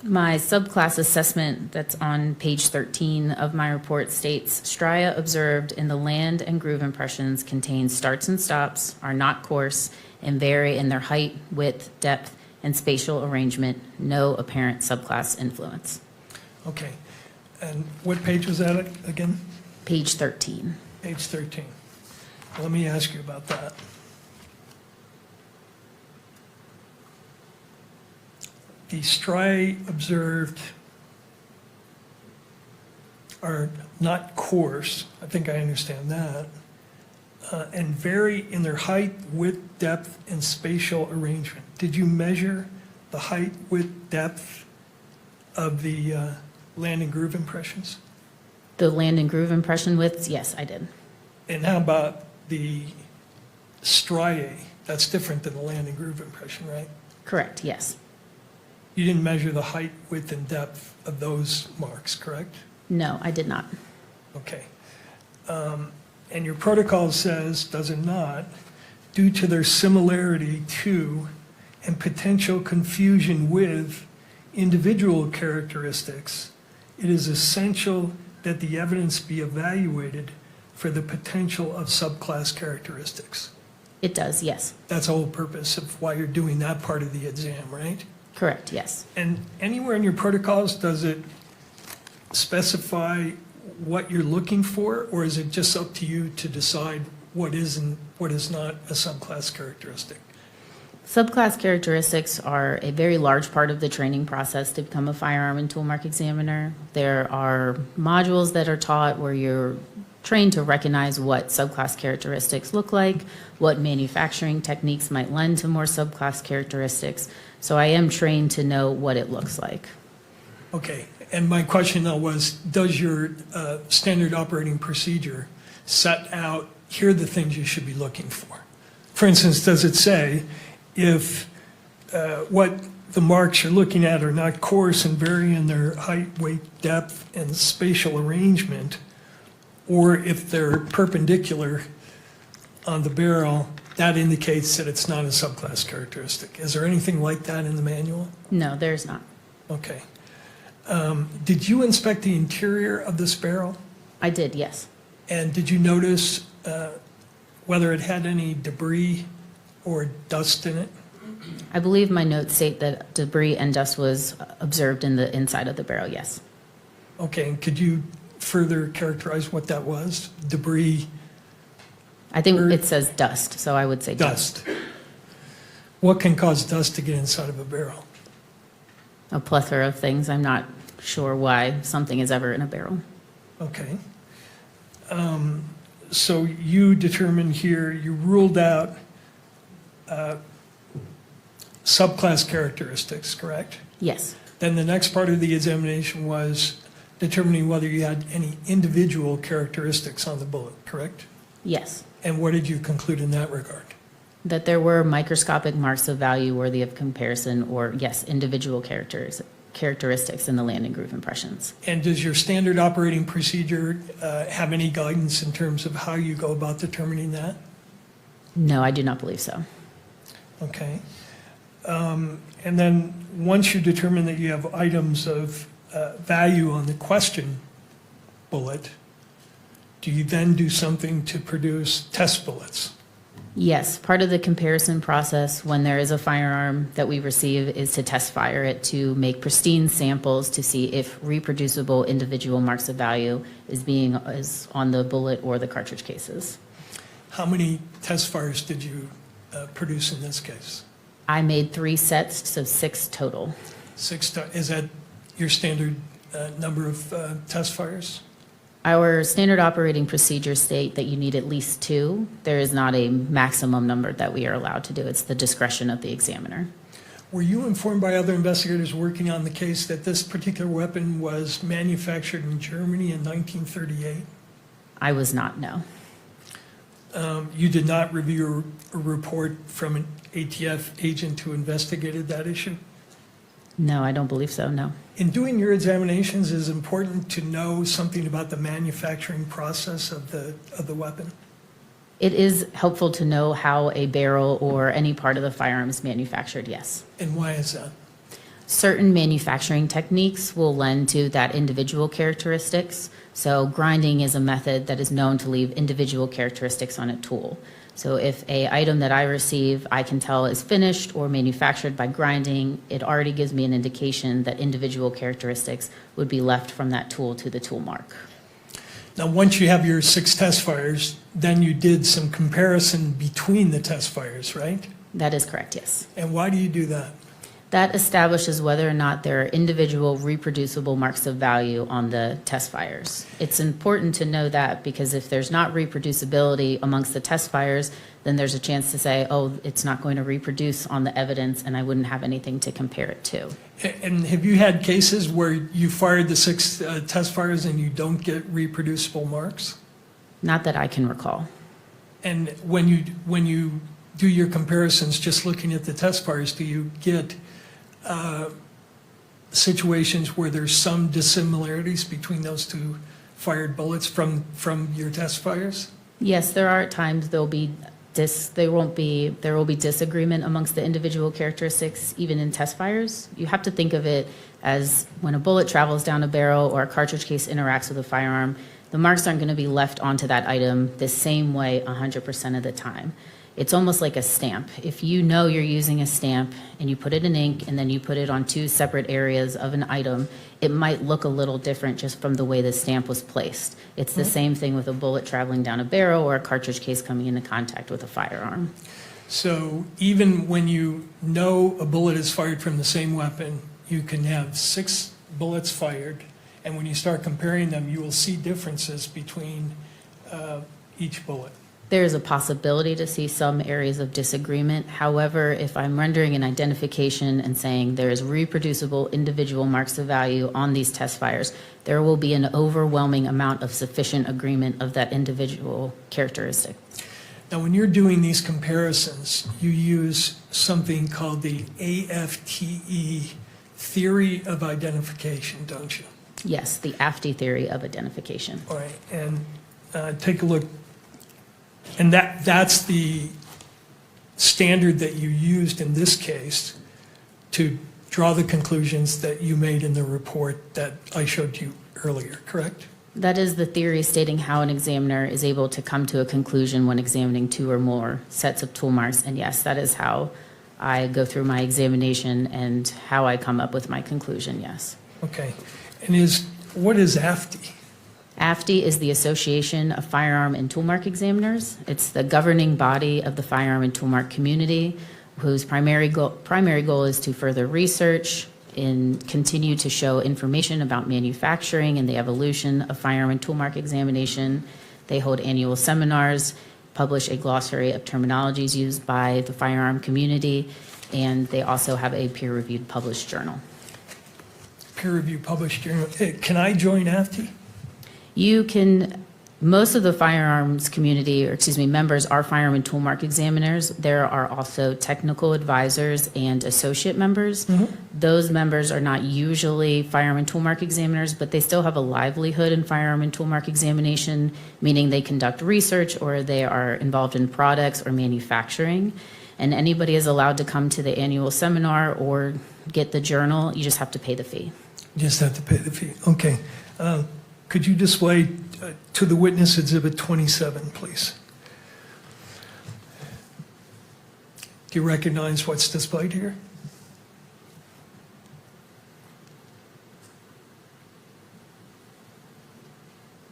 My subclass assessment that's on page 13 of my report states, stria observed in the land and groove impressions contain starts and stops, are not coarse, and vary in their height, width, depth, and spatial arrangement. No apparent subclass influence. Okay. And what page was that again? Page 13. Page 13. Let me ask you about that. The striae observed are not coarse, I think I understand that, and vary in their height, width, depth, and spatial arrangement. Did you measure the height, width, depth of the land and groove impressions? The land and groove impression widths, yes, I did. And how about the striae? That's different than the land and groove impression, right? Correct, yes. You didn't measure the height, width, and depth of those marks, correct? No, I did not. Okay. And your protocol says, does it not, due to their similarity to and potential confusion with individual characteristics, it is essential that the evidence be evaluated for the potential of subclass characteristics. It does, yes. That's the whole purpose of why you're doing that part of the exam, right? Correct, yes. And anywhere in your protocols, does it specify what you're looking for, or is it just up to you to decide what is and what is not a subclass characteristic? Subclass characteristics are a very large part of the training process to become a firearm and toolmark examiner. There are modules that are taught where you're trained to recognize what subclass characteristics look like, what manufacturing techniques might lend to more subclass characteristics. So I am trained to know what it looks like. Okay, and my question now was, does your standard operating procedure set out, here are the things you should be looking for? For instance, does it say, if what the marks you're looking at are not coarse and vary in their height, weight, depth, and spatial arrangement, or if they're perpendicular on the barrel, that indicates that it's not a subclass characteristic. Is there anything like that in the manual? No, there's not. Okay. Did you inspect the interior of this barrel? I did, yes. And did you notice whether it had any debris or dust in it? I believe my notes state that debris and dust was observed in the inside of the barrel, yes. Okay, and could you further characterize what that was? Debris? I think it says dust, so I would say dust. What can cause dust to get inside of a barrel? A plethora of things. I'm not sure why something is ever in a barrel. Okay. So you determined here, you ruled out subclass characteristics, correct? Yes. Then the next part of the examination was determining whether you had any individual characteristics on the bullet, correct? Yes. And what did you conclude in that regard? That there were microscopic marks of value worthy of comparison, or yes, individual characteristics in the landing groove impressions. And does your standard operating procedure have any guidance in terms of how you go about determining that? No, I do not believe so. Okay. And then once you determine that you have items of value on the question bullet, do you then do something to produce test bullets? Yes, part of the comparison process when there is a firearm that we receive is to test fire it to make pristine samples to see if reproducible individual marks of value is on the bullet or the cartridge cases. How many test fires did you produce in this case? I made 3 sets, so 6 total. Is that your standard number of test fires? Our standard operating procedures state that you need at least 2. There is not a maximum number that we are allowed to do. It's the discretion of the examiner. Were you informed by other investigators working on the case that this particular weapon was manufactured in Germany in 1938? I was not, no. You did not review a report from an ATF agent who investigated that issue? No, I don't believe so, no. In doing your examinations, is it important to know something about the manufacturing process of the weapon? It is helpful to know how a barrel or any part of the firearm is manufactured, yes. And why is that? Certain manufacturing techniques will lend to that individual characteristics. So grinding is a method that is known to leave individual characteristics on a tool. So if an item that I receive, I can tell is finished or manufactured by grinding, it already gives me an indication that individual characteristics would be left from that tool to the tool mark. Now, once you have your 6 test fires, then you did some comparison between the test fires, right? That is correct, yes. And why do you do that? That establishes whether or not there are individual reproducible marks of value on the test fires. It's important to know that because if there's not reproducibility amongst the test fires, then there's a chance to say, oh, it's not going to reproduce on the evidence and I wouldn't have anything to compare it to. And have you had cases where you fired the 6 test fires and you don't get reproducible marks? Not that I can recall. And when you do your comparisons, just looking at the test fires, do you get situations where there's some dissimilarities between those 2 fired bullets from your test fires? Yes, there are at times there will be disagreement amongst the individual characteristics even in test fires. You have to think of it as when a bullet travels down a barrel or a cartridge case interacts with a firearm, the marks aren't going to be left onto that item the same way 100% of the time. It's almost like a stamp. If you know you're using a stamp and you put it in ink and then you put it on two separate areas of an item, it might look a little different just from the way the stamp was placed. It's the same thing with a bullet traveling down a barrel or a cartridge case coming into contact with a firearm. So even when you know a bullet is fired from the same weapon, you can have 6 bullets fired, and when you start comparing them, you will see differences between each bullet. There is a possibility to see some areas of disagreement. However, if I'm rendering an identification and saying there is reproducible individual marks of value on these test fires, there will be an overwhelming amount of sufficient agreement of that individual characteristic. Now, when you're doing these comparisons, you use something called the AFTE theory of identification, don't you? Yes, the AFTE theory of identification. All right, and take a look. And that's the standard that you used in this case to draw the conclusions that you made in the report that I showed you earlier, correct? That is the theory stating how an examiner is able to come to a conclusion when examining 2 or more sets of tool marks. And yes, that is how I go through my examination and how I come up with my conclusion, yes. Okay. And what is AFTE? AFTE is the Association of Firearm and Toolmark Examiners. It's the governing body of the firearm and toolmark community, whose primary goal is to further research and continue to show information about manufacturing and the evolution of firearm and toolmark examination. They hold annual seminars, publish a glossary of terminologies used by the firearm community, and they also have a peer-reviewed published journal. Peer-reviewed published journal. Can I join AFTE? You can, most of the firearms community, members are firearm and toolmark examiners. There are also technical advisors and associate members. Those members are not usually firearm and toolmark examiners, but they still have a livelihood in firearm and toolmark examination, meaning they conduct research or they are involved in products or manufacturing. And anybody is allowed to come to the annual seminar or get the journal. You just have to pay the fee. You just have to pay the fee. Okay. Could you display to the witness Exhibit 27, please? Do you recognize what's displayed here?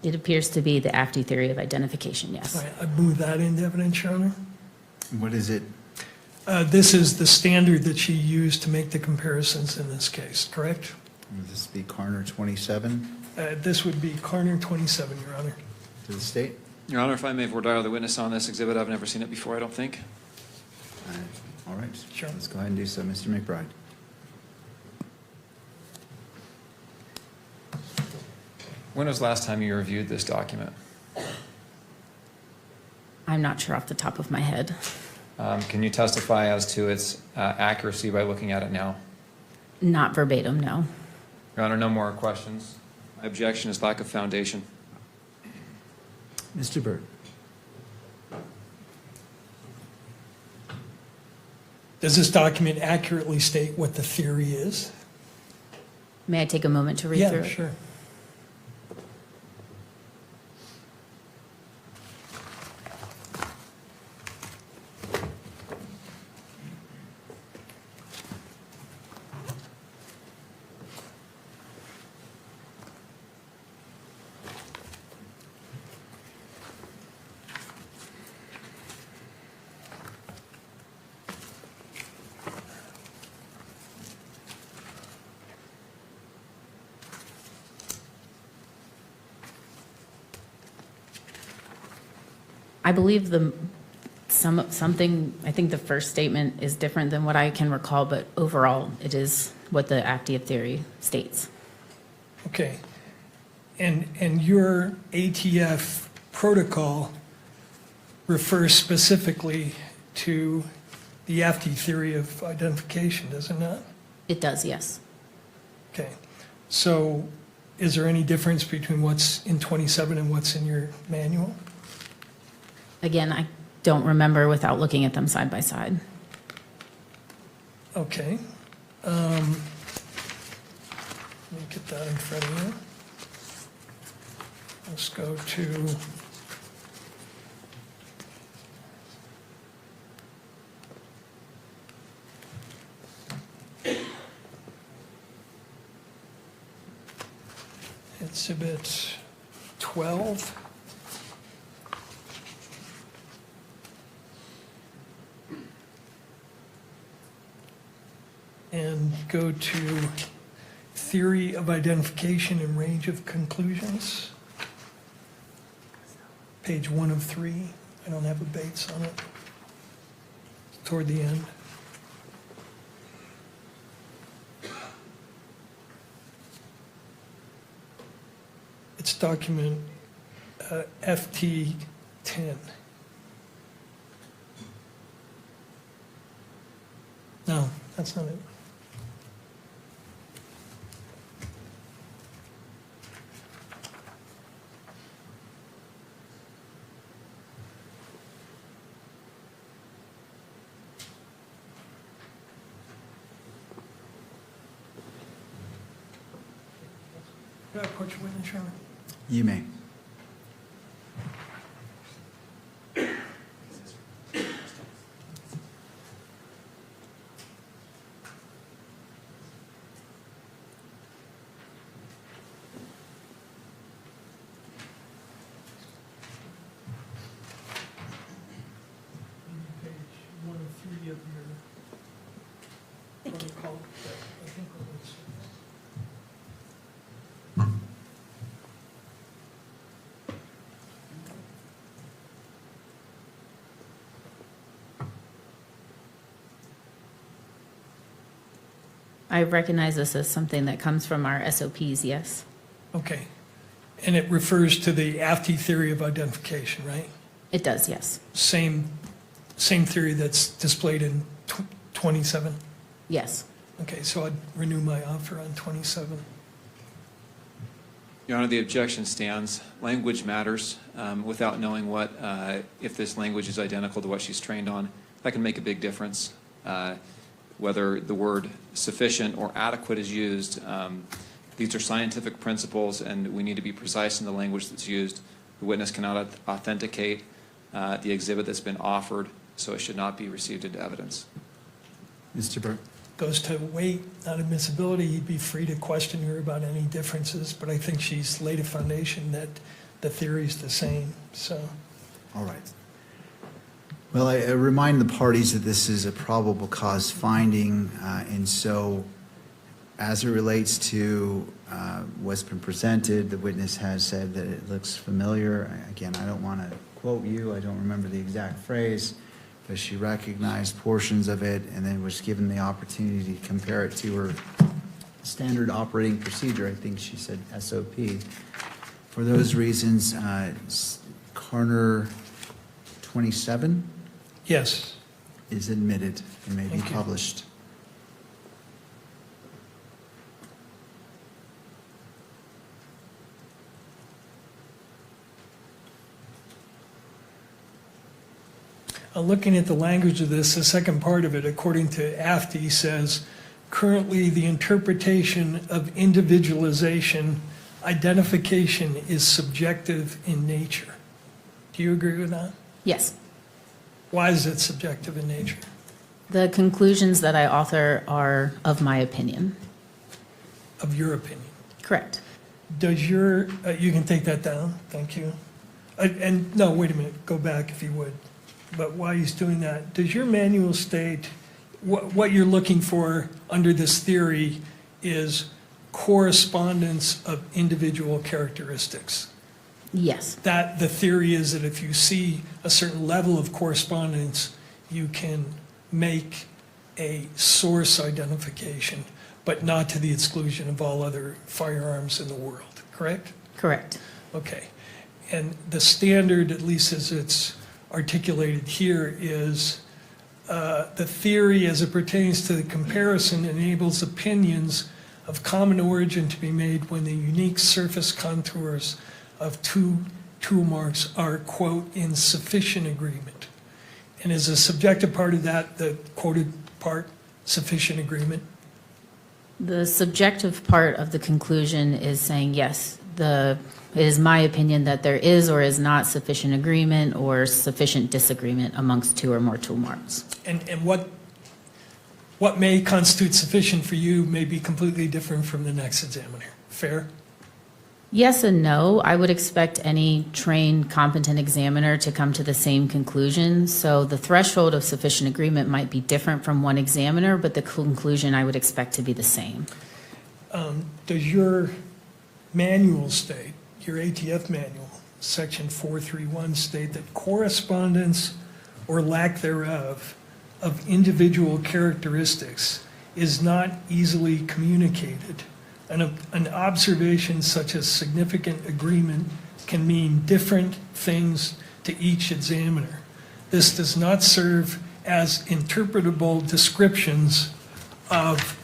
It appears to be the AFTE theory of identification, yes. All right, I move that into evidence, Your Honor. What is it? This is the standard that she used to make the comparisons in this case, correct? Would this be Carner 27 This would be Carner 27, Your Honor. to the state? Your Honor, if I may voir dire the witness on this exhibit, I've never seen it before, I don't think. All right. Sure. Let's go ahead and do so, Mr. McBride. When was the last time you reviewed this document? I'm not sure off the top of my head. Can you testify as to its accuracy by looking at it now? Not verbatim, no. Your Honor, no more questions. My objection is lack of foundation. Mr. Burt. Does this document accurately state what the theory is? May I take a moment to read through it? Yeah, sure. I believe something, I think the first statement is different than what I can recall, but overall, it is what the AFTE theory states. Okay. And your ATF protocol refers specifically to the AFTE theory of identification, does it not? It does, yes. Okay. So is there any difference between what's in 27 and what's in your manual? Again, I don't remember without looking at them side by side. Okay. Let me get that in front of you. Let's go to Exhibit 12. And go to theory of identification and range of conclusions. Page 1 of 3. I don't have a Bates on it. Toward the end. It's document FT 10. No, that's not it. Could I approach your witness, Chairman? You may. Page 1 of 3 of your protocol. I think it was. I recognize this as something that comes from our SOPs, yes. Okay. And it refers to the AFT theory of identification, right? It does, yes. Same theory that's displayed in 27? Yes. Okay, so I'd renew my offer on 27. Your Honor, the objection stands. Language matters. Without knowing if this language is identical to what she's trained on, that can make a big difference. Whether the word sufficient or adequate is used, these are scientific principles, and we need to be precise in the language that's used. The witness cannot authenticate the exhibit that's been offered, so it should not be received into evidence. Mr. Burke. Goes to weight, not admissibility. You'd be free to question her about any differences, but I think she's laid a foundation that the theory's the same, so. All right. Well, I remind the parties that this is a probable cause finding, and so as it relates to what's been presented, the witness has said that it looks familiar. Again, I don't want to quote you. I don't remember the exact phrase, but she recognized portions of it and then was given the opportunity to compare it to her standard operating procedure. I think she said SOP. For those reasons, Carner 27? Yes. Is admitted and may be Okay. published. Looking at the language of this, the second part of it, according to AFTI, says, currently the interpretation of individualization, identification is subjective in nature. Do you agree with that? Yes. Why is it subjective in nature? The conclusions that I author are of my opinion. Of your opinion? Correct. Does your, you can take that down, thank you. And no, wait a minute, go back if you would. But while he's doing that, does your manual state what you're looking for under this theory is correspondence of individual characteristics? Yes. That the theory is that if you see a certain level of correspondence, you can make a source identification, but not to the exclusion of all other firearms in the world, correct? Correct. Okay. And the standard, at least as it's articulated here, is the theory as it pertains to the comparison enables opinions of common origin to be made when the unique surface contours of two tool marks are, quote, in sufficient agreement. And is a subjective part of that, the quoted part, sufficient agreement? The subjective part of the conclusion is saying, yes, it is my opinion that there is or is not sufficient agreement or sufficient disagreement amongst two or more tool marks. And what may constitute sufficient for you may be completely different from the next examiner. Fair? Yes and no. I would expect any trained, competent examiner to come to the same conclusion. So the threshold of sufficient agreement might be different from one examiner, but the conclusion I would expect to be the same. Does your manual state, your ATF manual, section 431, state that correspondence or lack thereof of individual characteristics is not easily communicated? An observation such as significant agreement can mean different things to each examiner. This does not serve as interpretable descriptions of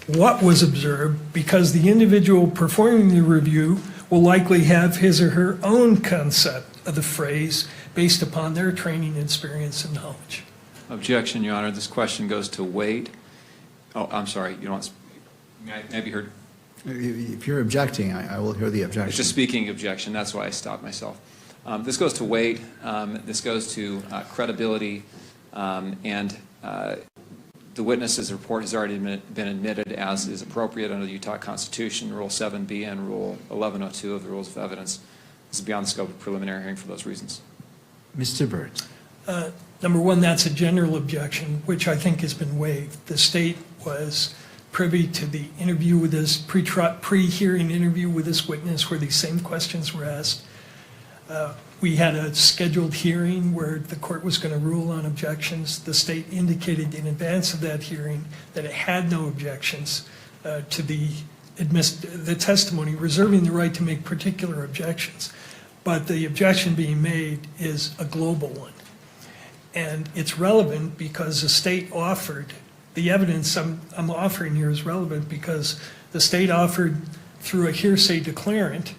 what was observed because the individual performing the review will likely have his or her own concept of the phrase based upon their training, experience, and knowledge. Objection, Your Honor. This question goes to weight. Oh, I'm sorry. You don't want may I be heard? If you're objecting, I will hear the objection. It's a speaking objection. That's why I stopped myself. This goes to weight. This goes to credibility. And the witness's report has already been admitted as is appropriate under the Utah Constitution, Rule 7B and Rule 1102 of the Rules of Evidence. This is beyond the scope of preliminary hearing for those reasons. Mr. Burt. Number one, that's a general objection, which I think has been waived. The state was privy to the interview with this, pre-hearing interview with this witness where these same questions were asked. We had a scheduled hearing where the court was going to rule on objections. The state indicated in advance of that hearing that it had no objections to the testimony, reserving the right to make particular objections. But the objection being made is a global one. And it's relevant because the state offered, the evidence I'm offering here is relevant because the state offered through a hearsay declarant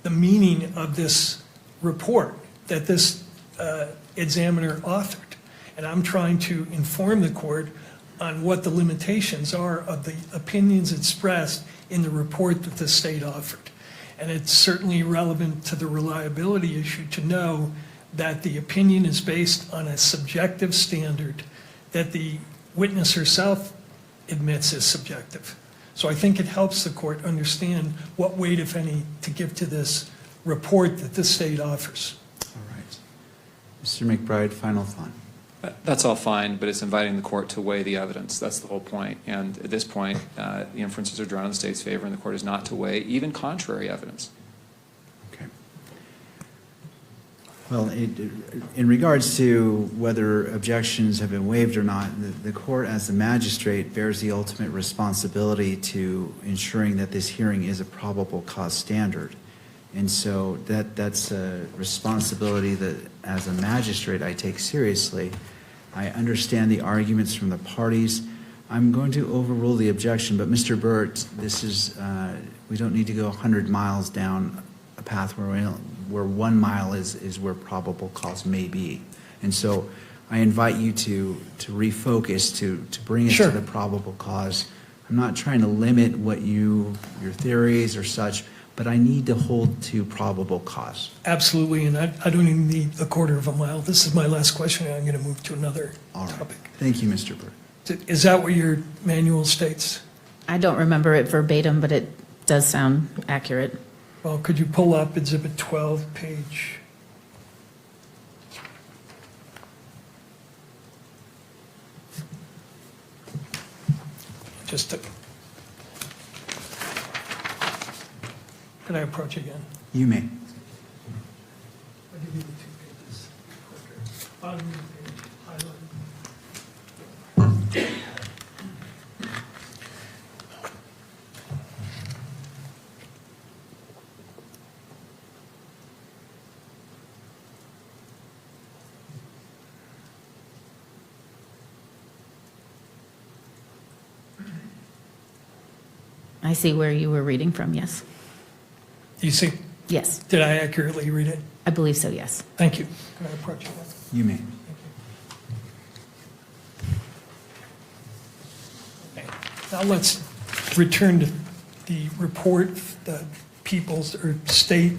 the meaning of this report that this examiner authored. And I'm trying to inform the court on what the limitations are of the opinions expressed in the report that the state offered. And it's certainly relevant to the reliability issue to know that the opinion is based on a subjective standard that the witness herself admits is subjective. So I think it helps the court understand what weight, if any, to give to this report that the state offers. All right. Mr. McBride, final thought. That's all fine, but it's inviting the court to weigh the evidence. That's the whole point. And at this point, the inferences are drawn in the state's favor, and the court is not to weigh even contrary evidence. Okay. Well, in regards to whether objections have been waived or not, the court as the magistrate bears the ultimate responsibility to ensuring that this hearing is a probable cause standard. And so that's a responsibility that as a magistrate I take seriously. I understand the arguments from the parties. I'm going to overrule the objection, but Mr. Burt, this is, we don't need to go 100 miles down a path where 1 mile is where probable cause may be. And so I invite you to refocus, to bring it to the probable cause. I'm not trying to limit what your theories or such, but I need to hold to probable cause. Absolutely, and I don't even need a quarter of a mile. This is my last question, and I'm going to move to another topic. Thank you, Mr. Burt. Is that what your manual states? I don't remember it verbatim, but it does sound accurate. Well, could you pull up Exhibit 12, page... Just to... Can I approach again? You may. I'll give you the 2 pages. Bottom of the page, highlighted. I see where you were reading from, yes. You see? Yes. Did I accurately read it? I believe so, yes. Thank you. Can I approach you? You may. Okay. Now let's return to the report, the People's or State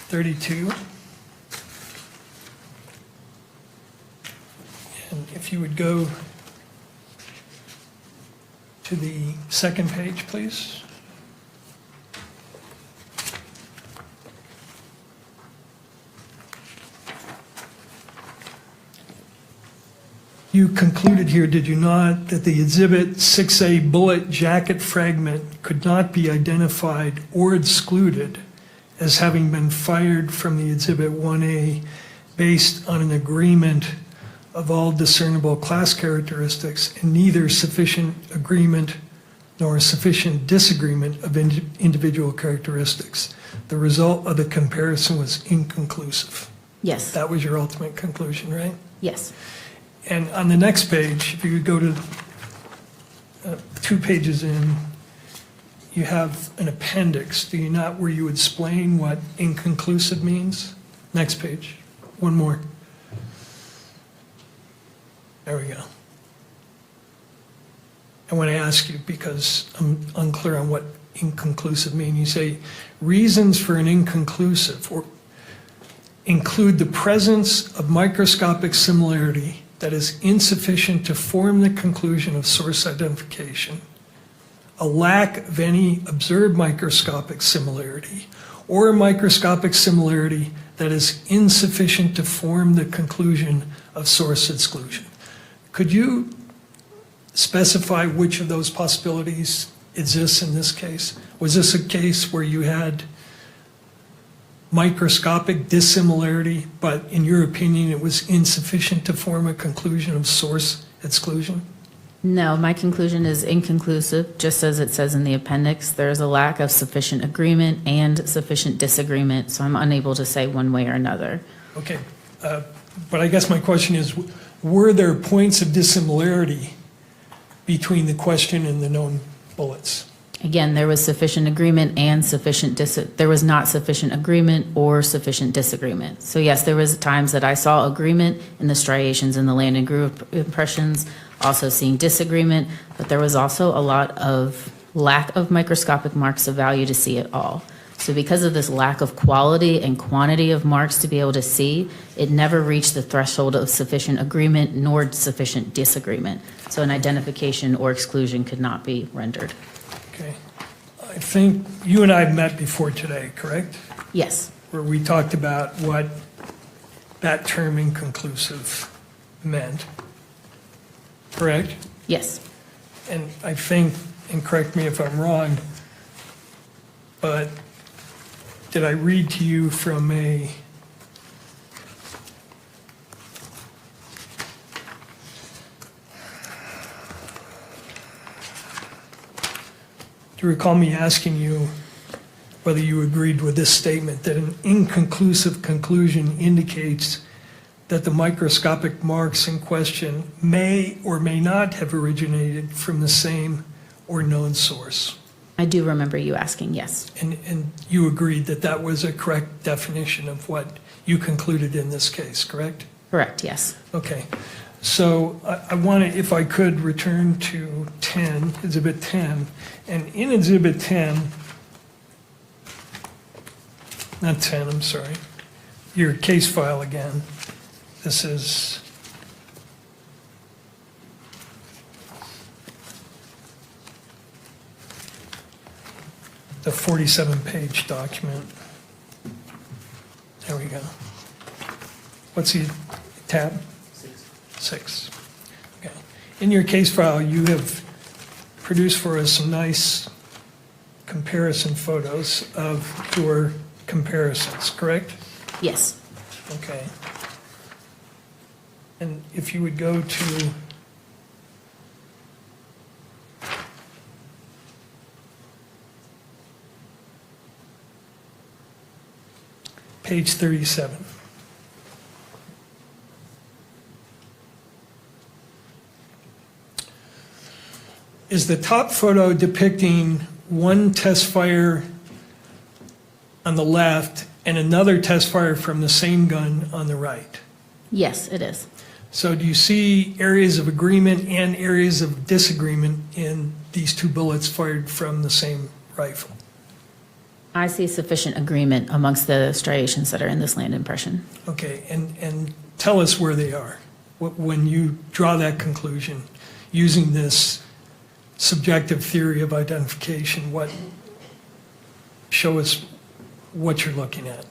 32. And if you would go to the second page, please. You concluded here, did you not, that the Exhibit 6A bullet jacket fragment could not be identified or excluded as having been fired from the Exhibit 1A based on an agreement of all discernible class characteristics and neither sufficient agreement nor sufficient disagreement of individual characteristics? The result of the comparison was inconclusive. Yes. That was your ultimate conclusion, right? Yes. And on the next page, if you could go to 2 pages in, you have an appendix, do you not, where you explain what inconclusive means? Next page, one more. There we go. I want to ask you, because I'm unclear on what inconclusive means. You say reasons for an inconclusive or include the presence of microscopic similarity that is insufficient to form the conclusion of source identification, a lack of any observed microscopic similarity, or a microscopic similarity that is insufficient to form the conclusion of source exclusion. Could you specify which of those possibilities exists in this case? Was this a case where you had microscopic dissimilarity, but in your opinion, it was insufficient to form a conclusion of source exclusion? No, my conclusion is inconclusive, just as it says in the appendix. There is a lack of sufficient agreement and sufficient disagreement, so I'm unable to say one way or another. Okay, but I guess my question is, were there points of dissimilarity between the question and the known bullets? Again, there was sufficient agreement and there was not sufficient agreement or sufficient disagreement. So yes, there was times that I saw agreement in the striations and the land and groove impressions, also seeing disagreement, but there was also a lot of lack of microscopic marks of value to see it all. So because of this lack of quality and quantity of marks to be able to see, it never reached the threshold of sufficient agreement nor sufficient disagreement. So an identification or exclusion could not be rendered. Okay. I think you and I met before today, correct? Yes. Where we talked about what that term inconclusive meant, correct? Yes. And I think, and correct me if I'm wrong, but did I read to you from a do you recall me asking you whether you agreed with this statement, that an inconclusive conclusion indicates that the microscopic marks in question may or may not have originated from the same or known source? I do remember you asking, yes. And you agreed that that was a correct definition of what you concluded in this case, correct? Correct, yes. Okay. So I want to, if I could, return to 10, Exhibit 10. And in Exhibit 10, not 10, I'm sorry, your case file again. This is the 47-page document. There we go. What's the tab? 6. Okay. In your case file, you have produced for us some nice comparison photos of your comparisons, correct? Yes. Okay. And if you would go to page 37. Is the top photo depicting one test fire on the left and another test fire from the same gun on the right? Yes, it is. So do you see areas of agreement and areas of disagreement in these two bullets fired from the same rifle? I see sufficient agreement amongst the striations that are in this land impression. Okay, and tell us where they are. When you draw that conclusion, using this subjective theory of identification, show us what you're looking at.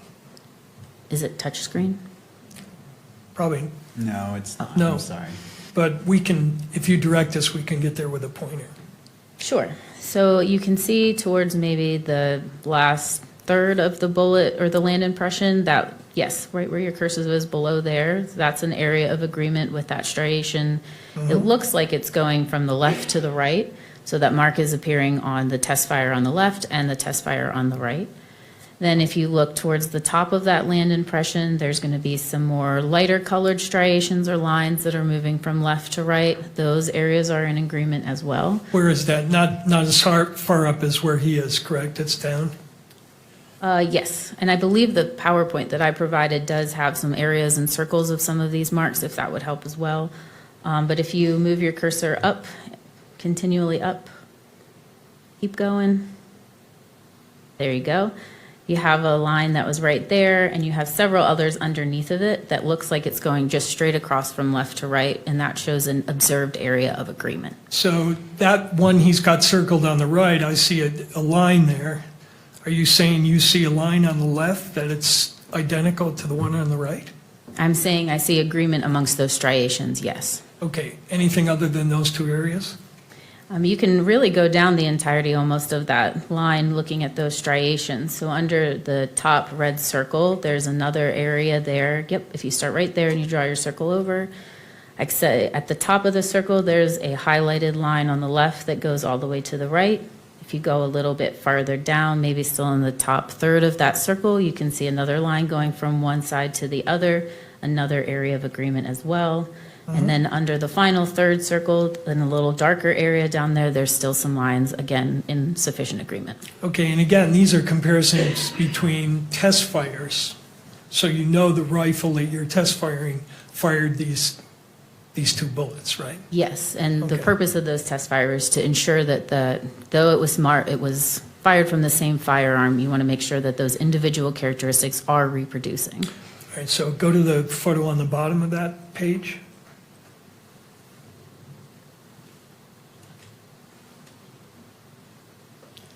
Is it touchscreen? Probably. No, it's not. No. I'm sorry. but we can, if you direct us, we can get there with a pointer. Sure. So you can see towards maybe the last third of the bullet or the land impression that, yes, right where your cursor is below there, that's an area of agreement with that striation. It looks like it's going from the left to the right, so that mark is appearing on the test fire on the left and the test fire on the right. Then if you look towards the top of that land impression, there's going to be some more lighter colored striations or lines that are moving from left to right. Those areas are in agreement as well. Where is that? Not as far up as where he is, correct? It's down? Yes, and I believe the PowerPoint that I provided does have some areas and circles of some of these marks, if that would help as well. But if you move your cursor up, continually up, keep going. There you go. You have a line that was right there, and you have several others underneath of it that looks like it's going just straight across from left to right, and that shows an observed area of agreement. So that one he's got circled on the right, I see a line there. Are you saying you see a line on the left that it's identical to the one on the right? I'm saying I see agreement amongst those striations, yes. Okay, anything other than those two areas? You can really go down the entirety almost of that line looking at those striations. So under the top red circle, there's another area there. Yep, if you start right there and you draw your circle over, like I said, at the top of the circle, there's a highlighted line on the left that goes all the way to the right. If you go a little bit farther down, maybe still in the top third of that circle, you can see another line going from one side to the other, another area of agreement as well. And then under the final third circle, in a little darker area down there, there's still some lines, again, in sufficient agreement. Okay, and again, these are comparisons between test fires. So you know the rifle that you're test firing fired these two bullets, right? Yes, and the Okay. purpose of those test fires is to ensure that though it was fired from the same firearm, you want to make sure that those individual characteristics are reproducing. All right, so go to the photo on the bottom of that page.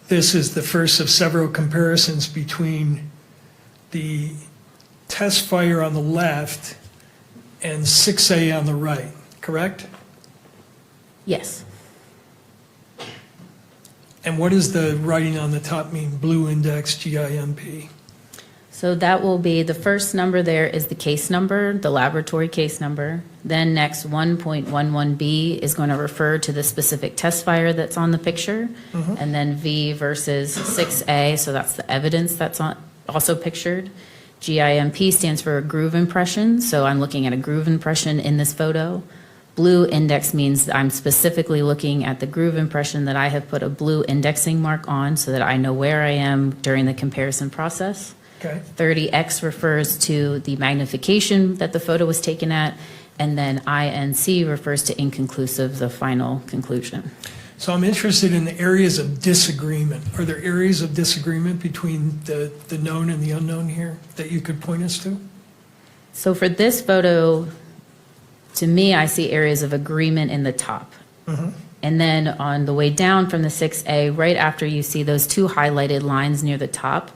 This is the first of several comparisons between the test fire on the left and 6A on the right, correct? Yes. And what does the writing on the top mean, blue index GIMP? So that will be, the first number there is the case number, the laboratory case number. Then next 1.11B is going to refer to the specific test fire that's on the picture. And then V versus 6A, so that's the evidence that's also pictured. GIMP stands for a groove impression, so I'm looking at a groove impression in this photo. Blue index means I'm specifically looking at the groove impression that I have put a blue indexing mark on so that I know where I am during the comparison process. Okay. 30X refers to the magnification that the photo was taken at, and then INC refers to inconclusive, the final conclusion. So I'm interested in the areas of disagreement. Are there areas of disagreement between the known and the unknown here that you could point us to? So for this photo, to me, I see areas of agreement in the top. And then on the way down from the 6A, right after you see those two highlighted lines near the top,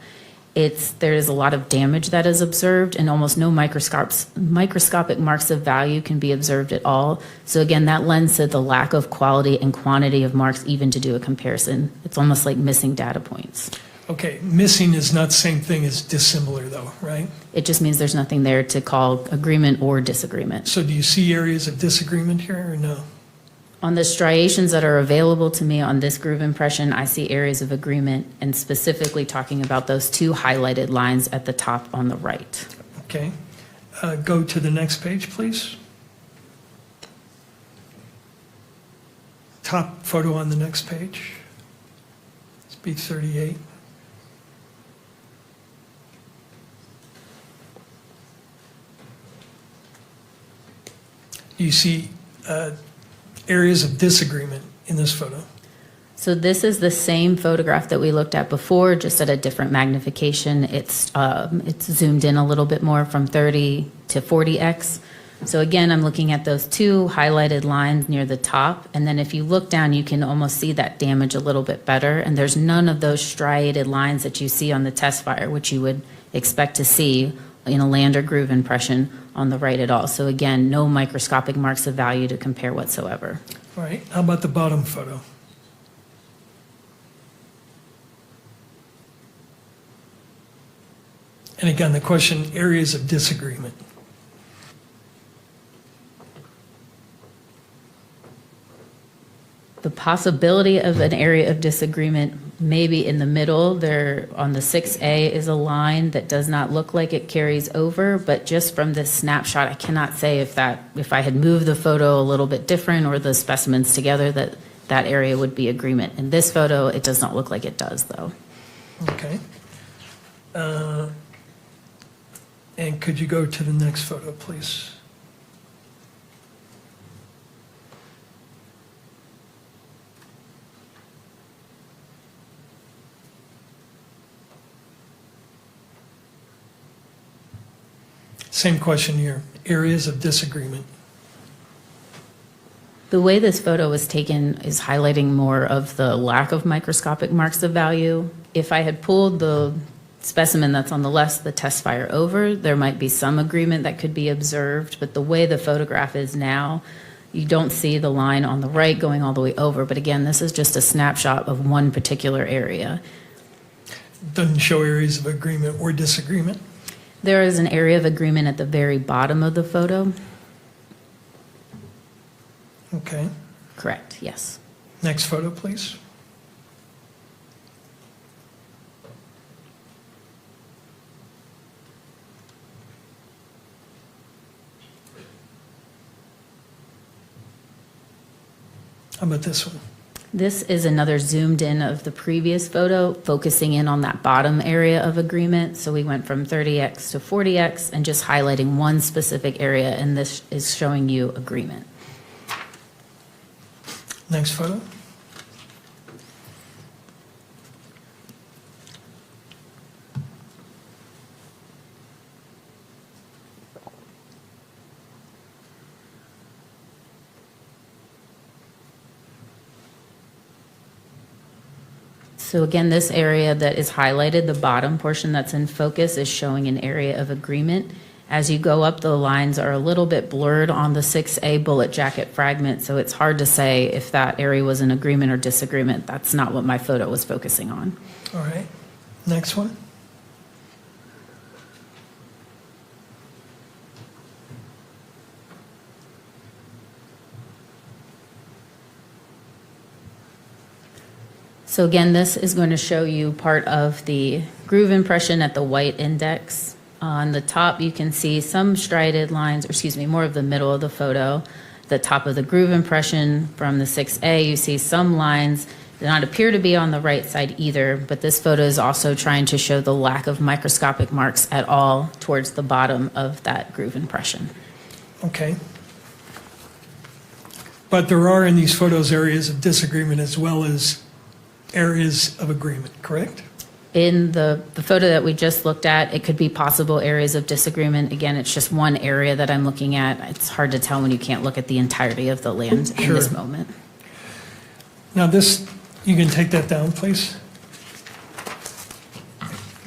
there is a lot of damage that is observed, and almost no microscopic marks of value can be observed at all. So again, that lends to the lack of quality and quantity of marks even to do a comparison. It's almost like missing data points. Okay, missing is not the same thing as dissimilar though, right? It just means there's nothing there to call agreement or disagreement. So do you see areas of disagreement here or no? On the striations that are available to me on this groove impression, I see areas of agreement, and specifically talking about those two highlighted lines at the top on the right. Okay, go to the next page, please. Top photo on the next page. It's B38. You see areas of disagreement in this photo. So this is the same photograph that we looked at before, just at a different magnification. It's zoomed in a little bit more from 30 to 40x. So again, I'm looking at those two highlighted lines near the top, and then if you look down, you can almost see that damage a little bit better, and there's none of those striated lines that you see on the test fire, which you would expect to see in a land or groove impression on the right at all. So again, no microscopic marks of value to compare whatsoever. All right, how about the bottom photo? And again, the question, areas of disagreement. The possibility of an area of disagreement maybe in the middle. There on the 6A is a line that does not look like it carries over, but just from this snapshot, I cannot say if I had moved the photo a little bit different or the specimens together that area would be agreement. In this photo, it does not look like it does, though. Okay. And could you go to the next photo, please? Same question here, areas of disagreement. The way this photo was taken is highlighting more of the lack of microscopic marks of value. If I had pulled the specimen that's on the left, the test fire over, there might be some agreement that could be observed, but the way the photograph is now, you don't see the line on the right going all the way over. But again, this is just a snapshot of one particular area. Doesn't show areas of agreement or disagreement. There is an area of agreement at the very bottom of the photo. Okay. Correct, yes. Next photo, please. How about this one? This is another zoomed in of the previous photo, focusing in on that bottom area of agreement. So we went from 30x to 40x and just highlighting one specific area, and this is showing you agreement. Next photo. So again, this area that is highlighted, the bottom portion that's in focus, is showing an area of agreement. As you go up, the lines are a little bit blurred on the 6A bullet jacket fragment, so it's hard to say if that area was an agreement or disagreement. That's not what my photo was focusing on. All right. Next one. So again, this is going to show you part of the groove impression at the white index. On the top, you can see some striated lines, or excuse me, more of the middle of the photo. The top of the groove impression from the 6A, you see some lines that do not appear to be on the right side either, but this photo is also trying to show the lack of microscopic marks at all towards the bottom of that groove impression. Okay. But there are in these photos areas of disagreement as well as areas of agreement, correct? In the photo that we just looked at, it could be possible areas of disagreement. Again, it's just one area that I'm looking at. It's hard to tell when you can't look at the entirety of the land in this moment. Now this, you can take that down, please.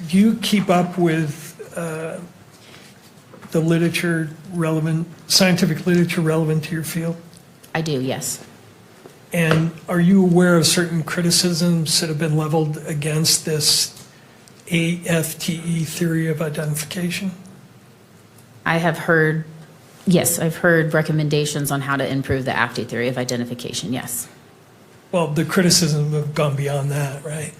Do you keep up with the literature relevant, scientific literature relevant to your field? I do, yes. And are you aware of certain criticisms that have been leveled against this AFTE theory of identification? I have heard, yes, I've heard recommendations on how to improve the AFTE theory of identification, yes. Well, the criticism have gone beyond that, right?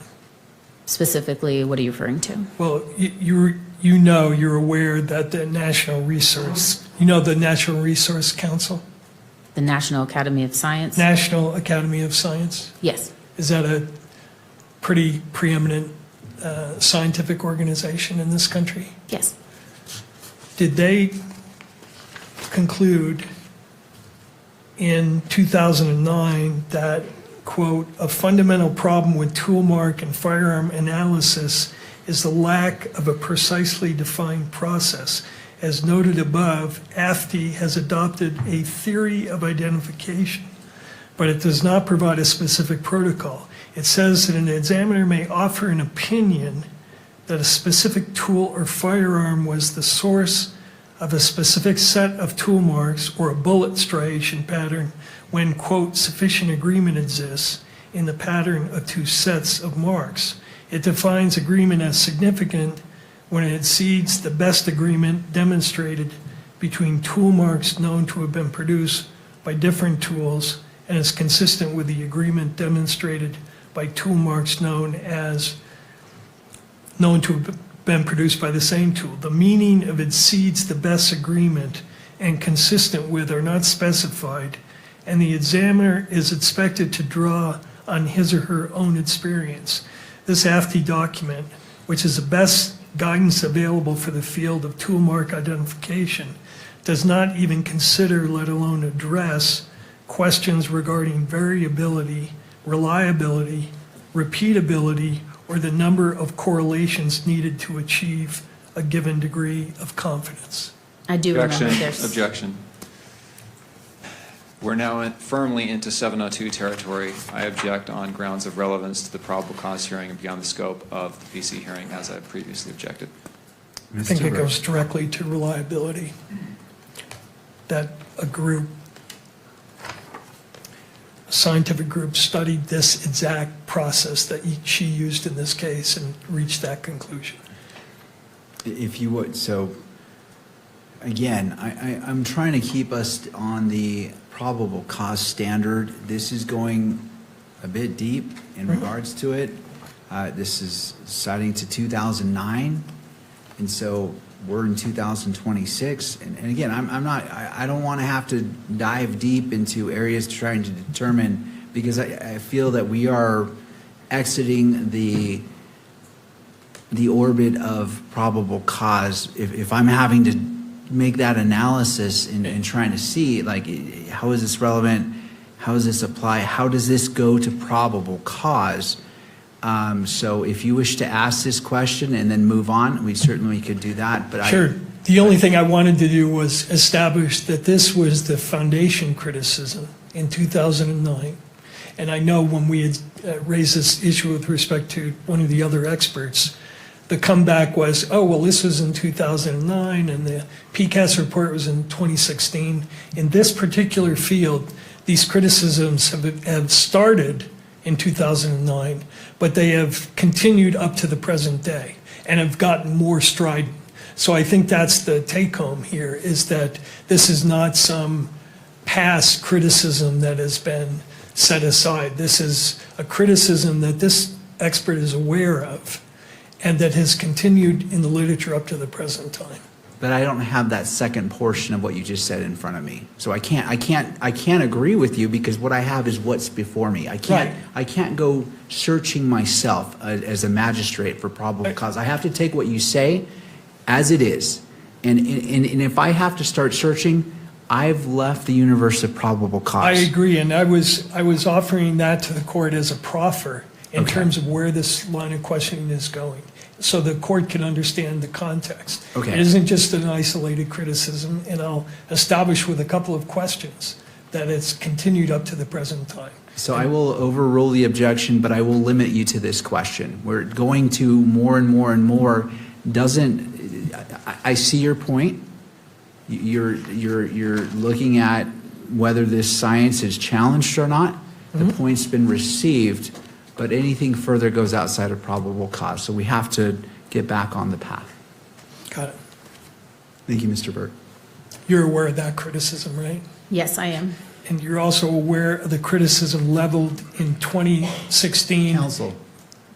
Specifically, what are you referring to? Well, you're aware that the National Resource, the Natural Resource Council? The National Academy of Science? National Academy of Science? Yes. Is that a pretty preeminent scientific organization in this country? Yes. Did they conclude in 2009 that, quote, a fundamental problem with tool mark and firearm analysis is the lack of a precisely defined process? As noted above, AFTE has adopted a theory of identification, but it does not provide a specific protocol. It says that an examiner may offer an opinion that a specific tool or firearm was the source of a specific set of tool marks or a bullet striation pattern when, quote, sufficient agreement exists in the pattern of two sets of marks. It defines agreement as significant when it exceeds the best agreement demonstrated between tool marks known to have been produced by different tools and is consistent with the agreement demonstrated by tool marks known to have been produced by the same tool. The meaning of exceeds the best agreement and consistent with are not specified, and the examiner is expected to draw on his or her own experience. This AFTI document, which is the best guidance available for the field of tool mark identification, does not even consider, let alone address, questions regarding variability, reliability, repeatability, or the number of correlations needed to achieve a given degree of confidence. I do remember Objection. there's. Objection. We're now firmly into 702 territory. I object on grounds of relevance to the probable cause hearing and beyond the scope of the PC hearing, as I previously objected. I think it goes directly to reliability. That a scientific group studied this exact process that she used in this case and reached that conclusion. If you would, so again, I'm trying to keep us on the probable cause standard. This is going a bit deep in regards to it. This is citing to 2009, and so we're in 2026. And again, I don't want to have to dive deep into areas trying to determine, because I feel that we are exiting the orbit of probable cause. If I'm having to make that analysis and trying to see, like, how is this relevant? How does this apply? How does this go to probable cause? So if you wish to ask this question and then move on, we certainly could do that. But sure. The only thing I wanted to do was establish that this was the foundation criticism in 2009. And I know when we had raised this issue with respect to one of the other experts, the comeback was, oh, well, this was in 2009 and the PCAST report was in 2016. In this particular field, these criticisms have started in 2009, but they have continued up to the present day and have gotten more strident. So I think that's the take home here, is that this is not some past criticism that has been set aside. This is a criticism that this expert is aware of and that has continued in the literature up to the present time. But I don't have that second portion of what you just said in front of me. So I can't agree with you, because what I have is what's before me. I can't go searching myself as a magistrate for probable cause. I have to take what you say as it is. And if I have to start searching, I've left the universe of probable cause. I agree, and I was offering that to the court as a proffer in terms of where this line of questioning is going, so the court can understand the context. Okay. It isn't just an isolated criticism, and I'll establish with a couple of questions that it's continued up to the present time. So I will overrule the objection, but I will limit you to this question. We're going to more and more and more. I see your point. You're looking at whether this science is challenged or not. The point's been received, but anything further goes outside of probable cause. So we have to get back on the path. Got it. Thank you, Mr. Burt. You're aware of that criticism, right? Yes, I am. And you're also aware of the criticism leveled in 2016? Counsel,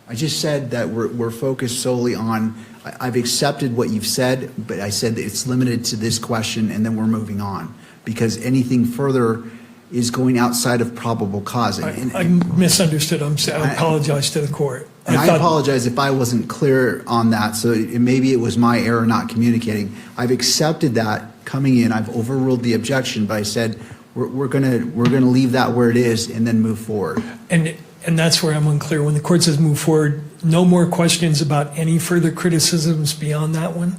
I just said that we're focused solely on, I've accepted what you've said, but I said that it's limited to this question, and then we're moving on, because anything further is going outside of probable cause. I misunderstood. I apologize to the court. I apologize if I wasn't clear on that, so maybe it was my error not communicating. I've accepted that coming in. I've overruled the objection, but I said we're gonna leave that where it is and then move forward. And that's where I'm unclear. When the court says move forward, no more questions about any further criticisms beyond that one?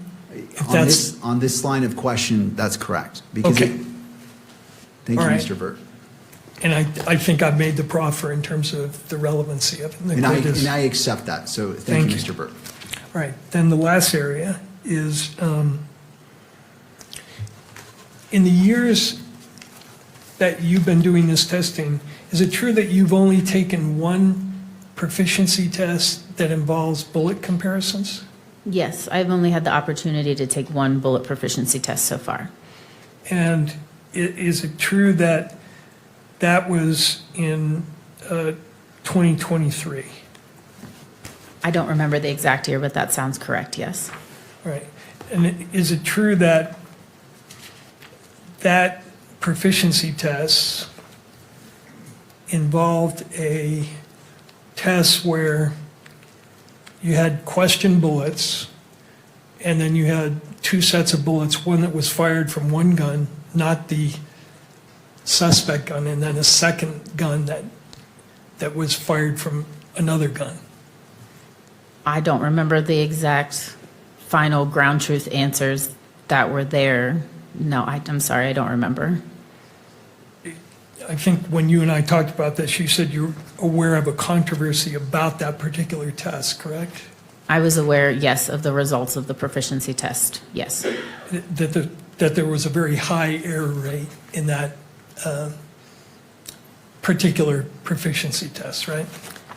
On this line of question, that's correct. Okay. Thank you, All right. Mr. Burt. And I think I've made the proffer in terms of the relevancy of it. And I accept that, so thank you, Mr. Burt. All right, then the last area is in the years that you've been doing this testing, is it true that you've only taken one proficiency test that involves bullet comparisons? Yes, I've only had the opportunity to take one bullet proficiency test so far. And is it true that that was in 2023? I don't remember the exact year, but that sounds correct, yes. Right. And is it true that that proficiency test involved a test where you had question bullets, and then you had two sets of bullets, one that was fired from one gun, not the suspect gun, and then a second gun that was fired from another gun? I don't remember the exact final ground truth answers that were there. No, I'm sorry, I don't remember. I think when you and I talked about this, you said you're aware of a controversy about that particular test, correct? I was aware, yes, of the results of the proficiency test, yes. That there was a very high error rate in that particular proficiency test, right?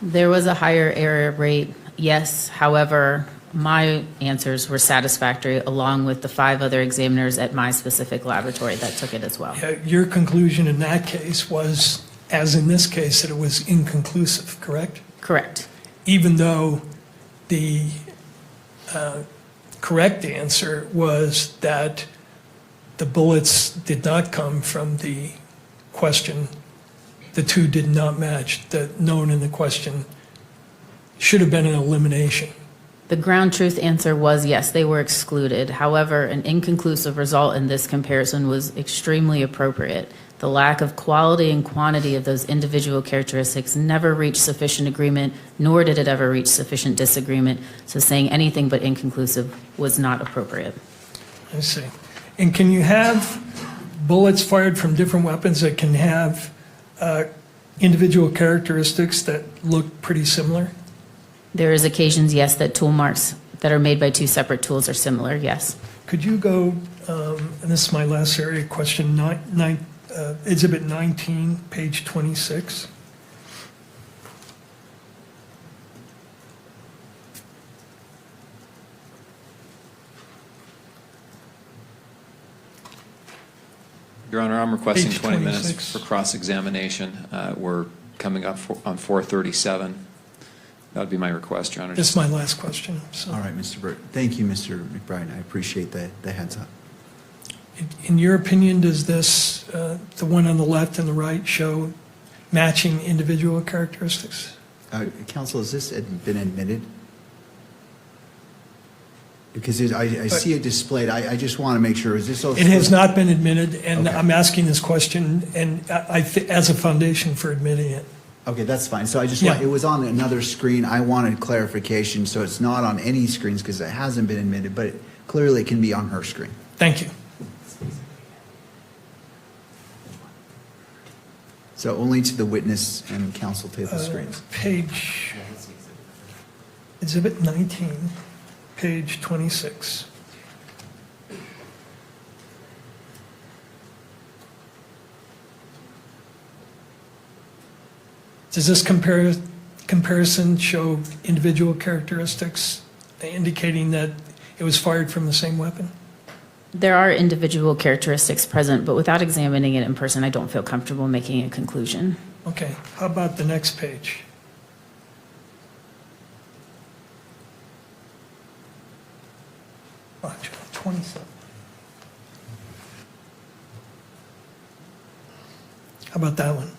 There was a higher error rate, yes. However, my answers were satisfactory, along with the 5 other examiners at my specific laboratory that took it as well. Your conclusion in that case was, as in this case, that it was inconclusive, correct? Correct. Even though the correct answer was that the bullets did not come from the question, the two did not match, the known in the question should have been an elimination. The ground truth answer was yes, they were excluded. However, an inconclusive result in this comparison was extremely appropriate. The lack of quality and quantity of those individual characteristics never reached sufficient agreement, nor did it ever reach sufficient disagreement. So saying anything but inconclusive was not appropriate. I see. And can you have bullets fired from different weapons that can have individual characteristics that look pretty similar? There is occasions, yes, that tool marks that are made by 2 separate tools are similar, yes. Could you go, and this is my last area question, Exhibit 19, page 26. Your Honor, I'm requesting Page 20 minutes 26. for cross-examination. We're coming up on 4:37. That would be my request, Your Honor. This is my last question. So. All right, Mr. Burt. Thank you, Mr. McBride. I appreciate the heads up. In your opinion, does this, the one on the left and the right, show matching individual characteristics? Counsel, has this been admitted? Because I see it displayed. I just want to make sure, is this also? It has not been admitted, and Okay. I'm asking this question and as a foundation for admitting it. Okay, that's fine. So I just Yeah. want, it was on another screen. I wanted clarification, so it's not on any screens because it hasn't been admitted, but clearly it can be on her screen. Thank you. So only to the witness and counsel table screens. Page, Exhibit 19, page 26. Does this comparison show individual characteristics indicating that it was fired from the same weapon? There are individual characteristics present, but without examining it in person, I don't feel comfortable making a conclusion. Okay, how about the next page? Watch, 27. How about that one?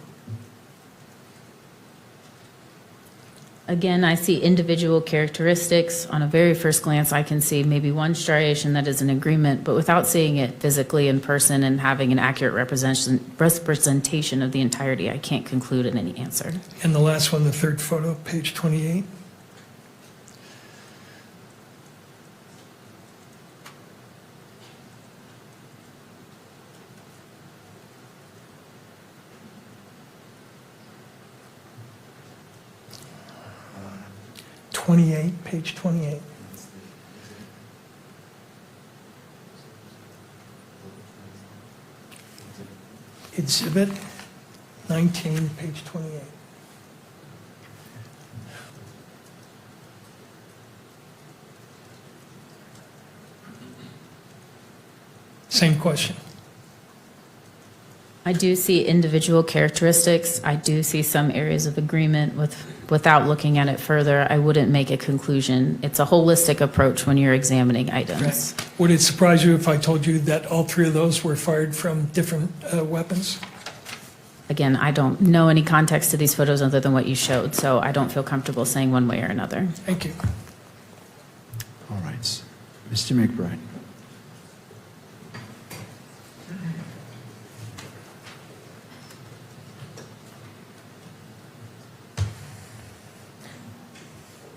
Again, I see individual characteristics. On a very first glance, I can see maybe one striation that is an agreement, but without seeing it physically in person and having an accurate representation of the entirety, I can't conclude in any answer. And the last one, the third photo, page 28. Page 28. Exhibit 19, page 28. Same question. I do see individual characteristics. I do see some areas of agreement without looking at it further. I wouldn't make a conclusion. It's a holistic approach when you're examining items. Would it surprise you if I told you that all three of those were fired from different weapons? Again, I don't know any context to these photos other than what you showed, so I don't feel comfortable saying one way or another. Thank you. All right. Mr. McBride.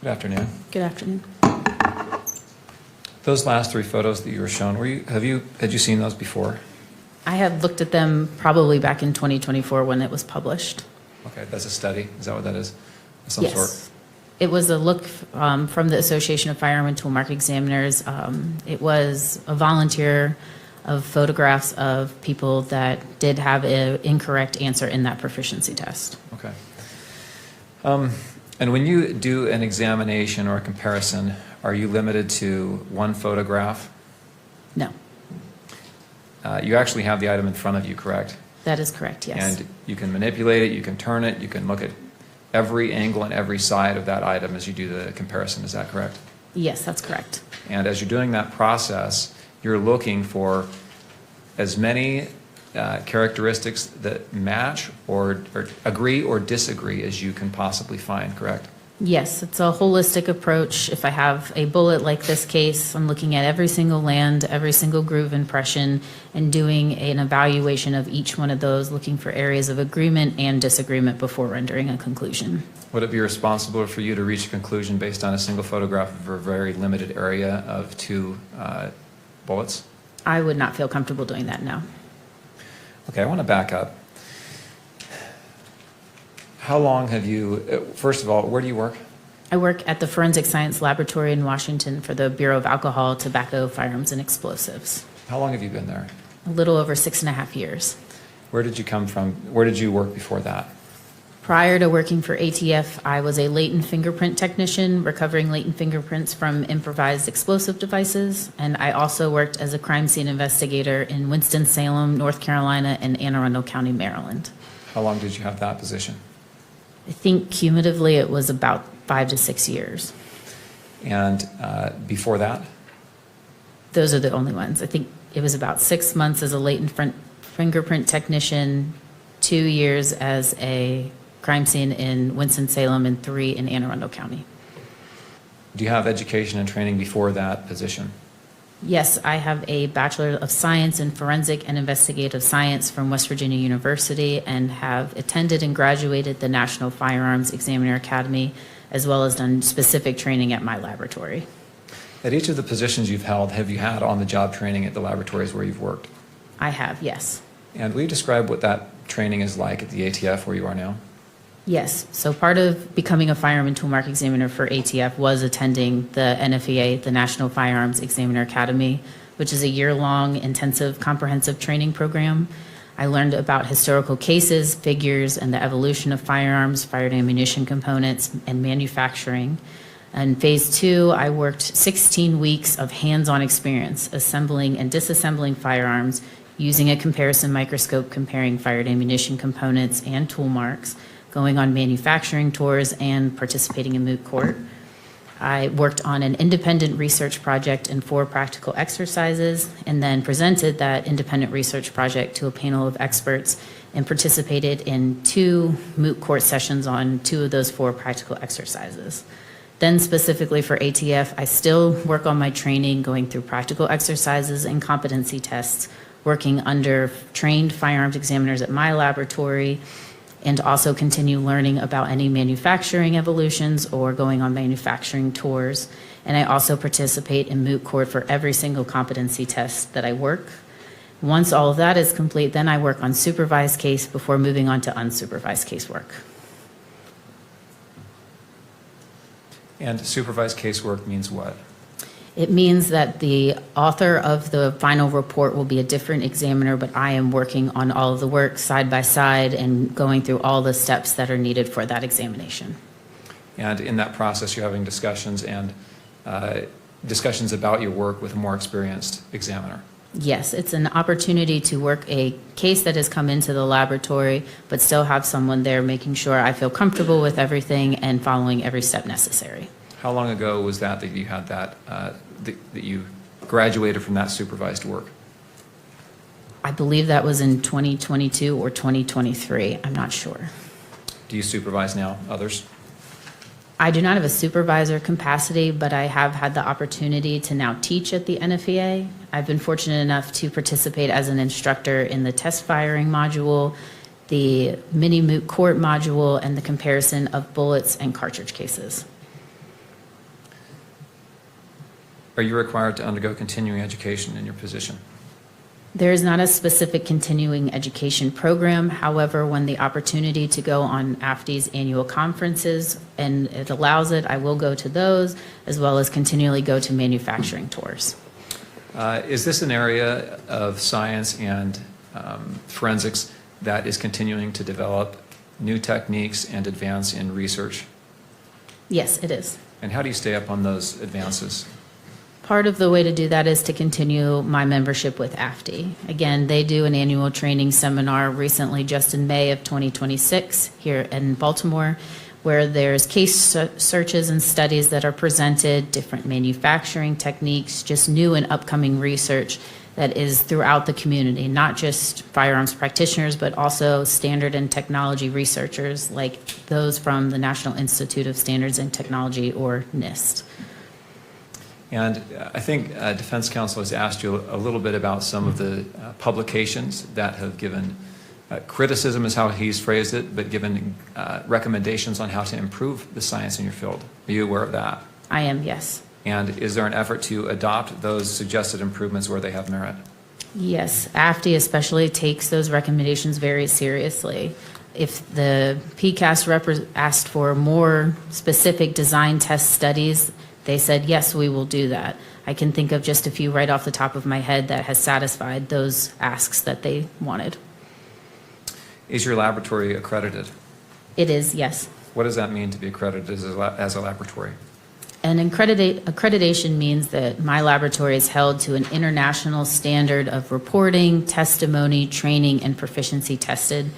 Good afternoon. Good afternoon. Those last three photos that you were shown, had you seen those before? I have looked at them probably back in 2024 when it was published. Okay, that's a study. Is that what that is? Of some Yes. sort? It was a look from the Association of Firearm and Toolmark Examiners. It was a volunteer of photographs of people that did have an incorrect answer in that proficiency test. Okay. And when you do an examination or a comparison, are you limited to one photograph? No, You actually have the item in front of you, correct? that is correct, yes. And you can manipulate it, you can turn it, you can look at every angle and every side of that item as you do the comparison. Is that correct? Yes, that's correct. And as you're doing that process, you're looking for as many characteristics that match or agree or disagree as you can possibly find, correct? Yes, it's a holistic approach. If I have a bullet like this case, I'm looking at every single land, every single groove impression, and doing an evaluation of each one of those, looking for areas of agreement and disagreement before rendering a conclusion. Would it be responsible for you to reach a conclusion based on a single photograph of a very limited area of two bullets? I would not feel comfortable doing that, no. Okay, I want to back up. How long have you, first of all, where do you work? I work at the Forensic Science Laboratory in Washington for the Bureau of Alcohol, Tobacco, Firearms, and Explosives. How long have you been there? A little over 6.5 years. Where did you come from? Where did you work before that? Prior to working for ATF, I was a latent fingerprint technician, recovering latent fingerprints from improvised explosive devices, and I also worked as a crime scene investigator in Winston-Salem, North Carolina, and Anne Arundel County, Maryland. How long did you have that position? I think cumulatively it was about 5 to 6 years. And before that? Those are the only ones. I think it was about 6 months as a latent fingerprint technician, 2 years as a crime scene in Winston-Salem, and 3 in Anne Arundel County. Do you have education and training before that position? Yes, I have a Bachelor of Science in Forensic and Investigative Science from West Virginia University and have attended and graduated the National Firearms Examiner Academy, as well as done specific training at my laboratory. At each of the positions you've held, have you had on-the-job training at the laboratories where you've worked? I have, yes. And will you describe what that training is like at the ATF where you are now? Yes, so part of becoming a firearm and toolmark examiner for ATF was attending the NFEA, the National Firearms Examiner Academy, which is a year-long intensive comprehensive training program. I learned about historical cases, figures, and the evolution of firearms, fired ammunition components, and manufacturing. In phase 2, I worked 16 weeks of hands-on experience assembling and disassembling firearms using a comparison microscope comparing fired ammunition components and tool marks, going on manufacturing tours, and participating in moot court. I worked on an independent research project and 4 practical exercises, and then presented that independent research project to a panel of experts and participated in 2 moot court sessions on 2 of those 4 practical exercises. Then specifically for ATF, I still work on my training, going through practical exercises and competency tests, working under trained firearms examiners at my laboratory, and also continue learning about any manufacturing evolutions or going on manufacturing tours. And I also participate in moot court for every single competency test that I work. Once all of that is complete, then I work on supervised case before moving on to unsupervised casework. And supervised casework means what? It means that the author of the final report will be a different examiner, but I am working on all of the work side by side and going through all the steps that are needed for that examination. And in that process, you're having discussions and discussions about your work with a more experienced examiner. Yes, it's an opportunity to work a case that has come into the laboratory, but still have someone there making sure I feel comfortable with everything and following every step necessary. How long ago was that you had that, that you graduated from that supervised work? I believe that was in 2022 or 2023. I'm not sure. Do you supervise now others? I do not have a supervisor capacity, but I have had the opportunity to now teach at the NFEA. I've been fortunate enough to participate as an instructor in the test firing module, the mini moot court module, and the comparison of bullets and cartridge cases. Are you required to undergo continuing education in your position? There is not a specific continuing education program. However, when the opportunity to go on AFTI's annual conferences and it allows it, I will go to those, as well as continually go to manufacturing tours. Is this an area of science and forensics that is continuing to develop new techniques and advance in research? Yes, it is. And how do you stay up on those advances? Part of the way to do that is to continue my membership with AFTI. Again, they do an annual training seminar recently, just in May of 2026 here in Baltimore, where there's case searches and studies that are presented, different manufacturing techniques, just new and upcoming research that is throughout the community, not just firearms practitioners, but also standard and technology researchers like those from the National Institute of Standards and Technology, or NIST. And I think Defense Counsel has asked you a little bit about some of the publications that have given criticism is how he's phrased it, but given recommendations on how to improve the science in your field. Are you aware of that? I am, yes. And is there an effort to adopt those suggested improvements where they have merit? Yes, AFTI especially takes those recommendations very seriously. If the PCAST asked for more specific design test studies, they said, yes, we will do that. I can think of just a few right off the top of my head that has satisfied those asks that they wanted. Is your laboratory accredited? It is, yes. What does that mean to be accredited as a laboratory? An accreditation means that my laboratory is held to an international standard of reporting, testimony, training, and proficiency tested.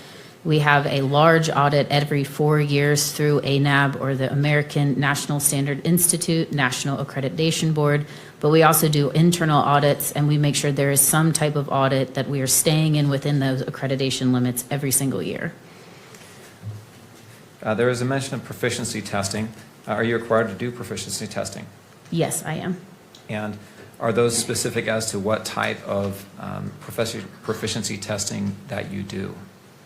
We have a large audit every 4 years through ANAB, or the American National Standard Institute, National Accreditation Board, but we also do internal audits, and we make sure there is some type of audit that we are staying in within those accreditation limits every single year. There is a mention of proficiency testing. Are you required to do proficiency testing? Yes, I am. And are those specific as to what type of proficiency testing that you do?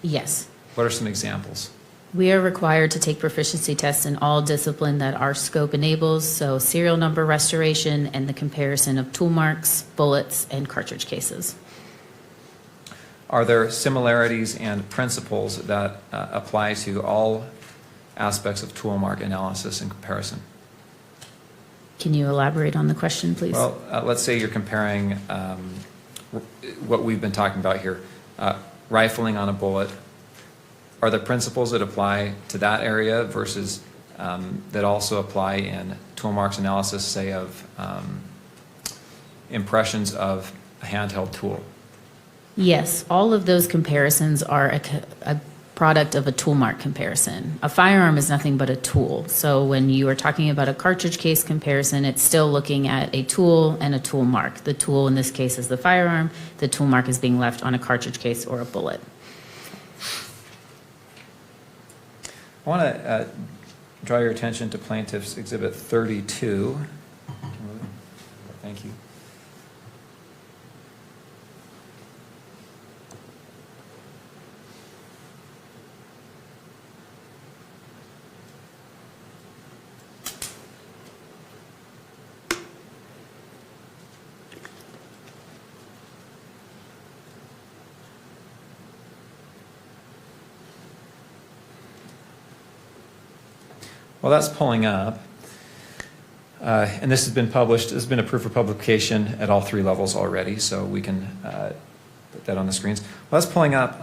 Yes. What are some examples? We are required to take proficiency tests in all discipline that our scope enables, so serial number restoration and the comparison of tool marks, bullets, and cartridge cases. Are there similarities and principles that apply to all aspects of tool mark analysis and comparison? Can you elaborate on the question, please? Well, let's say you're comparing what we've been talking about here, rifling on a bullet. Are there principles that apply to that area versus that also apply in tool marks analysis, say of impressions of a handheld tool? Yes, all of those comparisons are a product of a tool mark comparison. A firearm is nothing but a tool. So when you are talking about a cartridge case comparison, it's still looking at a tool and a tool mark. The tool in this case is the firearm. The tool mark is being left on a cartridge case or a bullet. I want to draw your attention to Plaintiff's Exhibit 32. Thank you. Well, that's pulling up. And this has been published, this has been approved for publication at all 3 levels already, so we can put that on the screens. Well, that's pulling up.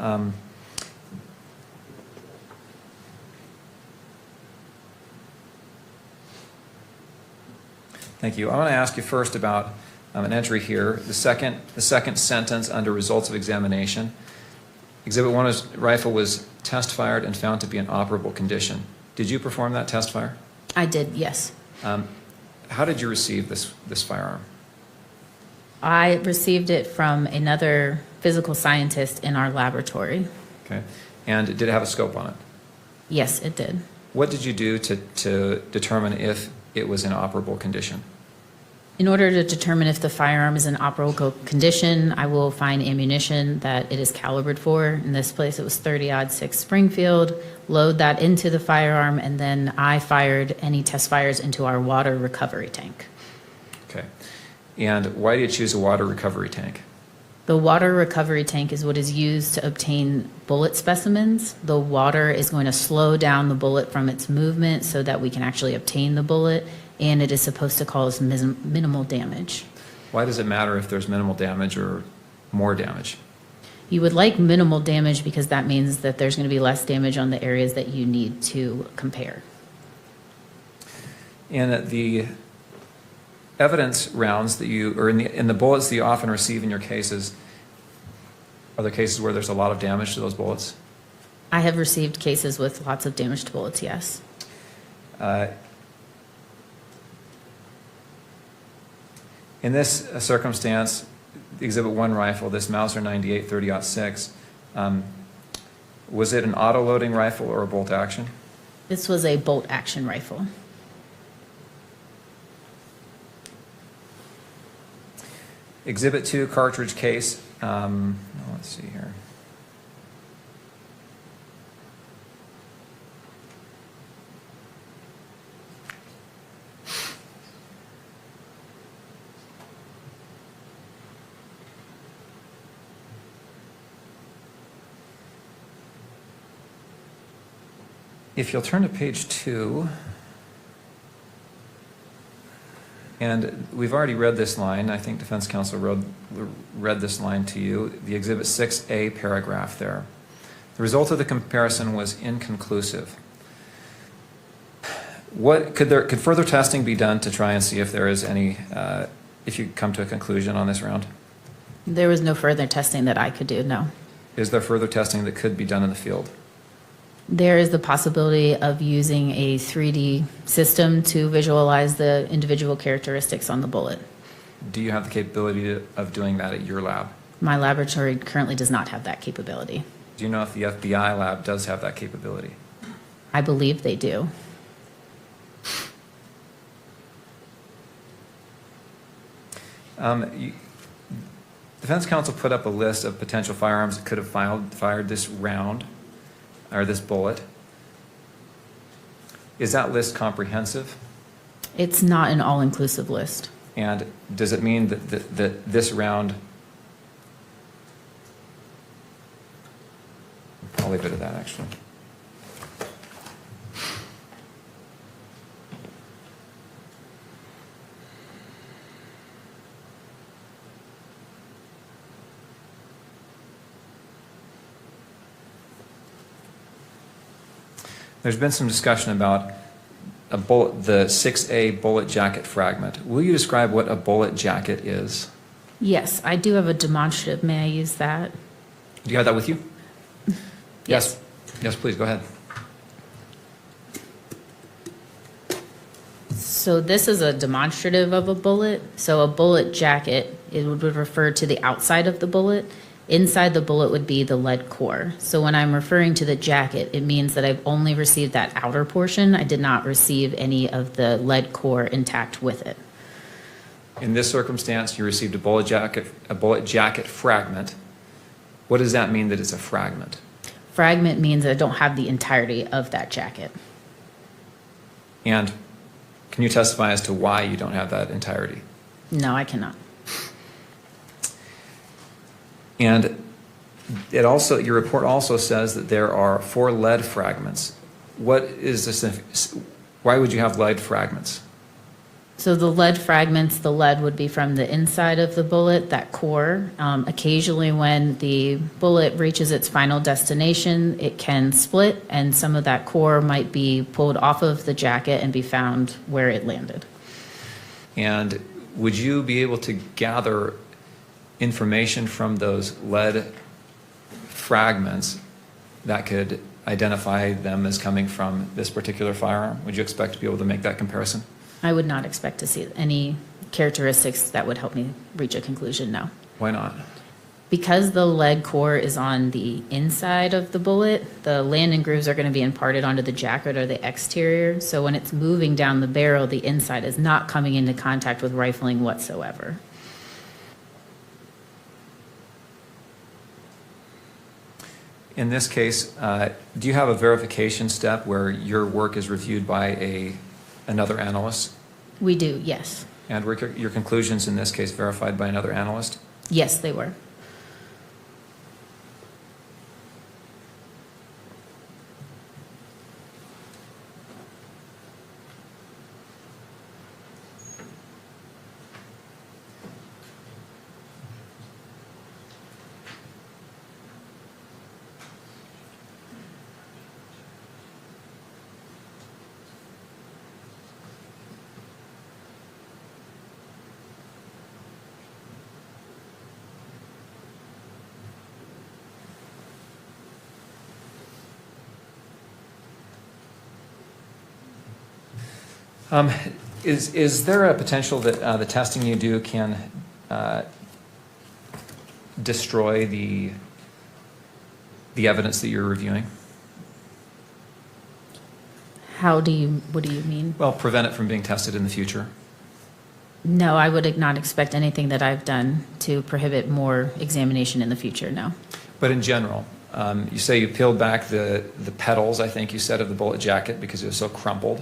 Thank you. I want to ask you first about an entry here. The second sentence under results of examination. Exhibit 1's rifle was test fired and found to be in operable condition. Did you perform that test fire? I did, yes. How did you receive this firearm? I received it from another physical scientist in our laboratory. Okay. And did it have a scope on it? Yes, it did. What did you do to determine if it was in operable condition? In order to determine if the firearm is in operable condition, I will find ammunition that it is calibered for. In this place, it was 30-06 Springfield. Load that into the firearm, and then I fired any test fires into our water recovery tank. Okay. And why did you choose a water recovery tank? The water recovery tank is what is used to obtain bullet specimens. The water is going to slow down the bullet from its movement so that we can actually obtain the bullet, and it is supposed to cause minimal damage. Why does it matter if there's minimal damage or more damage? You would like minimal damage because that means that there's going to be less damage on the areas that you need to compare. And the evidence rounds that you, or in the bullets that you often receive in your cases, are there cases where there's a lot of damage to those bullets? I have received cases with lots of damage to bullets, yes. In this circumstance, the Exhibit 1 rifle, this Mauser 98 30-06, was it an auto-loading rifle or a bolt action? This was a bolt action rifle. Exhibit 2 cartridge case. Let's see here. If you'll turn to page 2, and we've already read this line. I think defense counsel read this line to you, the Exhibit 6A paragraph there. The result of the comparison was inconclusive. Could further testing be done to try and see if there is any, if you come to a conclusion on this round? There was no further testing that I could do, no. Is there further testing that could be done in the field? There is the possibility of using a 3D system to visualize the individual characteristics on the bullet. Do you have the capability of doing that at your lab? My laboratory currently does not have that capability. Do you know if the FBI lab does have that capability? I believe they do. Defense counsel put up a list of potential firearms that could have fired this round, or this bullet. Is that list comprehensive? It's not an all-inclusive list. And does it mean that this round, I'll leave it at that actually. There's been some discussion about the 6A bullet jacket fragment. Will you describe what a bullet jacket is? Yes, I do have a demonstrative. May I use that? Do you have that with you? Yes. Yes, please, go ahead. So this is a demonstrative of a bullet. So a bullet jacket, it would refer to the outside of the bullet. Inside the bullet would be the lead core. So when I'm referring to the jacket, it means that I've only received that outer portion. I did not receive any of the lead core intact with it. In this circumstance, you received a bullet jacket fragment. What does that mean that it's a fragment? Fragment means I don't have the entirety of that jacket. And can you testify as to why you don't have that entirety? No, I cannot. And your report also says that there are 4 lead fragments. What is this? Why would you have lead fragments? So the lead fragments, the lead would be from the inside of the bullet, that core. Occasionally when the bullet reaches its final destination, it can split, and some of that core might be pulled off of the jacket and be found where it landed. And would you be able to gather information from those lead fragments that could identify them as coming from this particular firearm? Would you expect to be able to make that comparison? I would not expect to see any characteristics that would help me reach a conclusion, no. Why not? Because the lead core is on the inside of the bullet, the landing grooves are going to be imparted onto the jacket or the exterior. So when it's moving down the barrel, the inside is not coming into contact with rifling whatsoever. In this case, do you have a verification step where your work is reviewed by another analyst? We do, yes. And were your conclusions in this case verified by another analyst? Yes, they were. Is there a potential that the testing you do can destroy the evidence that you're reviewing? What do you mean? Well, prevent it from being tested in the future. No, I would not expect anything that I've done to prohibit more examination in the future, no. But in general, you say you peeled back the petals, I think you said, of the bullet jacket because it was so crumpled.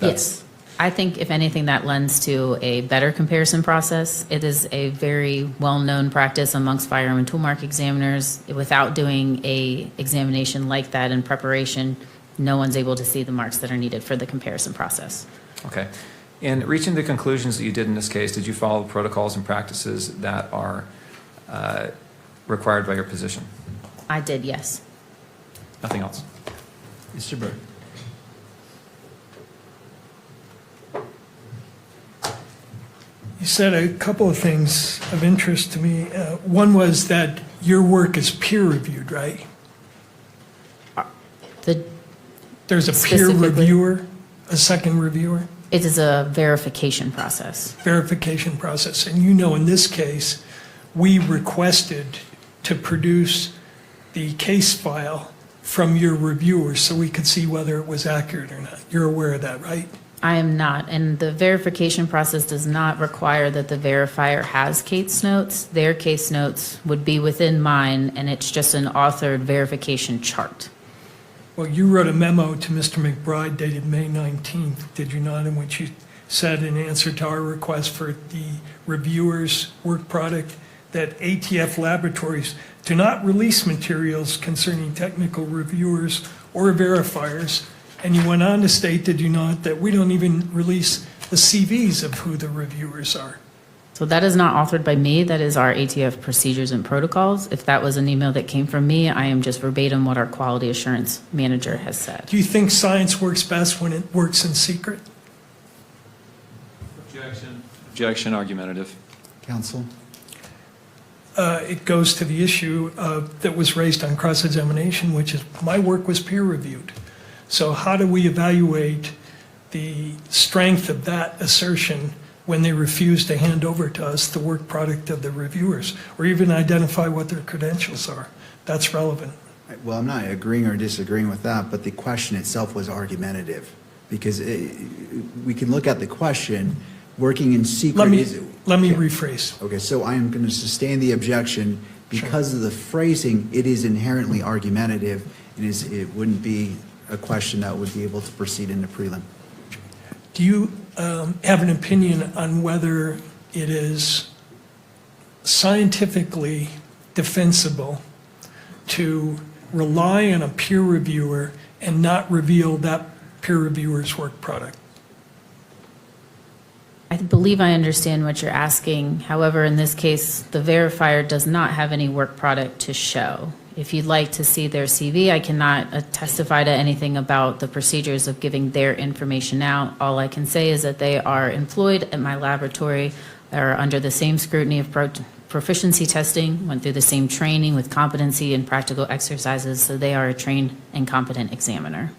Yes. I think, if anything, that lends to a better comparison process. It is a very well-known practice amongst firearm and tool mark examiners. Without doing a examination like that in preparation, no one's able to see the marks that are needed for the comparison process. Okay. In reaching the conclusions that you did in this case, did you follow the protocols and practices that are required by your position? I did, yes. Nothing else? Mr. Byrd. You said a couple of things of interest to me. One was that your work is peer-reviewed, right? There's a peer reviewer, a second reviewer? It is a verification process. Verification process. And you know, in this case, we requested to produce the case file from your reviewers so we could see whether it was accurate or not. You're aware of that, right? I am not, and the verification process does not require that the verifier has case notes. Their case notes would be within mine, and it's just an authored verification chart. Well, you wrote a memo to Mr. McBride dated May 19th, did you not, in which you said in answer to our request for the reviewer's work product that ATF laboratories do not release materials concerning technical reviewers or verifiers. And you went on to state, did you not, that we don't even release the CVs of who the reviewers are. So that is not authored by me. That is our ATF procedures and protocols. If that was an email that came from me, I am just verbatim what our quality assurance manager has said. Do you think science works best when it works in secret? Objection. Objection, argumentative. Counsel? It goes to the issue that was raised on cross-examination, which is my work was peer-reviewed. So how do we evaluate the strength of that assertion when they refuse to hand over to us the work product of the reviewers, or even identify what their credentials are? That's relevant. Well, I'm not agreeing or disagreeing with that, but the question itself was argumentative, because we can look at the question, working in secret. Let me rephrase. Okay, so I am going to sustain the objection because of the phrasing. It is inherently argumentative, and it wouldn't be a question that would be able to proceed into prelim. Do you have an opinion on whether it is scientifically defensible to rely on a peer reviewer and not reveal that peer reviewer's work product? I believe I understand what you're asking. However, in this case, the verifier does not have any work product to show. If you'd like to see their CV, I cannot testify to anything about the procedures of giving their information out. All I can say is that they are employed at my laboratory, are under the same scrutiny of proficiency testing, went through the same training with competency and practical exercises, so they are a trained and competent examiner.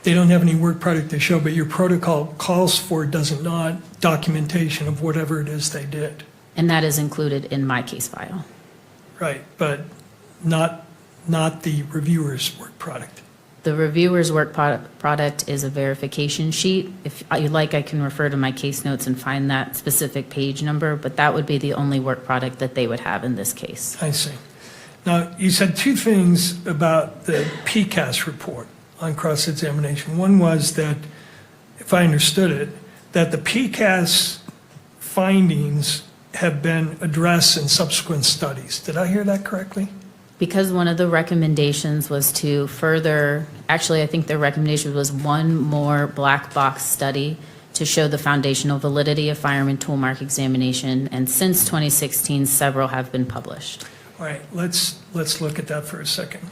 They don't have any work product to show, but your protocol calls for, does it not, documentation of whatever it is they did? And that is included in my case file. Right, but not the reviewer's work product. The reviewer's work product is a verification sheet. If you'd like, I can refer to my case notes and find that specific page number, but that would be the only work product that they would have in this case. I see. Now, you said two things about the PCAS report on cross-examination. One was that, if I understood it, that the PCAS findings have been addressed in subsequent studies. Did I hear that correctly? Because one of the recommendations was to further, actually, I think the recommendation was one more black box study to show the foundational validity of firearm tool mark examination, and since 2016, several have been published. All right, let's look at that for a second.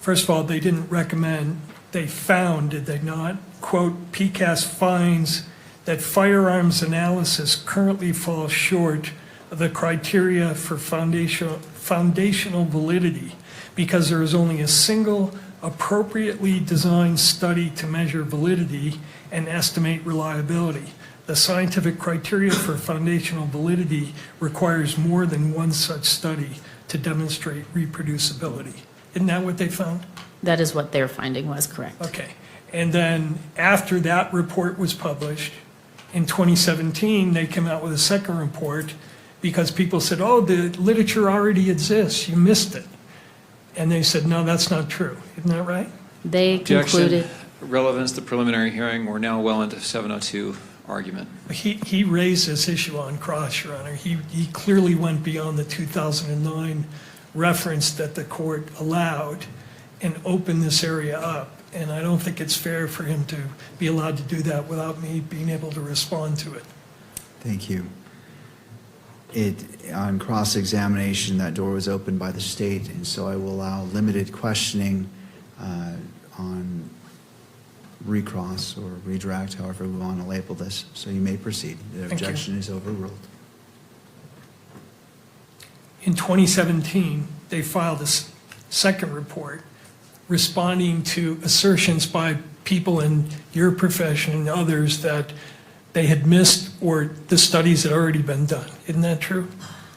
First of all, they didn't recommend, they found, did they not? Quote, PCAS finds that firearms analysis currently falls short of the criteria for foundational validity because there is only a single appropriately designed study to measure validity and estimate reliability. The scientific criteria for foundational validity requires more than one such study to demonstrate reproducibility. Isn't that what they found? That is what their finding was, correct. Okay. And then after that report was published, in 2017, they came out with a second report because people said, oh, the literature already exists, you missed it. And they said, no, that's not true. Isn't that right? They concluded. Relevance to preliminary hearing, we're now well into 702 argument. He raised this issue on cross, Your Honor. He clearly went beyond the 2009 reference that the court allowed and opened this area up. And I don't think it's fair for him to be allowed to do that without me being able to respond to it. Thank you. On cross-examination, that door was opened by the state, and so I will allow limited questioning on recross or redirect, however we want to label this. So you may proceed. The objection is overruled. In 2017, they filed a second report responding to assertions by people in your profession and others that they had missed or the studies had already been done. Isn't that true?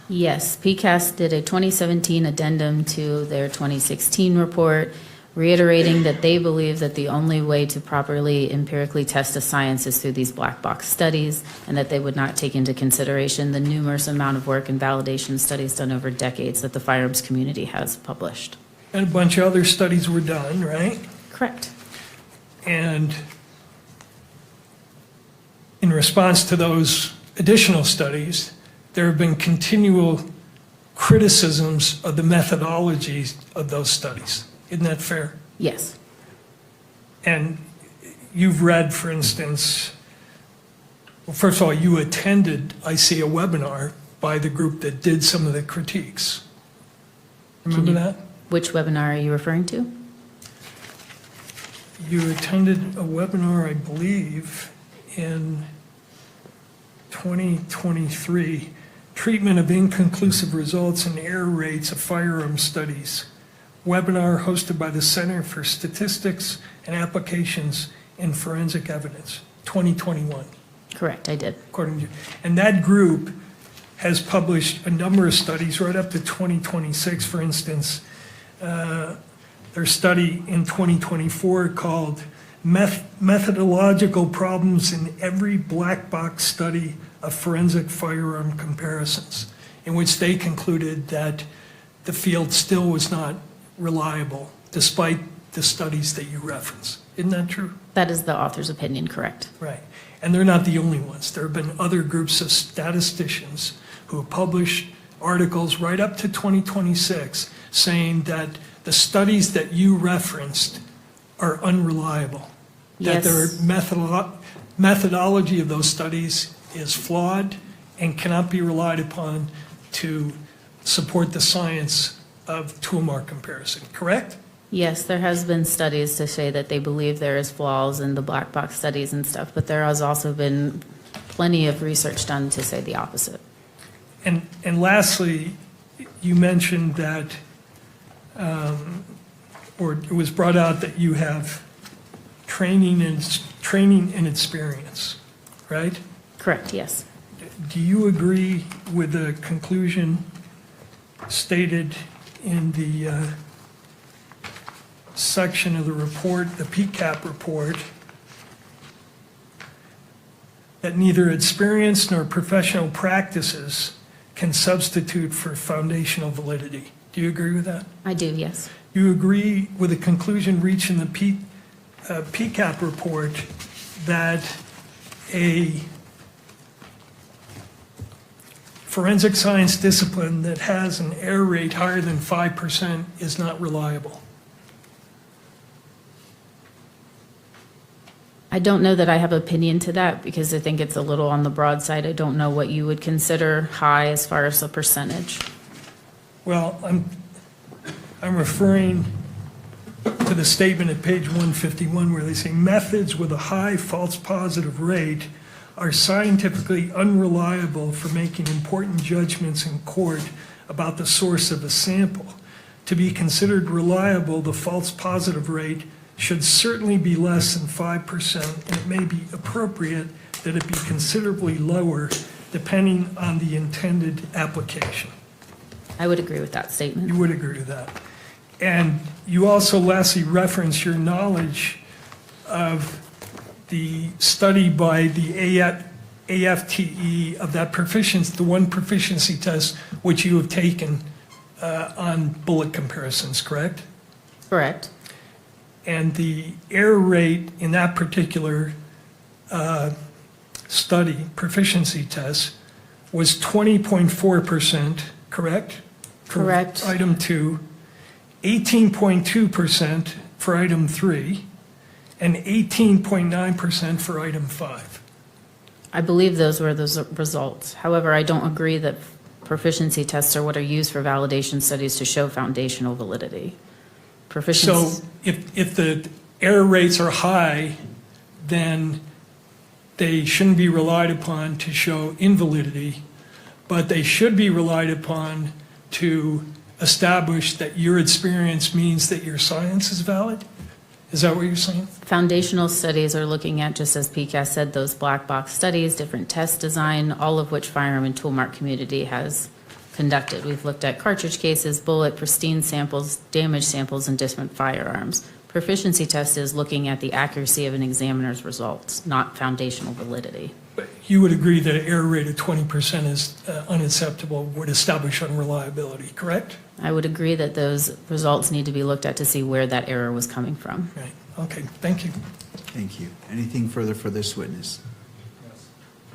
Yes, PCAS did a 2017 addendum to their 2016 report, reiterating that they believe that the only way to properly empirically test a science is through these black box studies, and that they would not take into consideration the numerous amount of work and validation studies done over decades that the firearms community has published. And a bunch of other studies were done, right? Correct. And in response to those additional studies, there have been continual criticisms of the methodologies of those studies. Isn't that fair? Yes. And you've read, for instance, well, first of all, you attended, I see, a webinar by the group that did some of the critiques. Remember that? Which webinar are you referring to? You attended a webinar, I believe, in 2023, Treatment of Inconclusive Results and Error Rates of Firearm Studies. Webinar hosted by the Center for Statistics and Applications in Forensic Evidence, 2021. Correct, I did. According to, and that group has published a number of studies right up to 2026, for instance. Their study in 2024 called Methodological Problems in Every Black Box Study of Forensic Firearm Comparisons, in which they concluded that the field still was not reliable despite the studies that you reference. Isn't that true? That is the author's opinion, correct. Right. And they're not the only ones. There have been other groups of statisticians who have published articles right up to 2026 saying that the studies that you referenced are unreliable. Yes. That their methodology of those studies is flawed and cannot be relied upon to support the science of toolmark comparison, correct? Yes, there has been studies to say that they believe there is flaws in the black box studies and stuff, but there has also been plenty of research done to say the opposite. And lastly, you mentioned that, or it was brought out that you have training and experience, right? Correct, yes. Do you agree with the conclusion stated in the section of the report, the PCAP report, that neither experience nor professional practices can substitute for foundational validity? Do you agree with that? I do, yes. You agree with the conclusion reached in the PCAP report that a forensic science discipline that has an error rate higher than 5% is not reliable? I don't know that I have opinion to that because I think it's a little on the broad side. I don't know what you would consider high as far as the percentage. Well, I'm referring to the statement at page 151 where they say methods with a high false positive rate are scientifically unreliable for making important judgments in court about the source of a sample. To be considered reliable, the false positive rate should certainly be less than 5%, and it may be appropriate that it be considerably lower depending on the intended application. I would agree with that statement. You would agree with that. And you also lastly reference your knowledge of the study by the AFTE of that proficiency, the one proficiency test which you have taken on bullet comparisons, correct? Correct. And the error rate in that particular study, proficiency test, was 20.4%, correct? Correct. For item 2, 18.2% for item 3, and 18.9% for item 5. I believe those were the results. However, I don't agree that proficiency tests are what are used for validation studies to show foundational validity. So if the error rates are high, then they shouldn't be relied upon to show invalidity, but they should be relied upon to establish that your experience means that your science is valid? Is that what you're saying? Foundational studies are looking at, just as PCAS said, those black box studies, different test design, all of which firearm and toolmark community has conducted. We've looked at cartridge cases, bullet, pristine samples, damaged samples, and different firearms. Proficiency test is looking at the accuracy of an examiner's results, not foundational validity. But you would agree that an error rate of 20% is unacceptable, would establish unreliability, correct? I would agree that those results need to be looked at to see where that error was coming from. Right. Okay, thank you. Thank you. Anything further for this witness?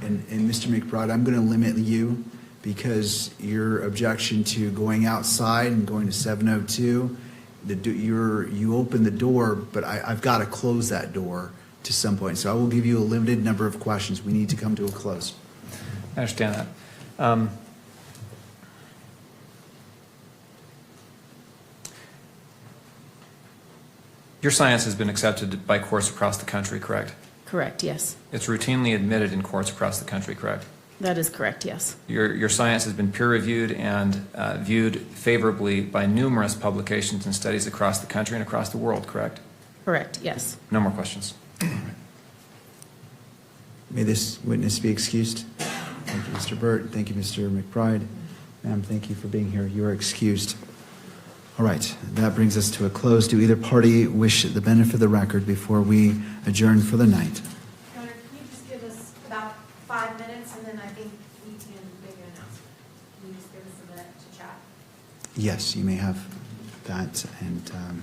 And Mr. McBride, I'm going to limit you because your objection to going outside and going to 702, you opened the door, but I've got to close that door to some point. So I will give you a limited number of questions. We need to come to a close. I understand that. Your science has been accepted by courts across the country, correct? Correct, yes. It's routinely admitted in courts across the country, correct? That is correct, yes. Your science has been peer-reviewed and viewed favorably by numerous publications and studies across the country and across the world, correct? Correct, yes. No more questions. May this witness be excused. Thank you, Mr. Burt. Thank you, Mr. McBride. Ma'am, thank you for being here. You are excused. All right, that brings us to a close. Do either party wish the benefit of the record before we adjourn for the night? Your Honor, can you just give us about 5 minutes, and then I think we can make an announcement. Can you just give us a minute to chat? Yes, you may have that, and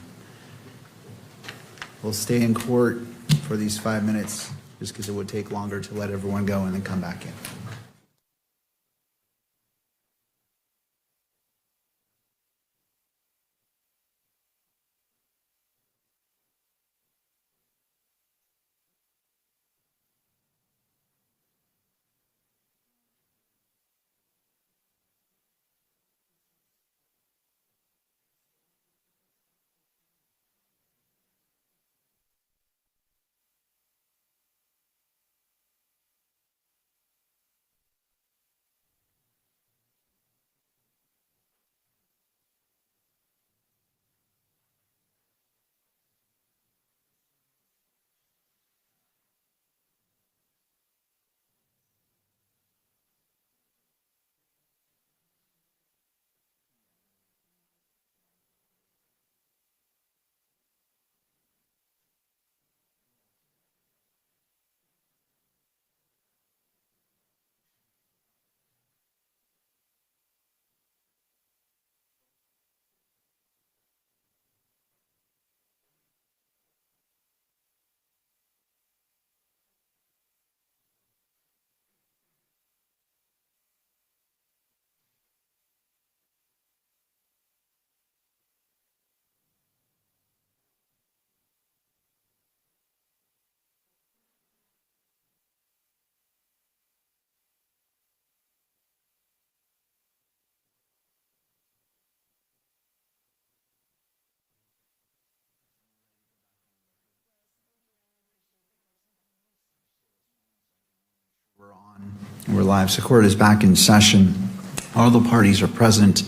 we'll stay in court for these 5 minutes, just because it would take longer to let everyone go and then come back in. We're live. So court is back in session. All the parties are present,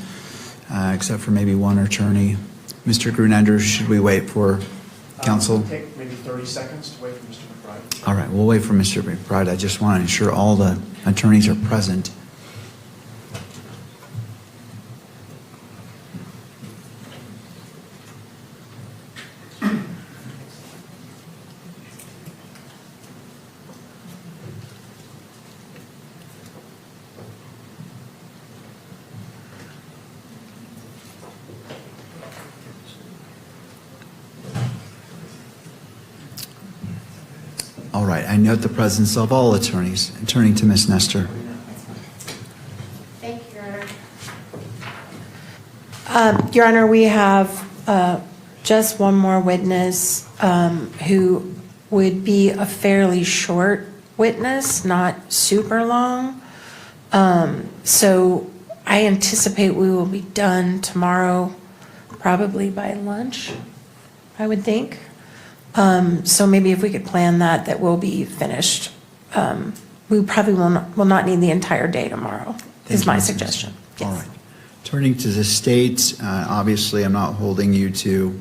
except for maybe one attorney. Mr. Grunender, should we wait for counsel? Take maybe 30 seconds to wait for Mr. McBride. All right, we'll wait for Mr. McBride. I just want to ensure all the attorneys are present. All right, I note the presence of all attorneys. Turning to Ms. Nestor. Thank you, Your Honor. Your Honor, we have just one more witness who would be a fairly short witness, not super long. So I anticipate we will be done tomorrow, probably by lunch, I would think. So maybe if we could plan that we'll be finished. We probably will not need the entire day tomorrow, is my suggestion. All right. Turning to the state, obviously I'm not holding you to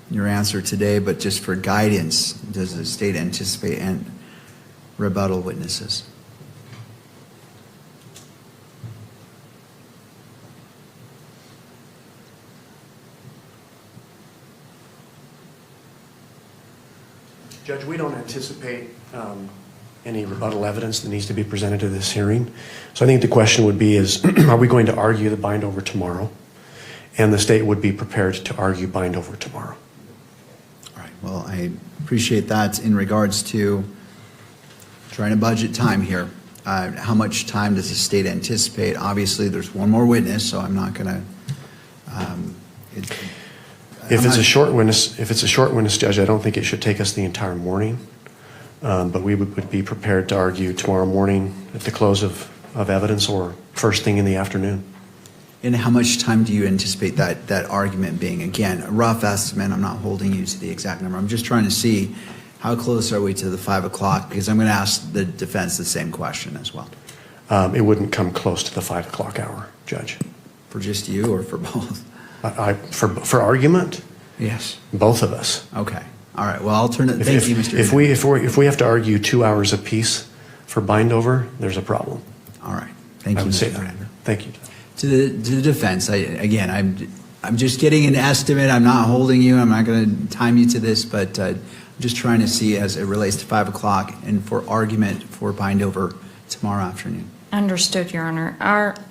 your answer today, but just for guidance, does the state anticipate and rebuttal witnesses? Judge, we don't anticipate any rebuttal evidence that needs to be presented to this hearing. So I think the question would be is, are we going to argue the bind over tomorrow? And the state would be prepared to argue bind over tomorrow. All right, well, I appreciate that. In regards to trying to budget time here, how much time does the state anticipate? Obviously, there's one more witness, so I'm not going to. If it's a short witness, Judge, I don't think it should take us the entire morning. But we would be prepared to argue tomorrow morning at the close of evidence or first thing in the afternoon. And how much time do you anticipate that argument being? Again, a rough estimate. I'm not holding you to the exact number. I'm just trying to see how close are we to the 5 o'clock, because I'm going to ask the defense the same question as well. It wouldn't come close to the 5 o'clock hour, Judge. For just you or for both? For argument? Yes. Both of us. Okay. All right. Well, I'll turn it. Thank you, Mr. If we have to argue 2 hours apiece for bind over, there's a problem. All right. Thank you, Mr. Grunender. Thank you. To the defense, I'm just getting an estimate. I'm not holding you. I'm not going to time you to this, but I'm just trying to see as it relates to 5 o'clock and for argument for bind over tomorrow afternoon. Understood, Your Honor.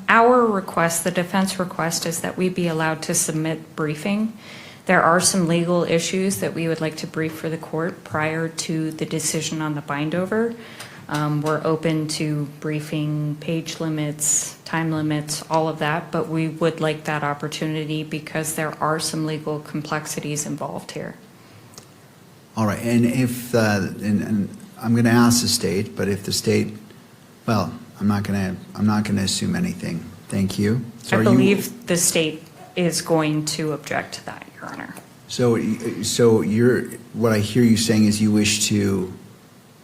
Our request, the defense request, is that we be allowed to submit briefing. There are some legal issues that we would like to brief for the court prior to the decision on the bind over. We're open to briefing page limits, time limits, all of that, but we would like that opportunity because there are some legal complexities involved here. All right. And if and I'm going to ask the state, but if the state, well, I'm not going to assume anything. Thank you. So I believe the state is going to object to that, Your Honor. So what I hear you saying is you wish to,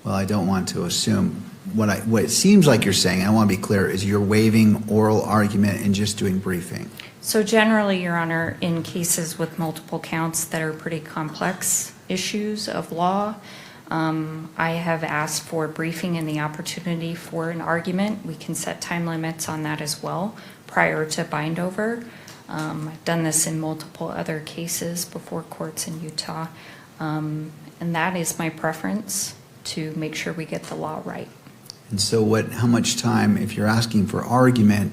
well, I don't want to assume. What it seems like you're saying, and I want to be clear, is you're waiving oral argument and just doing briefing. So generally, Your Honor, in cases with multiple counts that are pretty complex issues of law, I have asked for briefing and the opportunity for an argument. We can set time limits on that as well prior to bind over. I've done this in multiple other cases before courts in Utah, and that is my preference to make sure we get the law right. And so how much time, if you're asking for argument,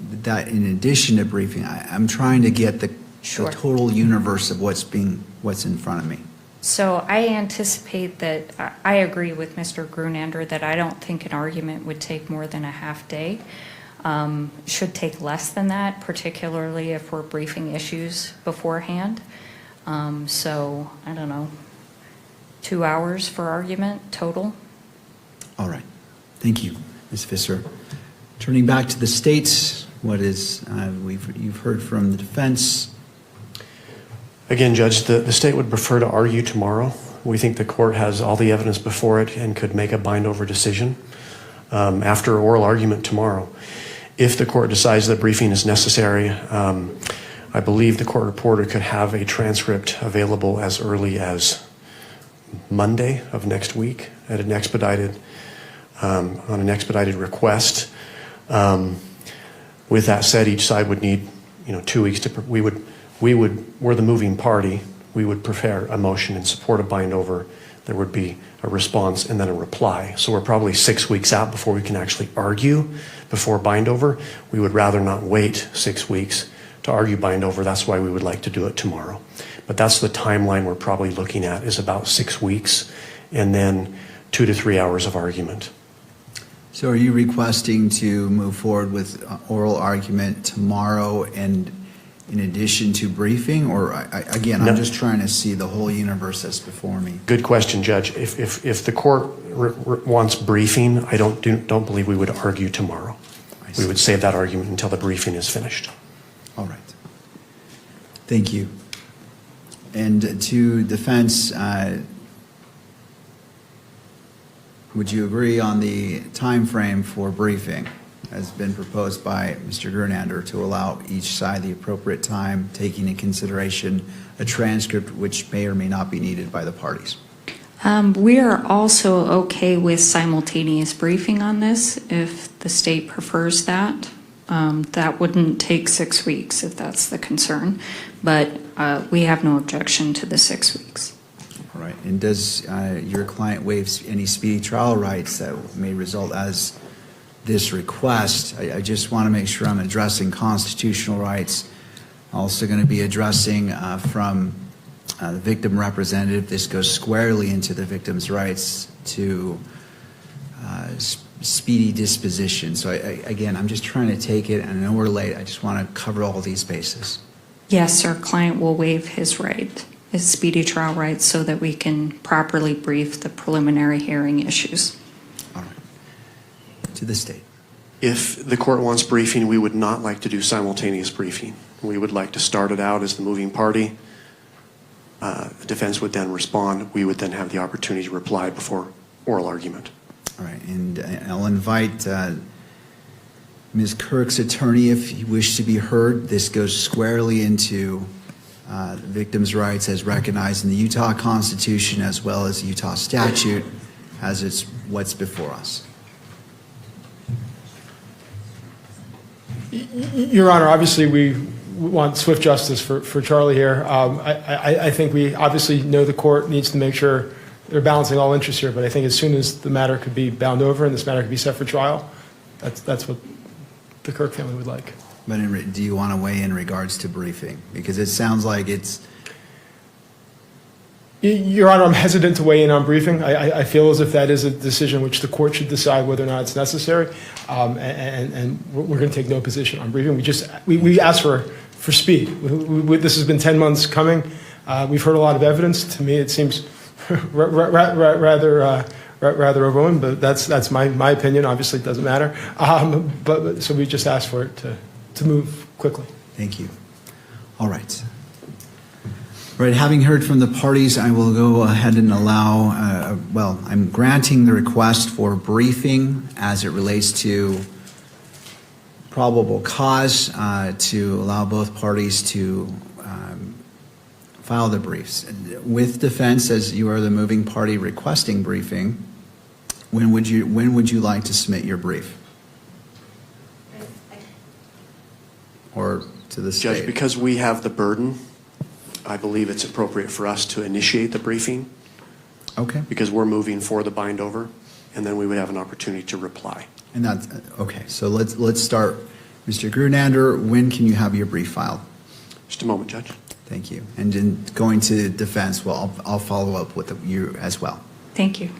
that in addition to briefing, I'm trying to get the total universe of what's in front of me. So I anticipate that, I agree with Mr. Grunender that I don't think an argument would take more than a half day. Should take less than that, particularly if we're briefing issues beforehand. So, I don't know, 2 hours for argument total. All right. Thank you, Ms. Visser. Turning back to the states, you've heard from the defense. Again, Judge, the state would prefer to argue tomorrow. We think the court has all the evidence before it and could make a bind-over decision after oral argument tomorrow. If the court decides that briefing is necessary, I believe the court reporter could have a transcript available as early as Monday of next week at an expedited, on an expedited request. With that said, each side would need, 2 weeks to, we're the moving party. We would prepare a motion in support of bind over. There would be a response and then a reply. So we're probably 6 weeks out before we can actually argue before bind over. We would rather not wait 6 weeks to argue bind over. That's why we would like to do it tomorrow. But that's the timeline we're probably looking at, is about 6 weeks and then 2 to 3 hours of argument. So are you requesting to move forward with oral argument tomorrow and in addition to briefing? Or again, No. I'm just trying to see the whole universe that's before me. Good question, Judge. If the court wants briefing, I don't believe we would argue tomorrow. We would save that argument until the briefing is finished. All right. Thank you. And to defense, would you agree on the time frame for briefing as been proposed by Mr. Grunander to allow each side the appropriate time, taking in consideration a transcript which may or may not be needed by the parties? We are also okay with simultaneous briefing on this if the state prefers that. That wouldn't take 6 weeks if that's the concern, but we have no objection to the 6 weeks. All right. And does your client waive any speedy trial rights that may result as this request? I just want to make sure I'm addressing constitutional rights. Also going to be addressing from the victim representative. This goes squarely into the victim's rights to speedy disposition. So again, I'm just trying to take it, and I know we're late. I just want to cover all these bases. Yes, our client will waive his right, his speedy trial rights, so that we can properly brief the preliminary hearing issues. All right. To the state. If the court wants briefing, we would not like to do simultaneous briefing. We would like to start it out as the moving party. The defense would then respond. We would then have the opportunity to reply before oral argument. All right. And I'll invite Ms. Kirk's attorney if you wish to be heard. This goes squarely into the victim's rights as recognized in the Utah Constitution as well as the Utah statute as it's what's before us. Your Honor, obviously we want swift justice for Charlie here. I think we obviously know the court needs to make sure they're balancing all interests here, but I think as soon as the matter could be bound over and this matter could be set for trial, that's what the Kirk family would like. But do you want to weigh in regards to briefing? Because it sounds like it's... Your Honor, I'm hesitant to weigh in on briefing. I feel as if that is a decision which the court should decide whether or not it's necessary, and we're going to take no position on briefing. We ask for speed. This has been 10 months coming. We've heard a lot of evidence. To me, it seems rather overwhelming, but that's my opinion. Obviously, it doesn't matter. So we just ask for it to move quickly. Thank you. All right. All right, having heard from the parties, I will go ahead and allow, I'm granting the request for briefing as it relates to probable cause to allow both parties to file the briefs. With defense, as you are the moving party requesting briefing, when would you like to submit your brief? Or to the state? Judge, because we have the burden, I believe it's appropriate for us to initiate the briefing. Okay. Because we're moving for the bind over, and then we would have an opportunity to reply. And that's okay. So let's start. Mr. Grunander, when can you have your brief filed? Just a moment, Judge. Thank you. And in going to defense, well, I'll follow up with you as well. Thank you.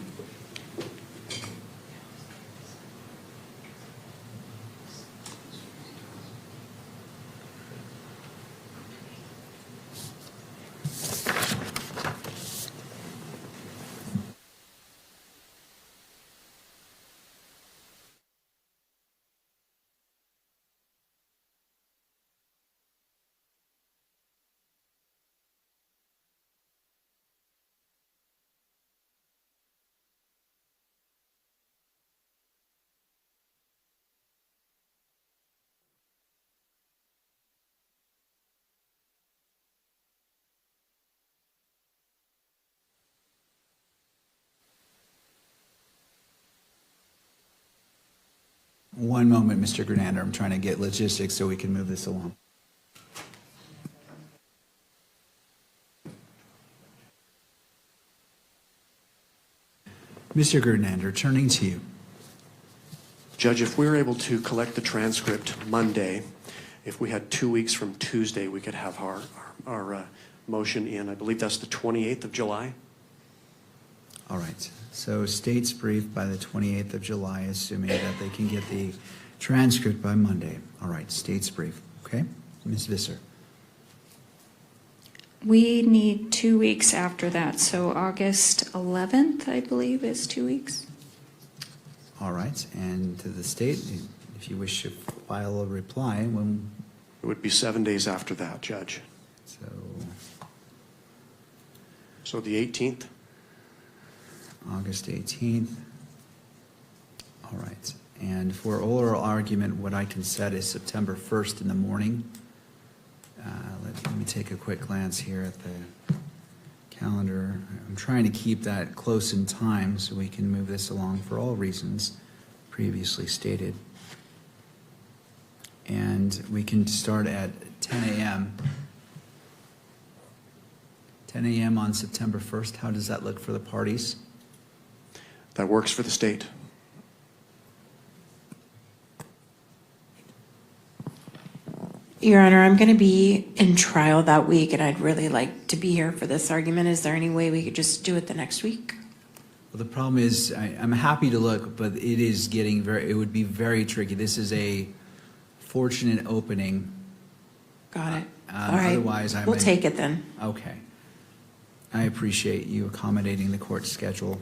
One moment, Mr. Grenander. I'm trying to get logistics so we can move this along. Mr. Grenander, turning to you. Judge, if we were able to collect the transcript Monday, if we had 2 weeks from Tuesday, we could have our motion in. I believe that's the 28th of July. All right. So state's brief by the 28th of July, assuming that they can get the transcript by Monday. All right, state's brief. Okay? Ms. Visser. We need 2 weeks after that, so August 11th, I believe, is 2 weeks. All right. And to the state, if you wish to file a reply, when? It would be 7 days after that, Judge. So the 18th? August 18th. All right. And for oral argument, what I can set is September 1st in the morning. Let me take a quick glance here at the calendar. I'm trying to keep that close in time so we can move this along for all reasons previously stated. And we can start at 10 a.m. 10 a.m. on September 1st. How does that look for the parties? That works for the state. Your Honor, I'm going to be in trial that week, and I'd really like to be here for this argument. Is there any way we could just do it the next week? Well, the problem is, I'm happy to look, but it is getting it would be very tricky. This is a fortunate opening. Got it. All right. Otherwise, we'll take it then. Okay. I appreciate you accommodating the court schedule.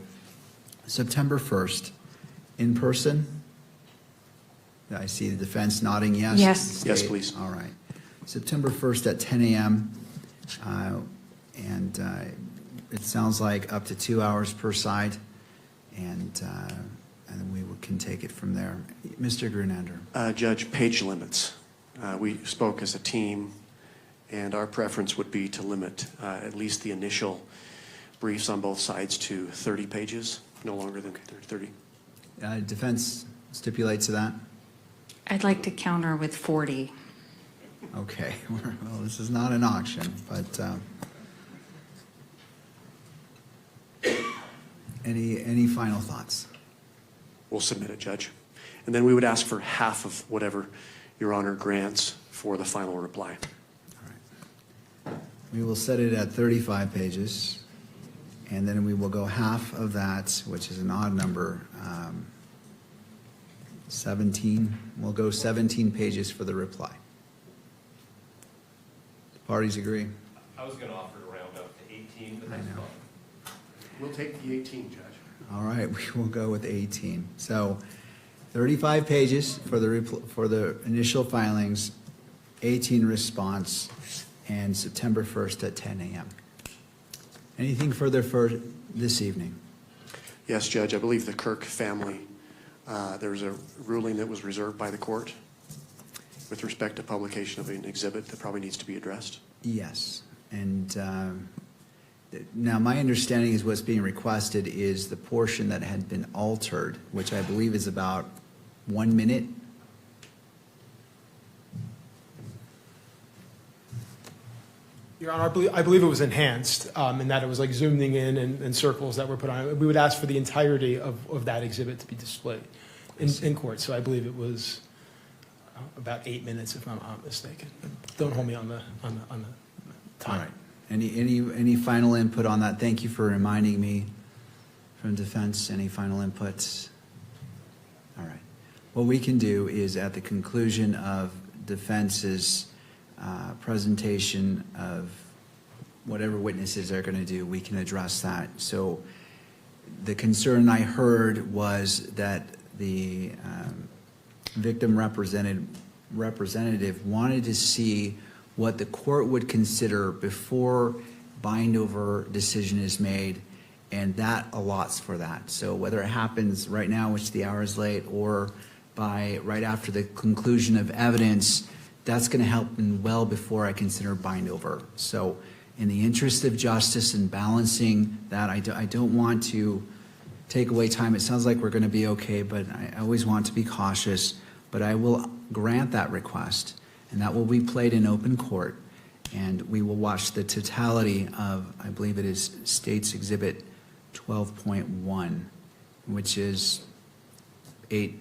September 1st, in person? I see the defense nodding yes. Yes. Yes, please. All right. September 1st at 10 a.m. And it sounds like up to 2 hours per side, and we can take it from there. Mr. Grenander. Judge, page limits. We spoke as a team, and our preference would be to limit at least the initial briefs on both sides to 30 pages, no longer than 30. Defense stipulates to that? I'd like to counter with 40. Okay. Well, this is not an auction, but any final thoughts? We'll submit it, Judge. And then we would ask for half of whatever Your Honor grants for the final reply. We will set it at 35 pages, and then we will go half of that, which is an odd number, 17. We'll go 17 pages for the reply. The parties agree? I was going to offer to round up to 18, but that's fine. We'll take the 18, Judge. All right, we will go with 18. So 35 pages for the initial filings, 18 response, and September 1st at 10 a.m. Anything further for this evening? Yes, Judge. I believe the Kirk family, there was a ruling that was reserved by the court with respect to publication of an exhibit that probably needs to be addressed. Yes. And now my understanding is what's being requested is the portion that had been altered, which I believe is about 1 minute. Your Honor, I believe it was enhanced in that it was like zooming in and circles that were put on it. We would ask for the entirety of that exhibit to be displayed in court. So I believe it was about 8 minutes, if I'm not mistaken. Don't hold me on the time. All right. Any final input on that? Thank you for reminding me from defense. Any final inputs? All right. What we can do is at the conclusion of defense's presentation of whatever witnesses they're going to do, we can address that. So the concern I heard was that the victim representative wanted to see what the court would consider before bind-over decision is made, and that allots for that. So whether it happens right now, which the hour is late, or by right after the conclusion of evidence, that's going to help well before I consider bind-over. So in the interest of justice and balancing that, I don't want to take away time. It sounds like we're going to be okay, but I always want to be cautious. but I will grant that request, and that will be played in open court, and we will watch the totality of, I believe it is State's Exhibit 12.1, which is 8,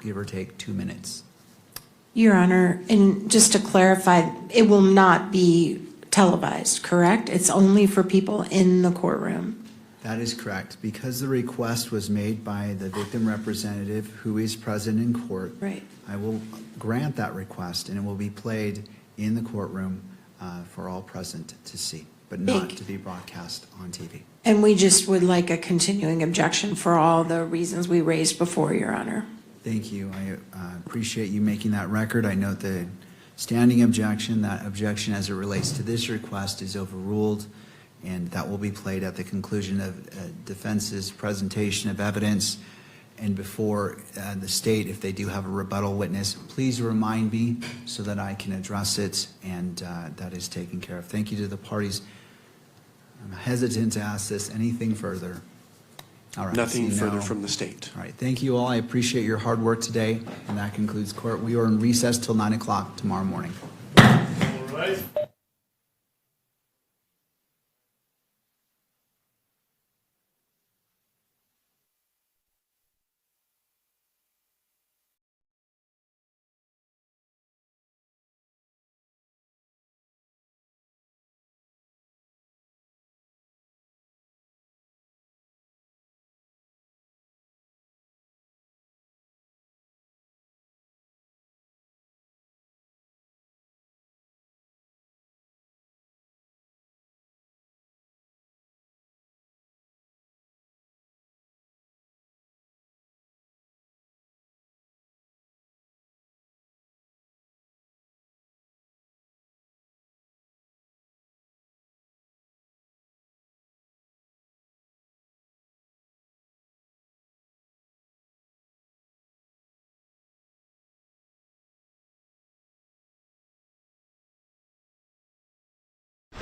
give or take, 2 minutes. Your Honor, and just to clarify, it will not be televised, correct? It's only for people in the courtroom. That is correct. Because the request was made by the victim representative who is present in court, Right. I will grant that request, and it will be played in the courtroom for all present to see, but not to be broadcast on TV. And we just would like a continuing objection for all the reasons we raised before, Your Honor. Thank you. I appreciate you making that record. I note the standing objection. That objection as it relates to this request is overruled, and that will be played at the conclusion of defense's presentation of evidence and before the state, if they do have a rebuttal witness. Please remind me so that I can address it, and that is taken care of. Thank you to the parties. I'm hesitant to ask this. Anything further? All right. Nothing See, further no. from the state. All right. Thank you all. I appreciate your hard work today, and that concludes court. We are in recess till 9 o'clock tomorrow morning. All right.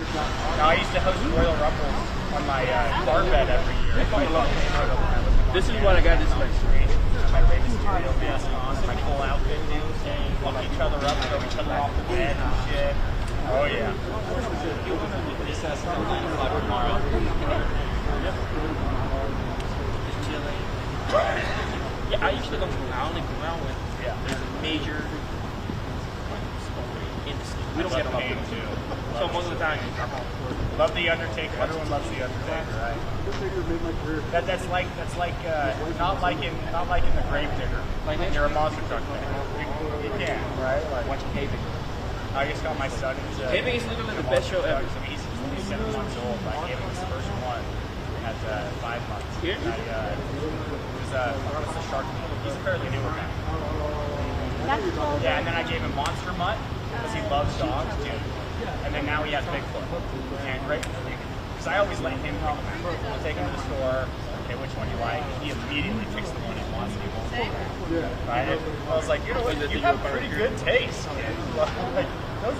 No, I used to host Royal Rumbles on my bar bed every year. This is what I got this next week. My latest studio mask on, my full outfit, fuck each other up, throw each other off the bed and shit. Oh yeah. Yeah, I usually go around and around with. Yeah. There's a major industry. We don't get a lot too. So most of the time, love the Undertaker. Everyone loves the Undertaker, right? That's like not like in the Gravedigger. Like you're a monster truck fan. You can, right? Like watching Having. I just got my son into Having is literally the best show ever. He's 7 months old. I gave him his first one at 5 months. It was the shark. He's fairly newer now. Yeah, and then I gave him Monster Mutt because he loves dogs, dude. And then now he has Bigfoot. And right, because I always let him pick them out. I'll take him to the store. Okay, which one you like? He immediately picks the one he wants. And he won't go there. Right? I was like, you know what? You have pretty good taste, kid. Like, those